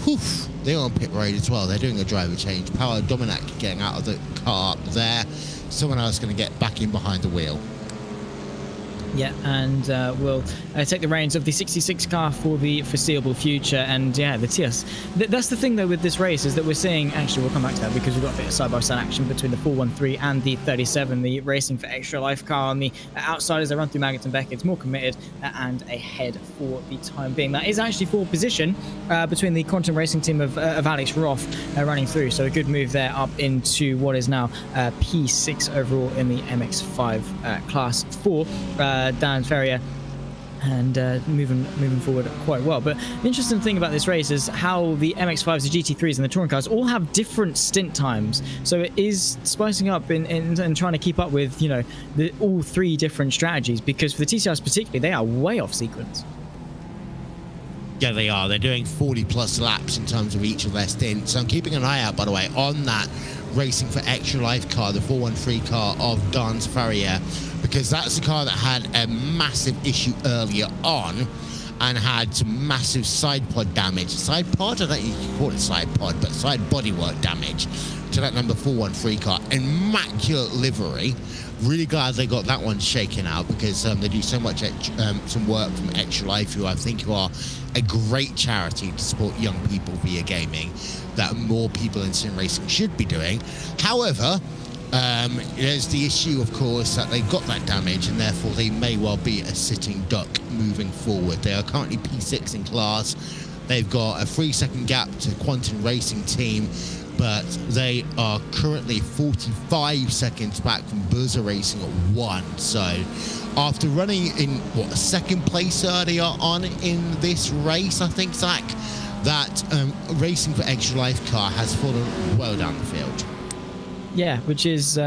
Poof, they're on pit road as well. They're doing a driver change. Power Dominic getting out of the car up there. Someone else going to get back in behind the wheel. Yeah, and we'll take the reins of the 66 car for the foreseeable future. And yeah, the TS. That's the thing though with this race, is that we're seeing, actually we'll come back to that, because we've got a bit of side-by-side action between the 413 and the 37, the Racing for Extra Life car on the outside as they run through Maggots and Beckett's, more committed and ahead for the time being. That is actually for position between the Quantum Racing team of Alex Roth running through, so a good move there up into what is now P6 overall in the MX-5 class 4. Dan Ferrier, and moving forward quite well. But the interesting thing about this race is how the MX-5s, the GT3s and the touring cars all have different stint times, so it is spicing up and trying to keep up with all 3 different strategies, because for the TCRs particularly, they are way off sequence. Yeah, they are. They're doing 40 plus laps in terms of each of their stints. So I'm keeping an eye out, by the way, on that Racing for Extra Life car, the 413 car of Dan Ferrier, because that's the car that had a massive issue earlier on and had some massive side pod damage. Side pod? I don't think you can call it side pod, but side bodywork damage to that number 413 car. Immaculate livery. Really glad they got that one shaken out, because they do so much some work from Extra Life, who I think are a great charity to support young people via gaming that more people in sim racing should be doing. However, there's the issue, of course, that they've got that damage, and therefore they may well be a sitting duck moving forward. They are currently P6 in class. They've got a 3-second gap to Quantum Racing team, but they are currently 45 seconds back from Buzzer Racing at 1. So after running in, second place earlier on in this race, I think, Zach, that Racing for Extra Life car has fallen well down the field. Yeah, which is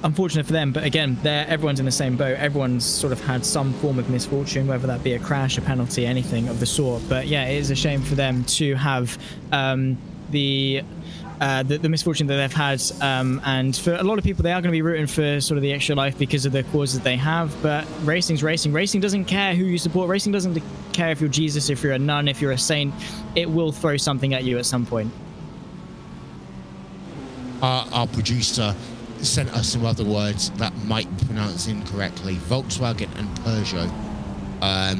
unfortunate for them, but again, everyone's in the same boat. Everyone's sort of had some form of misfortune, whether that be a crash, a penalty, anything of the sort. But yeah, it is a shame for them to have the misfortune that they've had, and for a lot of people, they are going to be rooting for sort of the extra life because of the causes they have. But racing's racing. Racing doesn't care who you support. Racing doesn't care if you're Jesus, if you're a nun, if you're a saint. It will throw something at you at some point. Our producer sent us some other words that might be pronounced incorrectly. Volkswagen and Peugeot. I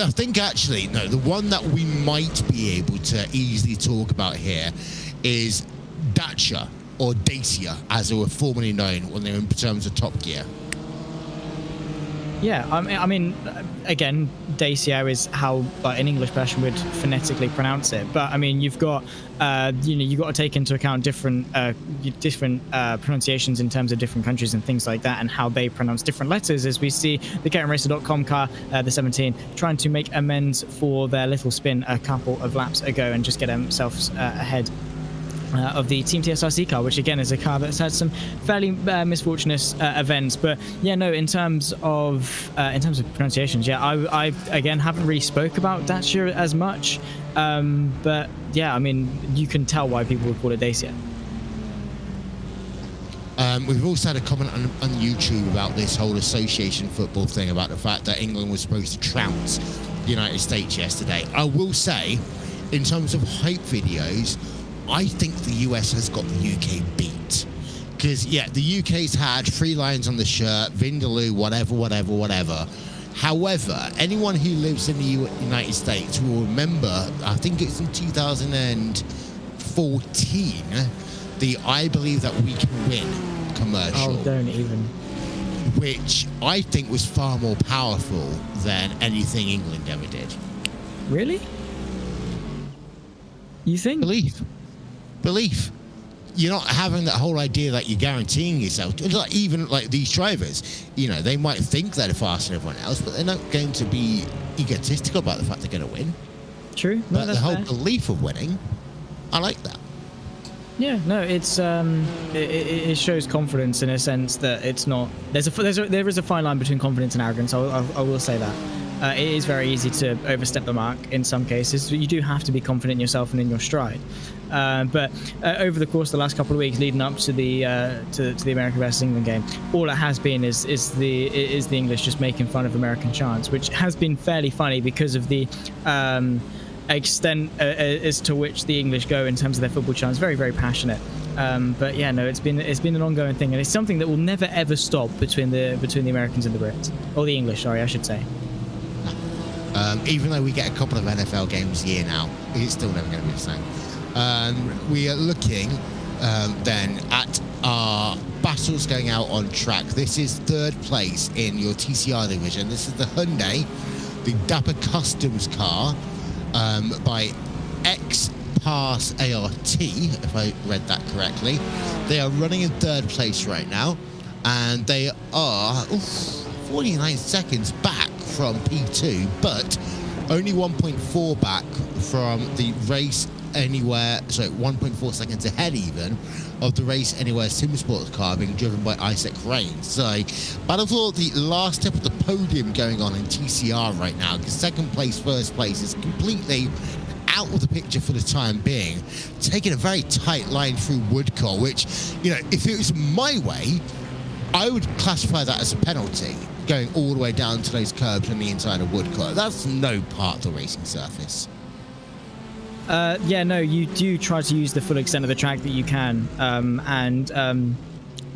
think actually, no, the one that we might be able to easily talk about here is Dacia, or Dacia, as they were formerly known when they were in terms of Top Gear. Yeah, I mean, again, Dacia is how an English person would phonetically pronounce it. But I mean, you've got, you've got to take into account different pronunciations in terms of different countries and things like that, and how they pronounce different letters. As we see the GetRacer.com car, the 17, trying to make amends for their little spin a couple of laps ago and just get themselves ahead of the Team TSRC car, which again is a car that's had some fairly misfortunate events. But yeah, no, in terms of pronunciations, yeah, I again haven't really spoke about Dacia as much, but yeah, I mean, you can tell why people would call it Dacia. We've also had a comment on YouTube about this whole association football thing, about the fact that England was supposed to trounce the United States yesterday. I will say, in terms of hype videos, I think the US has got the UK beat. Because, yeah, the UK's had 3 lines on the shirt, Vindaloo, whatever. However, anyone who lives in the United States will remember, I think it's in 2014, the I Believe That We Can Win commercial. Oh, don't even. Which I think was far more powerful than anything England ever did. Really? You think? Belief. You're not having that whole idea that you're guaranteeing yourself. Like, even like these drivers, they might think they're faster than everyone else, but they're not going to be egotistical about the fact they're going to win. True. No, but the whole belief of winning, I like that. Yeah, no, it's it shows confidence in a sense that it's not. There is a fine line between confidence and arrogance. I will say that. It is very easy to overstep the mark in some cases. But you do have to be confident in yourself and in your stride. But over the course of the last couple of weeks leading up to the American versus England game, all it has been is the English just making fun of American chants, which has been fairly funny because of the extent as to which the English go in terms of their football chants. Very, very passionate. But yeah, no, it's been an ongoing thing, and it's something that will never ever stop between the Americans and the Brits, or the English, sorry, I should say. Even though we get a couple of NFL games a year now, it's still never going to be the same. We are looking then at our battles going out on track. This is 3rd place in your TCR division. This is the Hyundai, the Dapper Customs car by X-Pass ART, if I read that correctly. They are running in 3rd place right now, and they are 49 seconds back from P2, but only 1.4 back from the Race Anywhere, 1.4 seconds ahead even of the Race Anywhere SimSports car being driven by Isaac Rains. So, battle for the last step of the podium going on in TCR right now, because 2nd place, 1st place is completely out of the picture for the time being, taking a very tight line through Woodcourt, which, if it was my way, I would classify that as a penalty, going all the way down to those curbs on the inside of Woodcourt. That's no part of the racing surface. Yeah, no, you do try to use the full extent of the track that you can, and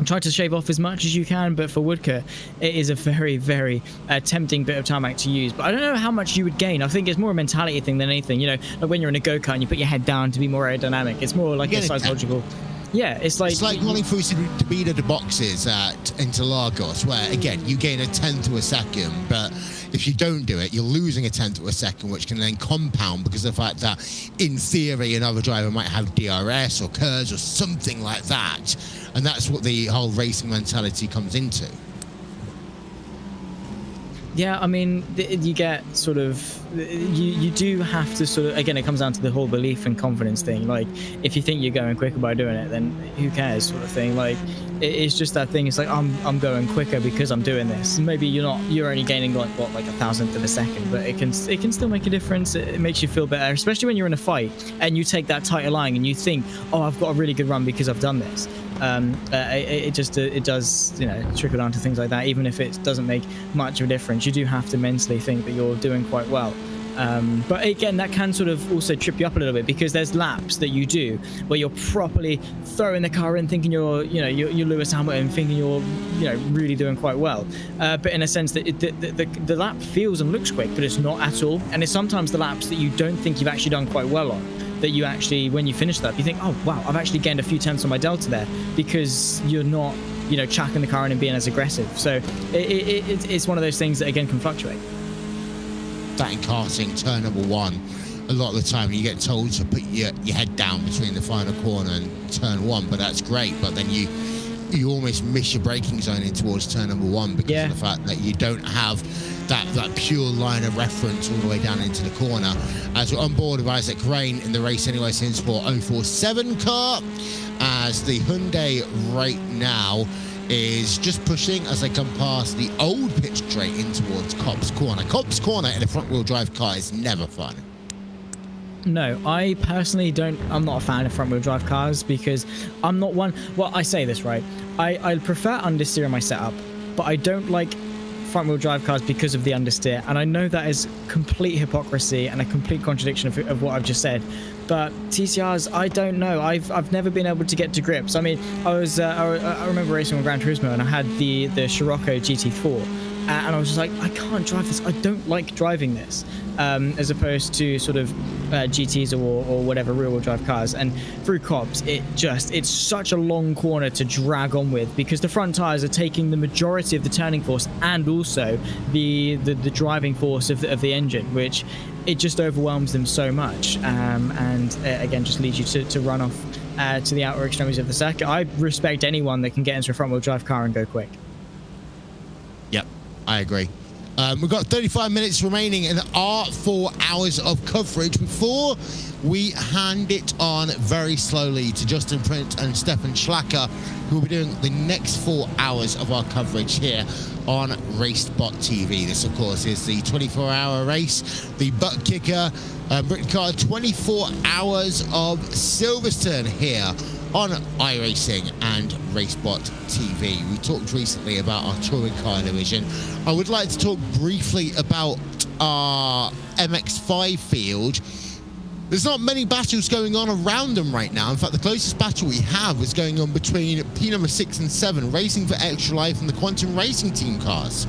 try to shave off as much as you can, but for Woodcourt, it is a very, very tempting bit of tarmac to use. But I don't know how much you would gain. I think it's more a mentality thing than anything. Like when you're in a go-kart and you put your head down to be more aerodynamic, it's more like a psychological... Yeah, it's like running through the boxes at Interlagos, where again you gain 1/10 of a second, but if you don't do it, you're losing 1/10 of a second, which can then compound because of the fact that, in theory, another driver might have DRS or KERS or something like that, and that's what the whole racing mentality comes into. Yeah, I mean, you get sort of, you do have to sort of, again, it comes down to the whole belief and confidence thing. Like, if you think you're going quicker by doing it, then who cares, sort of thing. Like, it's just that thing. It's like I'm going quicker because I'm doing this. Maybe you're only gaining like a 1,000th of a second, but it can still make a difference. It makes you feel better, especially when you're in a fight and you take that tighter line and you think, oh, I've got a really good run because I've done this. It does, you know, trickle down to things like that. Even if it doesn't make much of a difference, you do have to mentally think that you're doing quite well. But again, that can sort of also trip you up a little bit, because there's laps that you do where you're properly throwing the car in, thinking you're Lewis Hamilton, thinking you're, you know, really doing quite well. But in a sense that the lap feels and looks quick, but it's not at all. And it's sometimes the laps that you don't think you've actually done quite well on, that you actually, when you finish that, you think, oh wow, I've actually gained a few tenths on my delta there, because you're not, you know, chucking the car in and being as aggressive. So it's one of those things that again can fluctuate. That in karting, turn number 1, a lot of the time you get told to put your head down between the final corner and turn 1, but that's great. But then you almost miss your braking zone in towards turn number 1 because of the fact that you don't have that pure line of reference all the way down into the corner. As we're on board with Isaac Rain in the Race Anyway Synsport 047 car, as the Hyundai right now is just pushing as they come past the old pit straight in towards Cobb's Corner. Cobb's Corner in a front-wheel drive car is never fun. No, I personally I'm not a fan of front-wheel drive cars, because I'm not one. Well, I say this, right? I prefer understeer in my setup, but I don't like front-wheel drive cars because of the understeer. And I know that is complete hypocrisy and a complete contradiction of what I've just said. But TCRs, I don't know. I've never been able to get to grips. I mean, I remember racing on Gran Turismo, and I had the Scirocco GT4, and I was just like, I can't drive this. I don't like driving this, as opposed to sort of GTs or whatever rear-wheel drive cars. And through Cobbs, it's such a long corner to drag on with, because the front tires are taking the majority of the turning force and also the driving force of the engine, which it just overwhelms them so much, and again just leads you to run off to the outer extremities of the circuit. I respect anyone that can get into a front-wheel drive car and go quick. Yep, I agree. We've got 35 minutes remaining in our 4 hours of coverage before we hand it on very slowly to Justin Print and Stefan Schlacker, who will be doing the next 4 hours of our coverage here on RaceSpotTV. This, of course, is the 24-hour race, the ButtKicker Britcar 24 hours of Silverstone here on iRacing and RaceSpotTV. We talked recently about our touring car division. I would like to talk briefly about our MX-5 field. There's not many battles going on around them right now. In fact, the closest battle we have is going on between P number 6 and 7, Racing for Extra Life and the Quantum Racing Team cars.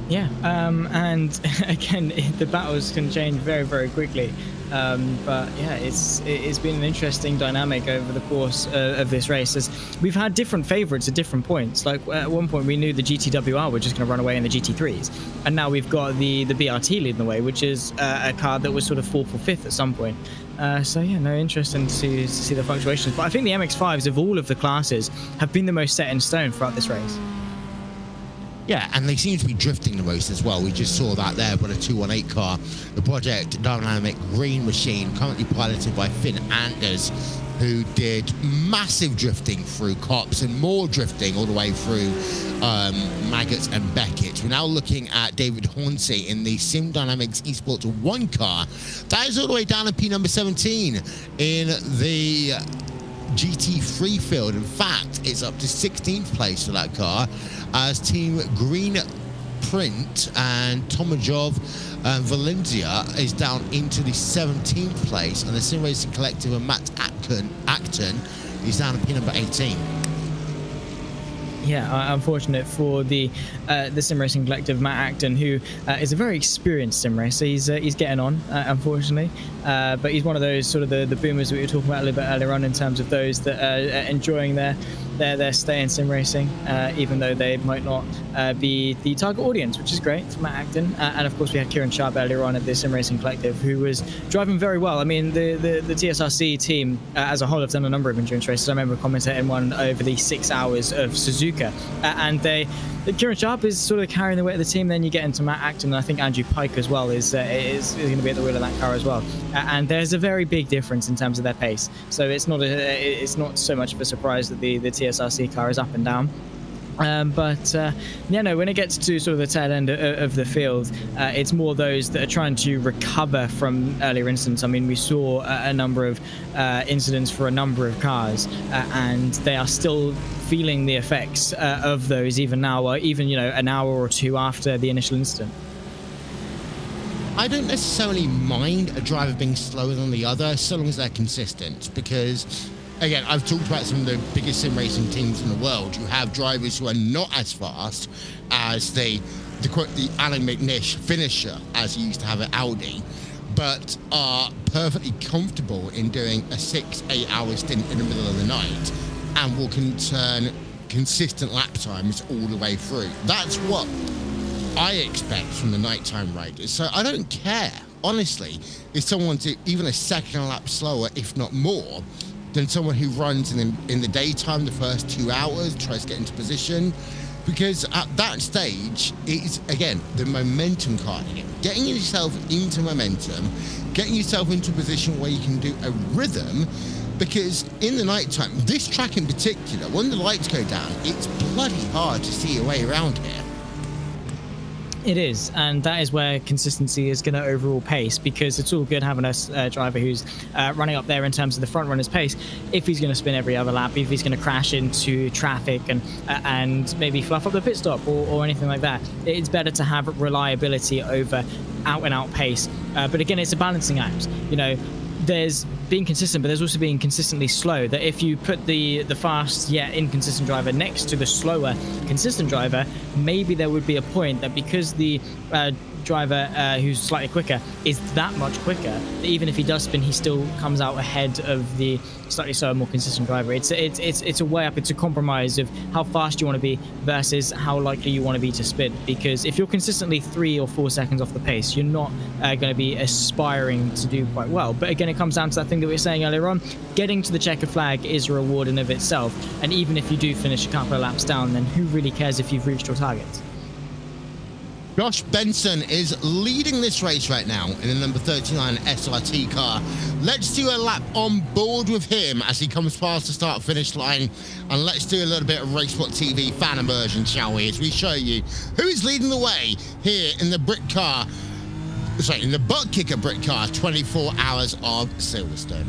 Yeah, and again, the battles can change very, very quickly. But yeah, it's been an interesting dynamic over the course of this race, as we've had different favourites at different points. Like at one point we knew the GTWR were just going to run away in the GT3s, and now we've got the BRT leading the way, which is a car that was sort of 4th or 5th at some point. So yeah, no, interesting to see the fluctuations. But I think the MX-5s of all of the classes have been the most set in stone throughout this race. Yeah, and they seem to be drifting the most as well. We just saw that there with a 218 car. The Project Dynamic Green Machine, currently piloted by Finn Anders, who did massive drifting through Cops and more drifting all the way through Maggots and Beckett. We're now looking at David Hornsey in the Sim Dynamics Esports 1 car. That is all the way down at P number 17 in the GT3 field. In fact, it's up to 16th place for that car, as Team Green Print and Tomajov Valencia is down into the 17th place, and the Sim Racing Collective and Matt Acton is down at P number 18. Yeah, unfortunate for the Sim Racing Collective, Matt Acton, who is a very experienced sim racer. He's getting on, unfortunately, but he's one of those sort of the boomers we were talking about a little bit earlier on, in terms of those that are enjoying their they're staying sim racing, even though they might not be the target audience, which is great for Matt Acton. And of course, we had Kieran Sharp earlier on at the Sim Racing Collective, who was driving very well. I mean, the TSRC team as a whole have done a number of endurance races. I remember commentating one over the 6 hours of Suzuka, and Kieran Sharp is sort of carrying the weight of the team. Then you get into Matt Acton, and I think Andrew Pike as well is going to be at the wheel of that car as well. And there's a very big difference in terms of their pace. So it's not so much of a surprise that the TSRC car is up and down. When it gets to sort of the tail end of the field, it's more those that are trying to recover from earlier incidents. I mean, we saw a number of incidents for a number of cars, and they are still feeling the effects of those even now, or even an hour or two after the initial incident. I don't necessarily mind a driver being slower than the other, so long as they're consistent, because again, I've talked about some of the biggest sim racing teams in the world. You have drivers who are not as fast as the Alan McNish finisher, as he used to have at Audi, but are perfectly comfortable in doing a 6-8 hour stint in the middle of the night and will turn consistent lap times all the way through. That's what I expect from the nighttime riders. So I don't care, honestly, if someone's even a second a lap slower, if not more, than someone who runs in the daytime the first 2 hours, tries to get into position, because at that stage, it's, again, the momentum card again. Getting yourself into momentum, getting yourself into a position where you can do a rhythm, because in the nighttime, this track in particular, when the lights go down, it's bloody hard to see your way around here. It is, and that is where consistency is going to overall pace, because it's all good having a driver who's running up there in terms of the front runner's pace. If he's going to spin every other lap, if he's going to crash into traffic and maybe fluff up the pit stop or anything like that, it's better to have reliability over out-and-out pace. But again, it's a balancing act. There's being consistent, but there's also being consistently slow. That if you put the fast yet inconsistent driver next to the slower consistent driver, maybe there would be a point that because the driver who's slightly quicker is that much quicker, that even if he does spin, he still comes out ahead of the slightly slower, more consistent driver. It's a way up. It's a compromise of how fast you want to be versus how likely you want to be to spin. Because if you're consistently 3 or 4 seconds off the pace, you're not going to be aspiring to do quite well. But again, it comes down to that thing that we were saying earlier on. Getting to the checkered flag is a reward in of itself. And even if you do finish a couple of laps down, then who really cares if you've reached your target? Josh Benson is leading this race right now in the number 39 SRT car. Let's do a lap on board with him as he comes past the start-finish line, and let's do a little bit of RaceSpotTV fan immersion, shall we, as we show you who is leading the way here in the ButtKicker Britcar 24 Hours of Silverstone.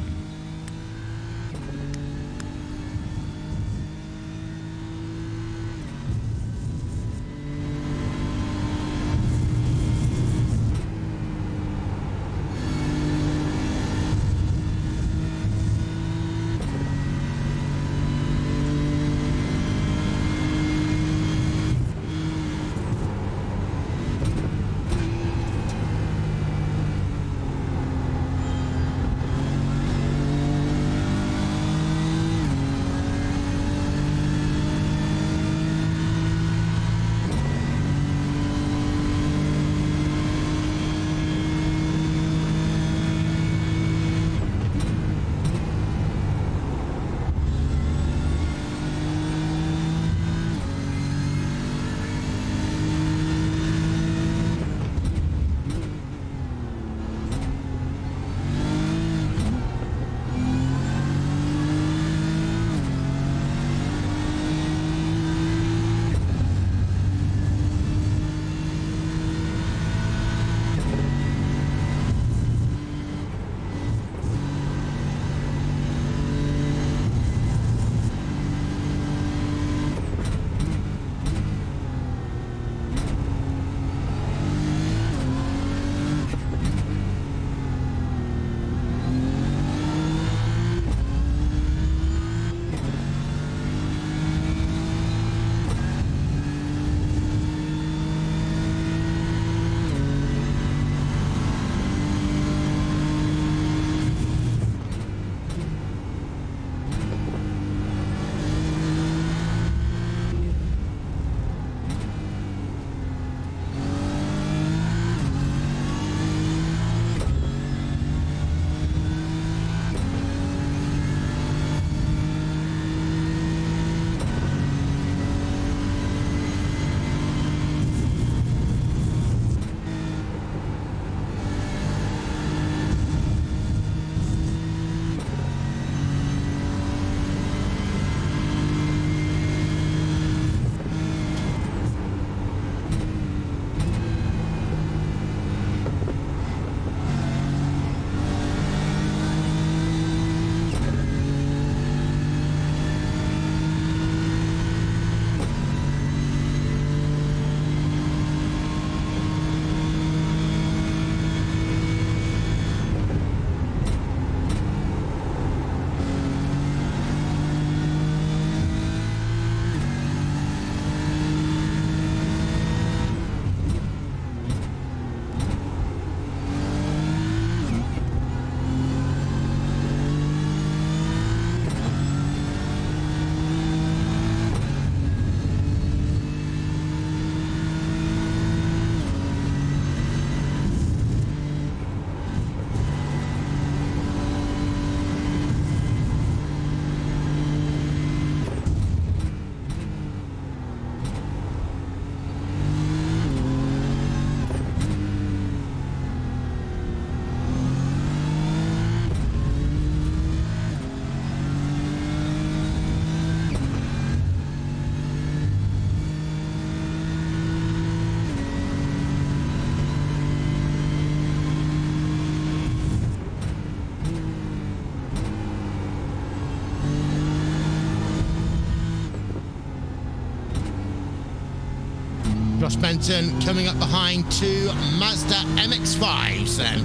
Josh Benton coming up behind two Mazda MX-5s then,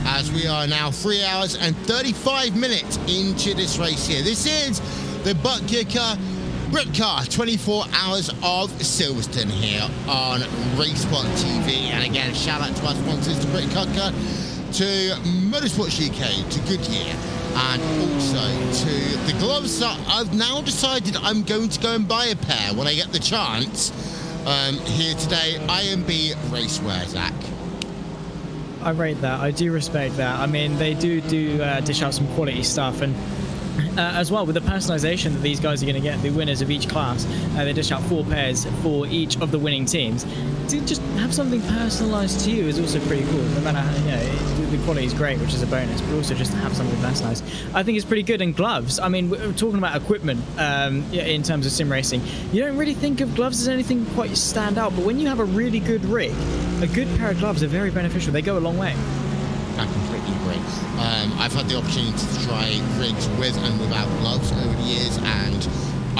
as we are now 3 hours and 35 minutes into this race here. This is the ButtKicker Britcar 24 Hours of Silverstone here on RaceSpotTV. And again, shout out to our sponsors, to ButtKicker, to Motorsport UK, to Goodyear, and also to the gloves that I've now decided I'm going to go and buy a pair when I get the chance. Here today, IMB Racewear, Zach. I rate that. I do respect that. I mean, they do dish out some quality stuff, and as well with the personalization that these guys are going to get, the winners of each class, they dish out 4 pairs for each of the winning teams. To just have something personalized to you is also pretty cool. No matter how, the quality is great, which is a bonus, but also just to have something personalized, I think it's pretty good. And gloves, I mean, we're talking about equipment in terms of sim racing. You don't really think of gloves as anything quite stand out, but when you have a really good rig, a good pair of gloves are very beneficial. They go a long way. I completely agree. I've had the opportunity to try rigs with and without gloves over the years, and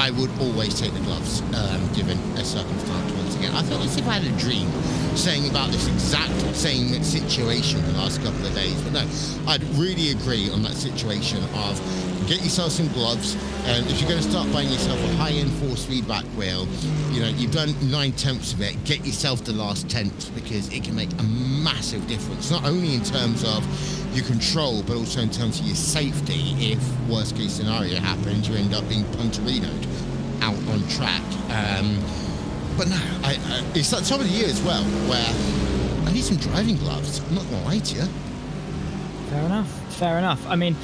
I would always take the gloves, given a circumstance once again. I felt as if I had a dream saying about this exact same situation the last couple of days, but no, I'd really agree on that situation of get yourself some gloves, and if you're going to start buying yourself a high-end 4-speed back wheel, you've done 9/10 of it, get yourself the last 10th, because it can make a massive difference, not only in terms of your control, but also in terms of your safety. If worst case scenario happens, you end up being punterinoed out on track. But no, it's that time of the year as well where I need some driving gloves. I'm not going to lie to you. Fair enough. I mean,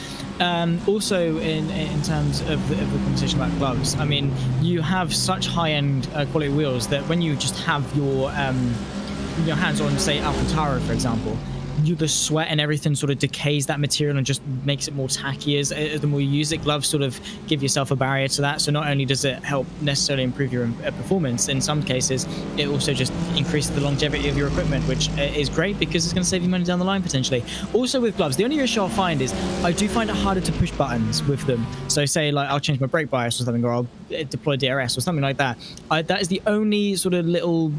also in terms of the conversation about gloves, I mean, you have such high-end quality wheels that when you just have your hands on, say, Alcantara, for example, the sweat and everything sort of decays that material and just makes it more tacky as the more you use it. Gloves sort of give yourself a barrier to that. So not only does it help necessarily improve your performance, in some cases, it also just increases the longevity of your equipment, which is great because it's going to save you money down the line potentially. Also with gloves, the only issue I'll find is I do find it harder to push buttons with them. So say like I'll change my brake bias or something, or I'll deploy DRS or something like that. That is the only sort of little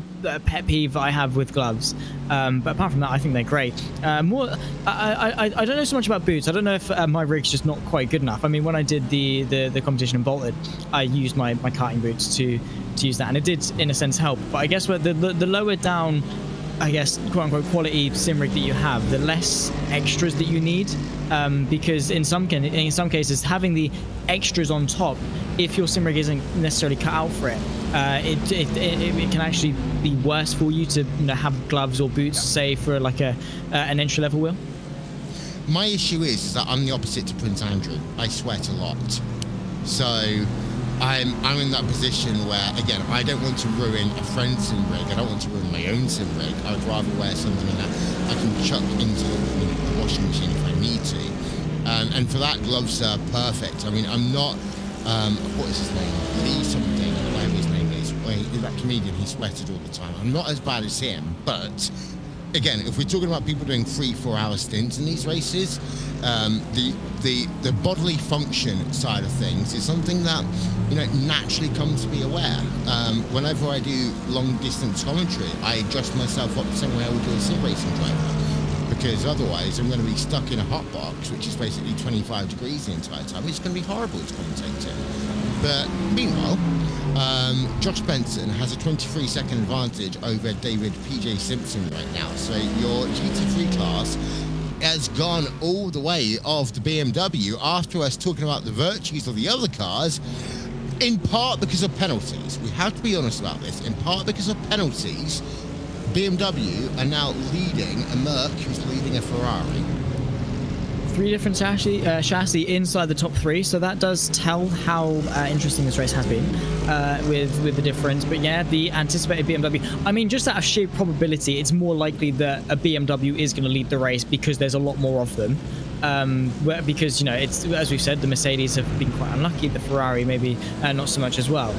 pet peeve I have with gloves. But apart from that, I think they're great. I don't know so much about boots. I don't know if my rig's just not quite good enough. I mean, when I did the competition in Bolted, I used my karting boots to use that, and it did in a sense help. But I guess the lower down, I guess, quote unquote quality sim rig that you have, the less extras that you need, because in some cases having the extras on top, if your sim rig isn't necessarily cut out for it, it can actually be worse for you to have gloves or boots, say for like an entry level wheel. My issue is that I'm the opposite to Prince Andrew. I sweat a lot, so I'm in that position where, again, I don't want to ruin a friend's sim rig. I don't want to ruin my own sim rig. I would rather wear something that I can chuck into the washing machine if I need to. And for that, gloves are perfect. I mean, I'm not, what is his name? Lee something, whatever his name is. That comedian, he sweated all the time. I'm not as bad as him, but again, if we're talking about people doing 3-4 hour stints in these races, the bodily function side of things is something that naturally comes to be aware. Whenever I do long distance commentary, I adjust myself up the same way I would do a sim racing driver, because otherwise I'm going to be stuck in a hot box, which is basically 25 degrees the entire time. It's going to be horrible to commentate. But meanwhile, Josh Benson has a 23-second advantage over David PJ Simpson right now. So your GT3 class has gone all the way off the BMW after us talking about the virtues of the other cars, in part because of penalties. We have to be honest about this. In part because of penalties, BMW are now leading a Merc who's leading a Ferrari. 3 different chassis inside the top 3, so that does tell how interesting this race has been with the difference. But yeah, the anticipated BMW, I mean, just out of sheer probability, it's more likely that a BMW is going to lead the race because there's a lot more of them. Because it's, as we've said, the Mercedes have been quite unlucky, the Ferrari maybe not so much as well.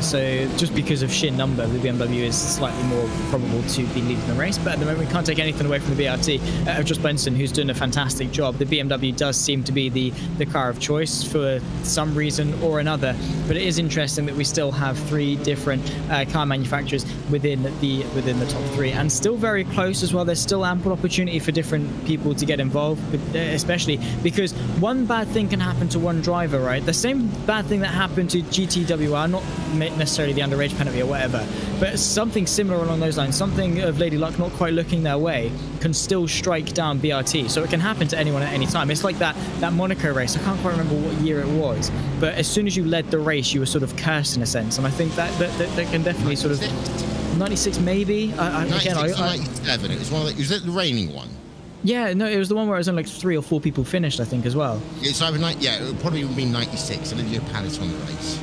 So just because of sheer number, the BMW is slightly more probable to be leading the race. But at the moment, we can't take anything away from the BRT of Josh Benson, who's doing a fantastic job. well. The BMW does seem to be the car of choice for some reason or another, but it is interesting that we still have 3 different car manufacturers within the top 3, and still very close as well. There's still ample opportunity for different people to get involved, but especially because one bad thing can happen to one driver, right? The same bad thing that happened to GTWR, not necessarily the underage penalty or whatever, but something similar along those lines, something of Lady Luck not quite looking their way, can still strike down BRT. So it can happen to anyone at any time. It's like that Monaco race. I can't quite remember what year it was, but as soon as you led the race, you were sort of cursed in a sense. And I think that can definitely sort of 96 maybe. 97. It was one of was it the raining one? Yeah, no, it was the one where it was only like 3 or 4 people finished, I think, as well. It's either it would probably be 96. Olivia Panis won the race.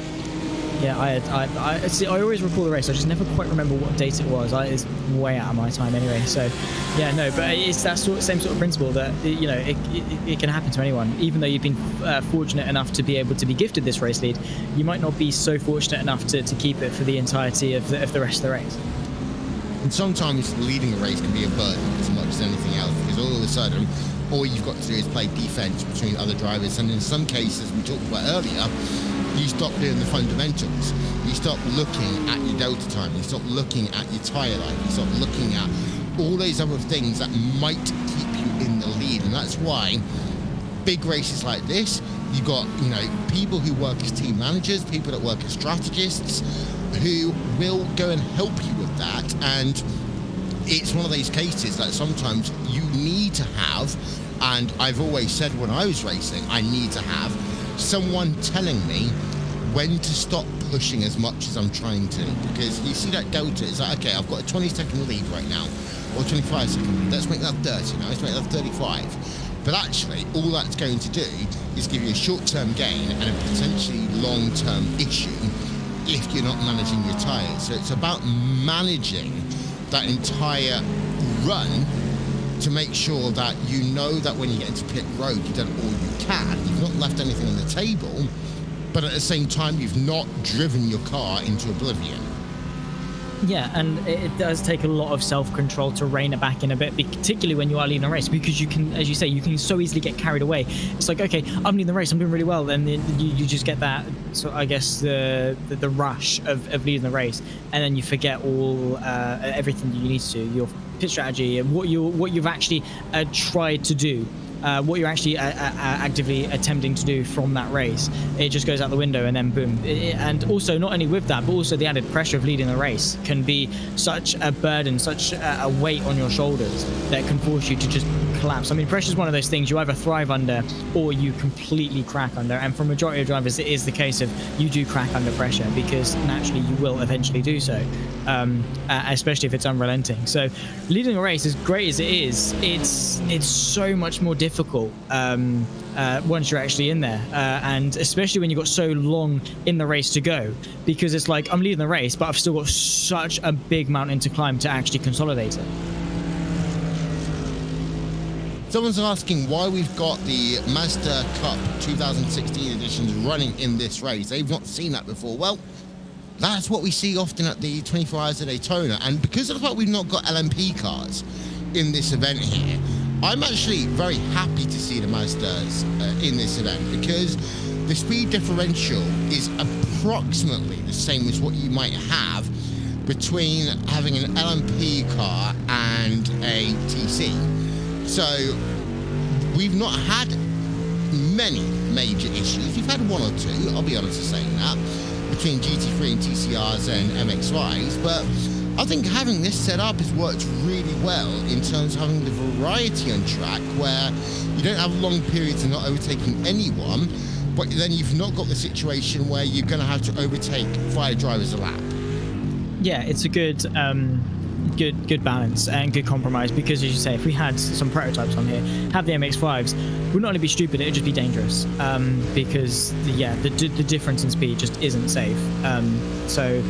Yeah, I see. I always recall the race. I just never quite remember what date it was. It's way out of my time anyway. So, yeah, no. But it's that same sort of principle that it can happen to anyone. Even though you've been fortunate enough to be able to be gifted this race lead, you might not be so fortunate enough to keep it for the entirety of the rest of the race. And sometimes leading a race can be a burden as much as anything else, because all of a sudden, all you've got to do is play defense between other drivers, and in some cases, we talked about earlier, you stop doing the fundamentals. You stop looking at your delta time. You stop looking at your tyre life. You stop looking at all those other things that might keep you in the lead. And that's why big races like this, you've got, people who work as team managers, people that work as strategists, who will go and help you with that. And it's one of those cases that sometimes you need to have, and I've always said when I was racing, I need to have someone telling me when to stop pushing as much as I'm trying to, because you see that delta, it's like, okay, I've got a 20-second lead right now, or 25-second lead, let's make that 30 now, let's make that 35. But actually, all that's going to do is give you a short-term gain and a potentially long-term issue if you're not managing your tyres. So it's about managing that entire run to make sure that you know that when you get into pit road, you've done all you can. You've not left anything on the table, but at the same time, you've not driven your car into oblivion. Yeah, and it does take a lot of self-control to rein it back in a bit, particularly when you are leading a race, because you can, as you say, you can so easily get carried away. It's like, okay, I'm leading the race, I'm doing really well, and then you just get that, so I guess the rush of leading the race, and then you forget all everything you need to do, your pit strategy, and what you've actually tried to do. What you're actually actively attempting to do from that race, it just goes out the window, and then boom. And also, not only with that, but also the added pressure of leading the race can be such a burden, such a weight on your shoulders that can force you to just collapse. I mean, pressure is one of those things you either thrive under or you completely crack under, and for a majority of drivers it is the case of you do crack under pressure, because naturally you will eventually do so, especially if it's unrelenting. So leading a race, as great as it is, it's so much more difficult once you're actually in there, and especially when you've got so long in the race to go, because it's like, I'm leading the race, but I've still got such a big mountain to climb to actually consolidate it. Someone's asking why we've got the Mazda Cup 2016 editions running in this race. They've not seen that before. Well, that's what we see often at the 24 Hours of Daytona, and because of the fact we've not got LMP cars in this event here, I'm actually very happy to see the Mazdas in this event, because the speed differential is approximately the same as what you might have between having an LMP car and a TC. So we've not had many major issues. We've had one or two, I'll be honest in saying that, between GT3 and TCRs and MX-5s, but I think having this set up has worked really well in terms of having the variety on track, where you don't have long periods of not overtaking anyone, but then you've not got the situation where you're going to have to overtake 5 drivers a lap. Yeah, it's a good balance and good compromise, because as you say, if we had some prototypes on here, have the MX-5s, would not only be stupid, it would just be dangerous, because the difference in speed just isn't safe. So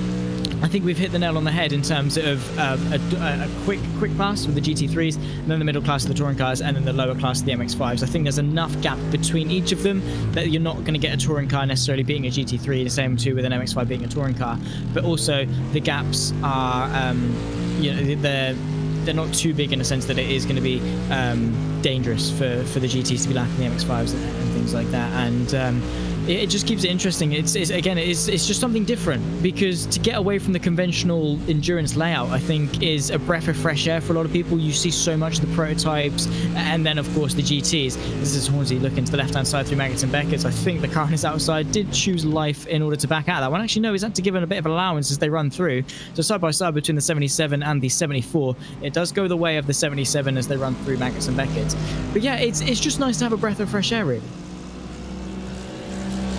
I think we've hit the nail on the head in terms of a quick class with the GT3s, and then the middle class of the touring cars, and then the lower class of the MX-5s. I think there's enough gap between each of them that you're not going to get a touring car necessarily beating a GT3, the same too with an MX-5 beating a touring car, but also the gaps are, they're not too big in a sense that it is going to be dangerous for the GTs to be lapping the MX-5s and things like that. And it just keeps it interesting. It's just something different, because to get away from the conventional endurance layout, I think, is a breath of fresh air for a lot of people. You see so much of the prototypes, and then of course the GTs. This is Hornsey looking to the left-hand side through Maggots and Beckett's. I think the car on his outside did choose life in order to back out of that one. Actually, no, he's had to give it a bit of allowance as they run through. So side by side between the 77 and the 74, it does go the way of the 77 as they run through Maggots and Beckett's. But yeah, it's just nice to have a breath of fresh air, really.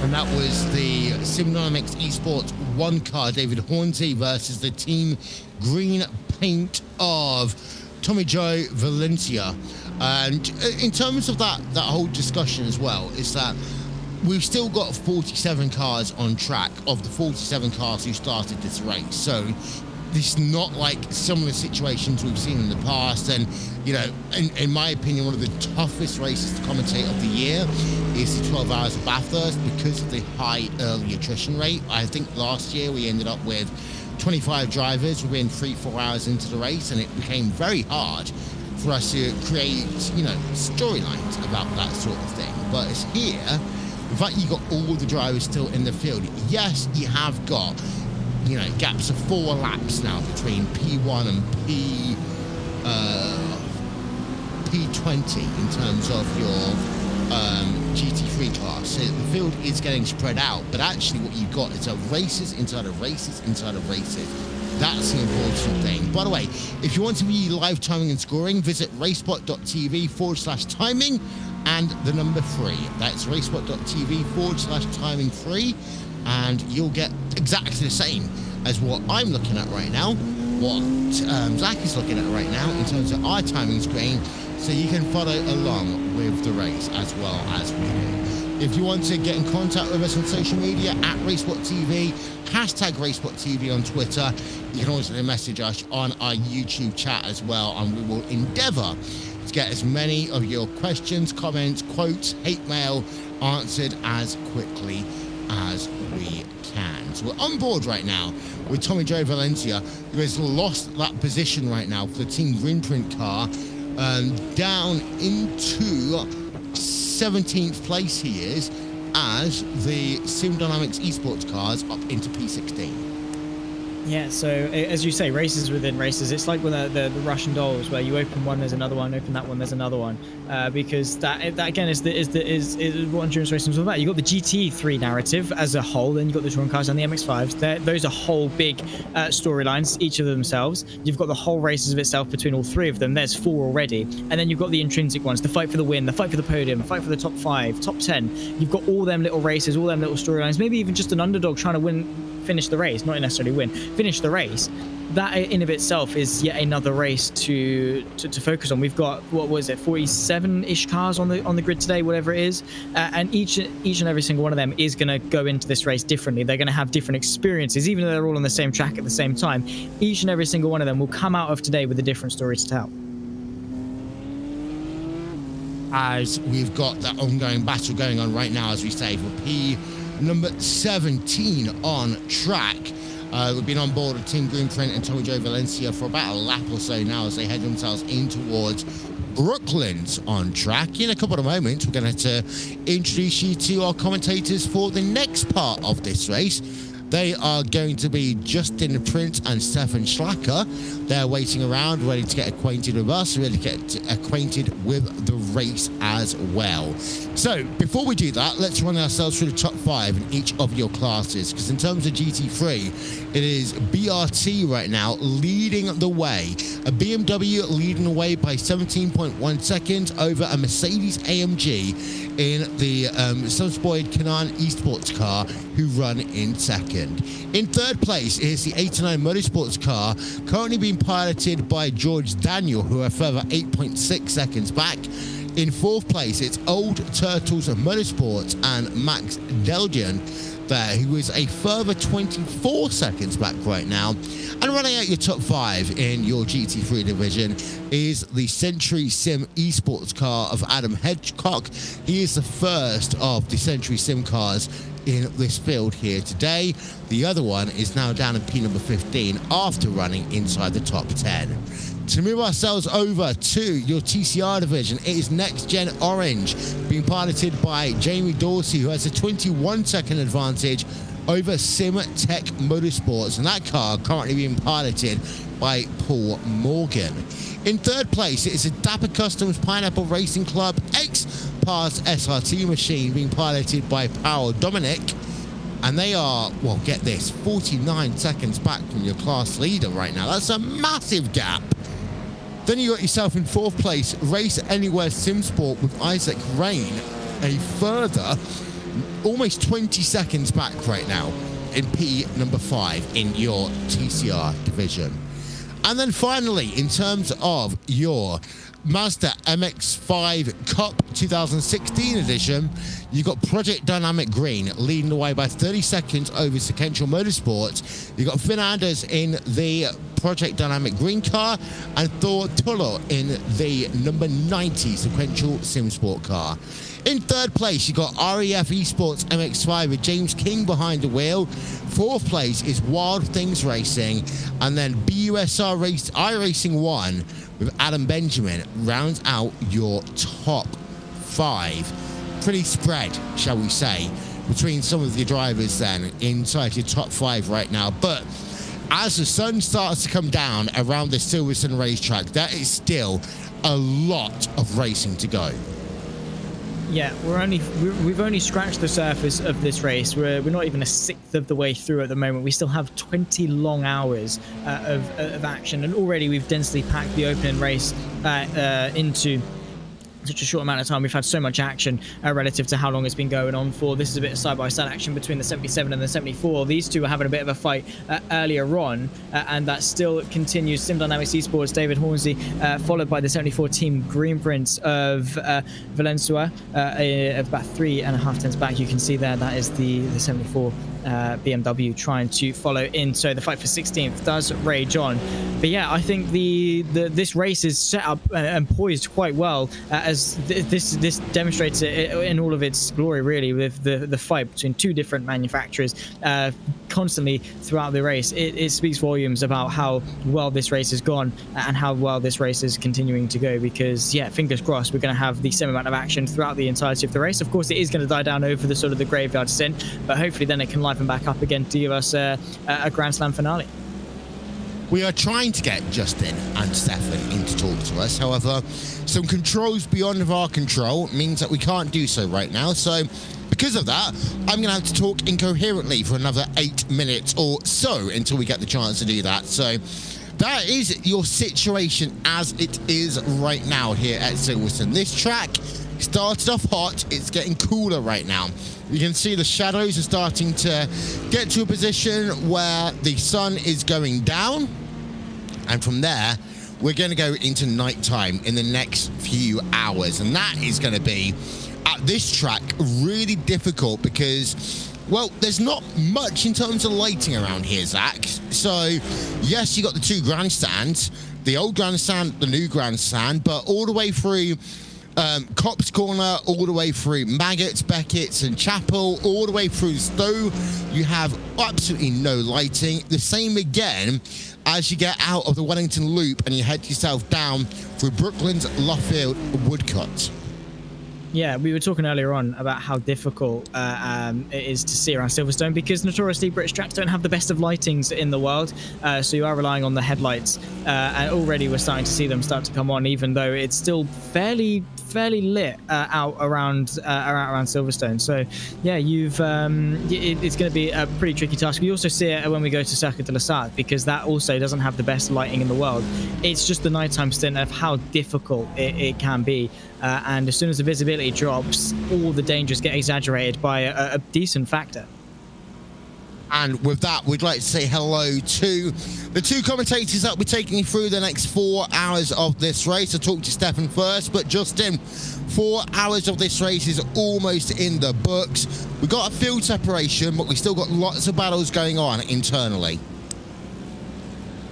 And that was the Synonymous Esports 1 car, David Hornsey, versus the team green paint of Tommy Joe Valencia. And in terms of that whole discussion as well, is that we've still got 47 cars on track of the 47 cars who started this race. So this is not like some of the situations we've seen in the past. And, you know, in my opinion, one of the toughest races to commentate of the year is the 12 Hours of Bathurst, because of the high early attrition rate. I think last year we ended up with 25 drivers within 3-4 hours into the race, and it became very hard for us to create, you know, storylines about that sort of thing. But it's here, in fact, you got all the drivers still in the field. Yes, you have got, you know, gaps of 4 laps now between P1 and P20 in terms of your GT3 class. So the field is getting spread out, but actually what you've got is races inside of races inside of races. That's the important thing. By the way, if you want to be live timing and scoring, visit RaceSpot.TV/timing and the number 3. That's RaceSpot.TV/timing 3. And you'll get exactly the same as what I'm looking at right now, what Zach is looking at right now in terms of our timing screen, so you can follow along with the race as well as we do. If you want to get in contact with us on social media, at RaceSpotTV, hashtag RaceSpotTV on Twitter. You can also message us on our YouTube chat as well, and we will endeavour to get as many of your questions, comments, quotes, hate mail answered as quickly as we can. So we're on board right now with Tommy Joe Valencia, who has lost that position right now for the Team Greenprint car, down into 17th place he is, as the Sim Dynamics Esports cars up into P16. Yeah, so as you say, races within races. It's like with the Russian dolls, where you open one, there's another one, open that one, there's another one, because that again is what endurance racing is all about. You got the GT3 narrative as a whole, then you got the touring cars and the MX-5s. Those are whole big storylines, each of themselves. You've got the whole races of itself between all 3 of them. There's 4 already, and then you've got the intrinsic ones: the fight for the win, the fight for the podium, the fight for the top 5, top 10. You've got all them little races, all them little storylines. Maybe even just an underdog trying to finish the race, not necessarily win, finish the race. That in of itself is yet another race to focus on. We've got, what was it, 47-ish cars on the grid today, whatever it is, and each and every single one of them is going to go into this race differently. They're going to have different experiences, even though they're all on the same track at the same time. Each and every single one of them will come out of today with a different story to tell. As we've got that ongoing battle going on right now, as we say, for P number 17 on track. We've been on board with Team Greenprint and Tommy Joe Valencia for about a lap or so now, as they head themselves in towards Brooklands on track. In a couple of moments, we're going to introduce you to our commentators for the next part of this race. They are going to be Justin Prince and Stefan Schlacker. They're waiting around, ready to get acquainted with us, ready to get acquainted with the race as well. So, before we do that, let's run ourselves through the top 5 in each of your classes, because in terms of GT3, it is BRT right now leading the way. A BMW leading the way by 17.1 seconds over a Mercedes-AMG in the Sunsport Canaan Esports car, who run in second. In third place is the 89 Motorsports car, currently being piloted by George Daniel, who are further 8.6 seconds back. In fourth place, it's Old Turtles of Motorsports and Max Delgian there, who is a further 24 seconds back right now. And running out your top 5 in your GT3 division is the Century Sim Esports car of Adam Hedgecock. He is the first of the Century Sim cars in this field here today. The other one is now down in P number 15 after running inside the top 10. To move ourselves over to your TCR division, it is Next Gen Orange, being piloted by Jamie Dorsey, who has a 21-second advantage over SimTech Motorsports, and that car currently being piloted by Paul Morgan. In third place, it is a Dapper Customs Pineapple Racing Club X-Pass SRT machine being piloted by Powell Dominic. And they are, well, get this, 49 seconds back from your class leader right now. That's a massive gap. Then you got yourself in fourth place, Race Anywhere SimSport with Isaac Rain, a further almost 20 seconds back right now in P number 5 in your TCR division. And then finally, in terms of your Mazda MX-5 Cup 2016 edition, you got Project Dynamic Green leading the way by 30 seconds over Sequential Motorsports. You got Finn Anders in the Project Dynamic Green car and Thor Tullo in the number 90 Sequential SimSport car. In third place, you got REF Esports MX-5 with James King behind the wheel. Fourth place is Wild Things Racing, and then BUSR Race iRacing 1 with Adam Benjamin rounds out your top 5. Pretty spread, shall we say, between some of the drivers then inside your top 5 right now. But as the sun starts to come down around the Silverstone racetrack, there is still a lot of racing to go. Yeah, we've only scratched the surface of this race. We're not even a sixth of the way through at the moment. We still have 20 long hours of action, and already we've densely packed the opening race into such a short amount of time. We've had so much action relative to how long it's been going on for. This is a bit of side-by-side action between the 77 and the 74. These two were having a bit of a fight earlier on, and that still continues. Sim Dynamics Esports, David Hornsey, followed by the 74 team Green Prince of Valencia, about 3.5 tenths back. You can see there, that is the 74 BMW trying to follow in. So the fight for 16th does rage on. But yeah, I think this race is set up and poised quite well, as this demonstrates it in all of its glory, really, with the fight between two different manufacturers constantly throughout the race. It speaks volumes about how well this race has gone and how well this race is continuing to go, because yeah, fingers crossed, we're going to have the same amount of action throughout the entirety of the race. Of course, it is going to die down over the sort of the graveyard stint, but hopefully then it can liven back up again to give us a Grand Slam finale. We are trying to get Justin and Stefan in to talk to us. However, some controls beyond of our control means that we can't do so right now. So because of that, I'm going to have to talk incoherently for another 8 minutes or so until we get the chance to do that. So that is your situation as it is right now here at Silverstone. This track started off hot. It's getting cooler right now. You can see the shadows are starting to get to a position where the sun is going down. And from there, we're going to go into nighttime in the next few hours. And that is going to be, at this track, really difficult because, well, there's not much in terms of lighting around here, Zach. So, yes, you got the two grandstands, the old grandstand, the new grandstand, but all the way through Cops Corner, all the way through Maggots, Beckett's and Chapel, all the way through Stowe, you have absolutely no lighting. The same again as you get out of the Wellington Loop and you head yourself down through Brooklands, Luffield, Woodcut. Yeah, we were talking earlier on about how difficult it is to see around Silverstone because notoriously British tracks don't have the best of lightings in the world, so you are relying on the headlights, and already we're starting to see them start to come on, even though it's still fairly lit out around Silverstone. So yeah, it's going to be a pretty tricky task. We also see it when we go to Circuit de la Sarthe, because that also doesn't have the best lighting in the world. It's just the nighttime stint of how difficult it can be, and as soon as the visibility drops, all the dangers get exaggerated by a decent factor. And with that, we'd like to say hello to the two commentators that will be taking you through the next 4 hours of this race. I'll talk to Stefan first, but Justin, 4 hours of this race is almost in the books. We've got a field separation, but we've still got lots of battles going on internally.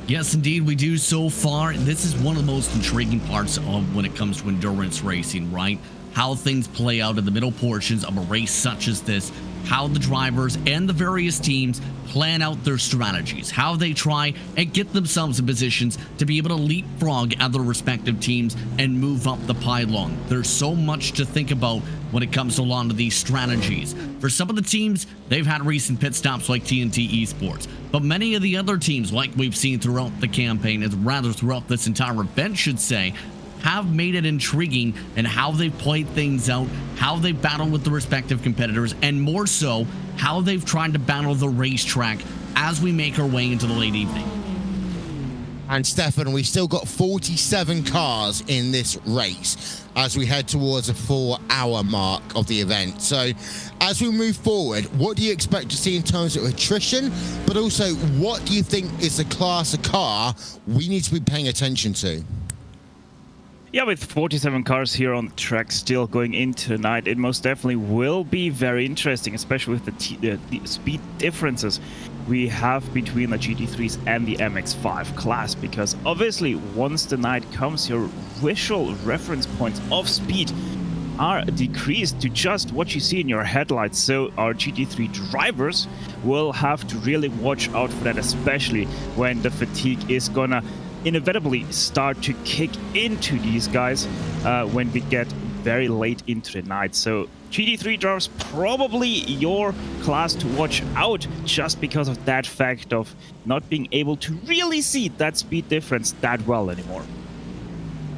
Yes, indeed, we do so far. And this is one of the most intriguing parts of when it comes to endurance racing, right? How things play out in the middle portions of a race such as this. how the drivers and the various teams plan out their strategies, how they try and get themselves in positions to be able to leapfrog other respective teams and move up the pylon. There's so much to think about when it comes to a lot of these strategies. For some of the teams, they've had recent pit stops like TNT Esports, but many of the other teams, like we've seen throughout the campaign, and rather throughout this entire event, should say, have made it intriguing in how they've played things out, how they've battled with the respective competitors, and more so, how they've tried to battle the racetrack as we make our way into the late evening. And Stefan, we've still got 47 cars in this race as we head towards a 4-hour mark of the event. So as we move forward, what do you expect to see in terms of attrition, but also what do you think is the class of car we need to be paying attention to? Yeah, with 47 cars here on the track still going into the night, it most definitely will be very interesting, especially with the speed differences we have between the GT3s and the MX-5 class, because obviously once the night comes, your visual reference points of speed are decreased to just what you see in your headlights. So our GT3 drivers will have to really watch out for that, especially when the fatigue is gonna inevitably start to kick into these guys when we get very late into the night. So GT3 drivers, probably your class to watch out, just because of that fact of not being able to really see that speed difference that well anymore.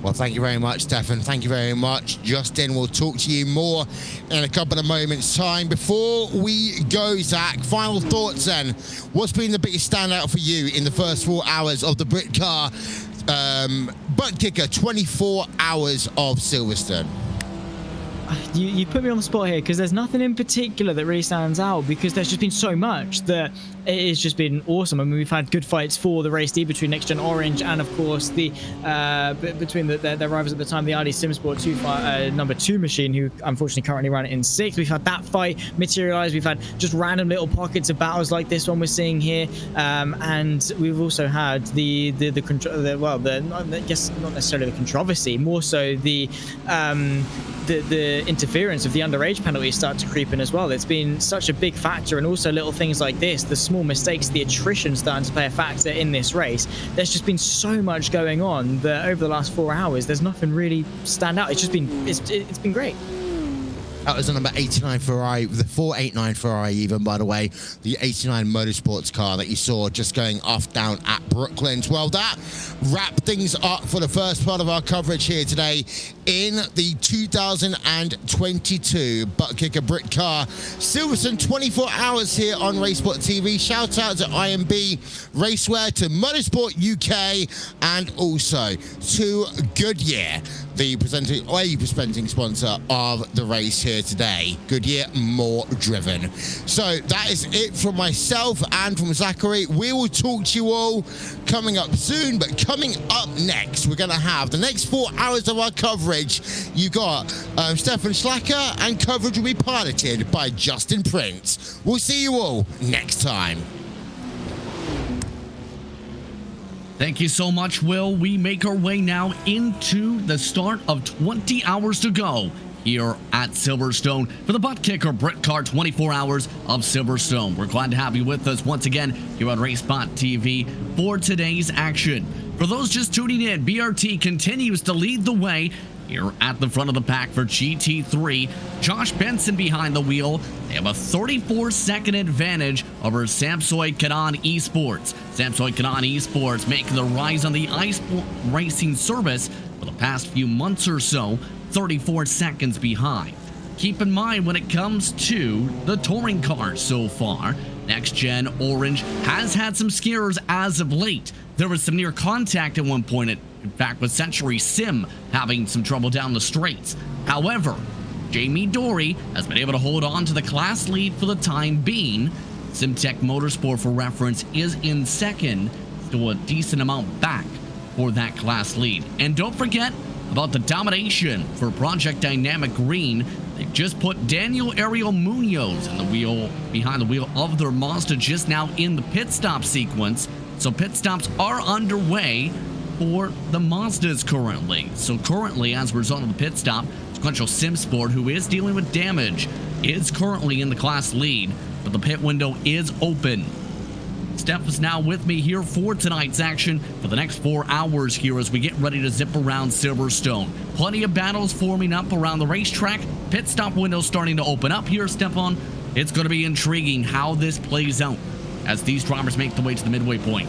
Well, thank you very much, Stefan. Thank you very much, Justin. We'll talk to you more in a couple of moments' time. Before we go, Zach, final thoughts then. What's been the biggest standout for you in the first 4 hours of the Britcar ButtKicker 24 hours of Silverstone? You put me on the spot here, because there's nothing in particular that really stands out, because there's just been so much that it has just been awesome. I mean, we've had good fights for the race D between Next Gen Orange and, of course, the between their rivals at the time, the Audi SimSport 2 number 2 machine, who unfortunately currently ran it in 6th. We've had that fight materialize. We've had just random little pockets of battles like this one we're seeing here, and we've also had I guess not necessarily the controversy, more so the interference of the underage penalties start to creep in as well. It's been such a big factor, and also little things like this, the small mistakes, the attrition starting to play a factor in this race. There's just been so much going on that over the last 4 hours, there's nothing really stand out. It's just been, it's been great. That was the number 89 Ferrari, the 489 Ferrari even, by the way, the 89 Motorsports car that you saw just going off down at Brooklands. Well, that wrapped things up for the first part of our coverage here today in the 2022 ButtKicker Britcar Silverstone 24 hours here on RaceSpotTV. Shout out to IMB Racewear, to Motorsport UK, and also to Goodyear, the presenting sponsor of the race here today. Goodyear, more driven. So that is it from myself and from Zachary. We will talk to you all coming up soon, but coming up next, we're going to have the next 4 hours of our coverage. You got Stefan Schlacker, and coverage will be piloted by Justin Prince. We'll see you all next time. Thank you so much, Will. We make our way now into the start of 20 hours to go here at Silverstone for the ButtKicker Britcar 24 hours of Silverstone. We're glad to have you with us once again here on RaceSpotTV for today's action. For those just tuning in, BRT continues to lead the way here at the front of the pack for GT3. Josh Benson behind the wheel. They have a 34-second advantage over Samsoy Canon Esports. Samsoy Canon Esports making the rise on the ice racing service for the past few months or so, 34 seconds behind. Keep in mind when it comes to the touring cars so far, Next Gen Orange has had some scares as of late. There was some near contact at one point, in fact, with Century Sim having some trouble down the straights. However, Jamie Dory has been able to hold on to the class lead for the time being. Simtech Motorsport, for reference, is in second, still a decent amount back for that class lead. And don't forget about the domination for Project Dynamic Green. They've just put Daniel Ariel Munoz in the wheel, behind the wheel of their Mazda, just now in the pit stop sequence. So pit stops are underway for the Mazdas currently. So currently, as a result of the pit stop, Sequential Sim Sport, who is dealing with damage, is currently in the class lead, but the pit window is open. Steph is now with me here for tonight's action for the next 4 hours here as we get ready to zip around Silverstone. Plenty of battles forming up around the racetrack. Pit stop window starting to open up here, Stefan. It's going to be intriguing how this plays out as these drivers make the way to the midway point.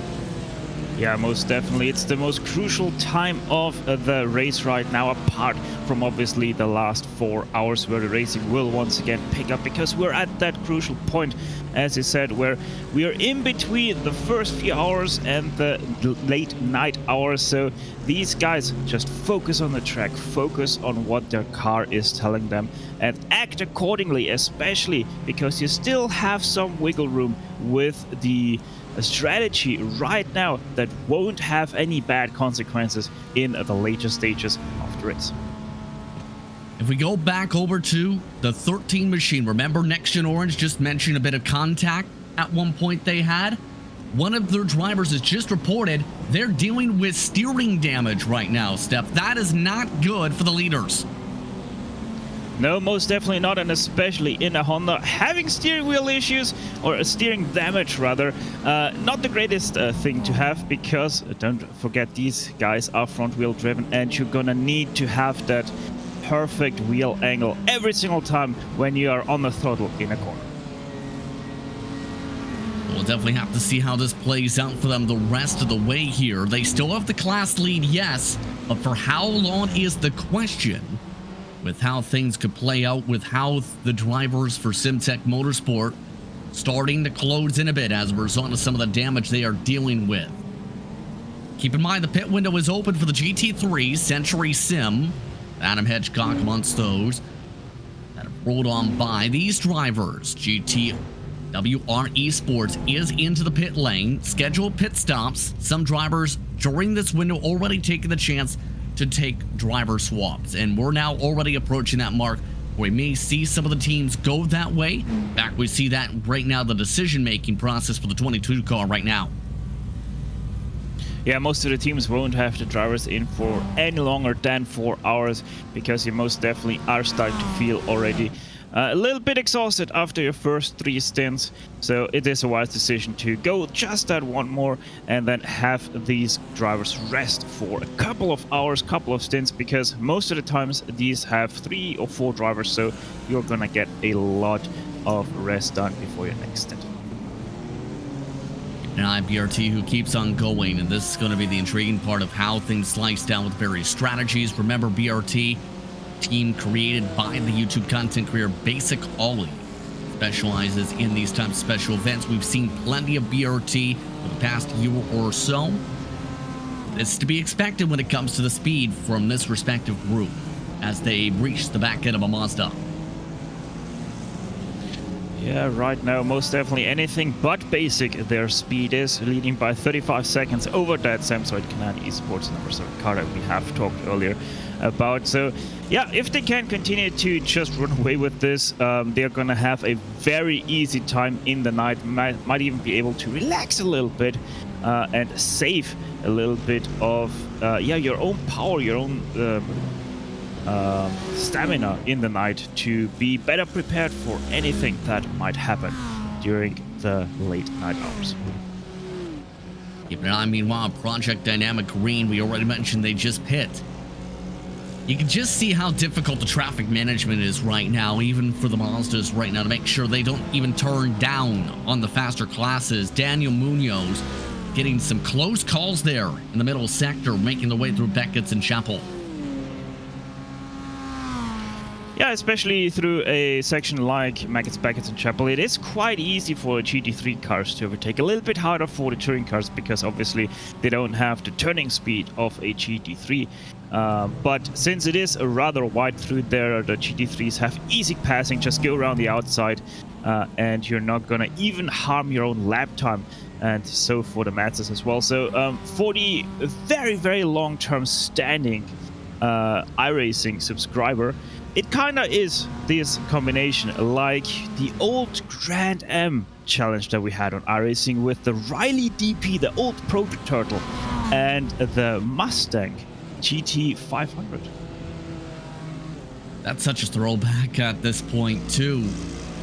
Yeah, most definitely. It's the most crucial time of the race right now, apart from obviously the last 4 hours where the racing will once again pick up, because we're at that crucial point, as you said, where we are in between the first few hours and the late night hours. So these guys just focus on the track, focus on what their car is telling them, and act accordingly, especially because you still have some wiggle room with the strategy right now that won't have any bad consequences in the later stages of the race. If we go back over to the 13 machine, remember Next Gen Orange just mentioned a bit of contact at one point they had? One of their drivers has just reported they're dealing with steering damage right now, Steph. That is not good for the leaders. No, most definitely not, and especially in a Honda, having steering wheel issues, or steering damage rather, not the greatest thing to have, because don't forget, these guys are front wheel driven, and you're gonna need to have that perfect wheel angle every single time when you are on the throttle in a corner. We'll definitely have to see how this plays out for them the rest of the way here. They still have the class lead, yes, but for how long is the question, with how things could play out, with how the drivers for SimTech Motorsport starting to close in a bit as a result of some of the damage they are dealing with. Keep in mind the pit window is open for the GT3, Century Sim, Adam Hedgecock amongst those that have rolled on by. These drivers, GTWR Esports is into the pit lane, scheduled pit stops. Some drivers during this window already taking the chance to take driver swaps, and we're now already approaching that mark where we may see some of the teams go that way. In fact, we see that right now, the decision-making process for the 22 car right now. Yeah, most of the teams won't have the drivers in for any longer than 4 hours, because you most definitely are starting to feel already a little bit exhausted after your first 3 stints. So it is a wise decision to go just that one more and then have these drivers rest for a couple of hours, couple of stints, because most of the times these have 3 or 4 drivers, so you're gonna get a lot of rest done before your next stint. And BRT who keeps on going, and this is going to be the intriguing part of how things slice down with various strategies. Remember, BRT, team created by the YouTube content creator Basic Ollie, specializes in these types of special events. We've seen plenty of BRT for the past year or so. It's to be expected when it comes to the speed from this respective group as they reach the back end of a Mazda. Yeah, right now, most definitely anything but basic. Their speed is leading by 35 seconds over that Samsung Canadian Esports number 7 car that we have talked earlier about. So, yeah, if they can continue to just run away with this, they're gonna have a very easy time in the night. Might even be able to relax a little bit and save a little bit of your own power, your own stamina in the night, to be better prepared for anything that might happen during the late night hours. Keep an eye, meanwhile, Project Dynamic Green, we already mentioned they just pit. You can just see how difficult the traffic management is right now, even for the Mazdas right now, to make sure they don't even turn down on the faster classes. Daniel Munoz getting some close calls there in the middle sector, making the way through Beckett's and Chapel. Yeah, especially through a section like Beckett's and Chapel, it is quite easy for GT3 cars to overtake. A little bit harder for the touring cars, because obviously they don't have the turning speed of a GT3. But since it is a rather wide through there, the GT3s have easy passing. Just go around the outside and you're not gonna even harm your own lap time. And so for the Mazdas as well. So for the very, very long-term standing iRacing subscriber, it kind of is this combination like the old Grand M challenge that we had on iRacing with the Riley DP, the old Proto Turtle, and the Mustang GT500. That's such a throwback at this point, too.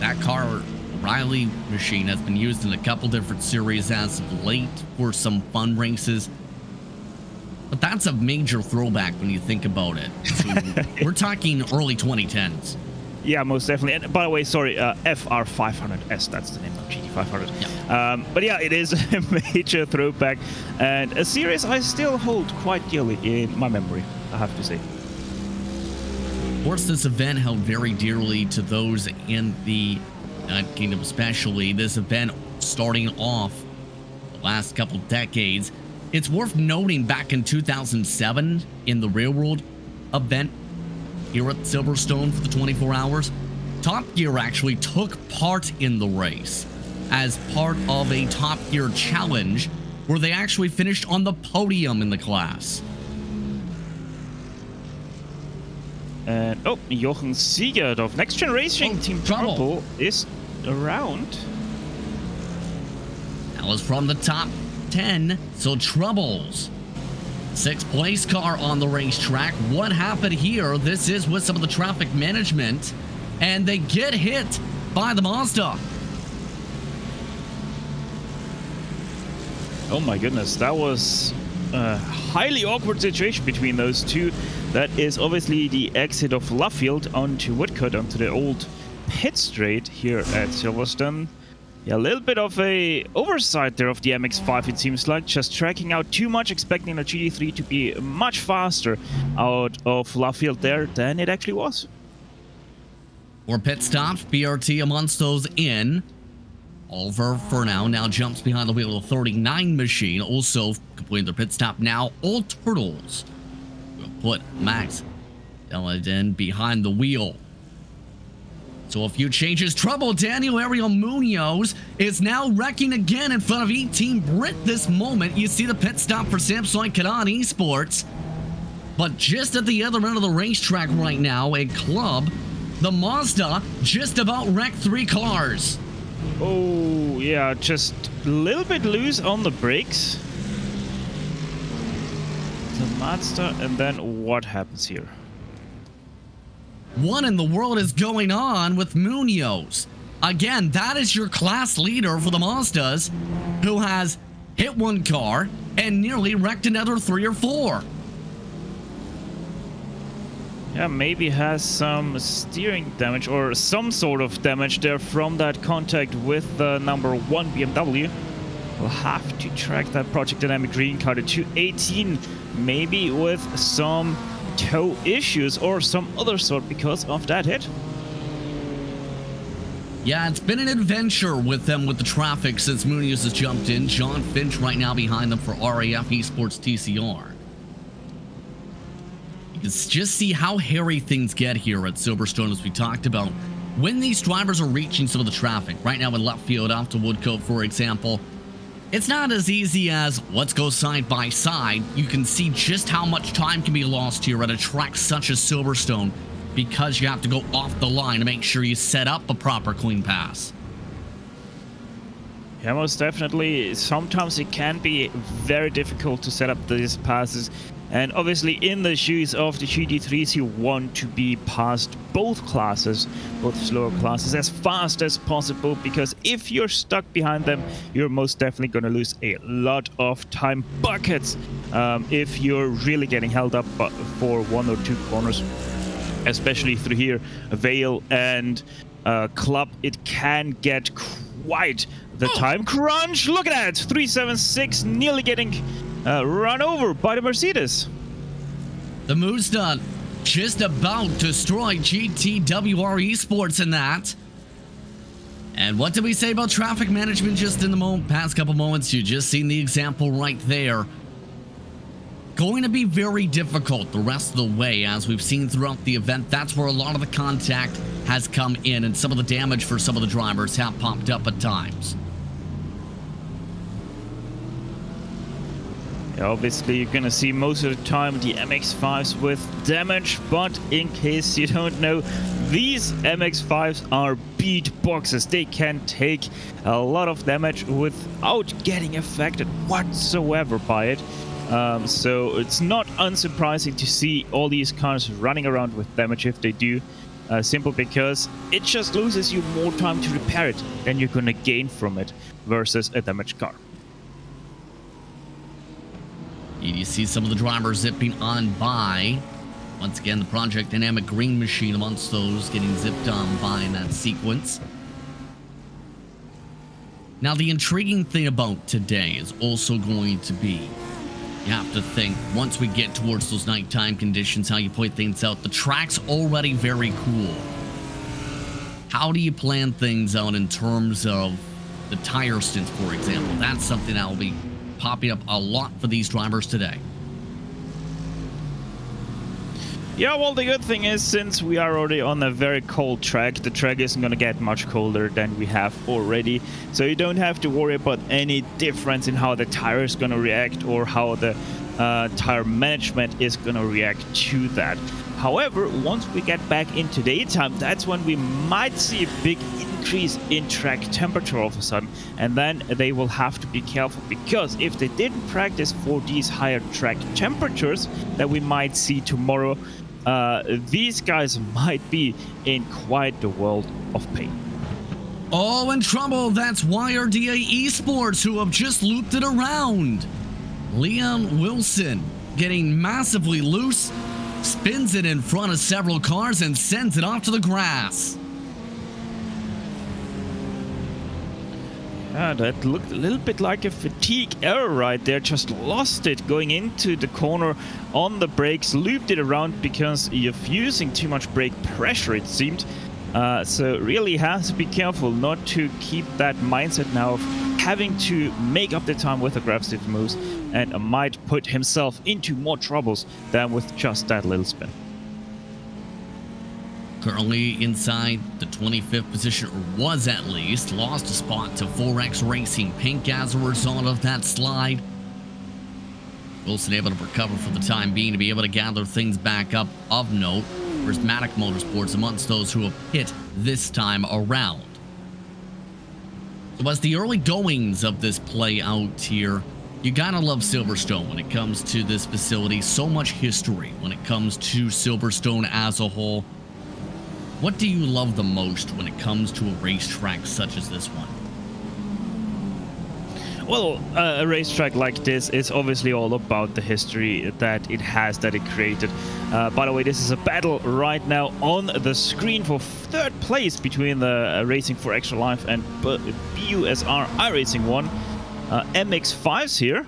That car, Riley machine, has been used in a couple different series as of late for some fun races. But that's a major throwback when you think about it. So we're talking early 2010s. Yeah, most definitely. And by the way, sorry, FR500S, that's the name of GT500. Yeah. But yeah, it is a major throwback and a series I still hold quite dearly in my memory, I have to say. Of course, this event held very dearly to those in the United Kingdom, especially. This event starting off the last couple decades. It's worth noting back in 2007 in the Railroad event here at Silverstone for the 24 hours, Top Gear actually took part in the race as part of a Top Gear challenge where they actually finished on the podium in the class. And oh, Jochen Siegert of Next Gen Racing Team Trouble is around. That was from the top 10, so Troubles. 6th place car on the racetrack. What happened here? This is with some of the traffic management, and they get hit by the Mazda. Oh my goodness, that was a highly awkward situation between those two. That is obviously the exit of Luffield onto Woodcote, onto the old pit straight here at Silverstone. Yeah, a little bit of a oversight there of the MX-5, it seems like. Just tracking out too much, expecting the GT3 to be much faster out of Luffield there than it actually was. 4 pit stops, BRT amongst those in. Oliver, for now jumps behind the wheel of the 39 machine, also completing their pit stop now. All Turtles will put Max Deladin behind the wheel. So a few changes. Trouble. Daniel Ariel Munoz is now wrecking again in front of E-Team Brit this moment. You see the pit stop for Samsung Canon Esports. But just at the other end of the racetrack right now, a club, the Mazda, just about wrecked 3 cars. Oh, yeah, just a little bit loose on the brakes. The Mazda, and then what happens here? What in the world is going on with Munoz? Again, that is your class leader for the Mazdas, who has hit 1 car and nearly wrecked another 3 or 4. Yeah, maybe has some steering damage or some sort of damage there from that contact with the number 1 BMW. We'll have to track that Project Dynamic Green car to 218, maybe with some toe issues or some other sort because of that hit. Yeah, it's been an adventure with them with the traffic since Munoz has jumped in. John Finch right now behind them for RAF Esports TCR. You can just see how hairy things get here at Silverstone, as we talked about. When these drivers are reaching some of the traffic, right now in left field off to Woodcote, for example, it's not as easy as let's go side by side. You can see just how much time can be lost here at a track such as Silverstone because you have to go off the line to make sure you set up a proper clean pass. Yeah, most definitely. Sometimes it can be very difficult to set up these passes. And obviously in the shoes of the GT3s, you want to be past both classes, both slower classes, as fast as possible, because if you're stuck behind them, you're most definitely going to lose a lot of time buckets if you're really getting held up for 1 or 2 corners, especially through here, Vale and Club. It can get quite the time crunch. Look at that, 376 nearly getting run over by the Mercedes. The Mazda just about destroyed GTWR Esports in that. And what did we say about traffic management just in the past couple moments? You just seen the example right there. Going to be very difficult the rest of the way, as we've seen throughout the event. That's where a lot of the contact has come in, and some of the damage for some of the drivers have popped up at times. Yeah, obviously, you're gonna see most of the time the MX-5s with damage, but in case you don't know, these MX-5s are beat boxes. They can take a lot of damage without getting affected whatsoever by it. So it's not unsurprising to see all these cars running around with damage if they do. Simple because it just loses you more time to repair it than you're gonna gain from it versus a damaged car. You see some of the drivers zipping on by. Once again, the Project Dynamic Green Machine amongst those getting zipped on by in that sequence. Now, the intriguing thing about today is also going to be, you have to think, once we get towards those nighttime conditions, how you play things out. The track's already very cool. How do you plan things out in terms of the tire stints, for example? That's something that will be popping up a lot for these drivers today. Yeah, well, the good thing is, since we are already on a very cold track, the track isn't going to get much colder than we have already. So you don't have to worry about any difference in how the tire is going to react or how the tire management is going to react to that. However, once we get back into daytime, that's when we might see a big increase in track temperature all of a sudden. And then they will have to be careful, because if they didn't practice for these higher track temperatures that we might see tomorrow, these guys might be in quite the world of pain. Oh, in trouble. That's YRDA Esports, who have just looped it around. Liam Wilson getting massively loose, spins it in front of several cars and sends it off to the grass. Yeah, that looked a little bit like a fatigue error right there. Just lost it going into the corner on the brakes, looped it around because you're using too much brake pressure, it seemed. So really has to be careful not to keep that mindset now of having to make up the time with aggressive moves, and might put himself into more troubles than with just that little spin. Currently inside the 25th position, or was at least. Lost a spot to 4X Racing Pink as a result of that slide. Wilson able to recover for the time being to be able to gather things back up. Of note, Prismatic Motorsports amongst those who have hit this time around. So as the early goings of this play out here, you gotta love Silverstone when it comes to this facility. So much history when it comes to Silverstone as a whole. What do you love the most when it comes to a racetrack such as this one? Well, a racetrack like this is obviously all about the history that it has, that it created. By the way, this is a battle right now on the screen for third place between the Racing for Extra Life and BUSR iRacing 1. MX-5's here.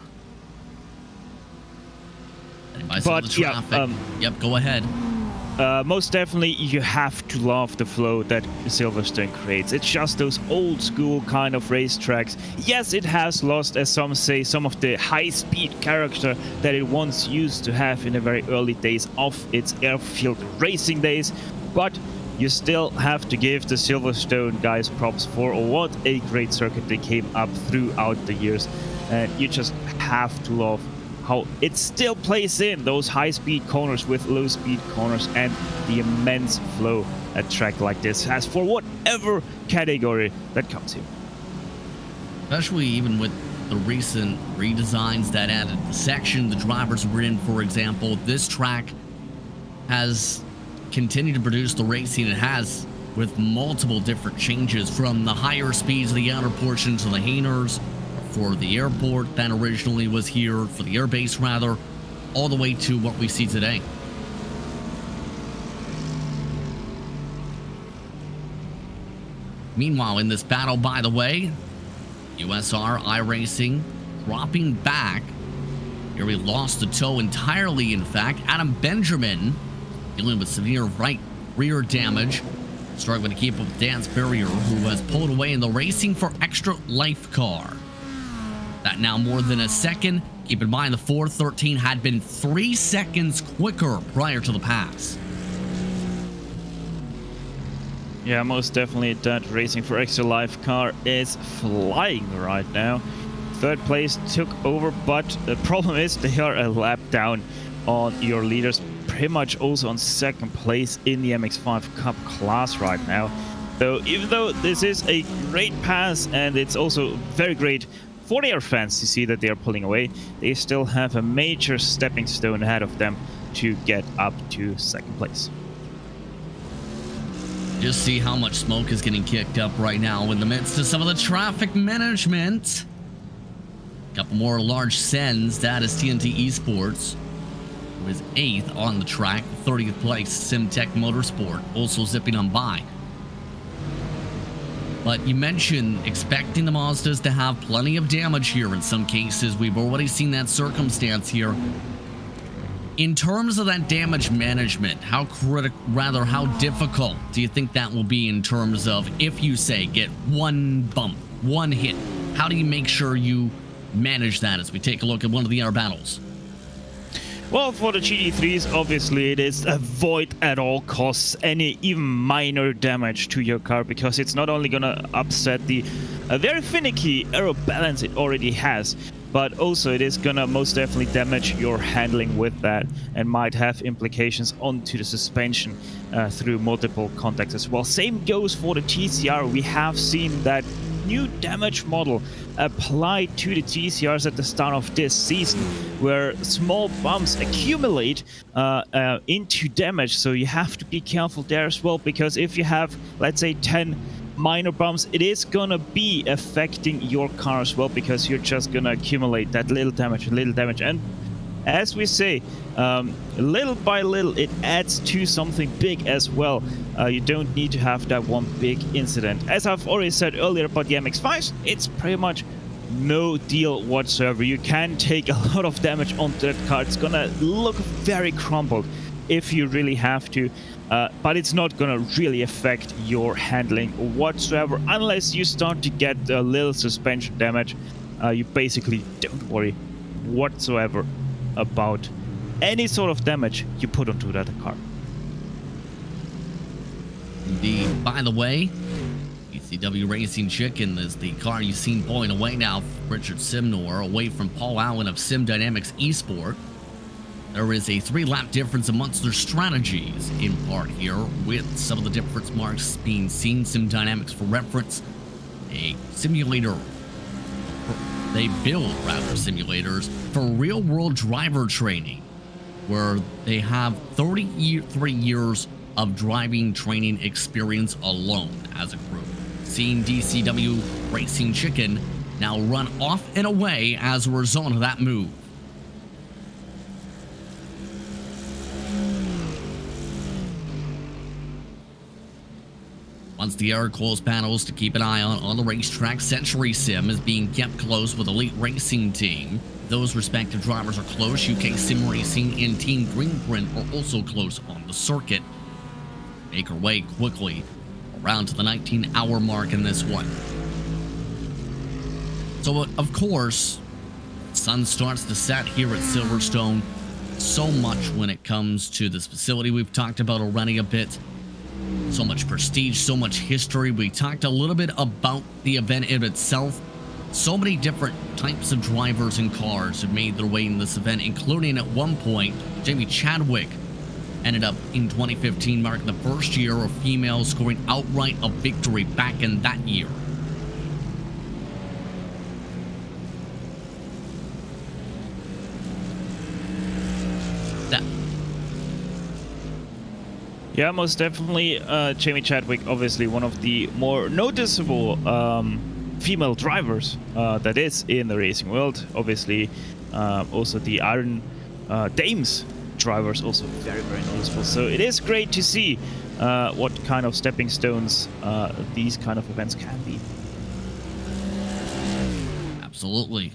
But yeah, yep, go ahead. Most definitely, you have to love the flow that Silverstone creates. It's just those old school kind of racetracks. Yes, it has lost, as some say, some of the high-speed character that it once used to have in the very early days of its airfield racing days, but you still have to give the Silverstone guys props for what a great circuit they came up throughout the years. And you just have to love how it still plays in those high-speed corners with low-speed corners, and the immense flow a track like this has for whatever category that comes here. Especially even with the recent redesigns that added the section the drivers were in, for example. This track has continued to produce the racing it has, with multiple different changes, from the higher speeds of the outer portions of the hangars for the airport that originally was here, for the airbase rather, all the way to what we see today. Meanwhile, in this battle, by the way, USR iRacing dropping back. Here we lost the toe entirely, in fact. Adam Benjamin dealing with severe right rear damage, struggling to keep up with Dan Spurrier, who has pulled away in the Racing for Extra Life car. That now more than a second. Keep in mind the 413 had been 3 seconds quicker prior to the pass. Yeah, most definitely that Racing for Extra Life car is flying right now. Third place took over, but the problem is they are a lap down on your leaders. Pretty much also on second place in the MX-5 Cup class right now. So even though this is a great pass and it's also very great for their fans to see that they are pulling away. They still have a major stepping stone ahead of them to get up to second place. Just see how much smoke is getting kicked up right now in the midst of some of the traffic management. A couple more large sends. That is TNT Esports, who is 8th on the track. 30th place, SimTech Motorsport, also zipping on by. But you mentioned expecting the Mazdas to have plenty of damage here. In some cases, we've already seen that circumstance here. In terms of that damage management, how difficult do you think that will be in terms of if you say get one bump, one hit? How do you make sure you manage that as we take a look at one of the air battles? Well, for the GT3s, obviously it is avoid at all costs any even minor damage to your car, because it's not only gonna upset the very finicky aero balance it already has, but also it is gonna most definitely damage your handling with that and might have implications onto the suspension through multiple contacts as well. Same goes for the TCR. We have seen that new damage model applied to the TCRs at the start of this season, where small bumps accumulate into damage. So you have to be careful there as well, because if you have, let's say, 10 minor bumps, it is gonna be affecting your car as well, because you're just gonna accumulate that little damage. And as we say, little by little, it adds to something big as well. You don't need to have that one big incident. As I've already said earlier about the MX-5s, it's pretty much no deal whatsoever. You can take a lot of damage onto that car. It's gonna look very crumpled if you really have to, but it's not gonna really affect your handling whatsoever unless you start to get a little suspension damage. You basically don't worry whatsoever about any sort of damage you put onto that car. Indeed. By the way, ECW Racing Chicken is the car you've seen pulling away now. Richard Simnor away from Paul Allen of Sim Dynamics Esport. There is a 3-lap difference amongst their strategies in part here, with some of the difference marks being seen. Sim Dynamics, for reference, a simulator. They build, rather, simulators for real-world driver training, where they have 33 years of driving training experience alone as a group. Seeing DCW Racing Chicken now run off and away as a result of that move. Once the air close panels to keep an eye on the racetrack, Century Sim is being kept close with Elite Racing Team. Those respective drivers are close. UK Sim Racing and Team Greenprint are also close on the circuit. Make our way quickly around to the 19-hour mark in this one. So, of course, the sun starts to set here at Silverstone. So much when it comes to this facility we've talked about already a bit. So much prestige, so much history. We talked a little bit about the event in itself. So many different types of drivers and cars have made their way in this event, including at one point, Jamie Chadwick ended up in 2015 marking the first year of females scoring outright a victory back in that year. Yeah, most definitely. Jamie Chadwick, obviously one of the more noticeable female drivers that is in the racing world. Obviously, also the Iron Dames drivers, also very, very noticeable. So it is great to see what kind of stepping stones these kind of events can be. Absolutely.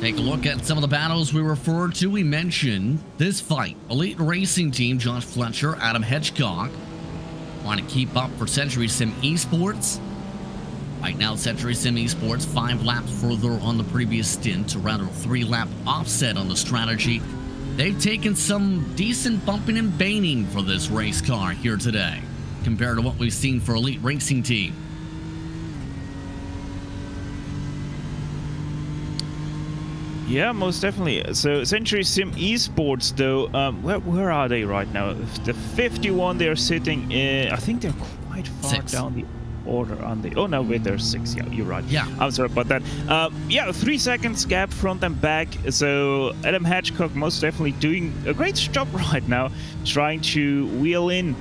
Take a look at some of the battles we referred to. We mentioned this fight. Elite Racing Team, Josh Fletcher, Adam Hedgecock, want to keep up for Century Sim Esports. Right now, Century Sim Esports 5 laps further on the previous stint, or rather 3-lap offset on the strategy. They've taken some decent bumping and banging for this race car here today, compared to what we've seen for Elite Racing Team. Yeah, most definitely. So Century Sim Esports, though, where are they right now? The 51, they're sitting in, I think they're quite far down the order on the... Oh, no, wait, there's 6. Yeah, you're right. Yeah. I'm sorry about that. Yeah, 3 seconds gap front and back. So Adam Hedgecock most definitely doing a great job right now, trying to wheel in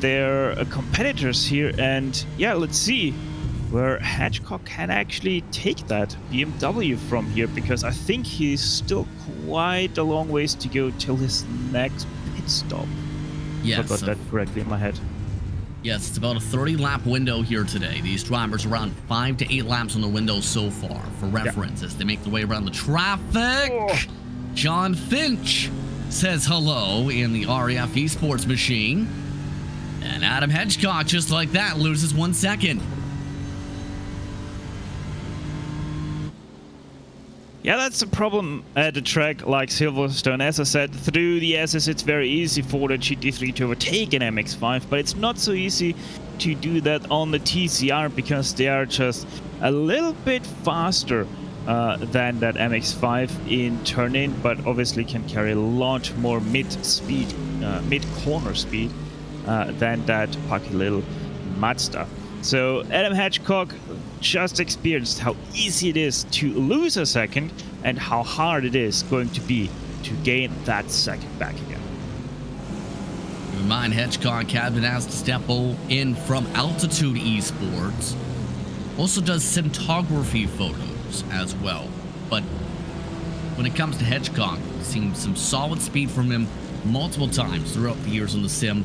their competitors here. And yeah, let's see where Hedgecock can actually take that BMW from here, because I think he's still quite a long ways to go till his next pit stop. Yes. If I got that correctly in my head. Yes, it's about a 30-lap window here today. These drivers around 5 to 8 laps on their window so far. For reference, as they make their way around the traffic, John Finch says hello in the REF Esports machine. And Adam Hedgecock, just like that, loses 1 second. Yeah, that's a problem at a track like Silverstone. As I said, through the SS it's very easy for the GT3 to overtake an MX-5, but it's not so easy to do that on the TCR, because they are just a little bit faster than that MX-5 in turn-in, but obviously can carry a lot more mid-speed, mid-corner speed than that pucky little Mazda. So Adam Hedgecock just experienced how easy it is to lose a second and how hard it is going to be to gain that second back again. Remind Hedgecock had been asked to step in from Altitude Esports. Also does cinematography photos as well. But when it comes to Hedgecock, we've seen some solid speed from him multiple times throughout the years on the sim.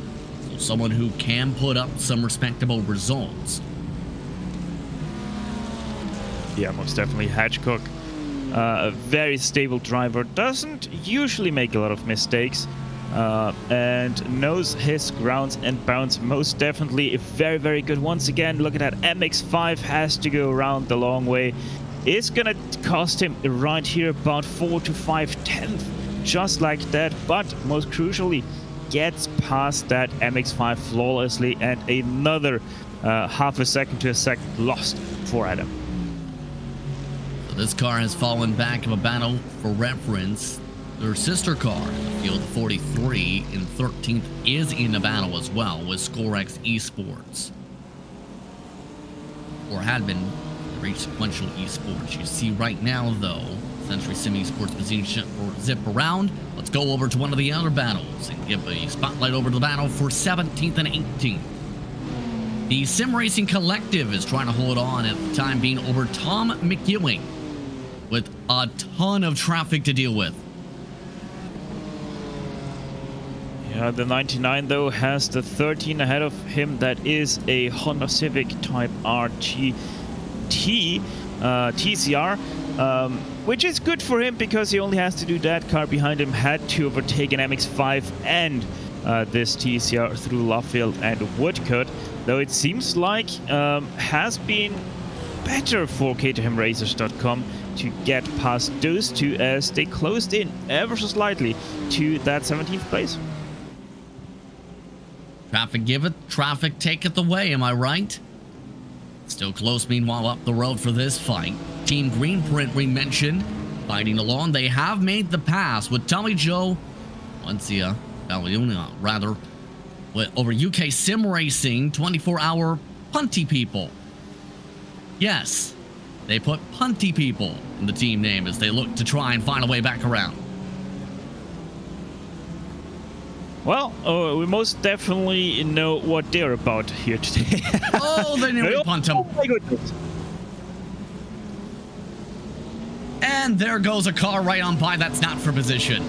So someone who can put up some respectable results. Yeah, most definitely Hedgecock. A very stable driver, doesn't usually make a lot of mistakes, and knows his grounds and bounds. Most definitely very, very good. Once again, look at that. MX-5 has to go around the long way. It's gonna cost him right here about 4 to 5 tenths, just like that. But most crucially, gets past that MX-5 flawlessly, and another half a second to a second lost for Adam. So this car has fallen back of a battle. For reference, their sister car in the field 43 in 13th is in a battle as well with Scorex Esports, or had been Race Sequential Esports. You see right now though, Century Sim Esports position or zip around. Let's go over to one of the other battles and give a spotlight over to the battle for 17th and 18th. The Sim Racing Collective is trying to hold on at the time being over Tom McEwing with a ton of traffic to deal with. Yeah, the 99 though has the 13 ahead of him. That is a Honda Civic Type RGT TCR, which is good for him because he only has to do that. Car behind him had to overtake an MX-5 and this TCR through Luffield and Woodcut, though it seems like has been better for Caterhamracers.com to get past those two as they closed in ever so slightly to that 17th place. Traffic give it, traffic taketh away, am I right? Still close meanwhile up the road for this fight. Team Greenprint we mentioned, fighting along. They have made the pass with Tommy Joe Valencia, rather, over UK Sim Racing 24-hour Punty People. Yes, they put Punty People in the team name as they look to try and find a way back around. Well, we most definitely know what they're about here today. Oh, they nearly punt him. Oh my goodness. And there goes a car right on by. That's not for position.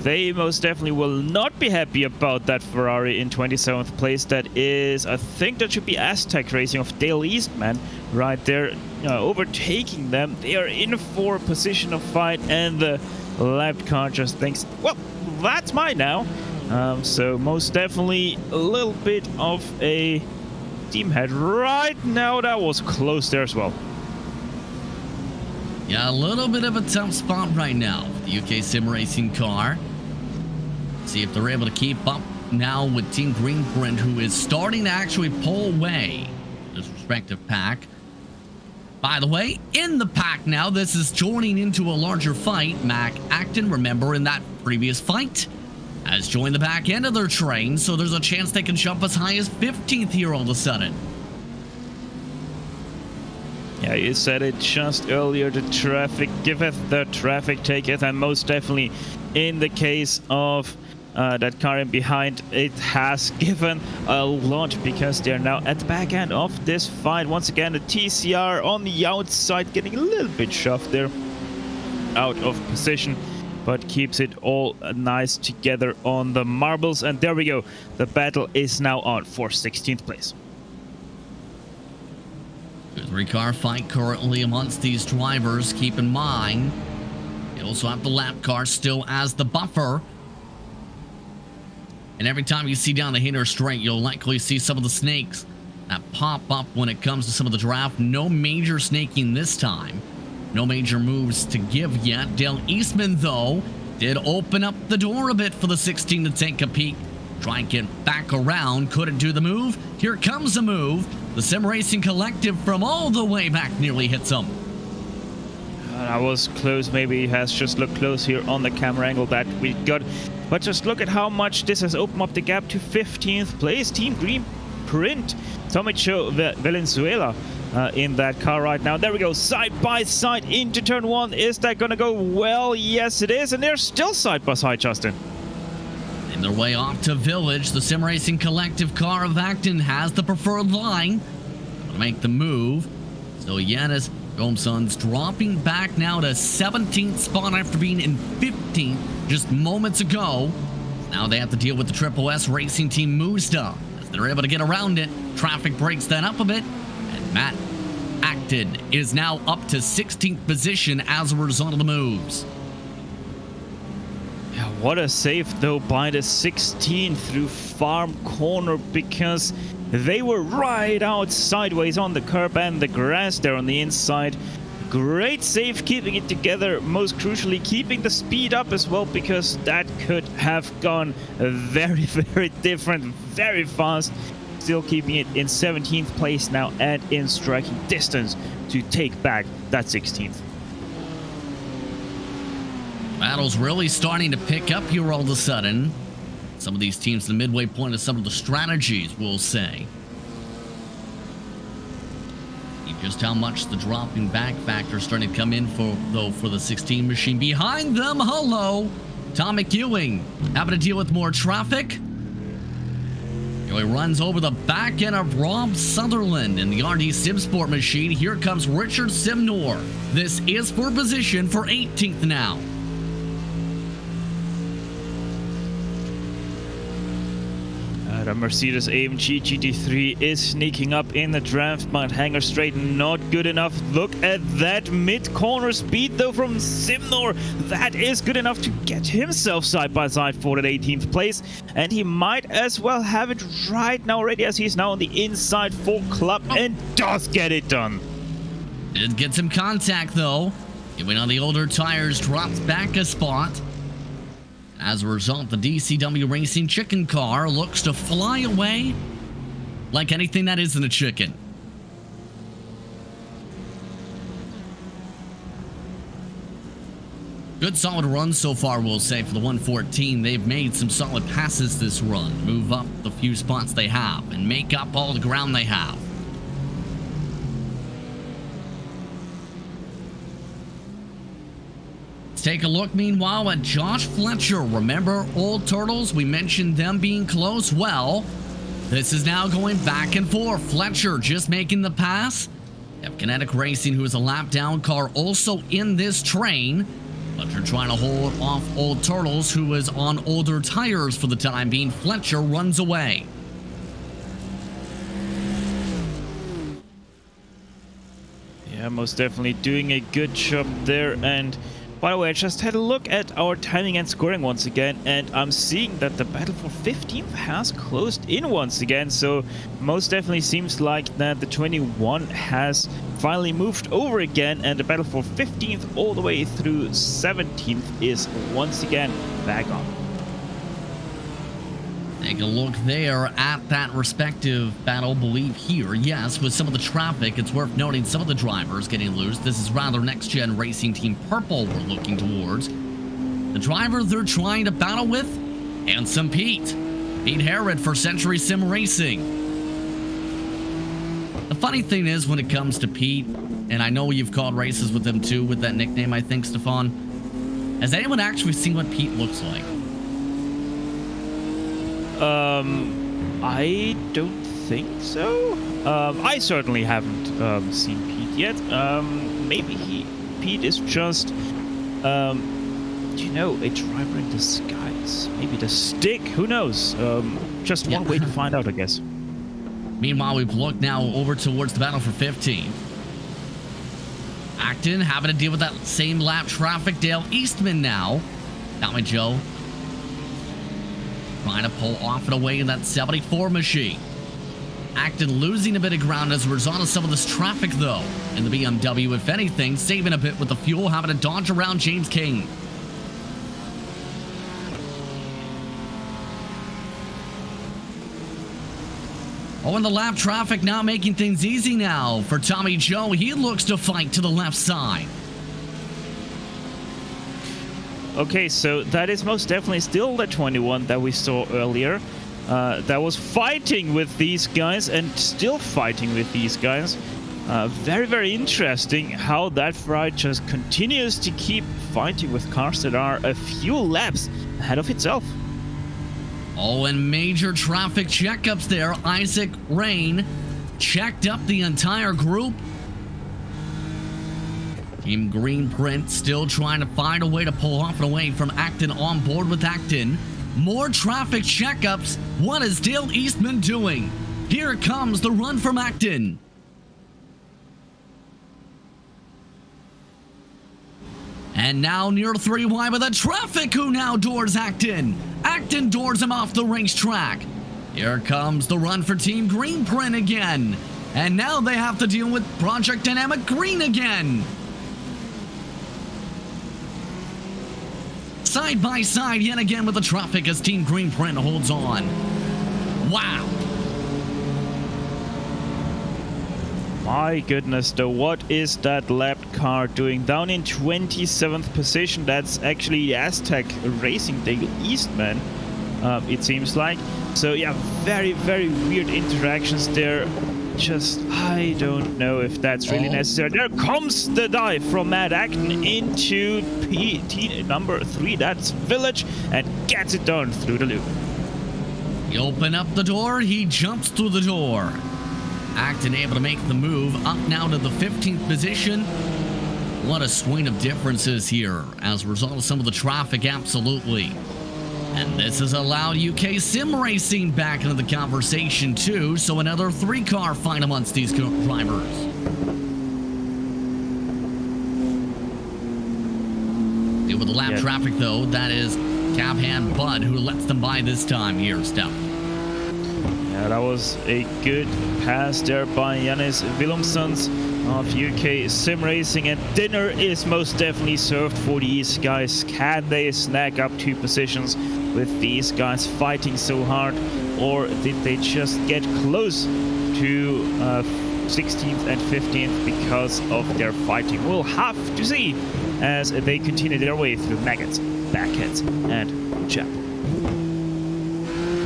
They most definitely will not be happy about that Ferrari in 27th place. That is, I think that should be Aztec Racing of Dale Eastman right there, overtaking them. They are in for a position of fight, and the left car just thinks, well, that's mine now. So most definitely a little bit of a team head right now. That was close there as well. Yeah, a little bit of a tough spot right now for the UK Sim Racing car. See if they're able to keep up now with Team Greenprint, who is starting to actually pull away this respective pack. By the way, in the pack now, this is joining into a larger fight. Mac Acton, remember in that previous fight, has joined the back end of their train, so there's a chance they can jump as high as 15th here all of a sudden. Yeah, you said it just earlier, the traffic giveth, the traffic taketh, and most definitely in the case of that car in behind, it has given a lot, because they're now at the back end of this fight. Once again, the TCR on the outside getting a little bit shoved there, out of position, but keeps it all nice together on the marbles. And there we go, the battle is now on for 16th place. Good three-car fight currently amongst these drivers. Keep in mind, they also have the lap car still as the buffer. And every time you see down the inner straight, you'll likely see some of the snakes that pop up when it comes to some of the draft. No major snaking this time. No major moves to give yet. Dale Eastman, though, did open up the door a bit for the 16 to take a peek. Try and get back around. Couldn't do the move. Here comes the move. The Sim Racing Collective from all the way back nearly hits him. That was close. Maybe he has just looked close here on the camera angle that we got. But just look at how much this has opened up the gap to 15th place. Team Green Print. Tomicho Valenzuela in that car right now. There we go. Side by side into turn one. Is that going to go well? Yes, it is. And they're still side by side, Justin. In their way off to Village, the Sim Racing Collective car of Acton has the preferred line. Gonna make the move. So Yanis Gomson's dropping back now to 17th spot after being in 15th just moments ago. Now they have to deal with the Triple S Racing Team Mazda. As they're able to get around it, traffic breaks that up a bit. And Matt Acton is now up to 16th position as a result of the moves. Yeah, what a save though by the 16 through Farm Corner, because they were right out sideways on the curb and the grass there on the inside. Great save, keeping it together, most crucially keeping the speed up as well, because that could have gone very, very different, very fast. Still keeping it in 17th place now and in striking distance to take back that 16th. Battle's really starting to pick up here all of a sudden. Some of these teams, the midway point of some of the strategies, we'll say. See just how much the dropping back factor is starting to come in for the 16 machine. Behind them, hello, Tom McEwing having to deal with more traffic. He runs over the back end of Rob Sutherland in the RD Simsport machine. Here comes Richard Simnor. This is for position for 18th now. The Mercedes-AMG GT3 is sneaking up in the draft, but hanger straight not good enough. Look at that mid-corner speed though from Simnor. That is good enough to get himself side by side for that 18th place, and he might as well have it right now already, as he's now on the inside for Club and does get it done. Did get some contact though. Giving on the older tires, drops back a spot. As a result, the DCW Racing chicken car looks to fly away like anything that isn't a chicken. Good solid run so far, we'll say, for the 114. They've made some solid passes this run. Move up the few spots they have and make up all the ground they have. Take a look, meanwhile, at Josh Fletcher. Remember Old Turtles? We mentioned them being close. Well, this is now going back and forth. Fletcher just making the pass. You have Kinetic Racing, who is a lap down car, also in this train. Fletcher trying to hold off Old Turtles, who is on older tires for the time being. Fletcher runs away. Yeah, most definitely doing a good job there. And by the way, I just had a look at our timing and scoring once again, and I'm seeing that the battle for 15th has closed in once again. So most definitely seems like that the 21 has finally moved over again, and the battle for 15th all the way through 17th is once again back on. Take a look there at that respective battle, believe here. Yes, with some of the traffic, it's worth noting some of the drivers getting loose. This is rather next-gen Racing Team Purple we're looking towards. The driver they're trying to battle with And some Pete Herod for Century Sim Racing. The funny thing is, when it comes to Pete, and I know you've called races with him too, with that nickname, I think, Stefan. Has anyone actually seen what Pete looks like? I don't think so. I certainly haven't seen Pete yet. Maybe Pete is just, you know, a driver in disguise. Maybe the stick. Who knows? Just one way to find out, I guess. Meanwhile, we've looked now over towards the battle for 15. Acton having to deal with that same lap traffic. Dale Eastman now. Got my Joe. Trying to pull off and away in that 74 machine. Acton losing a bit of ground as a result of some of this traffic, though. In the BMW, if anything, saving a bit with the fuel, having to dodge around James King. Oh, and the lap traffic now making things easy now for Tommy Joe. He looks to fight to the left side. Okay, so that is most definitely still the 21 that we saw earlier. That was fighting with these guys and still fighting with these guys. Very, very interesting how that Ferrari just continues to keep fighting with cars that are a few laps ahead of itself. Oh, and major traffic checkups there. Isaac Rain checked up the entire group. Team Green Print still trying to find a way to pull off and away from Acton, on board with Acton. More traffic checkups. What is Dale Eastman doing? Here comes the run from Acton. And now near 3 wide with a traffic who now doors Acton. Acton doors him off the racetrack. Here comes the run for Team Green Print again. And now they have to deal with Project Dynamic Green again. Side by side yet again with the traffic as Team Green Print holds on. Wow. My goodness, though, what is that lapped car doing? Down in 27th position, that's actually Aztec Racing Dale Eastman, it seems like. So yeah, very, very weird interactions there. Just, I don't know if that's really necessary. There comes the dive from Matt Acton into number 3, that's Village, and gets it done through the loop. He opened up the door, he jumps through the door. Acton able to make the move up now to the 15th position. What a swing of differences here as a result of some of the traffic, absolutely. And this has allowed UK Sim Racing back into the conversation too, so another 3-car fight amongst these drivers. Deal with the lap traffic though, that is cab hand Bud who lets them by this time here, Steph. Yeah, that was a good pass there by Jannis Willemsons of UK Sim Racing, and dinner is most definitely served for these guys. Can they snag up 2 positions with these guys fighting so hard, or did they just get close to 16th and 15th because of their fighting? We'll have to see as they continue their way through Maggots, Backheads, and Chapel.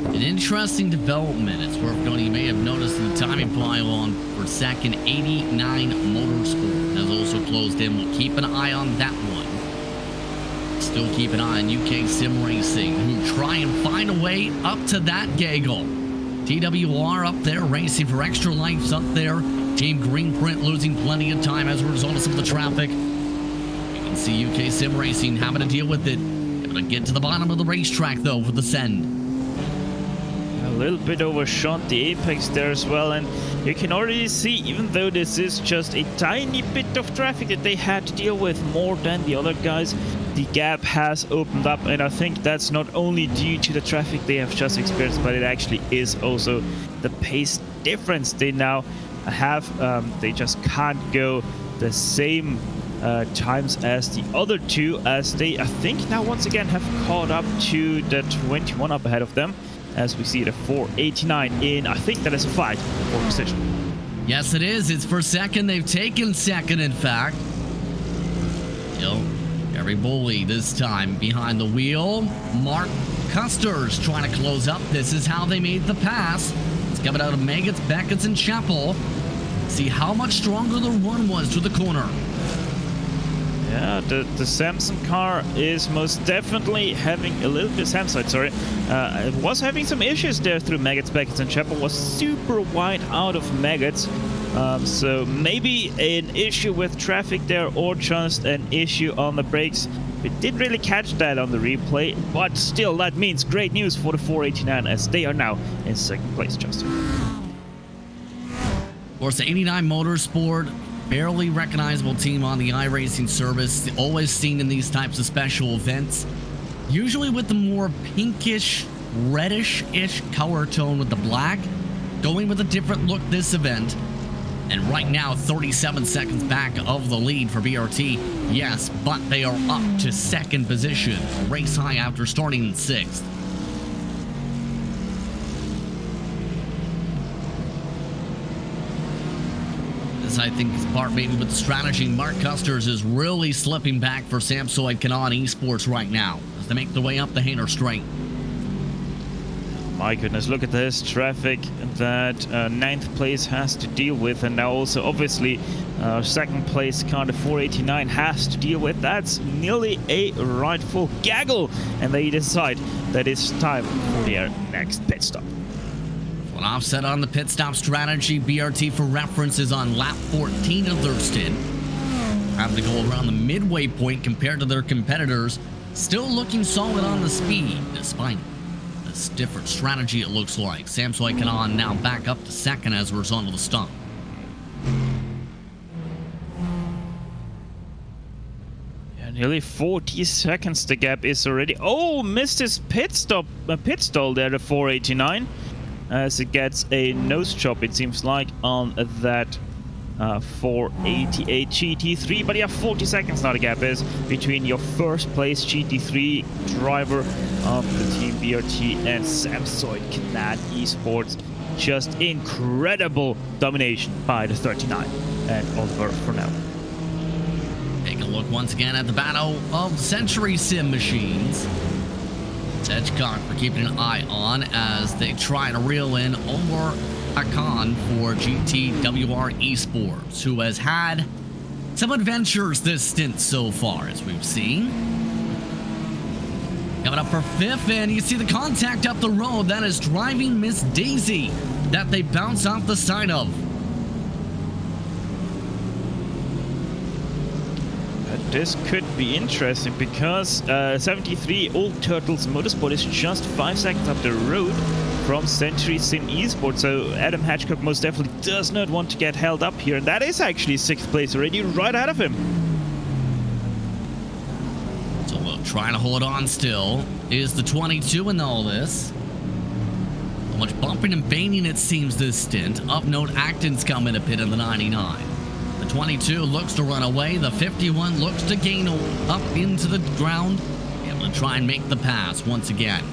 An interesting development. It's worth noting, you may have noticed in the timing pylon for second, 89 Motorsport has also closed in. We'll keep an eye on that one. Still keep an eye on UK Sim Racing, who try and find a way up to that gaggle. TWR up there, racing for extra lives up there. Team Green Print losing plenty of time as a result of some of the traffic. You can see UK Sim Racing having to deal with it. Able to get to the bottom of the racetrack though for the send. A little bit overshot the apex there as well, and you can already see, even though this is just a tiny bit of traffic that they had to deal with more than the other guys, the gap has opened up, and I think that's not only due to the traffic they have just experienced, but it actually is also the pace difference they now have. They just can't go the same times as the other two, as they, I think, now once again have caught up to the 21 up ahead of them, as we see the 489 in, I think that is a fight for position. Yes, it is. It's for second. They've taken second, in fact. Still, Gary Bully this time behind the wheel. Mark Custer's trying to close up. This is how they made the pass. It's coming out of Meggetts, Beckett's, and Chapel. See how much stronger the run was to the corner. Yeah, the Samson car is most definitely having a little bit... Samside, sorry. It was having some issues there through Meggetts, Beckett's, and Chapel. Was super wide out of Meggetts. So maybe an issue with traffic there or just an issue on the brakes. We didn't really catch that on the replay, but still that means great news for the 489 as they are now in second place, Justin. Of course, the 89 Motorsport, barely recognizable team on the iRacing service, always seen in these types of special events, usually with the more pinkish, reddish-ish color tone with the black, going with a different look this event. And right now, 37 seconds back of the lead for BRT. Yes, but they are up to second position, race high after starting in 6th. This, I think, is part maybe with the strategy. Mark Custers is really slipping back for Samsoid Canon Esports right now as they make their way up the Hainer Straight. My goodness, look at this traffic that 9th place has to deal with, and now also obviously second place car, the 489, has to deal with. That's nearly a rightful gaggle, and they decide that it's time for their next pit stop. An offset on the pit stop strategy. BRT, for reference, is on lap 14 of their stint, having to go around the midway point compared to their competitors. Still looking solid on the speed, despite this different strategy, it looks like. Samsoid Canon now back up to second as a result of the stop. Yeah, nearly 40 seconds the gap is already. Oh, missed his pit stop, pit stall there, the 489, as it gets a nose chop, it seems like, on that 488 GT3. But yeah, 40 seconds now the gap is between your first place GT3 driver of the team BRT and Samsoid Canon Esports. Just incredible domination by the 39 and Oliver for now. Take a look once again at the battle of Century Sim machines. Edgecock we're keeping an eye on as they try to reel in Omar Hakan for GTWR Esports, who has had some adventures this stint so far, as we've seen. Coming up for 5th, and you see the contact up the road. That is Driving Miss Daisy that they bounce off the side of. This could be interesting because 73 Old Turtles Motorsport is just 5 seconds up the road from Century Sim Esports, so Adam Hatchcock most definitely does not want to get held up here, and that is actually 6th place already right ahead of him. So we'll try to hold on still. Is the 22 in all this? So much bumping and banging it seems this stint. Up note, Acton's coming to pit in the 99. The 22 looks to run away. The 51 looks to gain up into the ground. Able to try and make the pass once again.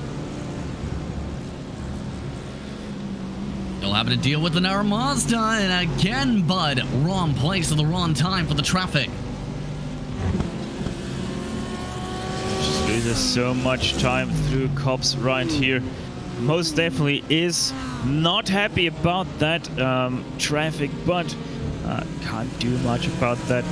Still having to deal with an Mazda, and again, Bud, wrong place at the wrong time for the traffic. Just loses so much time through cops right here. Most definitely is not happy about that traffic, but can't do much about that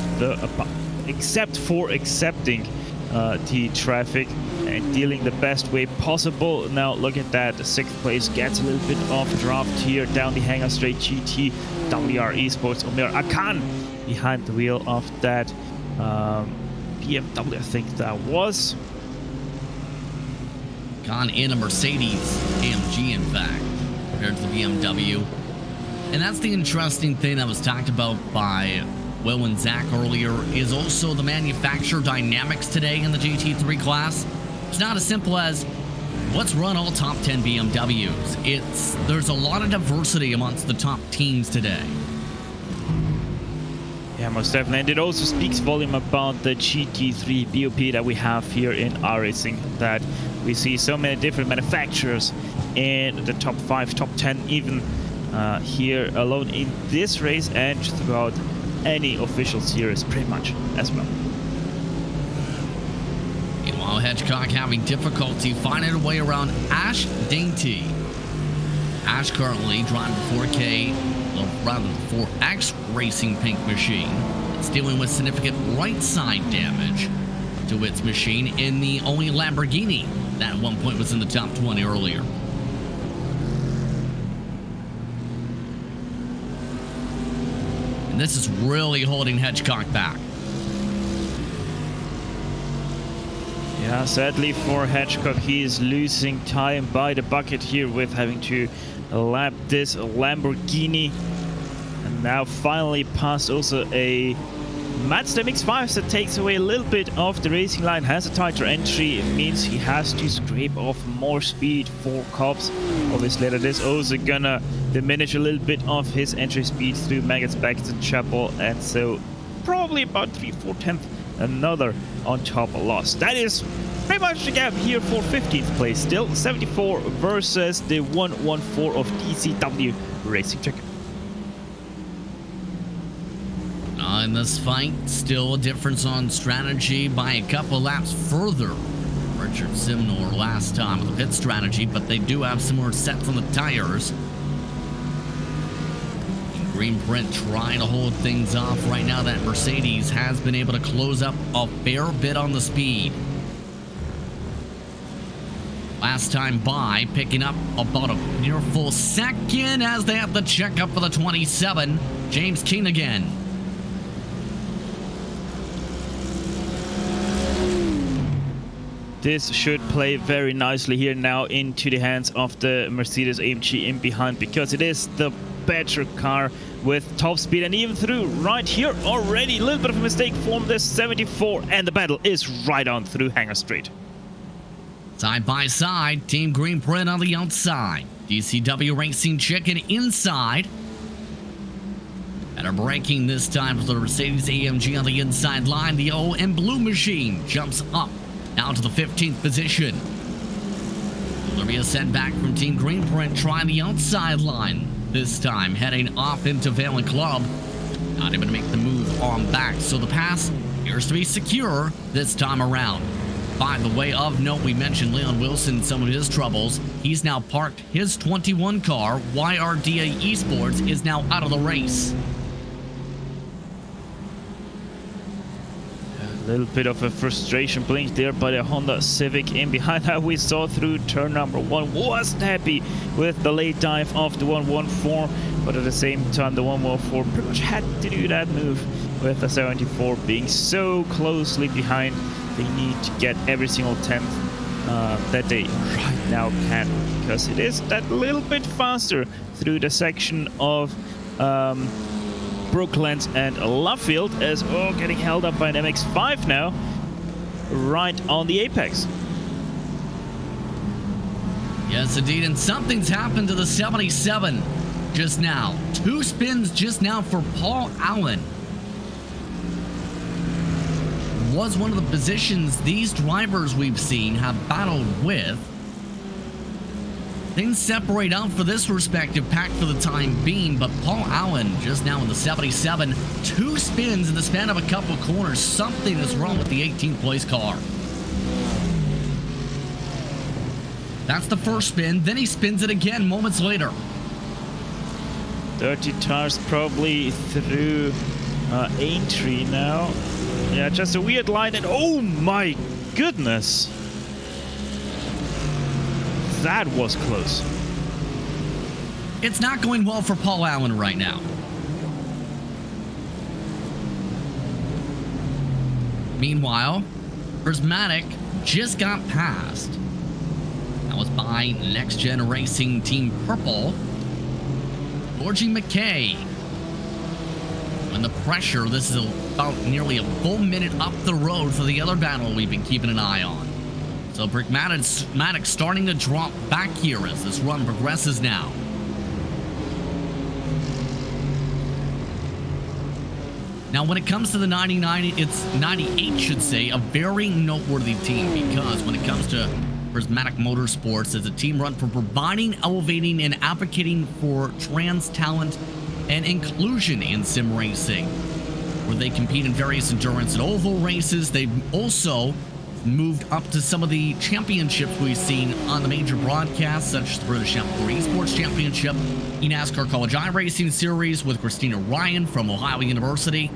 except for accepting the traffic and dealing the best way possible. Now look at that, the 6th place gets a little bit off draft here down the Hanger Straight. GTWR Esports, Omer Akan behind the wheel of that BMW, I think that was. Gone in a Mercedes-AMG, in fact, compared to the BMW. And that's the interesting thing that was talked about by Will and Zach earlier, is also the manufacturer dynamics today in the GT3 class. It's not as simple as let's run all top 10 BMWs. There's a lot of diversity amongst the top teams today. Yeah, most definitely. And it also speaks volume about the GT3 BOP that we have here in iRacing, that we see so many different manufacturers in the top 5, top 10 even here alone in this race and throughout any official series pretty much as well. Meanwhile, Hedgecock having difficulty finding a way around Ash Dainty. Ash currently driving the 4K, or rather the 4X Racing Pink machine. It's dealing with significant right side damage to its machine in the only Lamborghini that at one point was in the top 20 earlier. And this is really holding Hedgecock back. Yeah, sadly for Hedgecock, he is losing time by the bucket here with having to lap this Lamborghini. And now finally past also a Mazda MX-5 that takes away a little bit of the racing line, has a tighter entry. It means he has to scrape off more speed for Cobbs. Obviously that is also gonna diminish a little bit of his entry speed through Maggots Chapel, and so probably about 3/4 another on top loss. That is pretty much the gap here for 15th place. Still 74 versus the 114 of DCW Racing Checker. In this fight, still a difference on strategy by a couple laps further. Richard Simnor last time with the pit strategy, but they do have similar sets on the tires. Green Print trying to hold things off right now. That Mercedes has been able to close up a fair bit on the speed. Last time by, picking up about a near full second as they have to check up for the 27. James King again. This should play very nicely here now into the hands of the Mercedes-AMG in behind, because it is the better car with top speed, and even through right here already a little bit of a mistake from the 74, and the battle is right on through Hangar Street. Side by side, Team Green Print on the outside, DCW Racing Chicken inside. Better braking this time for the Mercedes-AMG on the inside line. The O and Blue machine jumps up now to the 15th position. Will there be a setback from Team Green Print trying the outside line? This time heading off into Valen Club. Not able to make the move on back, so the pass appears to be secure this time around. By the way of note, we mentioned Leon Wilson, some of his troubles. He's now parked his 21 car. YRDA Esports is now out of the race. A little bit of a frustration blink there by the Honda Civic in behind that we saw through turn number 1. Wasn't happy with the late dive of the 114, but at the same time the 114 pretty much had to do that move with the 74 being so closely behind. They need to get every single 10th that they right now can, because it is that little bit faster through the section of Brooklands and Lovefield, as getting held up by an MX-5 now, right on the apex. Yes, indeed, and something's happened to the 77 just now. 2 spins just now for Paul Allen. Was one of the positions these drivers we've seen have battled with. Things separate out for this respective pack for the time being, but Paul Allen just now in the 77, 2 spins in the span of a couple corners. Something is wrong with the 18th place car. That's the first spin, then he spins it again moments later. Dirty tires probably through Aintree now. Yeah, just a weird line, and oh my goodness. That was close. It's not going well for Paul Allen right now. Meanwhile, Prismatic just got passed. That was by Next Gen Racing Team Purple. Georgie McKay. When the pressure, this is about nearly a full minute up the road for the other battle we've been keeping an eye on. So Brickmatic starting to drop back here as this run progresses now. Now, when it comes to the 99, it's 98, should say, a very noteworthy team, because when it comes to Prismatic Motorsports, it's a team run for providing, elevating, and advocating for trans talent and inclusion in sim racing, where they compete in various endurance and oval races. They also moved up to some of the championships we've seen on the major broadcasts, such as the British Outdoor Esports Championship, eNASCAR College iRacing Series with Christina Ryan from Ohio University.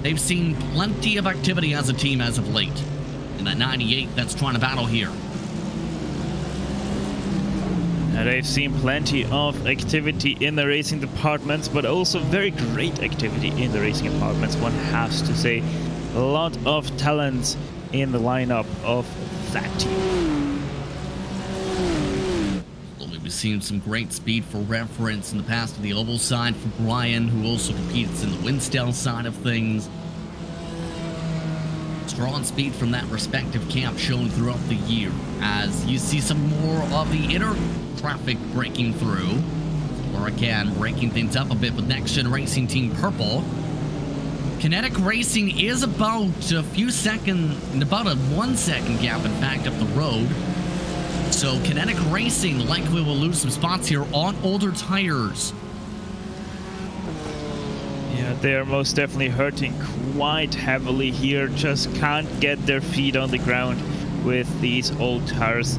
They've seen plenty of activity as a team as of late. And that 98 that's trying to battle here. And they've seen plenty of activity in the racing departments, but also very great activity in the racing departments, one has to say. A lot of talents in the lineup of that team. We've seen some great speed for reference in the past to the oval side for Brian, who also competes in the Winsdale side of things. Strong speed from that respective camp shown throughout the year, as you see some more of the inner traffic breaking through. Huracan breaking things up a bit with Next Gen Racing Team Purple. Kinetic Racing is about a 1 second gap, in fact, up the road. So Kinetic Racing likely will lose some spots here on older tires. Yeah, they're most definitely hurting quite heavily here. Just can't get their feet on the ground with these old tires.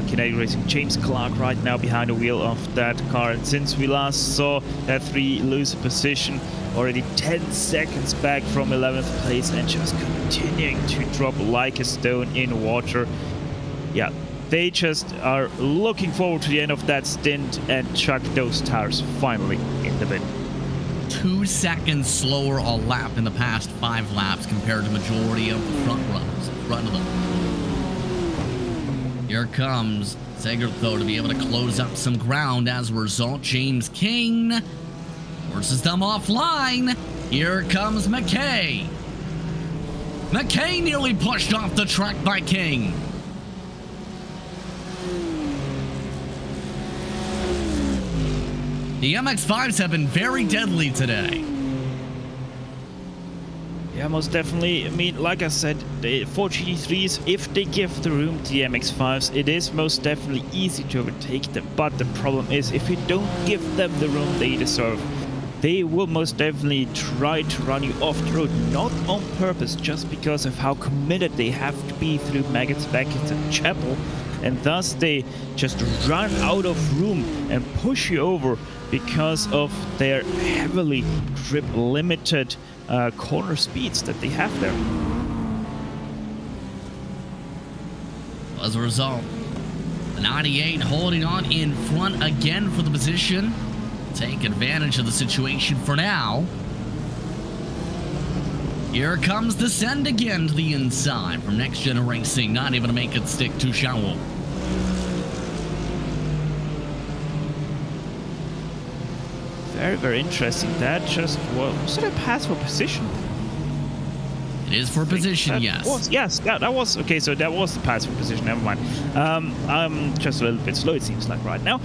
Kinetic Racing, James Clark right now behind the wheel of that car. And since we last saw that 3 lose position, already 10 seconds back from 11th place and just continuing to drop like a stone in water. Yeah, they just are looking forward to the end of that stint and chuck those tires finally in the bin. 2 seconds slower a lap in the past 5 laps compared to majority of the front runners in front of them. Here comes Segert, though, to be able to close up some ground. As a result, James King forces them offline. Here comes McKay. McKay nearly pushed off the track by King. The MX-5s have been very deadly today. Yeah, most definitely. I mean, like I said, for GT3s, if they give the room to the MX-5s, it is most definitely easy to overtake them. But the problem is, if you don't give them the room they deserve, they will most definitely try to run you off the road, not on purpose, just because of how committed they have to be through Maggots, Beckett and Chapel. And thus they just run out of room and push you over because of their heavily grip limited corner speeds that they have there. As a result, the 98 holding on in front again for the position. Take advantage of the situation for now. Here comes the send again to the inside from Next Gen Racing, not able to make it stick to Shallow. Very, very interesting. That just was it a pass for position? It is for position, yes. Yes, that was okay. So that was the pass for position. Never mind. I'm just a little bit slow, it seems like right now.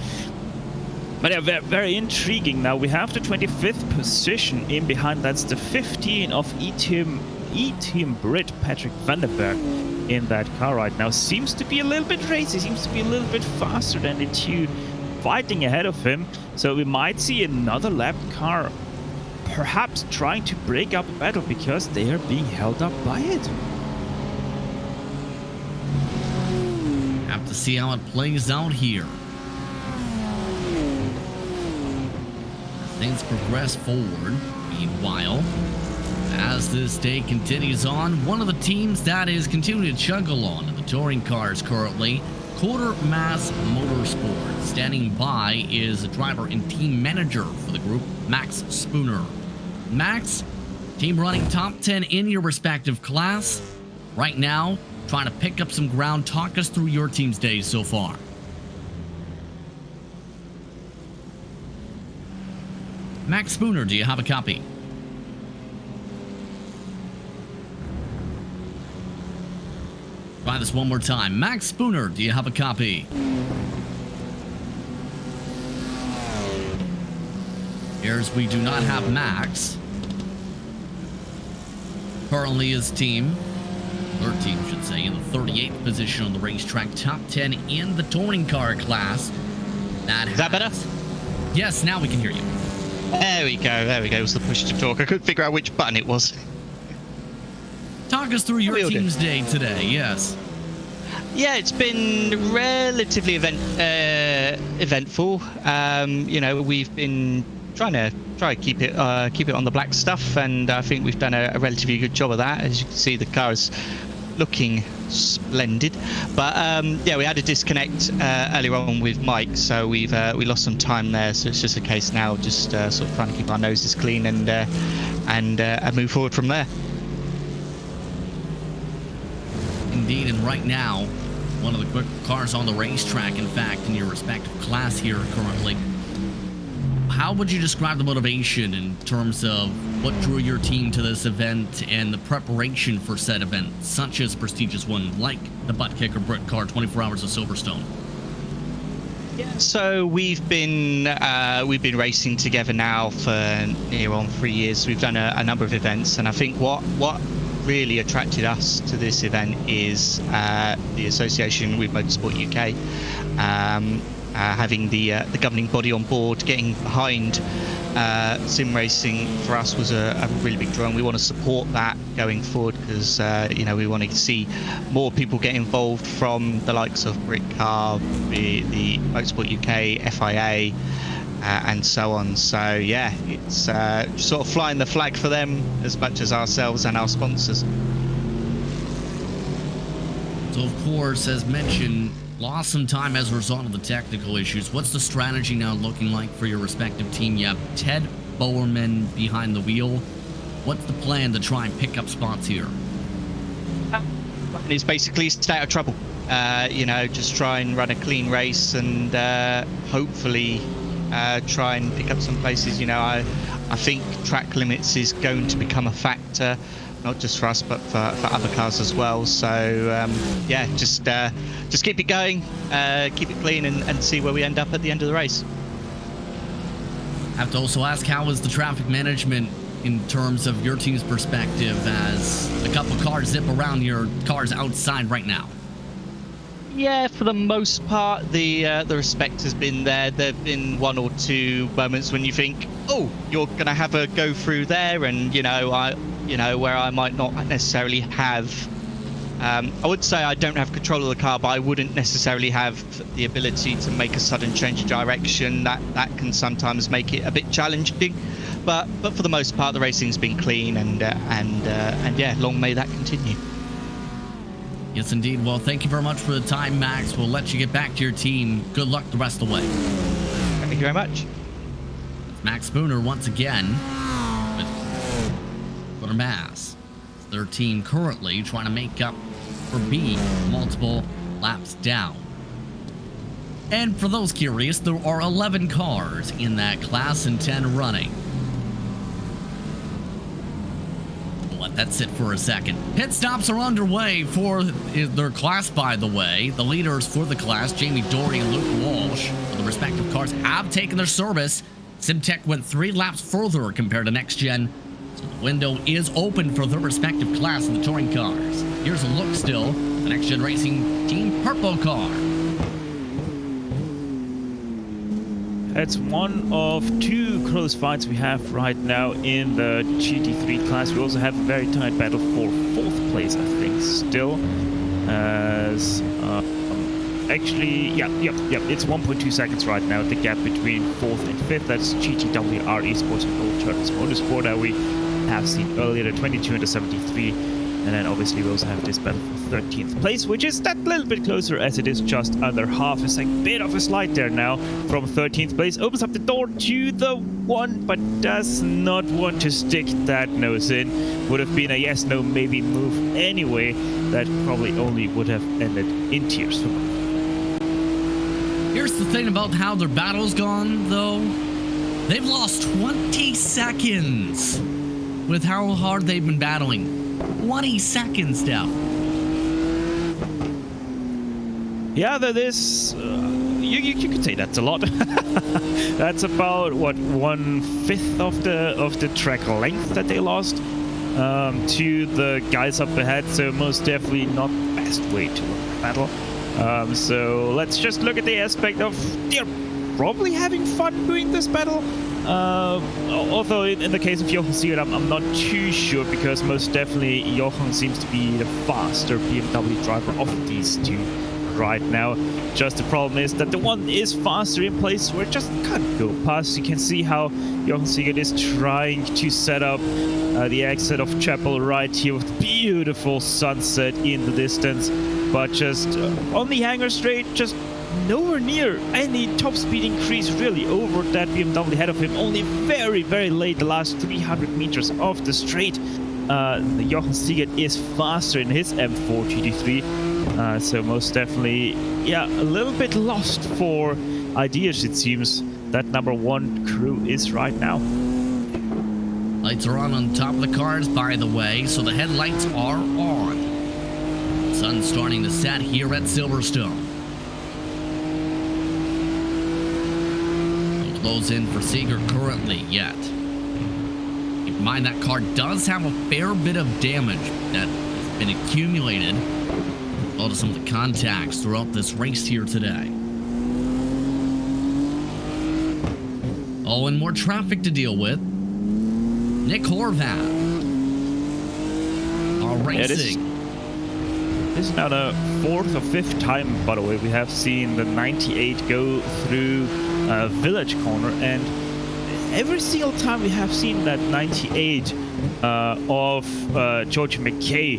But yeah, very intriguing. Now we have the 25th position in behind. That's the 15 of E-Team Brit Patrick Vandenberg in that car right now. Seems to be a little bit racy. Seems to be a little bit faster than the 2 fighting ahead of him. So we might see another lap car perhaps trying to break up a battle because they are being held up by it. Have to see how it plays out here. Things progress forward. Meanwhile, as this day continues on, one of the teams that is continuing to chug along in the touring cars currently, Quarter Mass Motorsport. Standing by is a driver and team manager for the group, Max Spooner. Max, team running top 10 in your respective class. Right now, trying to pick up some ground. Talk us through your team's days so far. Max Spooner, do you have a copy? Try this one more time. Max Spooner, do you have a copy? Here's we do not have Max. Currently his team, or team should say, in the 38th position on the racetrack, top 10 in the touring car class. Is that better? Yes, now we can hear you. There we go, there we go. It was the push to talk. I couldn't figure out which button it was. Talk us through your Will do. team's day today. Yes. Yeah, it's been relatively eventful. You know, we've been trying to keep it on the black stuff, and I think we've done a relatively good job of that. As you can see, the car is looking splendid. But yeah, we had a disconnect earlier on with Mike, so we lost some time there. So it's just a case now, just sort of trying to keep our noses clean and move forward from there. Indeed, and right now, one of the quick cars on the racetrack, in fact, in your respective class here currently. How would you describe the motivation in terms of what drew your team to this event and the preparation for said event, such as prestigious one like the ButtKicker Britcar 24 Hours of Silverstone? Yeah, so we've been racing together now for near on 3 years. We've done a number of events, and I think what really attracted us to this event is the association with Motorsport UK, having the governing body on board, getting behind sim racing for us was a really big draw, and we want to support that going forward because you know, we want to see more people get involved from the likes of Britcar, the Motorsport UK, FIA, and so on. So yeah, it's sort of flying the flag for them as much as ourselves and our sponsors. So of course, as mentioned, lost some time as a result of the technical issues. What's the strategy now looking like for your respective team? You have Ted Bowerman behind the wheel. What's the plan to try and pick up spots here? It's basically stay out of trouble. You know, just try and run a clean race and hopefully try and pick up some places. You know, I think track limits is going to become a factor, not just for us but for other cars as well. So yeah, just keep it going, keep it clean, and see where we end up at the end of the race. I have to also ask, how is the traffic management in terms of your team's perspective as a couple cars zip around your cars outside right now? Yeah, for the most part, the respect has been there. There've been one or two moments when you think, oh, you're gonna have a go through there, and you know, where I might not necessarily have. I would say I don't have control of the car, but I wouldn't necessarily have the ability to make a sudden change of direction. That can sometimes make it a bit challenging. But for the most part, the racing's been clean, and yeah, long may that continue. Yes, indeed. Well, thank you very much for the time, Max. We'll let you get back to your team. Good luck the rest of the way. Thank you very much. Max Spooner once again with Gunnar Mass. Their team currently trying to make up for being multiple laps down. And for those curious, there are 11 cars in that class and 10 running. We'll let that sit for a second. Pit stops are underway for their class, by the way. The leaders for the class, Jamie Doherty and Luke Walsh, for the respective cars, have taken their service. SimTech went 3 laps further compared to Next Gen. So the window is open for their respective class of the touring cars. Here's a look still. The Next Gen Racing Team Purple car. It's one of 2 close fights we have right now in the GT3 class. We also have a very tight battle for 4th place, I think, still. As actually, yeah, it's 1.2 seconds right now, the gap between 4th and 5th. That's GTWR esports and Old Turtles Motorsport that we have seen earlier, the 22 and the 73. And then obviously we also have this battle for 13th place, which is that little bit closer as it is just under half a second. Bit of a slide there now from 13th place. Opens up the door to the 1, but does not want to stick that nose in. Would have been a yes, no, maybe move anyway. That probably only would have ended in tears for both. Here's the thing about how their battle's gone, though. They've lost 20 seconds with how hard they've been battling. 20 seconds now. Yeah, that is. You could say that's a lot. That's about what 1/5 of the track length that they lost to the guys up ahead. So most definitely not the best way to look at battle. So let's just look at the aspect of they're probably having fun doing this battle. Although in the case of Jochen Siegert, I'm not too sure, because most definitely Jochen seems to be the faster BMW driver of these two right now. Just the problem is that the one is faster in places where it just can't go past. You can see how Jochen Siegert is trying to set up the exit of Chapel right here with beautiful sunset in the distance, but just on the hangar straight, just nowhere near any top speed increase really over that BMW ahead of him. Only very, very late, the last 300 meters of the straight. Jochen Siegert is faster in his M4 GT3, so most definitely, yeah, a little bit lost for ideas, it seems, that number one crew is right now. Lights are on top of the cars, by the way, so the headlights are on. Sun's starting to set here at Silverstone. No close in for Siegert currently yet. Keep in mind that car does have a fair bit of damage that has been accumulated due to some of the contacts throughout this race here today. Oh, and more traffic to deal with. Nick Horvath are racing. This is now the fourth or fifth time, by the way, we have seen the 98 go through Village Corner, and every single time we have seen that 98 of George McKay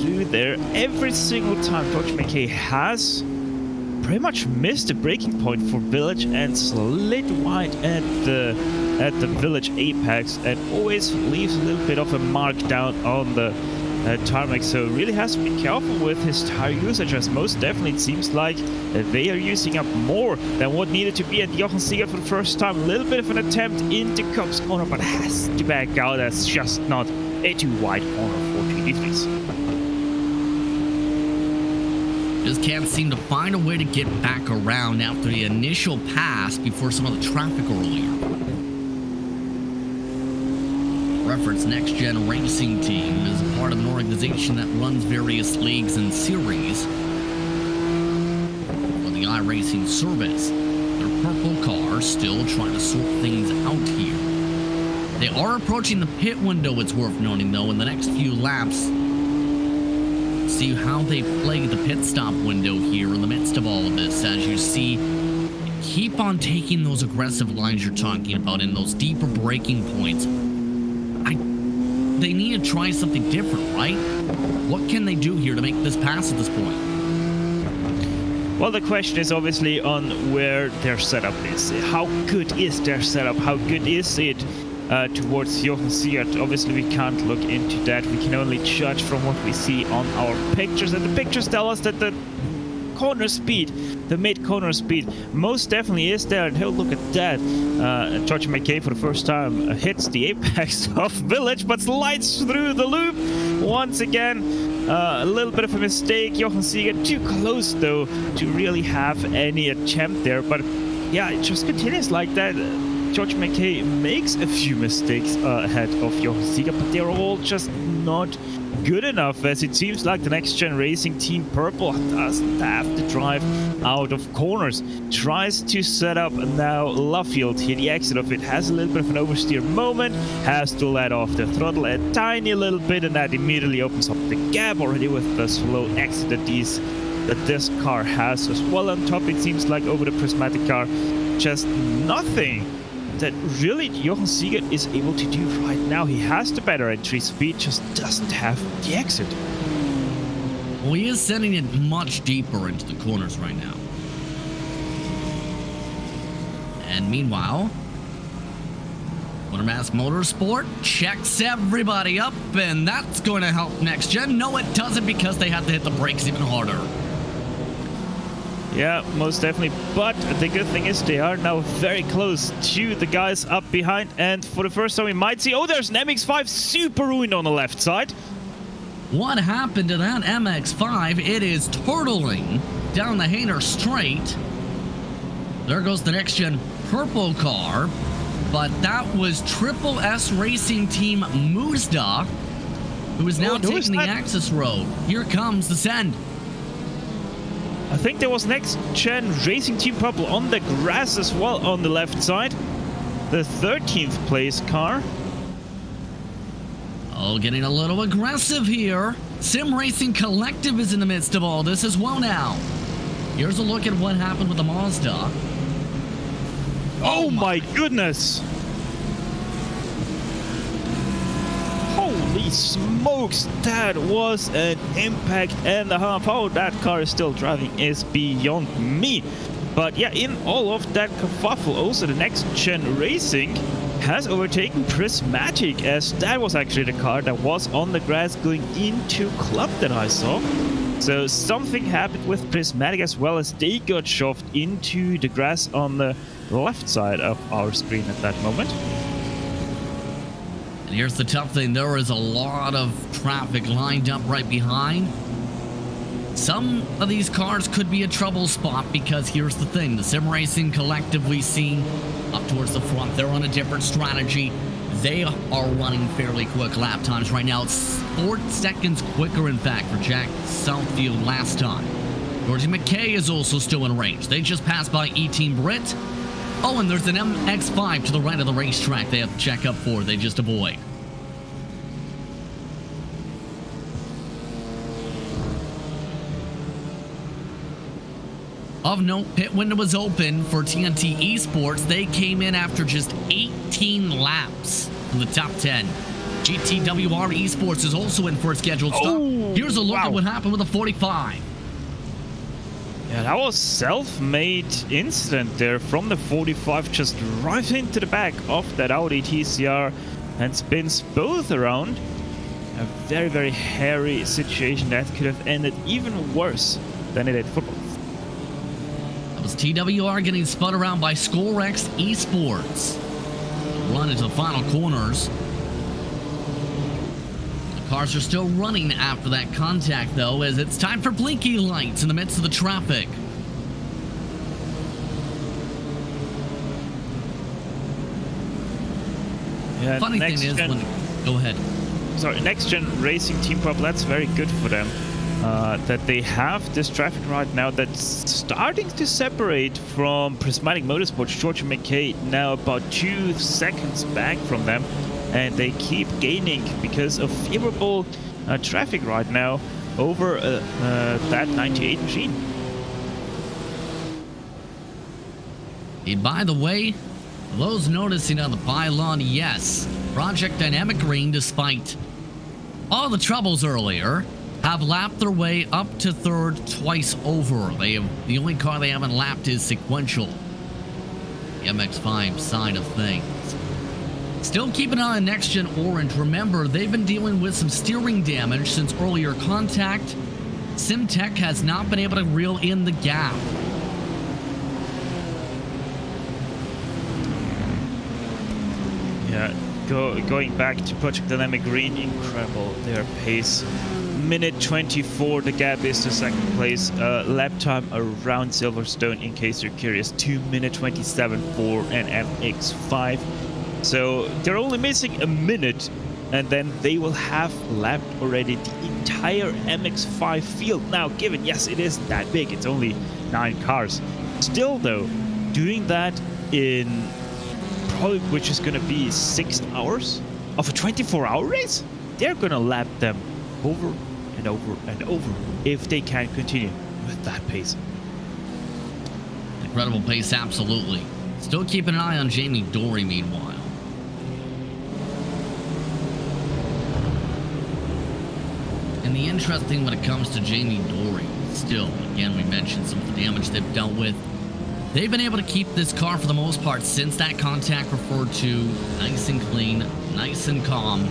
through there, every single time George McKay has pretty much missed the braking point for Village and slid wide at the Village apex, and always leaves a little bit of a mark down on the tarmac. So really has to be careful with his tire usage, as most definitely it seems like they are using up more than what needed to be. And Jochen Siegert for the first time, a little bit of an attempt into Cobb's corner, but has to back out. That's just not a too wide corner for GT3s. Just can't seem to find a way to get back around after the initial pass before some of the traffic earlier. Reference Next Gen Racing Team is a part of an organization that runs various leagues and series for the iRacing service. Their purple car still trying to sort things out here. They are approaching the pit window, it's worth noting though, in the next few laps. See how they play the pit stop window here in the midst of all of this. As you see, keep on taking those aggressive lines you're talking about in those deeper braking points. They need to try something different, right? What can they do here to make this pass at this point? Well, the question is obviously on where their setup is. How good is their setup? How good is it towards Jochen Siegert? Obviously, we can't look into that. We can only judge from what we see on our pictures. And the pictures tell us that the corner speed, the mid-corner speed, most definitely is there. And he'll look at that. George McKay for the first time hits the apex of Village, but slides through the loop once again. A little bit of a mistake. Jochen Siegert too close though to really have any attempt there. But yeah, it just continues like that. George McKay makes a few mistakes ahead of Jochen Siegert, but they're all just not good enough, as it seems like the Next Gen Racing Team Purple doesn't have to drive out of corners. Tries to set up now Luffield here. The exit of it has a little bit of an oversteer moment, has to let off the throttle a tiny little bit, and that immediately opens up the gap already with the slow exit that this car has as well. On top, it seems like over the prismatic car, just nothing that really Jochen Siegert is able to do right now. He has the better entry speed, just doesn't have the exit. Well, he is sending it much deeper into the corners right now. And meanwhile, Motormask Motorsport checks everybody up, and that's going to help Next Gen. No, it doesn't, because they have to hit the brakes even harder. Yeah, most definitely. But the good thing is they are now very close to the guys up behind. And for the first time we might see... Oh, there's an MX-5 super ruined on the left side. What happened to that MX-5? It is turtling down the Hainer straight. There goes the Next Gen purple car. But that was Triple S Racing Team Mazda, who is now taking the access road. Here comes the send. I think there was Next Gen Racing Team Purple on the grass as well on the left side. the 13th place car. Oh, getting a little aggressive here. Sim Racing Collective is in the midst of all this as well now. Here's a look at what happened with the Mazda. Oh my goodness! Holy smokes, that was an impact and a half. How that car is still driving is beyond me. But yeah, in all of that kerfuffle, also the Next Gen Racing has overtaken Prismatic, as that was actually the car that was on the grass going into Club that I saw. So something happened with Prismatic as well, as they got shoved into the grass on the left side of our screen at that moment. And here's the tough thing, there is a lot of traffic lined up right behind. Some of these cars could be a trouble spot, because here's the thing, the Sim Racing Collective we've seen up towards the front, they're on a different strategy. They are running fairly quick lap times right now. It's 4 seconds quicker, in fact, for Jack Southfield last time. Georgie McKay is also still in range. They just passed by E-Team Brit. Oh, and there's an MX-5 to the right of the racetrack they have to check up for. They just avoid. Of note, pit window was open for TNT Esports. They came in after just 18 laps from the top 10. GTWR Esports is also in for a scheduled stop. Here's a look at what happened with the 45. Yeah, that was self-made incident there from the 45, just right into the back of that Audi TCR and spins both around. A very, very hairy situation that could have ended even worse than it did football. That was TWR getting spun around by Scorex Esports. Run into the final corners. The cars are still running after that contact, though, as it's time for blinky lights in the midst of the traffic. Yeah, Funny thing is, go ahead. Sorry, Next Gen Racing Team Prop, that's very good for them. That they have this traffic right now that's starting to separate from Prismatic Motorsports. George McKay now about 2 seconds back from them, and they keep gaining because of favorable traffic right now over that 98 machine. And by the way, for those noticing on the pylon, yes, Project Dynamic Green, despite all the troubles earlier, have lapped their way up to third twice over. The only car they haven't lapped is Sequential, the MX-5 side of things. Still keep an eye on Next Gen Orange. Remember, they've been dealing with some steering damage since earlier contact. SimTech has not been able to reel in the gap. Yeah, going back to Project Dynamic Green, incredible their pace. Minute 24 the gap is to second place. Lap time around Silverstone, in case you're curious, 2:27 for an MX-5. So they're only missing a minute, and then they will have lapped already the entire MX-5 field. Now, given, yes, it isn't that big, it's only 9 cars. Still though, doing that in probably, which is gonna be 6 hours of a 24-hour race, they're gonna lap them over and over and over if they can continue with that pace. Incredible pace, absolutely. Still keeping an eye on Jamie Dory, meanwhile. And the interesting when it comes to Jamie Dory, still, again, we mentioned some of the damage they've dealt with. They've been able to keep this car for the most part since that contact referred to nice and clean, nice and calm.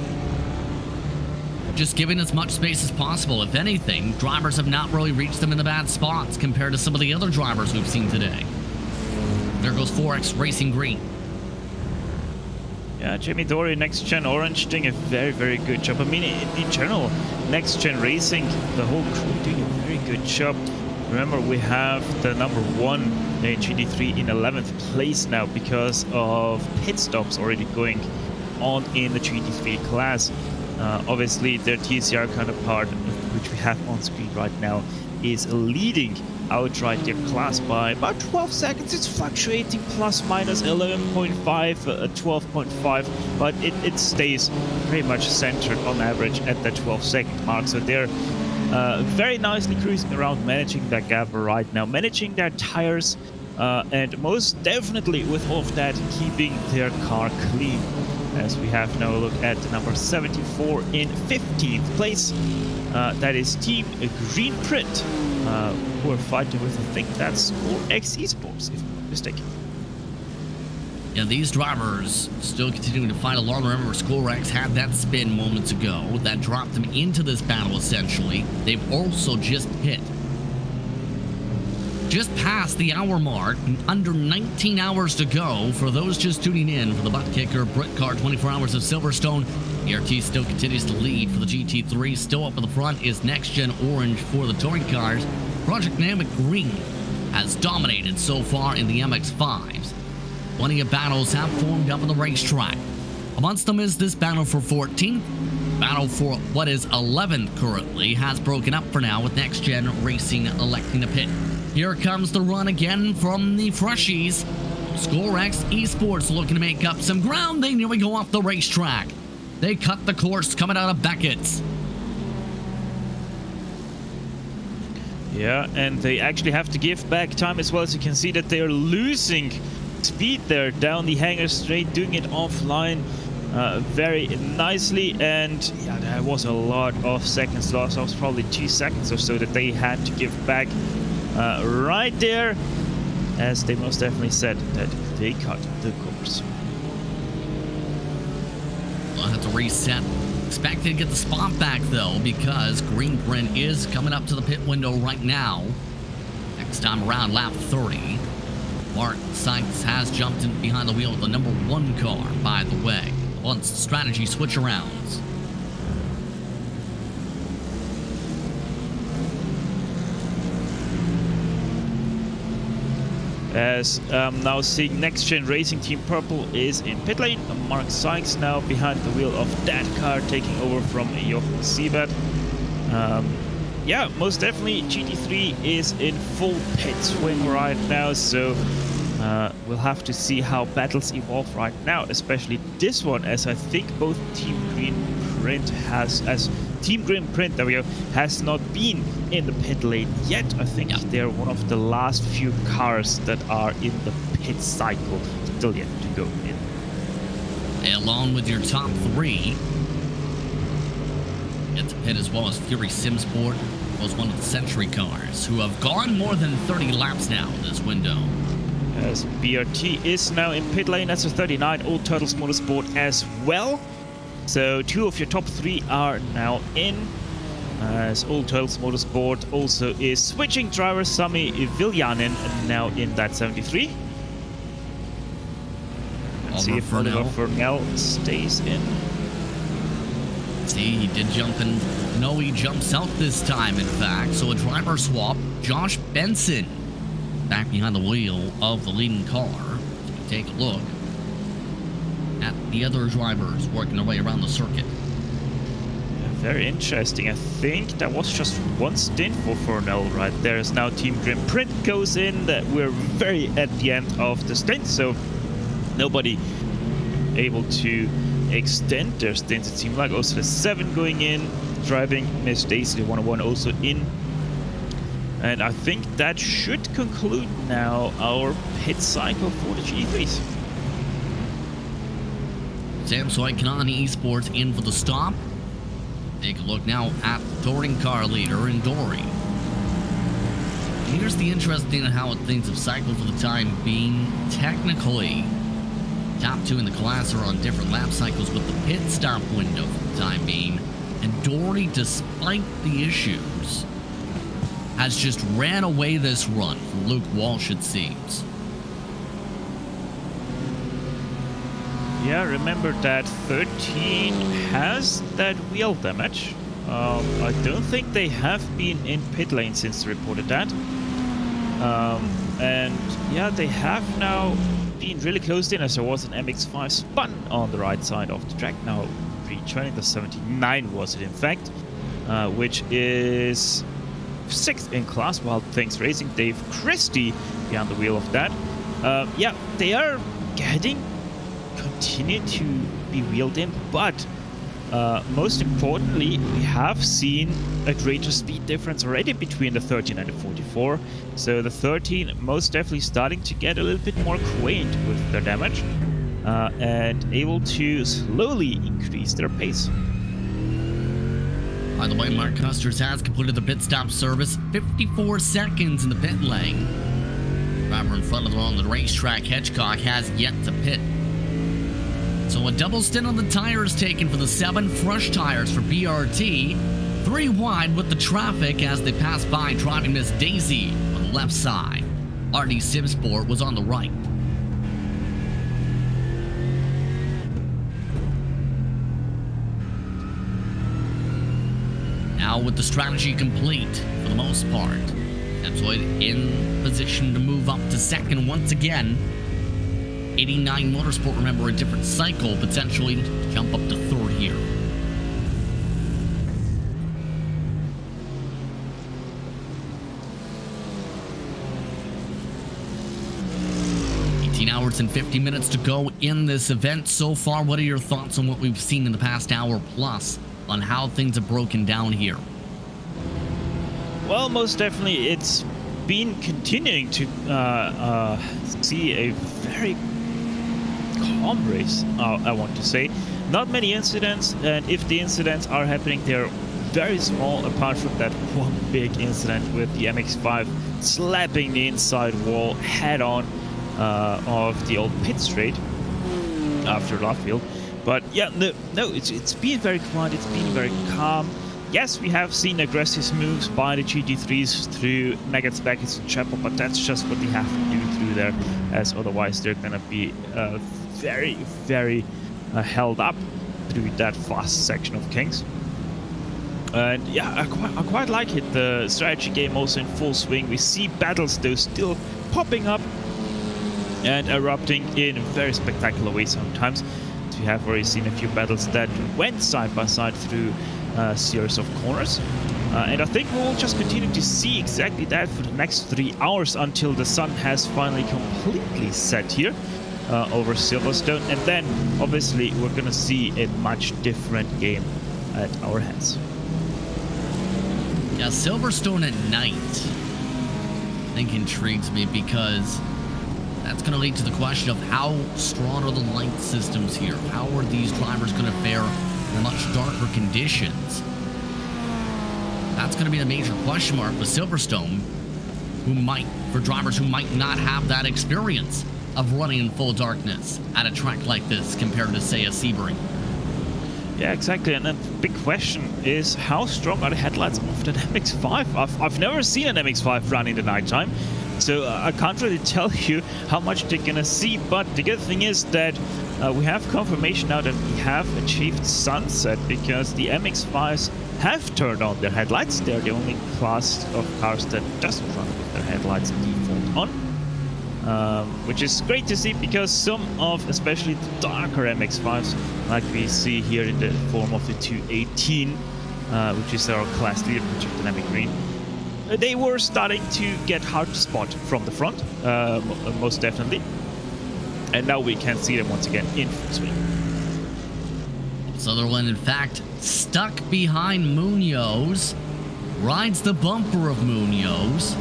Just giving as much space as possible. If anything, drivers have not really reached them in the bad spots compared to some of the other drivers we've seen today. There goes 4X Racing Green. Yeah, Jamie Dory, Next Gen Orange doing a very, very good job. I mean, in general, Next Gen Racing, the whole crew doing a very good job. Remember, we have the #1 in GT3 in 11th place now because of pit stops already going on in the GT3 class. Obviously, their TCR counterpart, which we have on screen right now, is leading outright their class by about 12 seconds. It's fluctuating plus minus 11.5, 12.5, but it stays pretty much centered on average at the 12-second mark. So they're very nicely cruising around, managing that gap right now, managing their tires, and most definitely with all of that, keeping their car clean. As we have now a look at number 74 in 15th place. That is Team Green Print, who are fighting with, I think that's X Esports, if I'm not mistaken. Yeah, these drivers still continuing to fight along. Remember, ScoreX had that spin moments ago that dropped them into this battle, essentially. They've also just hit just past the hour mark, under 19 hours to go. For those just tuning in for the ButtKicker Britcar 24 Hours of Silverstone, ERT still continues to lead for the GT3. Still up in the front is Next Gen Orange for the touring cars. Project Dynamic Green has dominated so far in the MX-5s. Plenty of battles have formed up on the racetrack. Amongst them is this battle for 14th. Battle for what is 11th currently has broken up for now, with Next Gen Racing electing to pit. Here comes the run again from the freshies. ScoreX Esports looking to make up some ground. They nearly go off the racetrack. They cut the course coming out of Beckett's. Yeah, and they actually have to give back time as well. As you can see that they are losing speed there down the hangar straight, doing it offline very nicely. And yeah, there was a lot of seconds lost. That was probably 2 seconds or so that they had to give back right there, as they most definitely said that they cut the course. I'll have to reset. Expected to get the spot back though, because Green Print is coming up to the pit window right now. Next time around, lap 30. Mark Sykes has jumped in behind the wheel of the number 1 car, by the way. Once strategy switch arounds. As now seeing Next Gen Racing Team Purple is in pit lane. Mark Sykes now behind the wheel of that car, taking over from Jochen Siebert. Yeah, most definitely GT3 is in full pit swing right now, so we'll have to see how battles evolve right now, especially this one, as I think both Team Green Print has not been in the pit lane yet. I think they're one of the last few cars that are in the pit cycle, still yet to go in. Along with your top 3, get to pit as well as Fury Simsport, was one of the Century cars, who have gone more than 30 laps now in this window. As BRT is now in pit lane, that's a 39, Old Turtles Motorsport as well. So 2 of your top 3 are now in, as Old Turtles Motorsport also is switching driver. Sami Viljanen now in that 73. Let's see if Oliver Furnell stays in. See, he did jump in. No, he jumps out this time, in fact. So a driver swap. Josh Benson back behind the wheel of the leading car. So we take a look at the other drivers working their way around the circuit. Very interesting. I think that was just one stint for Furnell right there. As now Team Green Print goes in. That we're very at the end of the stint, so nobody able to extend their stints. It seemed like also the 7 going in, driving Miss Daisy 101 also in. And I think that should conclude now our pit cycle for the GT3s. Samsung Kanani Esports in for the stop. Take a look now at the touring car leader in Dory. Here's the interesting thing on how things have cycled for the time being. Technically, top 2 in the class are on different lap cycles with the pit stop window for the time being. And Dory, despite the issues, has just ran away this run from Luke Walsh, it seems. Yeah, remember that 13 has that wheel damage. I don't think they have been in pit lane since they reported that. And yeah, they have now been really closed in, as there was an MX-5 spun on the right side of the track. Now returning the 79 was it in fact, which is 6th in class, Wild Things Racing, Dave Christie behind the wheel of that. Yeah, they are continue to be wheeled in, but most importantly, we have seen a greater speed difference already between the 13 and the 44. So the 13 most definitely starting to get a little bit more quaint with their damage and able to slowly increase their pace. By the way, Mark Custers has completed the pit stop service. 54 seconds in the pit lane. Driver in front of them on the racetrack, Hitchcock, has yet to pit. So a double stint on the tires taken for the 7 fresh tires for BRT. 3 wide with the traffic as they pass by, driving Miss Daisy on the left side. RD Simsport was on the right. Now with the strategy complete for the most part, Epsoid in position to move up to second once again. 89 Motorsport, remember, a different cycle, potentially jump up to third here. Hours and 50 minutes to go in this event so far. What are your thoughts on what we've seen in the past hour plus on how things have broken down here? Well, most definitely it's been continuing to see a very calm race, I want to say. Not many incidents, and if the incidents are happening, they're very small, apart from that one big incident with the MX-5 slapping the inside wall head on of the old pit straight after Luffield. But yeah, no, it's been very quiet, it's been very calm. Yes, we have seen aggressive moves by the GT3s through Megat's, Beckett's and Chapel, but that's just what they have to do through there, as otherwise they're gonna be very, very held up through that fast section of Kings. And yeah, I quite like it. The strategy game also in full swing. We see battles though still popping up and erupting in very spectacular ways sometimes. So we have already seen a few battles that went side by side through a series of corners. And I think we'll just continue to see exactly that for the next 3 hours until the sun has finally completely set here over Silverstone. And then, obviously, we're going to see a much different game at our hands. Yeah, Silverstone at night, I think, intrigues me because that's going to lead to the question of how strong are the light systems here? How are these drivers going to fare in much darker conditions? That's going to be the major question mark with Silverstone, for drivers who might not have that experience of running in full darkness at a track like this compared to, say, a Sebring. Yeah, exactly. And the big question is, how strong are the headlights of that MX-5? I've never seen an MX-5 run in the nighttime, so I can't really tell you how much they're gonna see. But the good thing is that we have confirmation now that we have achieved sunset, because the MX-5s have turned on their headlights. They're the only class of cars that doesn't run with their headlights default on. Which is great to see, because some of, especially the darker MX-5s, like we see here in the form of the 218, which is our class leader, which is dynamic green, they were starting to get hard to spot from the front, most definitely. And now we can see them once again in full swing. Sutherland, in fact, stuck behind Munoz, rides the bumper of Munoz,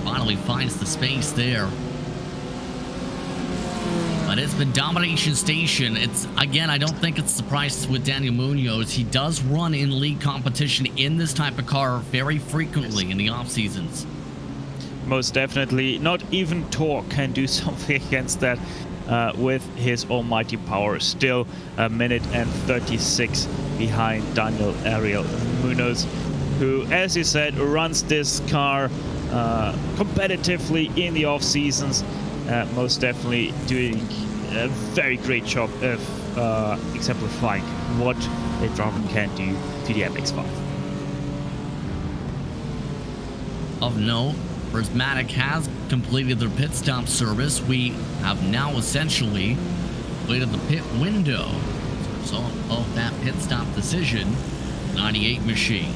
finally finds the space there. But it's been domination station. It's, again, I don't think it's a surprise with Daniel Munoz. He does run in league competition in this type of car very frequently in the off seasons. Most definitely. Not even Torque can do something against that with his almighty power. Still a minute and 36 behind Daniel Ariel Munoz, who, as you said, runs this car competitively in the off seasons. Most definitely doing a very great job of exemplifying what a driver can do to the MX-5. Of note, Prismatic has completed their pit stop service. We have now essentially completed the pit window. As a result of that pit stop decision, 98 machine.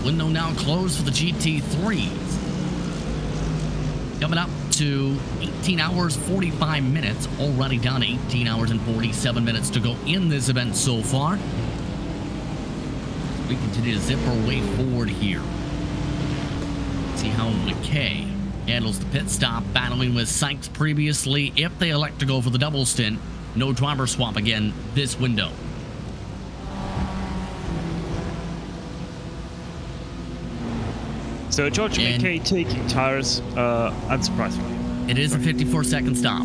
Window now closed for the GT3s. Coming up to 18 hours, 45 minutes. Already down to 18 hours and 47 minutes to go in this event so far. We continue to zip our way forward here. See how McKay handles the pit stop, battling with Sykes previously. If they elect to go for the double stint, no driver swap again this window. So George McKay taking tires, unsurprisingly. It is a 54-second stop.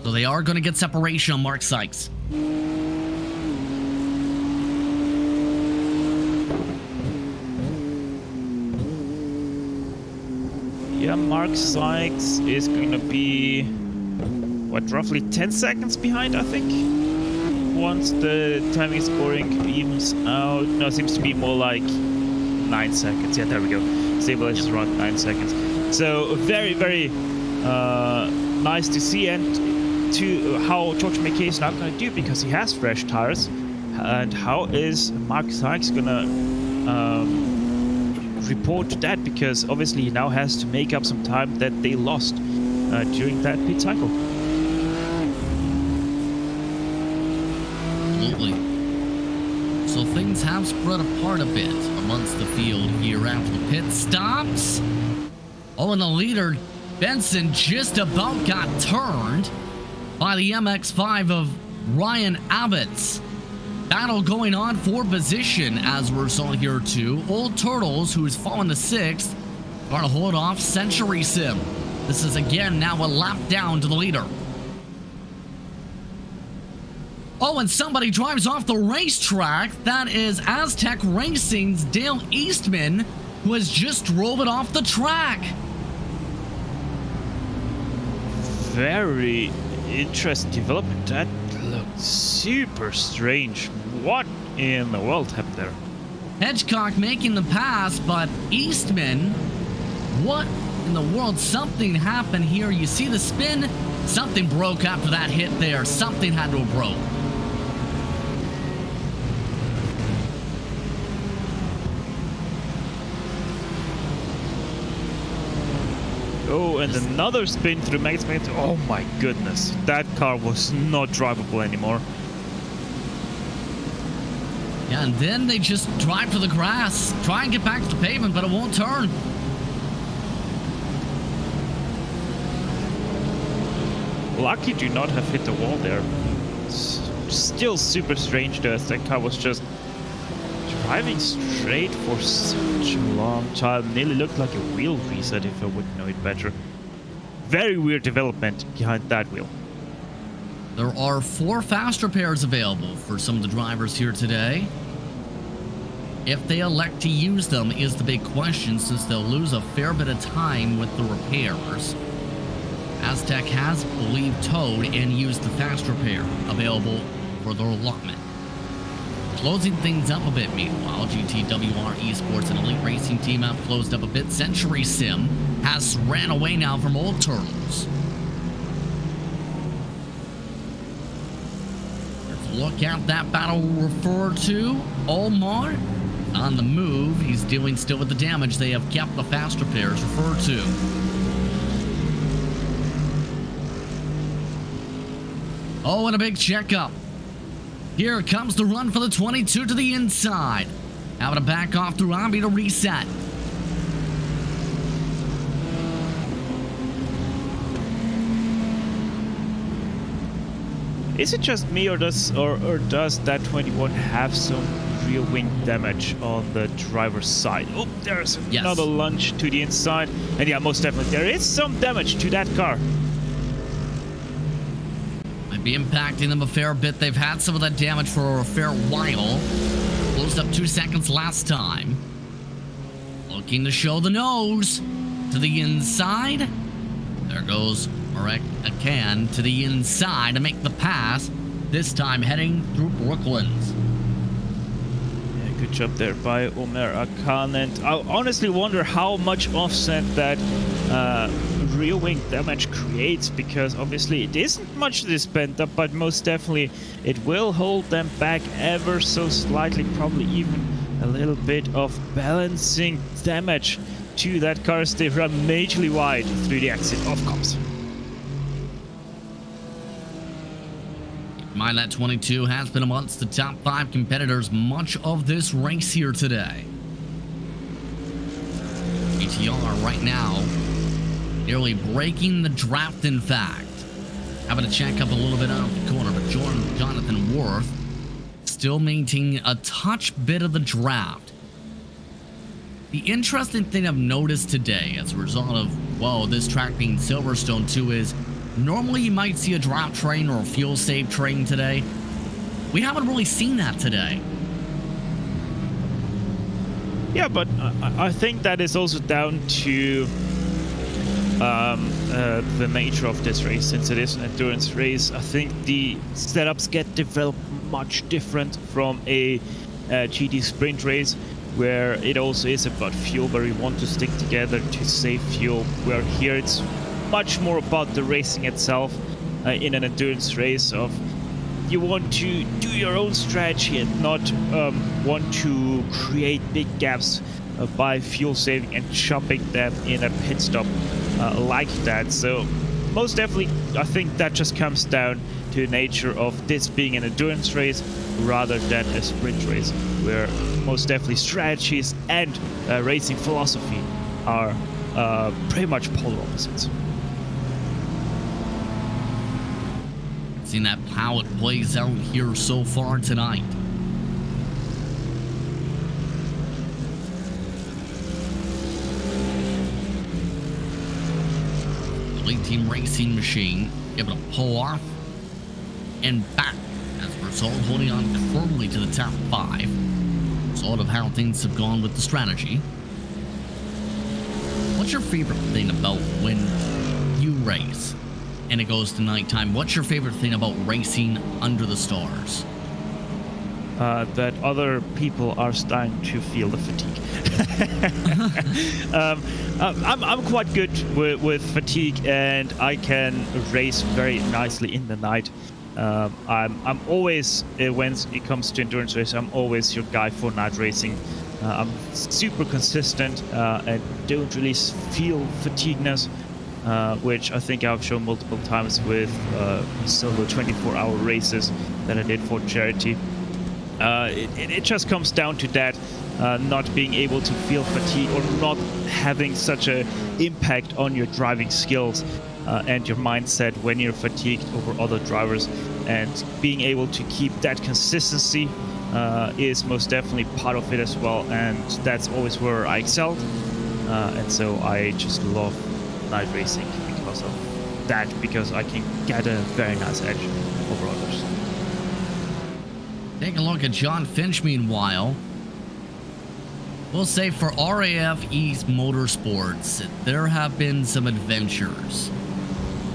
So they are going to get separation on Mark Sykes. Yeah, Mark Sykes is going to be, what, roughly 10 seconds behind, I think? Once the timing scoring evens out. No, it seems to be more like 9 seconds. Yeah, there we go. Stabilization is around 9 seconds. So very, very nice to see, and to how George McKay is now going to do, because he has fresh tires. And how is Mark Sykes going to report to that, because obviously he now has to make up some time that they lost during that pit cycle. Absolutely. So things have spread apart a bit amongst the field here after the pit stops. Oh, and the leader, Benson, just about got turned by the MX-5 of Ryan Abbott's. Battle going on for position, as we're saw here too. Old Turtles, who is fallen to 6th, trying to hold off Century Sim. This is again now a lap down to the leader. Oh, and somebody drives off the racetrack. That is Aztec Racing's Dale Eastman, who has just drove it off the track. Very interesting development. That looked super strange. What in the world happened there? Hedgecock making the pass, but Eastman, what in the world? Something happened here. You see the spin? Something broke after that hit there. Something had to have broke. Oh, and another spin through Max. Oh my goodness. That car was not drivable anymore. Yeah, and then they just drive to the grass, try and get back to the pavement, but it won't turn. Lucky to not have hit the wall there. Still super strange though, as that car was just driving straight for such a long time. Nearly looked like a wheel reset if I would know it better. Very weird development behind that wheel. There are 4 faster pairs available for some of the drivers here today. If they elect to use them is the big question, since they'll lose a fair bit of time with the repairs. Aztec has, believe, towed and used the faster pair available for their allotment. Closing things up a bit, meanwhile, GTWR Esports and Elite Racing Team have closed up a bit. Century Sim has ran away now from Old Turtles. Let's look at that battle we'll refer to. Omar on the move. He's dealing still with the damage they have kept the faster pairs referred to. Oh, and a big checkup. Here comes the run for the 22 to the inside. Having to back off through IMB to reset. Is it just me, or does that 21 have some rear wing damage on the driver's side? Oh, there's another lunge to the inside. And yeah, most definitely there is some damage to that car. Might be impacting them a fair bit. They've had some of that damage for a fair while. Closed up 2 seconds last time. Looking to show the nose to the inside. There goes Huracan to the inside to make the pass. This time heading through Brooklands. Yeah, good job there by Omer Akan. And I honestly wonder how much offset that rear wing damage creates, because obviously it isn't much that is bent up, but most definitely it will hold them back ever so slightly, probably even a little bit of balancing damage to that car as they run majorly wide through the exit of course. Milet 22 has been amongst the top 5 competitors much of this race here today. GTR right now nearly breaking the draft, in fact. Having to check up a little bit out of the corner, but Jonathan Worth still maintaining a touch bit of the draft. The interesting thing I've noticed today as a result of, well, this track being Silverstone 2 is normally you might see a draft train or a fuel save train today. We haven't really seen that today. Yeah, but I think that is also down to the nature of this race. Since it is an endurance race, I think the setups get developed much different from a GT sprint race, where it also is about fuel, where we want to stick together to save fuel, where here it's much more about the racing itself. In an endurance race of you want to do your own strategy and not want to create big gaps by fuel saving and chopping them in a pit stop like that. So most definitely I think that just comes down to the nature of this being an endurance race rather than a sprint race, where most definitely strategies and racing philosophy are pretty much polar opposites. Seeing that how it plays out here so far tonight. The Elite Team Racing Machine able to pull off and back as a result, holding on firmly to the top 5. Sort of how things have gone with the strategy. What's your favorite thing about when you race and it goes to nighttime? What's your favorite thing about racing under the stars? That other people are starting to feel the fatigue. I'm quite good with fatigue, and I can race very nicely in the night. I'm always, when it comes to endurance race, I'm always your guy for night racing. I'm super consistent and don't really feel fatigueness. Which I think I've shown multiple times with solo 24-hour races that I did for charity. It just comes down to that, not being able to feel fatigue or not having such an impact on your driving skills and your mindset when you're fatigued over other drivers, and being able to keep that consistency is most definitely part of it as well, and that's always where I excelled, and so I just love night racing because of that, because I can get a very nice edge over others. Take a look at John Finch meanwhile. We'll say for RAF East Motorsports, there have been some adventures.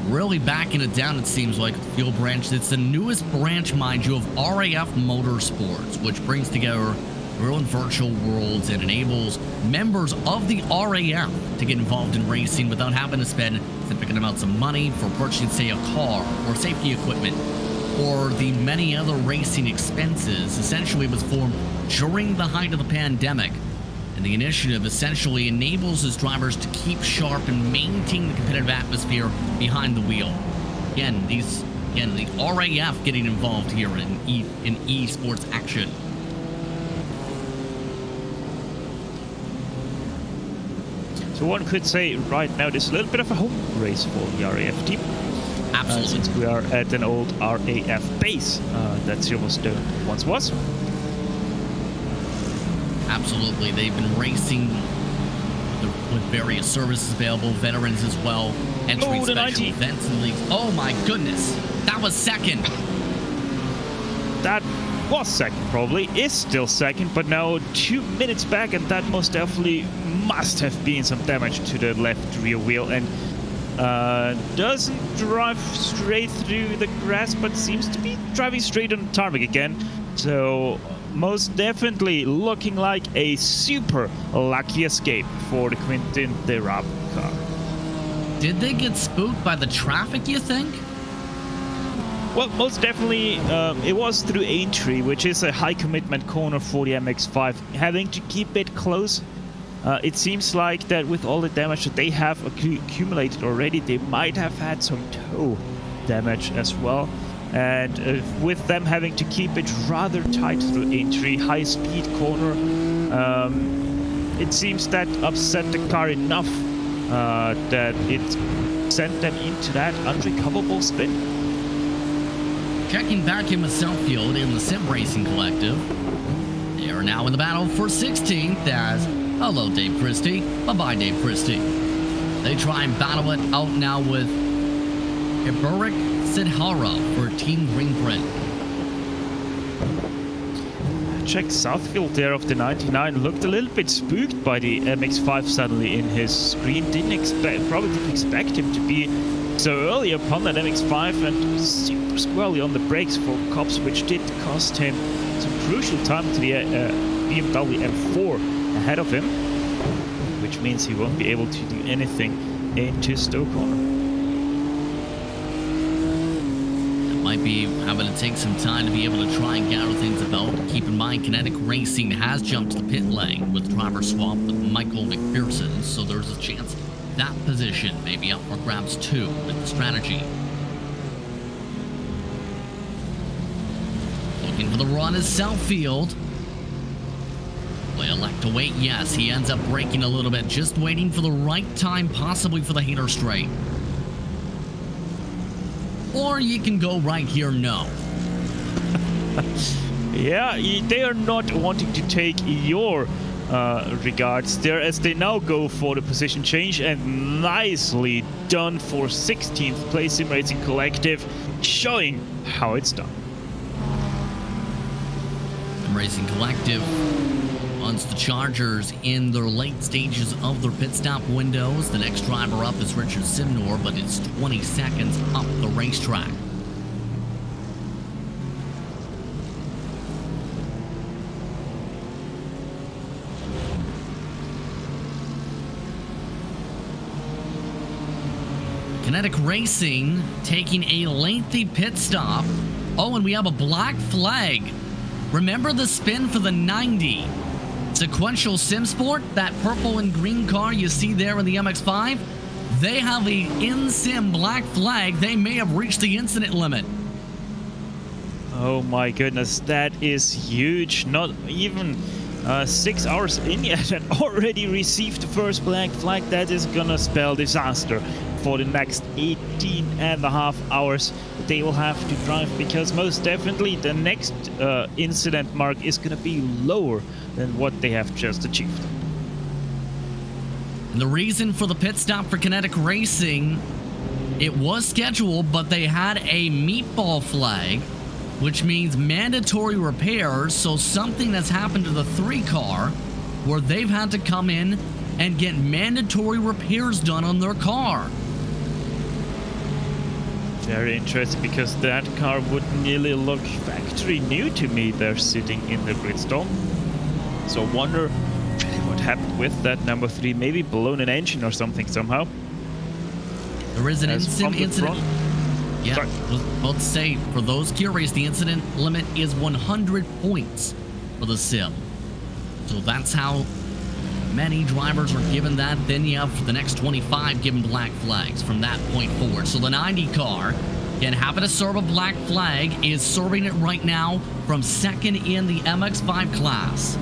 Really backing it down, it seems like, the fuel branch. It's the newest branch, mind you, of RAF Motorsports, which brings together real and virtual worlds and enables members of the RAF to get involved in racing without having to spend significant amounts of money for purchasing, say, a car or safety equipment or the many other racing expenses. Essentially, it was formed during the height of the pandemic, and the initiative essentially enables its drivers to keep sharp and maintain the competitive atmosphere behind the wheel. Again, the RAF getting involved here in esports action. So one could say right now this is a little bit of a home race for the RAF team. Absolutely. Since we are at an old RAF base that Silverstone once was. Absolutely. They've been racing with various services available, veterans as well, entering special events and leagues. Oh my goodness. That was second. That was second, probably. Is still second, but now 2 minutes back, and that most definitely must have been some damage to the left rear wheel, and doesn't drive straight through the grass, but seems to be driving straight on the tarmac again. So most definitely looking like a super lucky escape for the Quintin de Raab car. Did they get spooked by the traffic, you think? Well, most definitely, it was through Aintree, which is a high commitment corner for the MX-5. Having to keep it close, it seems like that with all the damage that they have accumulated already, they might have had some toe damage as well. And with them having to keep it rather tight through Aintree, high speed corner, it seems that upset the car enough that it sent them into that unrecoverable spin. Checking back in with Southfield in the Sim Racing Collective. They are now in the battle for 16th as... Hello, Dave Christie. Bye-bye, Dave Christie. They try and battle it out now with Iburik Sidhara for Team Green Print. Check Southfield there of the 99 looked a little bit spooked by the MX-5 suddenly in his screen. Probably didn't expect him to be so early upon that MX-5 and super squarely on the brakes for Cops, which did cost him some crucial time to the BMW M4 ahead of him, which means he won't be able to do anything into Stoke corner. Might be having to take some time to be able to try and gather things about. Keep in mind, Kinetic Racing has jumped to the pit lane with driver swap with Michael McPherson, so there's a chance that position may be up for grabs too with the strategy. Looking for the run is Southfield. Will he elect to wait? Yes, he ends up braking a little bit, just waiting for the right time, possibly for the hater straight. Or you can go right here, no. Yeah, they are not wanting to take your regards there as they now go for the position change, and nicely done for 16th place Sim Racing Collective, showing how it's done. Sim Racing Collective wants the Chargers in their late stages of their pit stop windows. The next driver up is Richard Simnor, but it's 20 seconds up the racetrack. Kinetic Racing taking a lengthy pit stop. Oh, and we have a black flag. Remember the spin for the 90? Sequential Sim Sport, that purple and green car you see there in the MX-5, they have a in-sim black flag. They may have reached the incident limit. Oh my goodness, that is huge. Not even 6 hours in yet and already received the first black flag. That is gonna spell disaster for the next 18.5 hours they will have to drive, because most definitely the next incident mark is gonna be lower than what they have just achieved. And the reason for the pit stop for Kinetic Racing, it was scheduled, but they had a meatball flag, which means mandatory repairs. So something that's happened to the 3 car where they've had to come in and get mandatory repairs done on their car. Very interesting, because that car would nearly look factory new to me. They're sitting in the Bridgestone. So I wonder what happened with that number 3. Maybe blown an engine or something somehow. There is an incident. Yeah, Sorry. I was about to say, for those curious, the incident limit is 100 points for the sim. So that's how many drivers are given that. Then you have the next 25 given black flags from that point forward. So the 90 car, again, happen to serve a black flag, is serving it right now from second in the MX-5 class.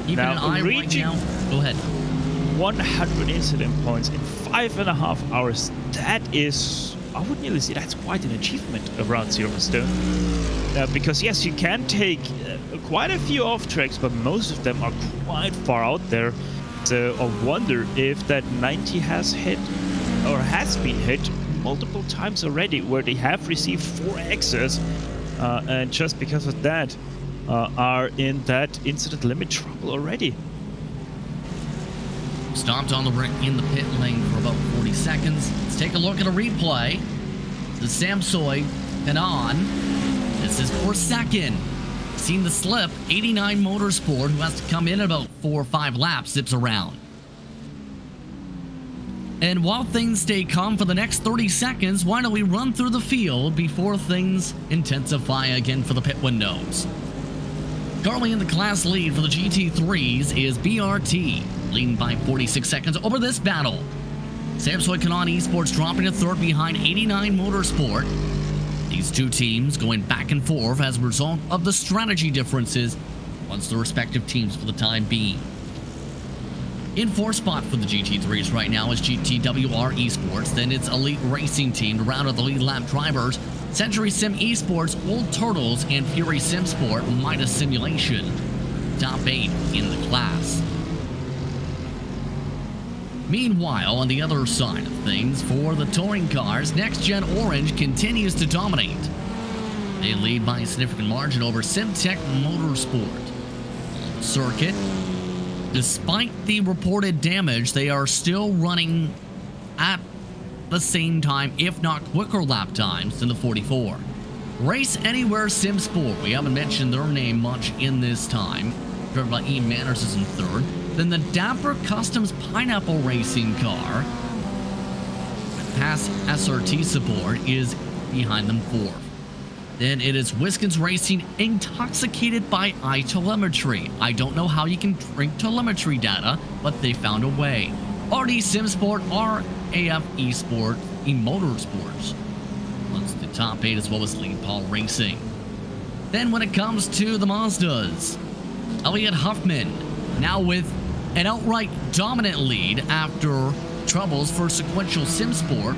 Keeping an eye right now. Go ahead. 100 incident points in 5.5 hours. That is, I would nearly say that's quite an achievement around Silverstone. Because yes, you can take quite a few off tracks, but most of them are quite far out there. So I wonder if that 90 has hit, or has been hit multiple times already, where they have received 4 X's, and just because of that are in that incident limit trouble already. Stopped in the pit lane for about 40 seconds. Let's take a look at a replay. The Samsoy and on. This is for second. Seen the slip. 89 Motorsport, who has to come in about 4 or 5 laps, zips around. And while things stay calm for the next 30 seconds, why don't we run through the field before things intensify again for the pit windows? Currently in the class lead for the GT3s is BRT, leading by 46 seconds over this battle. Samsung Canon Esports dropping to third behind 89 Motorsport. These two teams going back and forth as a result of the strategy differences amongst the respective teams for the time being. In fourth spot for the GT3s right now is GTWR Esports, then it's Elite Racing Team to round out the lead lap drivers, Century Sim Esports, Old Turtles, and Fury Sim Sport Midas Simulation. Top 8 in the class. Meanwhile, on the other side of things, for the touring cars, Next Gen Orange continues to dominate. They lead by a significant margin over SimTech Motorsport. On the circuit, despite the reported damage, they are still running at the same time, if not quicker lap times than the 44. Race Anywhere Sim Sport, we haven't mentioned their name much in this time, driven by Ian Manners is in third. Then the Dapper Customs Pineapple Racing car, past SRT support, is behind them fourth. Then it is Wiskins Racing Intoxicated by iTelemetry. I don't know how you can drink telemetry data, but they found a way. RD SimSport, RAF Esport, eMotorsports. Once the top 8 as well as Lead Paul Racing. Then when it comes to the Mazdas, Elliot Huffman now with an outright dominant lead after troubles for Sequential SimSport,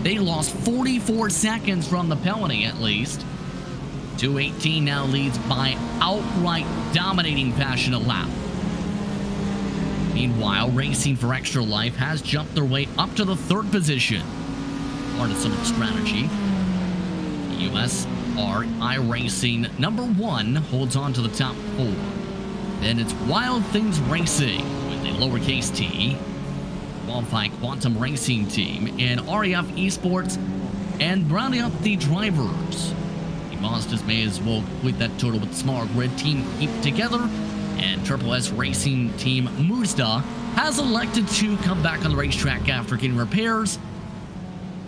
they lost 44 seconds from the penalty at least. 218 now leads by outright dominating fashion a lap. Meanwhile, Racing for Extra Life has jumped their way up to the third position. Part of some strategy. USR iRacing number 1 holds on to the top 4. Then it's Wild Things Racing with a lowercase t, Qualifying Quantum Racing Team, and RAF Esports, and rounding up the drivers. The Mazdas may as well complete that total with the smaller grid team Keep Together, and Triple S Racing Team Mazda has elected to come back on the racetrack after getting repairs.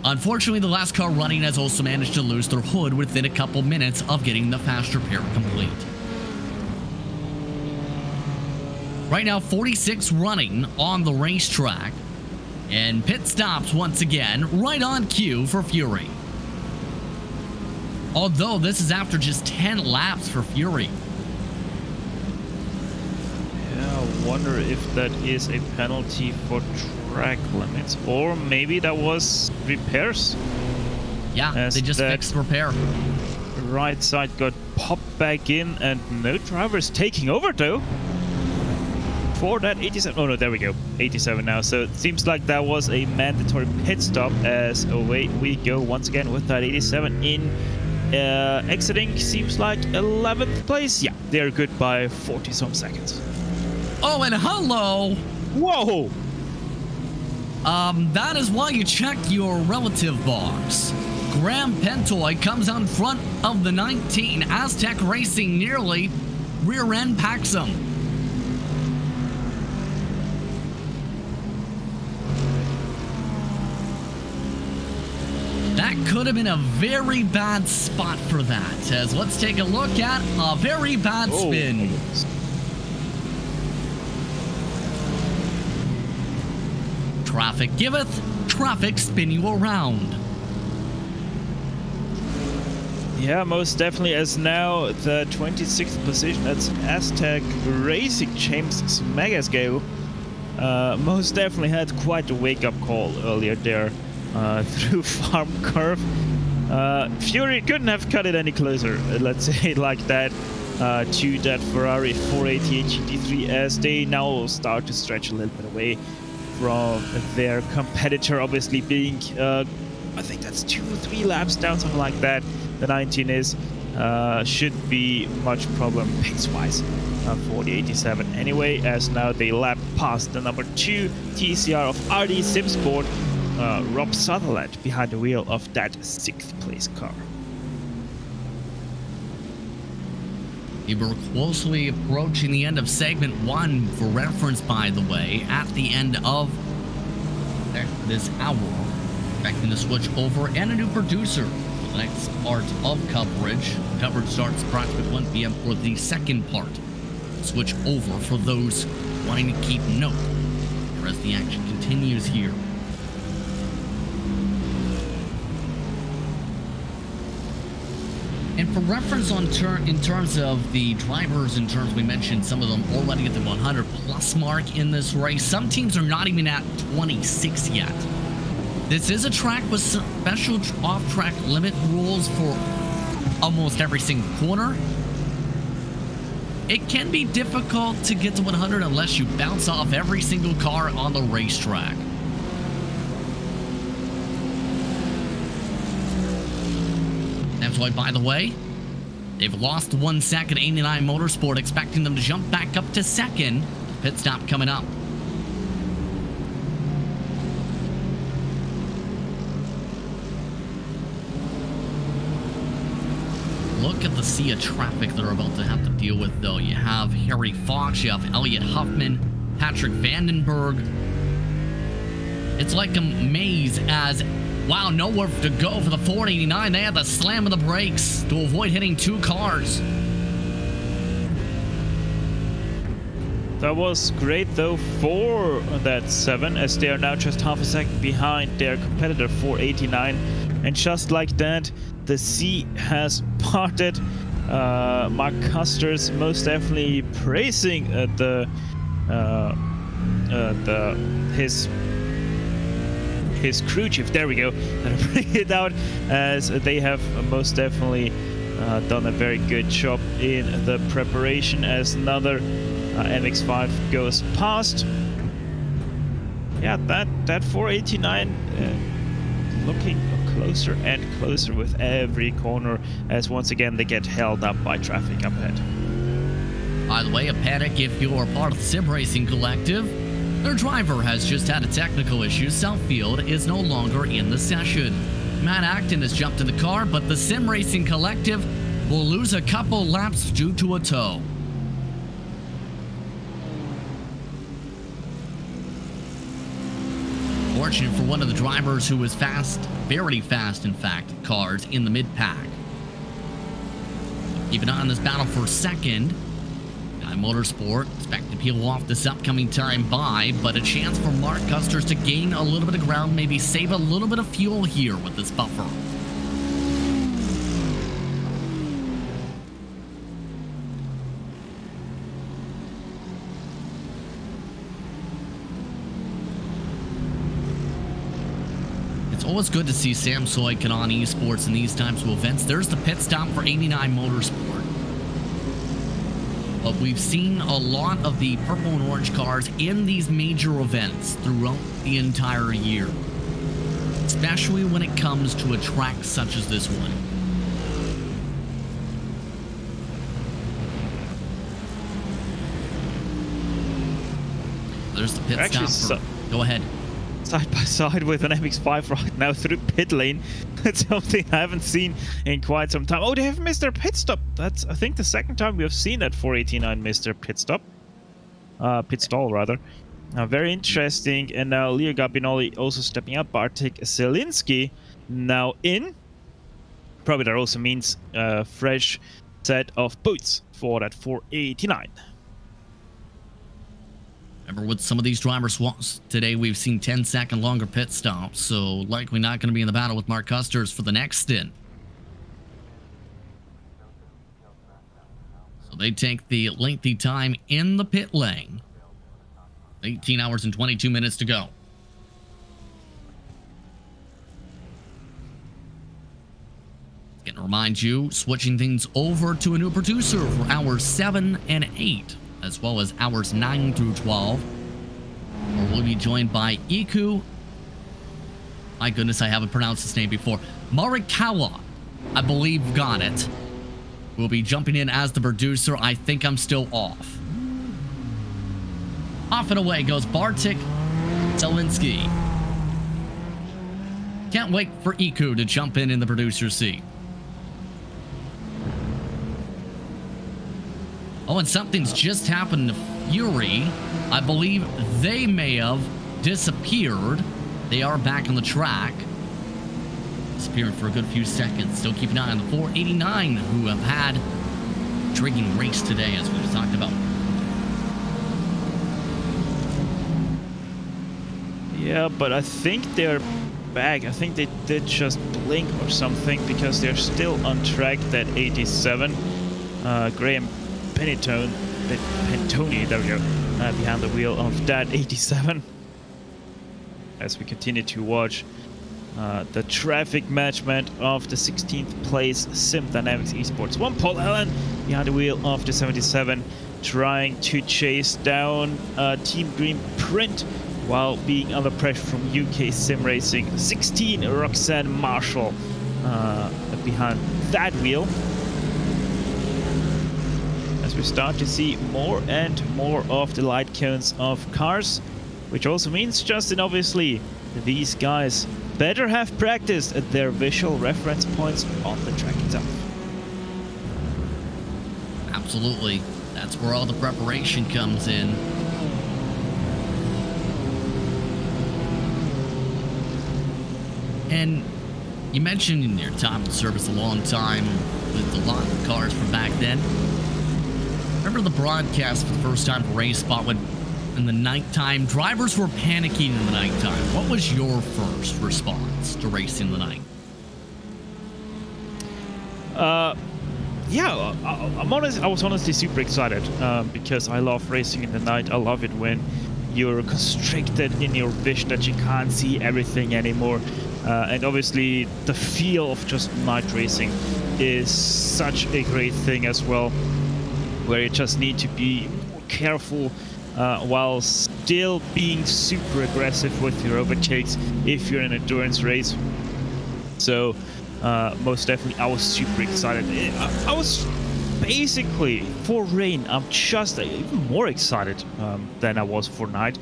Unfortunately, the last car running has also managed to lose their hood within a couple minutes of getting the fast repair complete. Right now, 46 running on the racetrack, and pit stops once again right on cue for Fury. Although this is after just 10 laps for Fury. Yeah, I wonder if that is a penalty for track limits, or maybe that was repairs. Yeah, as they just fixed repair. Right side got popped back in, and no drivers taking over though. For that 87, oh no, there we go, 87 now. So it seems like that was a mandatory pit stop, as away we go once again with that 87 in exiting. Seems like 11th place. Yeah, they're good by 40 some seconds. Oh, and hello. Whoa. That is why you check your relative box. Graham Pentoy comes on front of the 19. Aztec Racing nearly rear end packs him. That could have been a very bad spot for that, as let's take a look at a very bad spin. Traffic giveth, traffic spin you around. Yeah, most definitely, as now the 26th position, that's Aztec Racing, James Smagasgo. Most definitely had quite a wake-up call earlier there. Through farm curve. Fury couldn't have cut it any closer, let's say it like that, to that Ferrari 488 GT3, as they now start to stretch a little bit away from their competitor, obviously being, I think that's 2-3 laps down, something like that. The 19 is, should be much problem pace-wise for the 87 anyway, as now they lap past the number 2 TCR of RD SimSport, Rob Sutherland behind the wheel of that 6th place car. We were closely approaching the end of segment 1, for reference by the way, at the end of this hour. Expecting to switch over and a new producer for the next part of coverage. Coverage starts approximately 1 p.m. for the second part. Switch over for those wanting to keep note as the action continues here. And for reference in terms of the drivers, we mentioned some of them already at the 100 plus mark in this race. Some teams are not even at 26 yet. This is a track with special off-track limit rules for almost every single corner. It can be difficult to get to 100 unless you bounce off every single car on the racetrack. That's why, by the way, they've lost 1 second, 89 Motorsport, expecting them to jump back up to second. Pit stop coming up. Look at the sea of traffic they're about to have to deal with, though. You have Harry Fox, you have Elliot Huffman, Patrick Vandenberg. It's like a maze as, wow, nowhere to go for the 489. They had to slam on the brakes to avoid hitting 2 cars. That was great, though, for that 7, as they are now just half a second behind their competitor 489. And just like that, the sea has parted. Mark Custer's most definitely praising his crew chief. There we go. And bring it out, as they have most definitely done a very good job in the preparation as another MX-5 goes past. Yeah, that 489 looking closer and closer with every corner, as once again they get held up by traffic up ahead. By the way, a panic if you're part of the Sim Racing Collective. Their driver has just had a technical issue. Southfield is no longer in the session. Matt Acton has jumped in the car, but the Sim Racing Collective will lose a couple laps due to a tow. Fortunate for one of the drivers who was fast, very fast in fact, cars in the mid-pack. Keep an eye on this battle for second. Motorsport expect to peel off this upcoming time by, but a chance for Mark Custers to gain a little bit of ground, maybe save a little bit of fuel here with this buffer. It's always good to see Sam Soykin on esports in these types of events. There's the pit stop for 89 Motorsport. But we've seen a lot of the purple and orange cars in these major events throughout the entire year, especially when it comes to a track such as this one. There's the pit stop. Go ahead. Side by side with an MX-5 right now through pit lane. It's something I haven't seen in quite some time. Oh, they have missed their pit stop. That's, I think, the second time we have seen that 489 miss their pit stop. Pit stall, rather. Very interesting. And now Leo Gabinoli also stepping up. Bartek Zielinski now in. Probably that also means a fresh set of boots for that 489. Remember, with some of these driver swaps today, we've seen 10-second longer pit stops, so likely not going to be in the battle with Mark Custers for the next stint. So they take the lengthy time in the pit lane. 18 hours and 22 minutes to go. Going to remind you, switching things over to a new producer for hours 7 and 8. As well as hours 9 through 12. Or we'll be joined by Iku. My goodness, I haven't pronounced his name before. Morikawa, I believe, got it. We'll be jumping in as the producer. I think I'm still off. Off and away goes Bartek Zielinski. Can't wait for Iku to jump in the producer's seat. Oh, and something's just happened to Fury. I believe they may have disappeared. They are back on the track. Disappearing for a good few seconds. Still keep an eye on the 489 who have had a intriguing race today, as we've talked about. Yeah, but I think they're back. I think they did just blink or something, because they're still on track. That 87. Graham Pentoni, there we go, behind the wheel of that 87. As we continue to watch the traffic management of the 16th place Sim Dynamics Esports. One Paul Allen behind the wheel of the 77, trying to chase down Team Green Print while being under pressure from UK Sim Racing. 16 Roxanne Marshall behind that wheel. As we start to see more and more of the light cones of cars, which also means, Justin, obviously, these guys better have practiced at their visual reference points on the track itself. Absolutely. That's where all the preparation comes in. And you mentioned in your time of service a long time with a lot of cars from back then. Remember the broadcast for the first time for Race Spot when in the nighttime drivers were panicking in the nighttime? What was your first response to racing in the night? Yeah, I was honestly super excited because I love racing in the night. I love it when you're constricted in your vision, that you can't see everything anymore. And obviously the feel of just night racing is such a great thing as well, where you just need to be more careful while still being super aggressive with your overtakes if you're in an endurance race. So most definitely I was super excited. I was basically, for rain, I'm just even more excited than I was for night.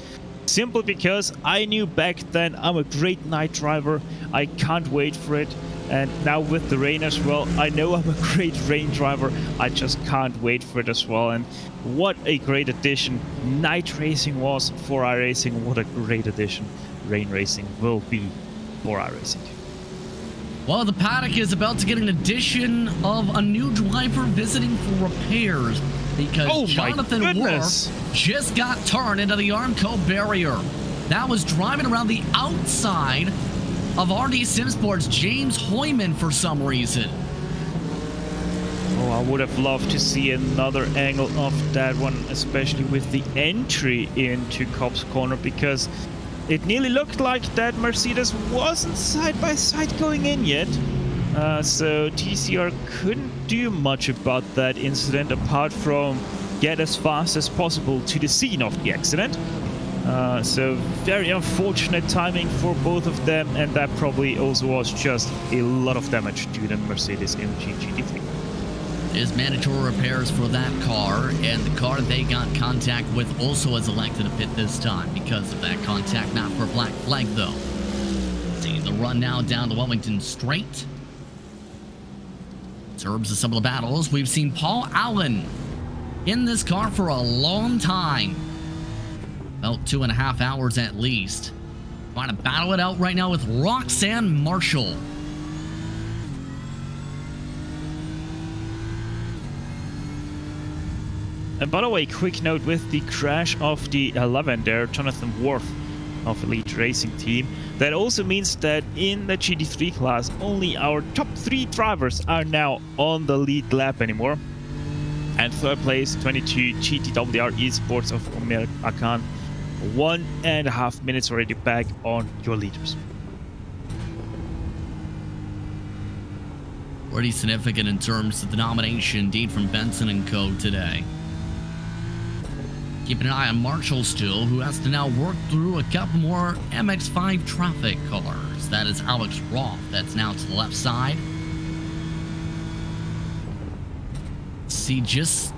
Simply because I knew back then I'm a great night driver. I can't wait for it. And now with the rain as well, I know I'm a great rain driver. I just can't wait for it as well. And what a great addition night racing was for iRacing. What a great addition rain racing will be for iRacing. Well, the paddock is about to get an addition of a new driver visiting for repairs, because Jonathan Worf just got turned into the Armco barrier. That was driving around the outside of RD SimSports' James Hoyman for some reason. Oh, I would have loved to see another angle of that one, especially with the entry into Cobb's Corner, because it nearly looked like that Mercedes wasn't side by side going in yet. So TCR couldn't do much about that incident apart from get as fast as possible to the scene of the accident. So very unfortunate timing for both of them, and that probably also was just a lot of damage to the Mercedes-AMG GT3. There's mandatory repairs for that car, and the car they got contact with also has elected to pit this time because of that contact, not for black flag though. Seeing the run now down the Wellington Straight. In terms of some of the battles, we've seen Paul Allen in this car for a long time. About 2.5 hours at least. Trying to battle it out right now with Roxanne Marshall. And by the way, quick note with the crash of the 11 there, Jonathan Worf of Elite Racing Team. That also means that in the GT3 class, only our top 3 drivers are now on the lead lap anymore. And third place, 22 GTWR Esports of Huracan. 1.5 minutes already back on your leaders. Pretty significant in terms of the nomination, indeed, from Benson and Co. today. Keeping an eye on Marshall still, who has to now work through a couple more MX-5 traffic cars. That is Alex Roth, that's now to the left side. See, just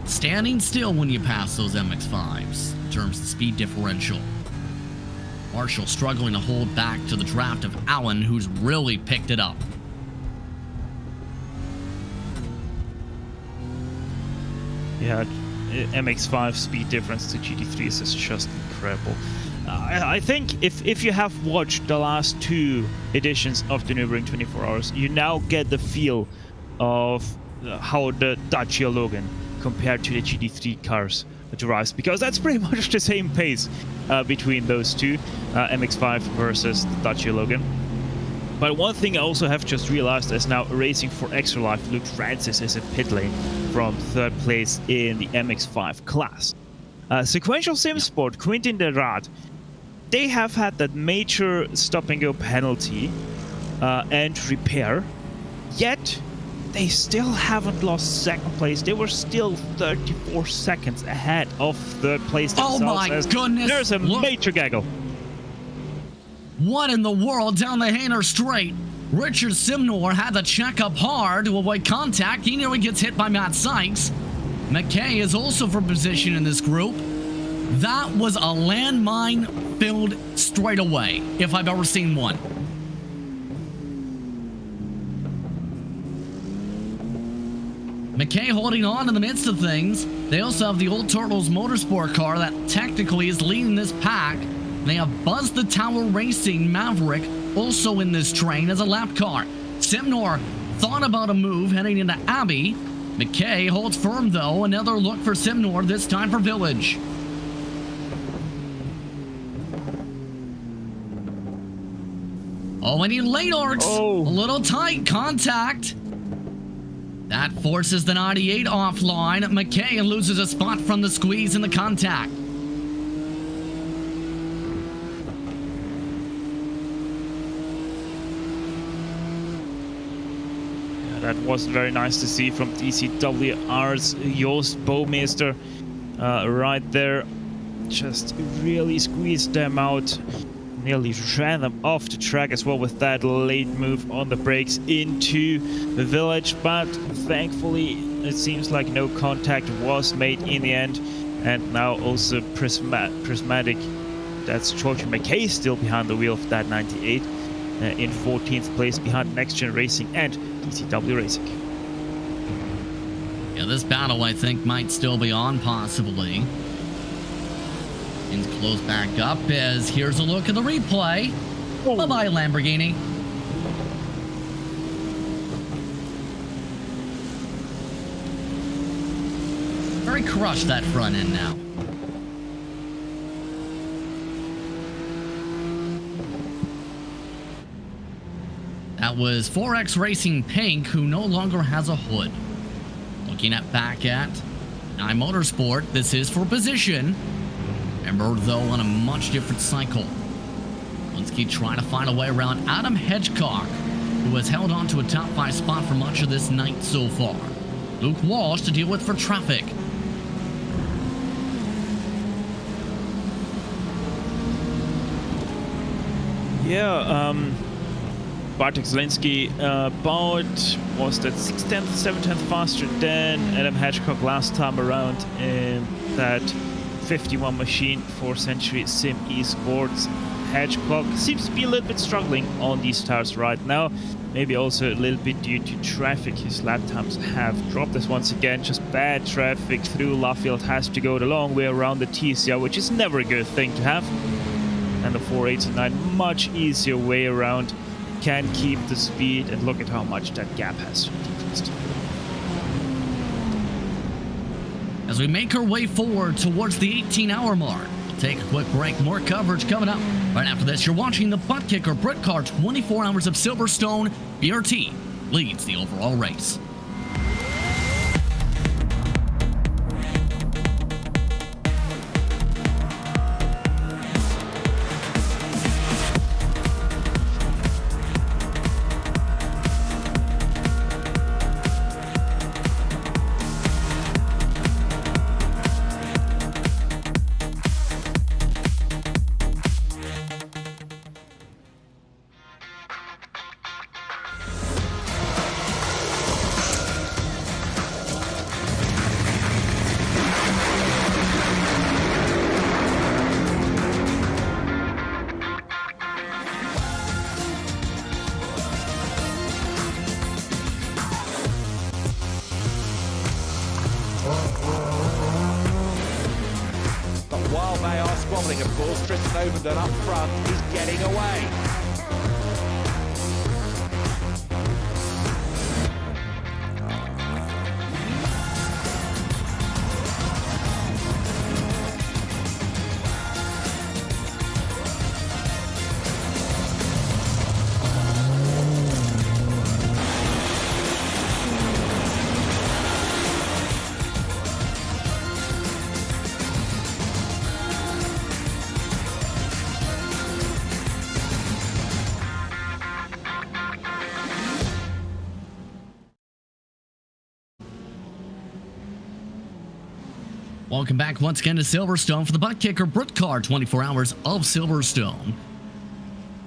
standing still when you pass those MX-5s in terms of speed differential. Marshall struggling to hold back to the draft of Allen, who's really picked it up. Yeah, MX-5 speed difference to GT3 is just incredible. I think if you have watched the last 2 editions of the Nürburgring 24 Hours, you now get the feel of how the Dacia Logan compared to the GT3 cars drives, because that's pretty much the same pace between those two, MX-5 versus the Dacia Logan. But one thing I also have just realized is now racing for Extra Life, Luke Francis is in pit lane from 3rd place in the MX-5 class. Sequential Sim Sport, Quintin de Raad, they have had that major stop-and-go penalty and repair, yet they still haven't lost 2nd place. They were still 34 seconds ahead of 3rd place themselves. Oh my goodness! There's a major gaggle. What in the world down the Hainer Straight? Richard Simnor had to check up hard to avoid contact. He nearly gets hit by Matt Sykes. McKay is also for position in this group. That was a landmine-filled straightaway, if I've ever seen one. McKay holding on in the midst of things. They also have the Old Turtles Motorsport car that technically is leading this pack. They have Buzz the Tower Racing Maverick also in this train as a lap car. Simnor thought about a move heading into Abbey. McKay holds firm though. Another look for Simnor, this time for Village. Oh, and he late arcs. A little tight contact. That forces the 98 offline. McKay loses a spot from the squeeze in the contact. That wasn't very nice to see from DCWR's Joost Bouwmeester right there. Just really squeezed them out. Nearly ran them off the track as well with that late move on the brakes into the Village. But thankfully, it seems like no contact was made in the end. And now also Prismatic, that's George McKay still behind the wheel of that 98. In 14th place behind Next Gen Racing and DCW Racing. Yeah, this battle I think might still be on, possibly. Things close back up as here's a look at the replay. Bye-bye, Lamborghini. Very crushed that front end now. That was 4X Racing Pink, who no longer has a hood. Looking back at Motorsport, this is for position. Remember, though, on a much different cycle. Linsky trying to find a way around Adam Hedgecock, who has held on to a top 5 spot for much of this night so far. Luke Walsh to deal with for traffic. Yeah, Bartek Zielinski about, was that 6/10, 7/10 faster than Adam Hedgecock last time around in that 51 machine for Century Sim Esports. Hedgecock seems to be a little bit struggling on these tires right now. Maybe also a little bit due to traffic. His lap times have dropped as once again. Just bad traffic through Luffield, has to go the long way around the TCR, which is never a good thing to have. And the 489, much easier way around. Can keep the speed, and look at how much that gap has decreased. As we make our way forward towards the 18-hour mark, we'll take a quick break. More coverage coming up. Right after this, you're watching the ButtKicker Britcar 24 Hours of Silverstone. BRT leads the overall race. While they are squabbling, of course, Tristan Ovenden up front is getting away. Welcome back once again to Silverstone for the ButtKicker Britcar 24 Hours of Silverstone.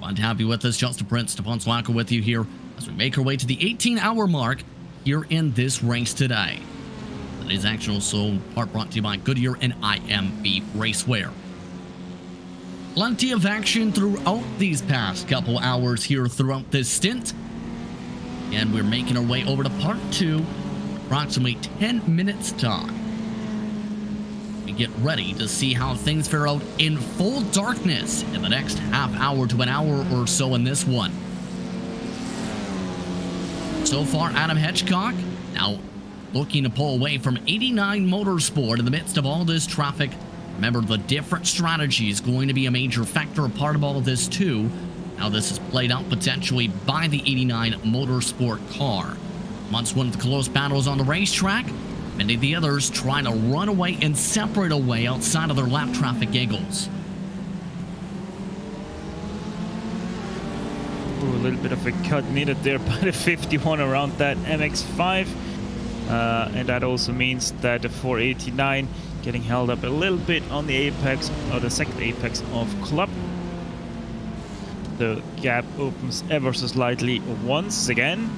Fun to have you with us. Justin Prince, Stefan Slacker with you here as we make our way to the 18-hour mark here in this race today. Today's action also part brought to you by Goodyear and IMB Racewear. Plenty of action throughout these past couple hours here throughout this stint. And we're making our way over to part 2, approximately 10 minutes time. Get ready to see how things fare out in full darkness in the next half hour to an hour or so in this one. So far, Adam Hedgecock now looking to pull away from 89 Motorsport in the midst of all this traffic. Remember, the different strategy is going to be a major factor, a part of all of this too. How this is played out potentially by the 89 Motorsport car. Once one of the close battles on the racetrack, many of the others trying to run away and separate away outside of their lap traffic giggles. Ooh, a little bit of a cut needed there by the 51 around that MX-5. And that also means that the 489 getting held up a little bit on the apex, or the second apex of Club. The gap opens ever so slightly once again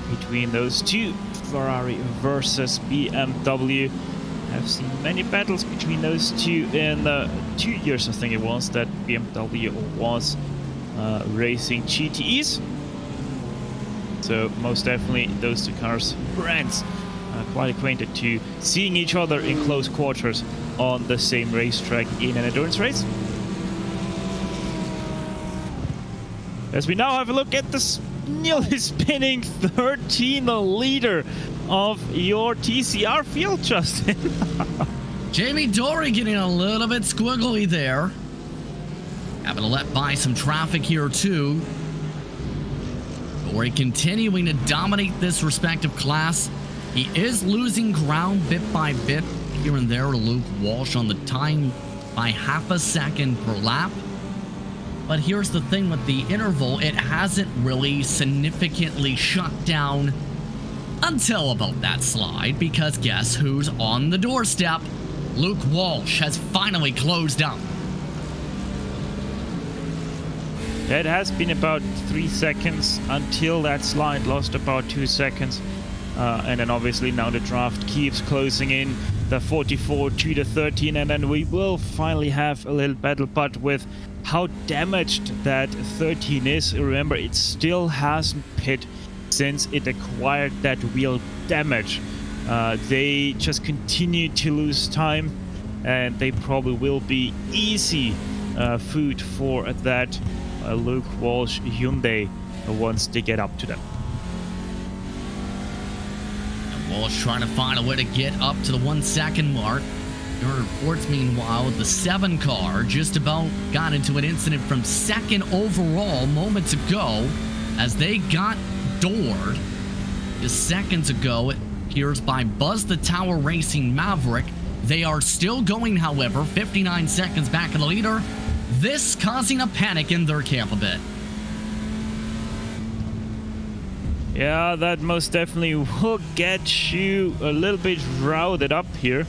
between those two. Ferrari versus BMW. I've seen many battles between those two in 2 years, I think it was, that BMW was racing GTEs. So most definitely those two cars, brands, quite acquainted to seeing each other in close quarters on the same racetrack in an endurance race. As we now have a look at this nearly spinning 13 leader of your TCR field, Justin. Jamie Dory getting a little bit squiggly there. Having to let by some traffic here too. Dory continuing to dominate this respective class. He is losing ground bit by bit here and there to Luke Walsh on the time by half a second per lap. But here's the thing with the interval, it hasn't really significantly shut down until about that slide, because guess who's on the doorstep? Luke Walsh has finally closed up. It has been about 3 seconds until that slide, lost about 2 seconds. And then obviously now the draft keeps closing in, the 44 to the 13, and then we will finally have a little battle, but with how damaged that 13 is. Remember, it still hasn't pit since it acquired that wheel damage. They just continue to lose time, and they probably will be easy food for that Luke Walsh Hyundai once they get up to them. Walsh trying to find a way to get up to the 1 second mark. There are reports, meanwhile, the 7 car just about got into an incident from second overall moments ago as they got doored just seconds ago. It appears by Buzz the Tower Racing Maverick. They are still going, however, 59 seconds back of the leader. This causing a panic in their camp a bit. Yeah, that most definitely will get you a little bit routed up here.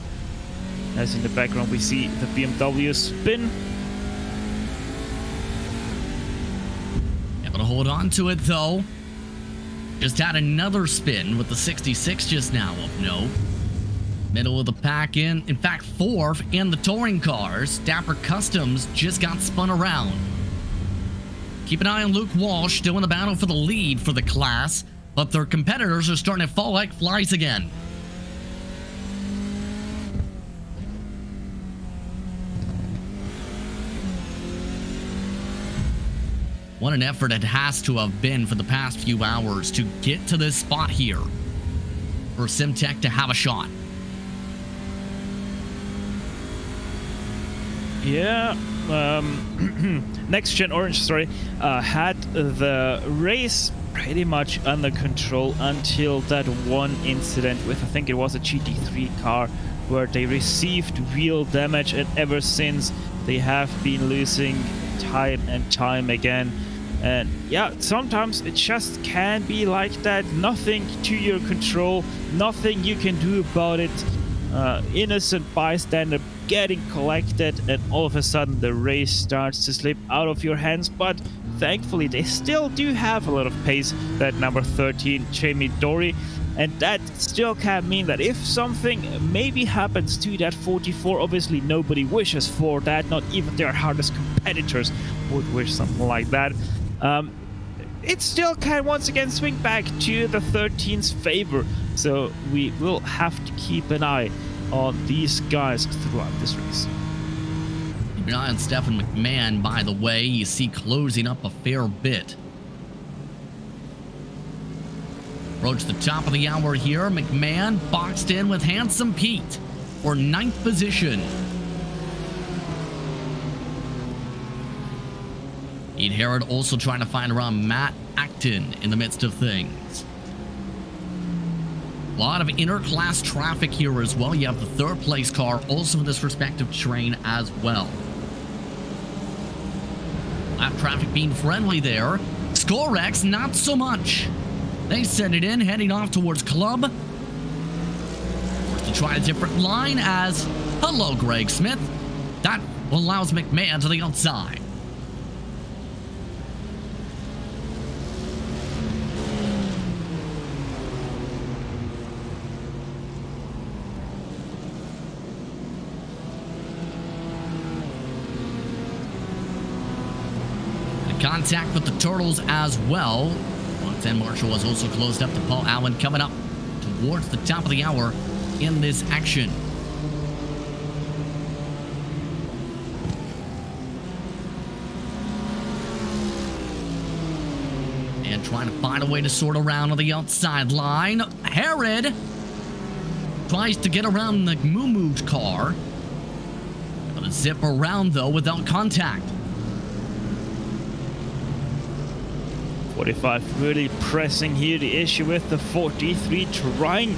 As in the background we see the BMW spin. Able to hold on to it though. Just had another spin with the 66 just now of note. Middle of the pack in fact fourth in the touring cars. Dapper Customs just got spun around. Keep an eye on Luke Walsh, still in the battle for the lead for the class, but their competitors are starting to fall like flies again. What an effort it has to have been for the past few hours to get to this spot here for SimTech to have a shot. Yeah, Next Gen Orange, sorry, had the race pretty much under control until that one incident with, I think it was a GT3 car, where they received wheel damage, and ever since they have been losing time and time again. And yeah, sometimes it just can be like that. Nothing to your control, nothing you can do about it. Innocent bystander getting collected, and all of a sudden the race starts to slip out of your hands. But thankfully they still do have a lot of pace, that number 13 Jamie Dory, and that still can mean that if something maybe happens to that 44, obviously nobody wishes for that, not even their hardest competitors would wish something like that. It still can once again swing back to the 13's favor, so we will have to keep an eye on these guys throughout this race. Keep your eye on Stefan McMahon, by the way. You see closing up a fair bit. Approach the top of the hour here. McMahon boxed in with Handsome Pete for 9th position. Pete Herod also trying to find around Matt Acton in the midst of things. A lot of inter-class traffic here as well. You have the 3rd place car also in this respective train as well. Lap traffic being friendly there. Scorex, not so much. They send it in, heading off towards Club. Forced to try a different line as, hello, Greg Smith. That allows McMahon to the outside. Contact with the Turtles as well. 110 Marshall was also closed up to Paul Allen, coming up towards the top of the hour in this action. And trying to find a way to sort around on the outside line. Herod tries to get around the Moo car. Gonna zip around though without contact. 45 really pressing here the issue with the 43, trying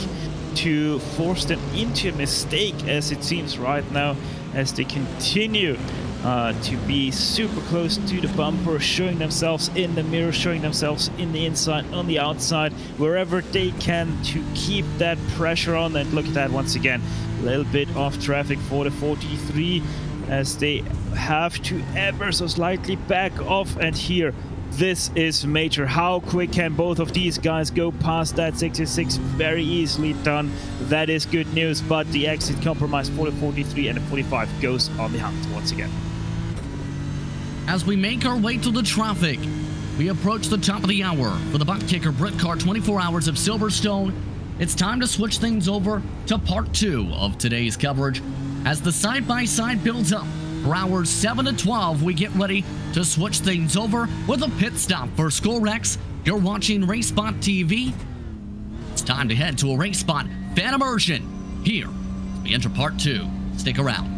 to force them into a mistake, as it seems right now, as they continue to be super close to the bumper, showing themselves in the mirror, showing themselves in the inside, on the outside, wherever they can to keep that pressure on. And look at that once again, a little bit off traffic for the 43 as they have to ever so slightly back off. And here, this is major. How quick can both of these guys go past that 66? Very easily done. That is good news, but the exit compromise for the 43 and the 45 goes on the hunt once again. As we make our way to the traffic, we approach the top of the hour for the ButtKicker Britcar 24 Hours of Silverstone. It's time to switch things over to part 2 of today's coverage. As the side-by-side builds up, for hours 7 to 12, we get ready to switch things over with a pit stop for ScoreX. You're watching RaceSpotTV. It's time to head to a RaceSpot fan immersion here as we enter part 2. Stick around.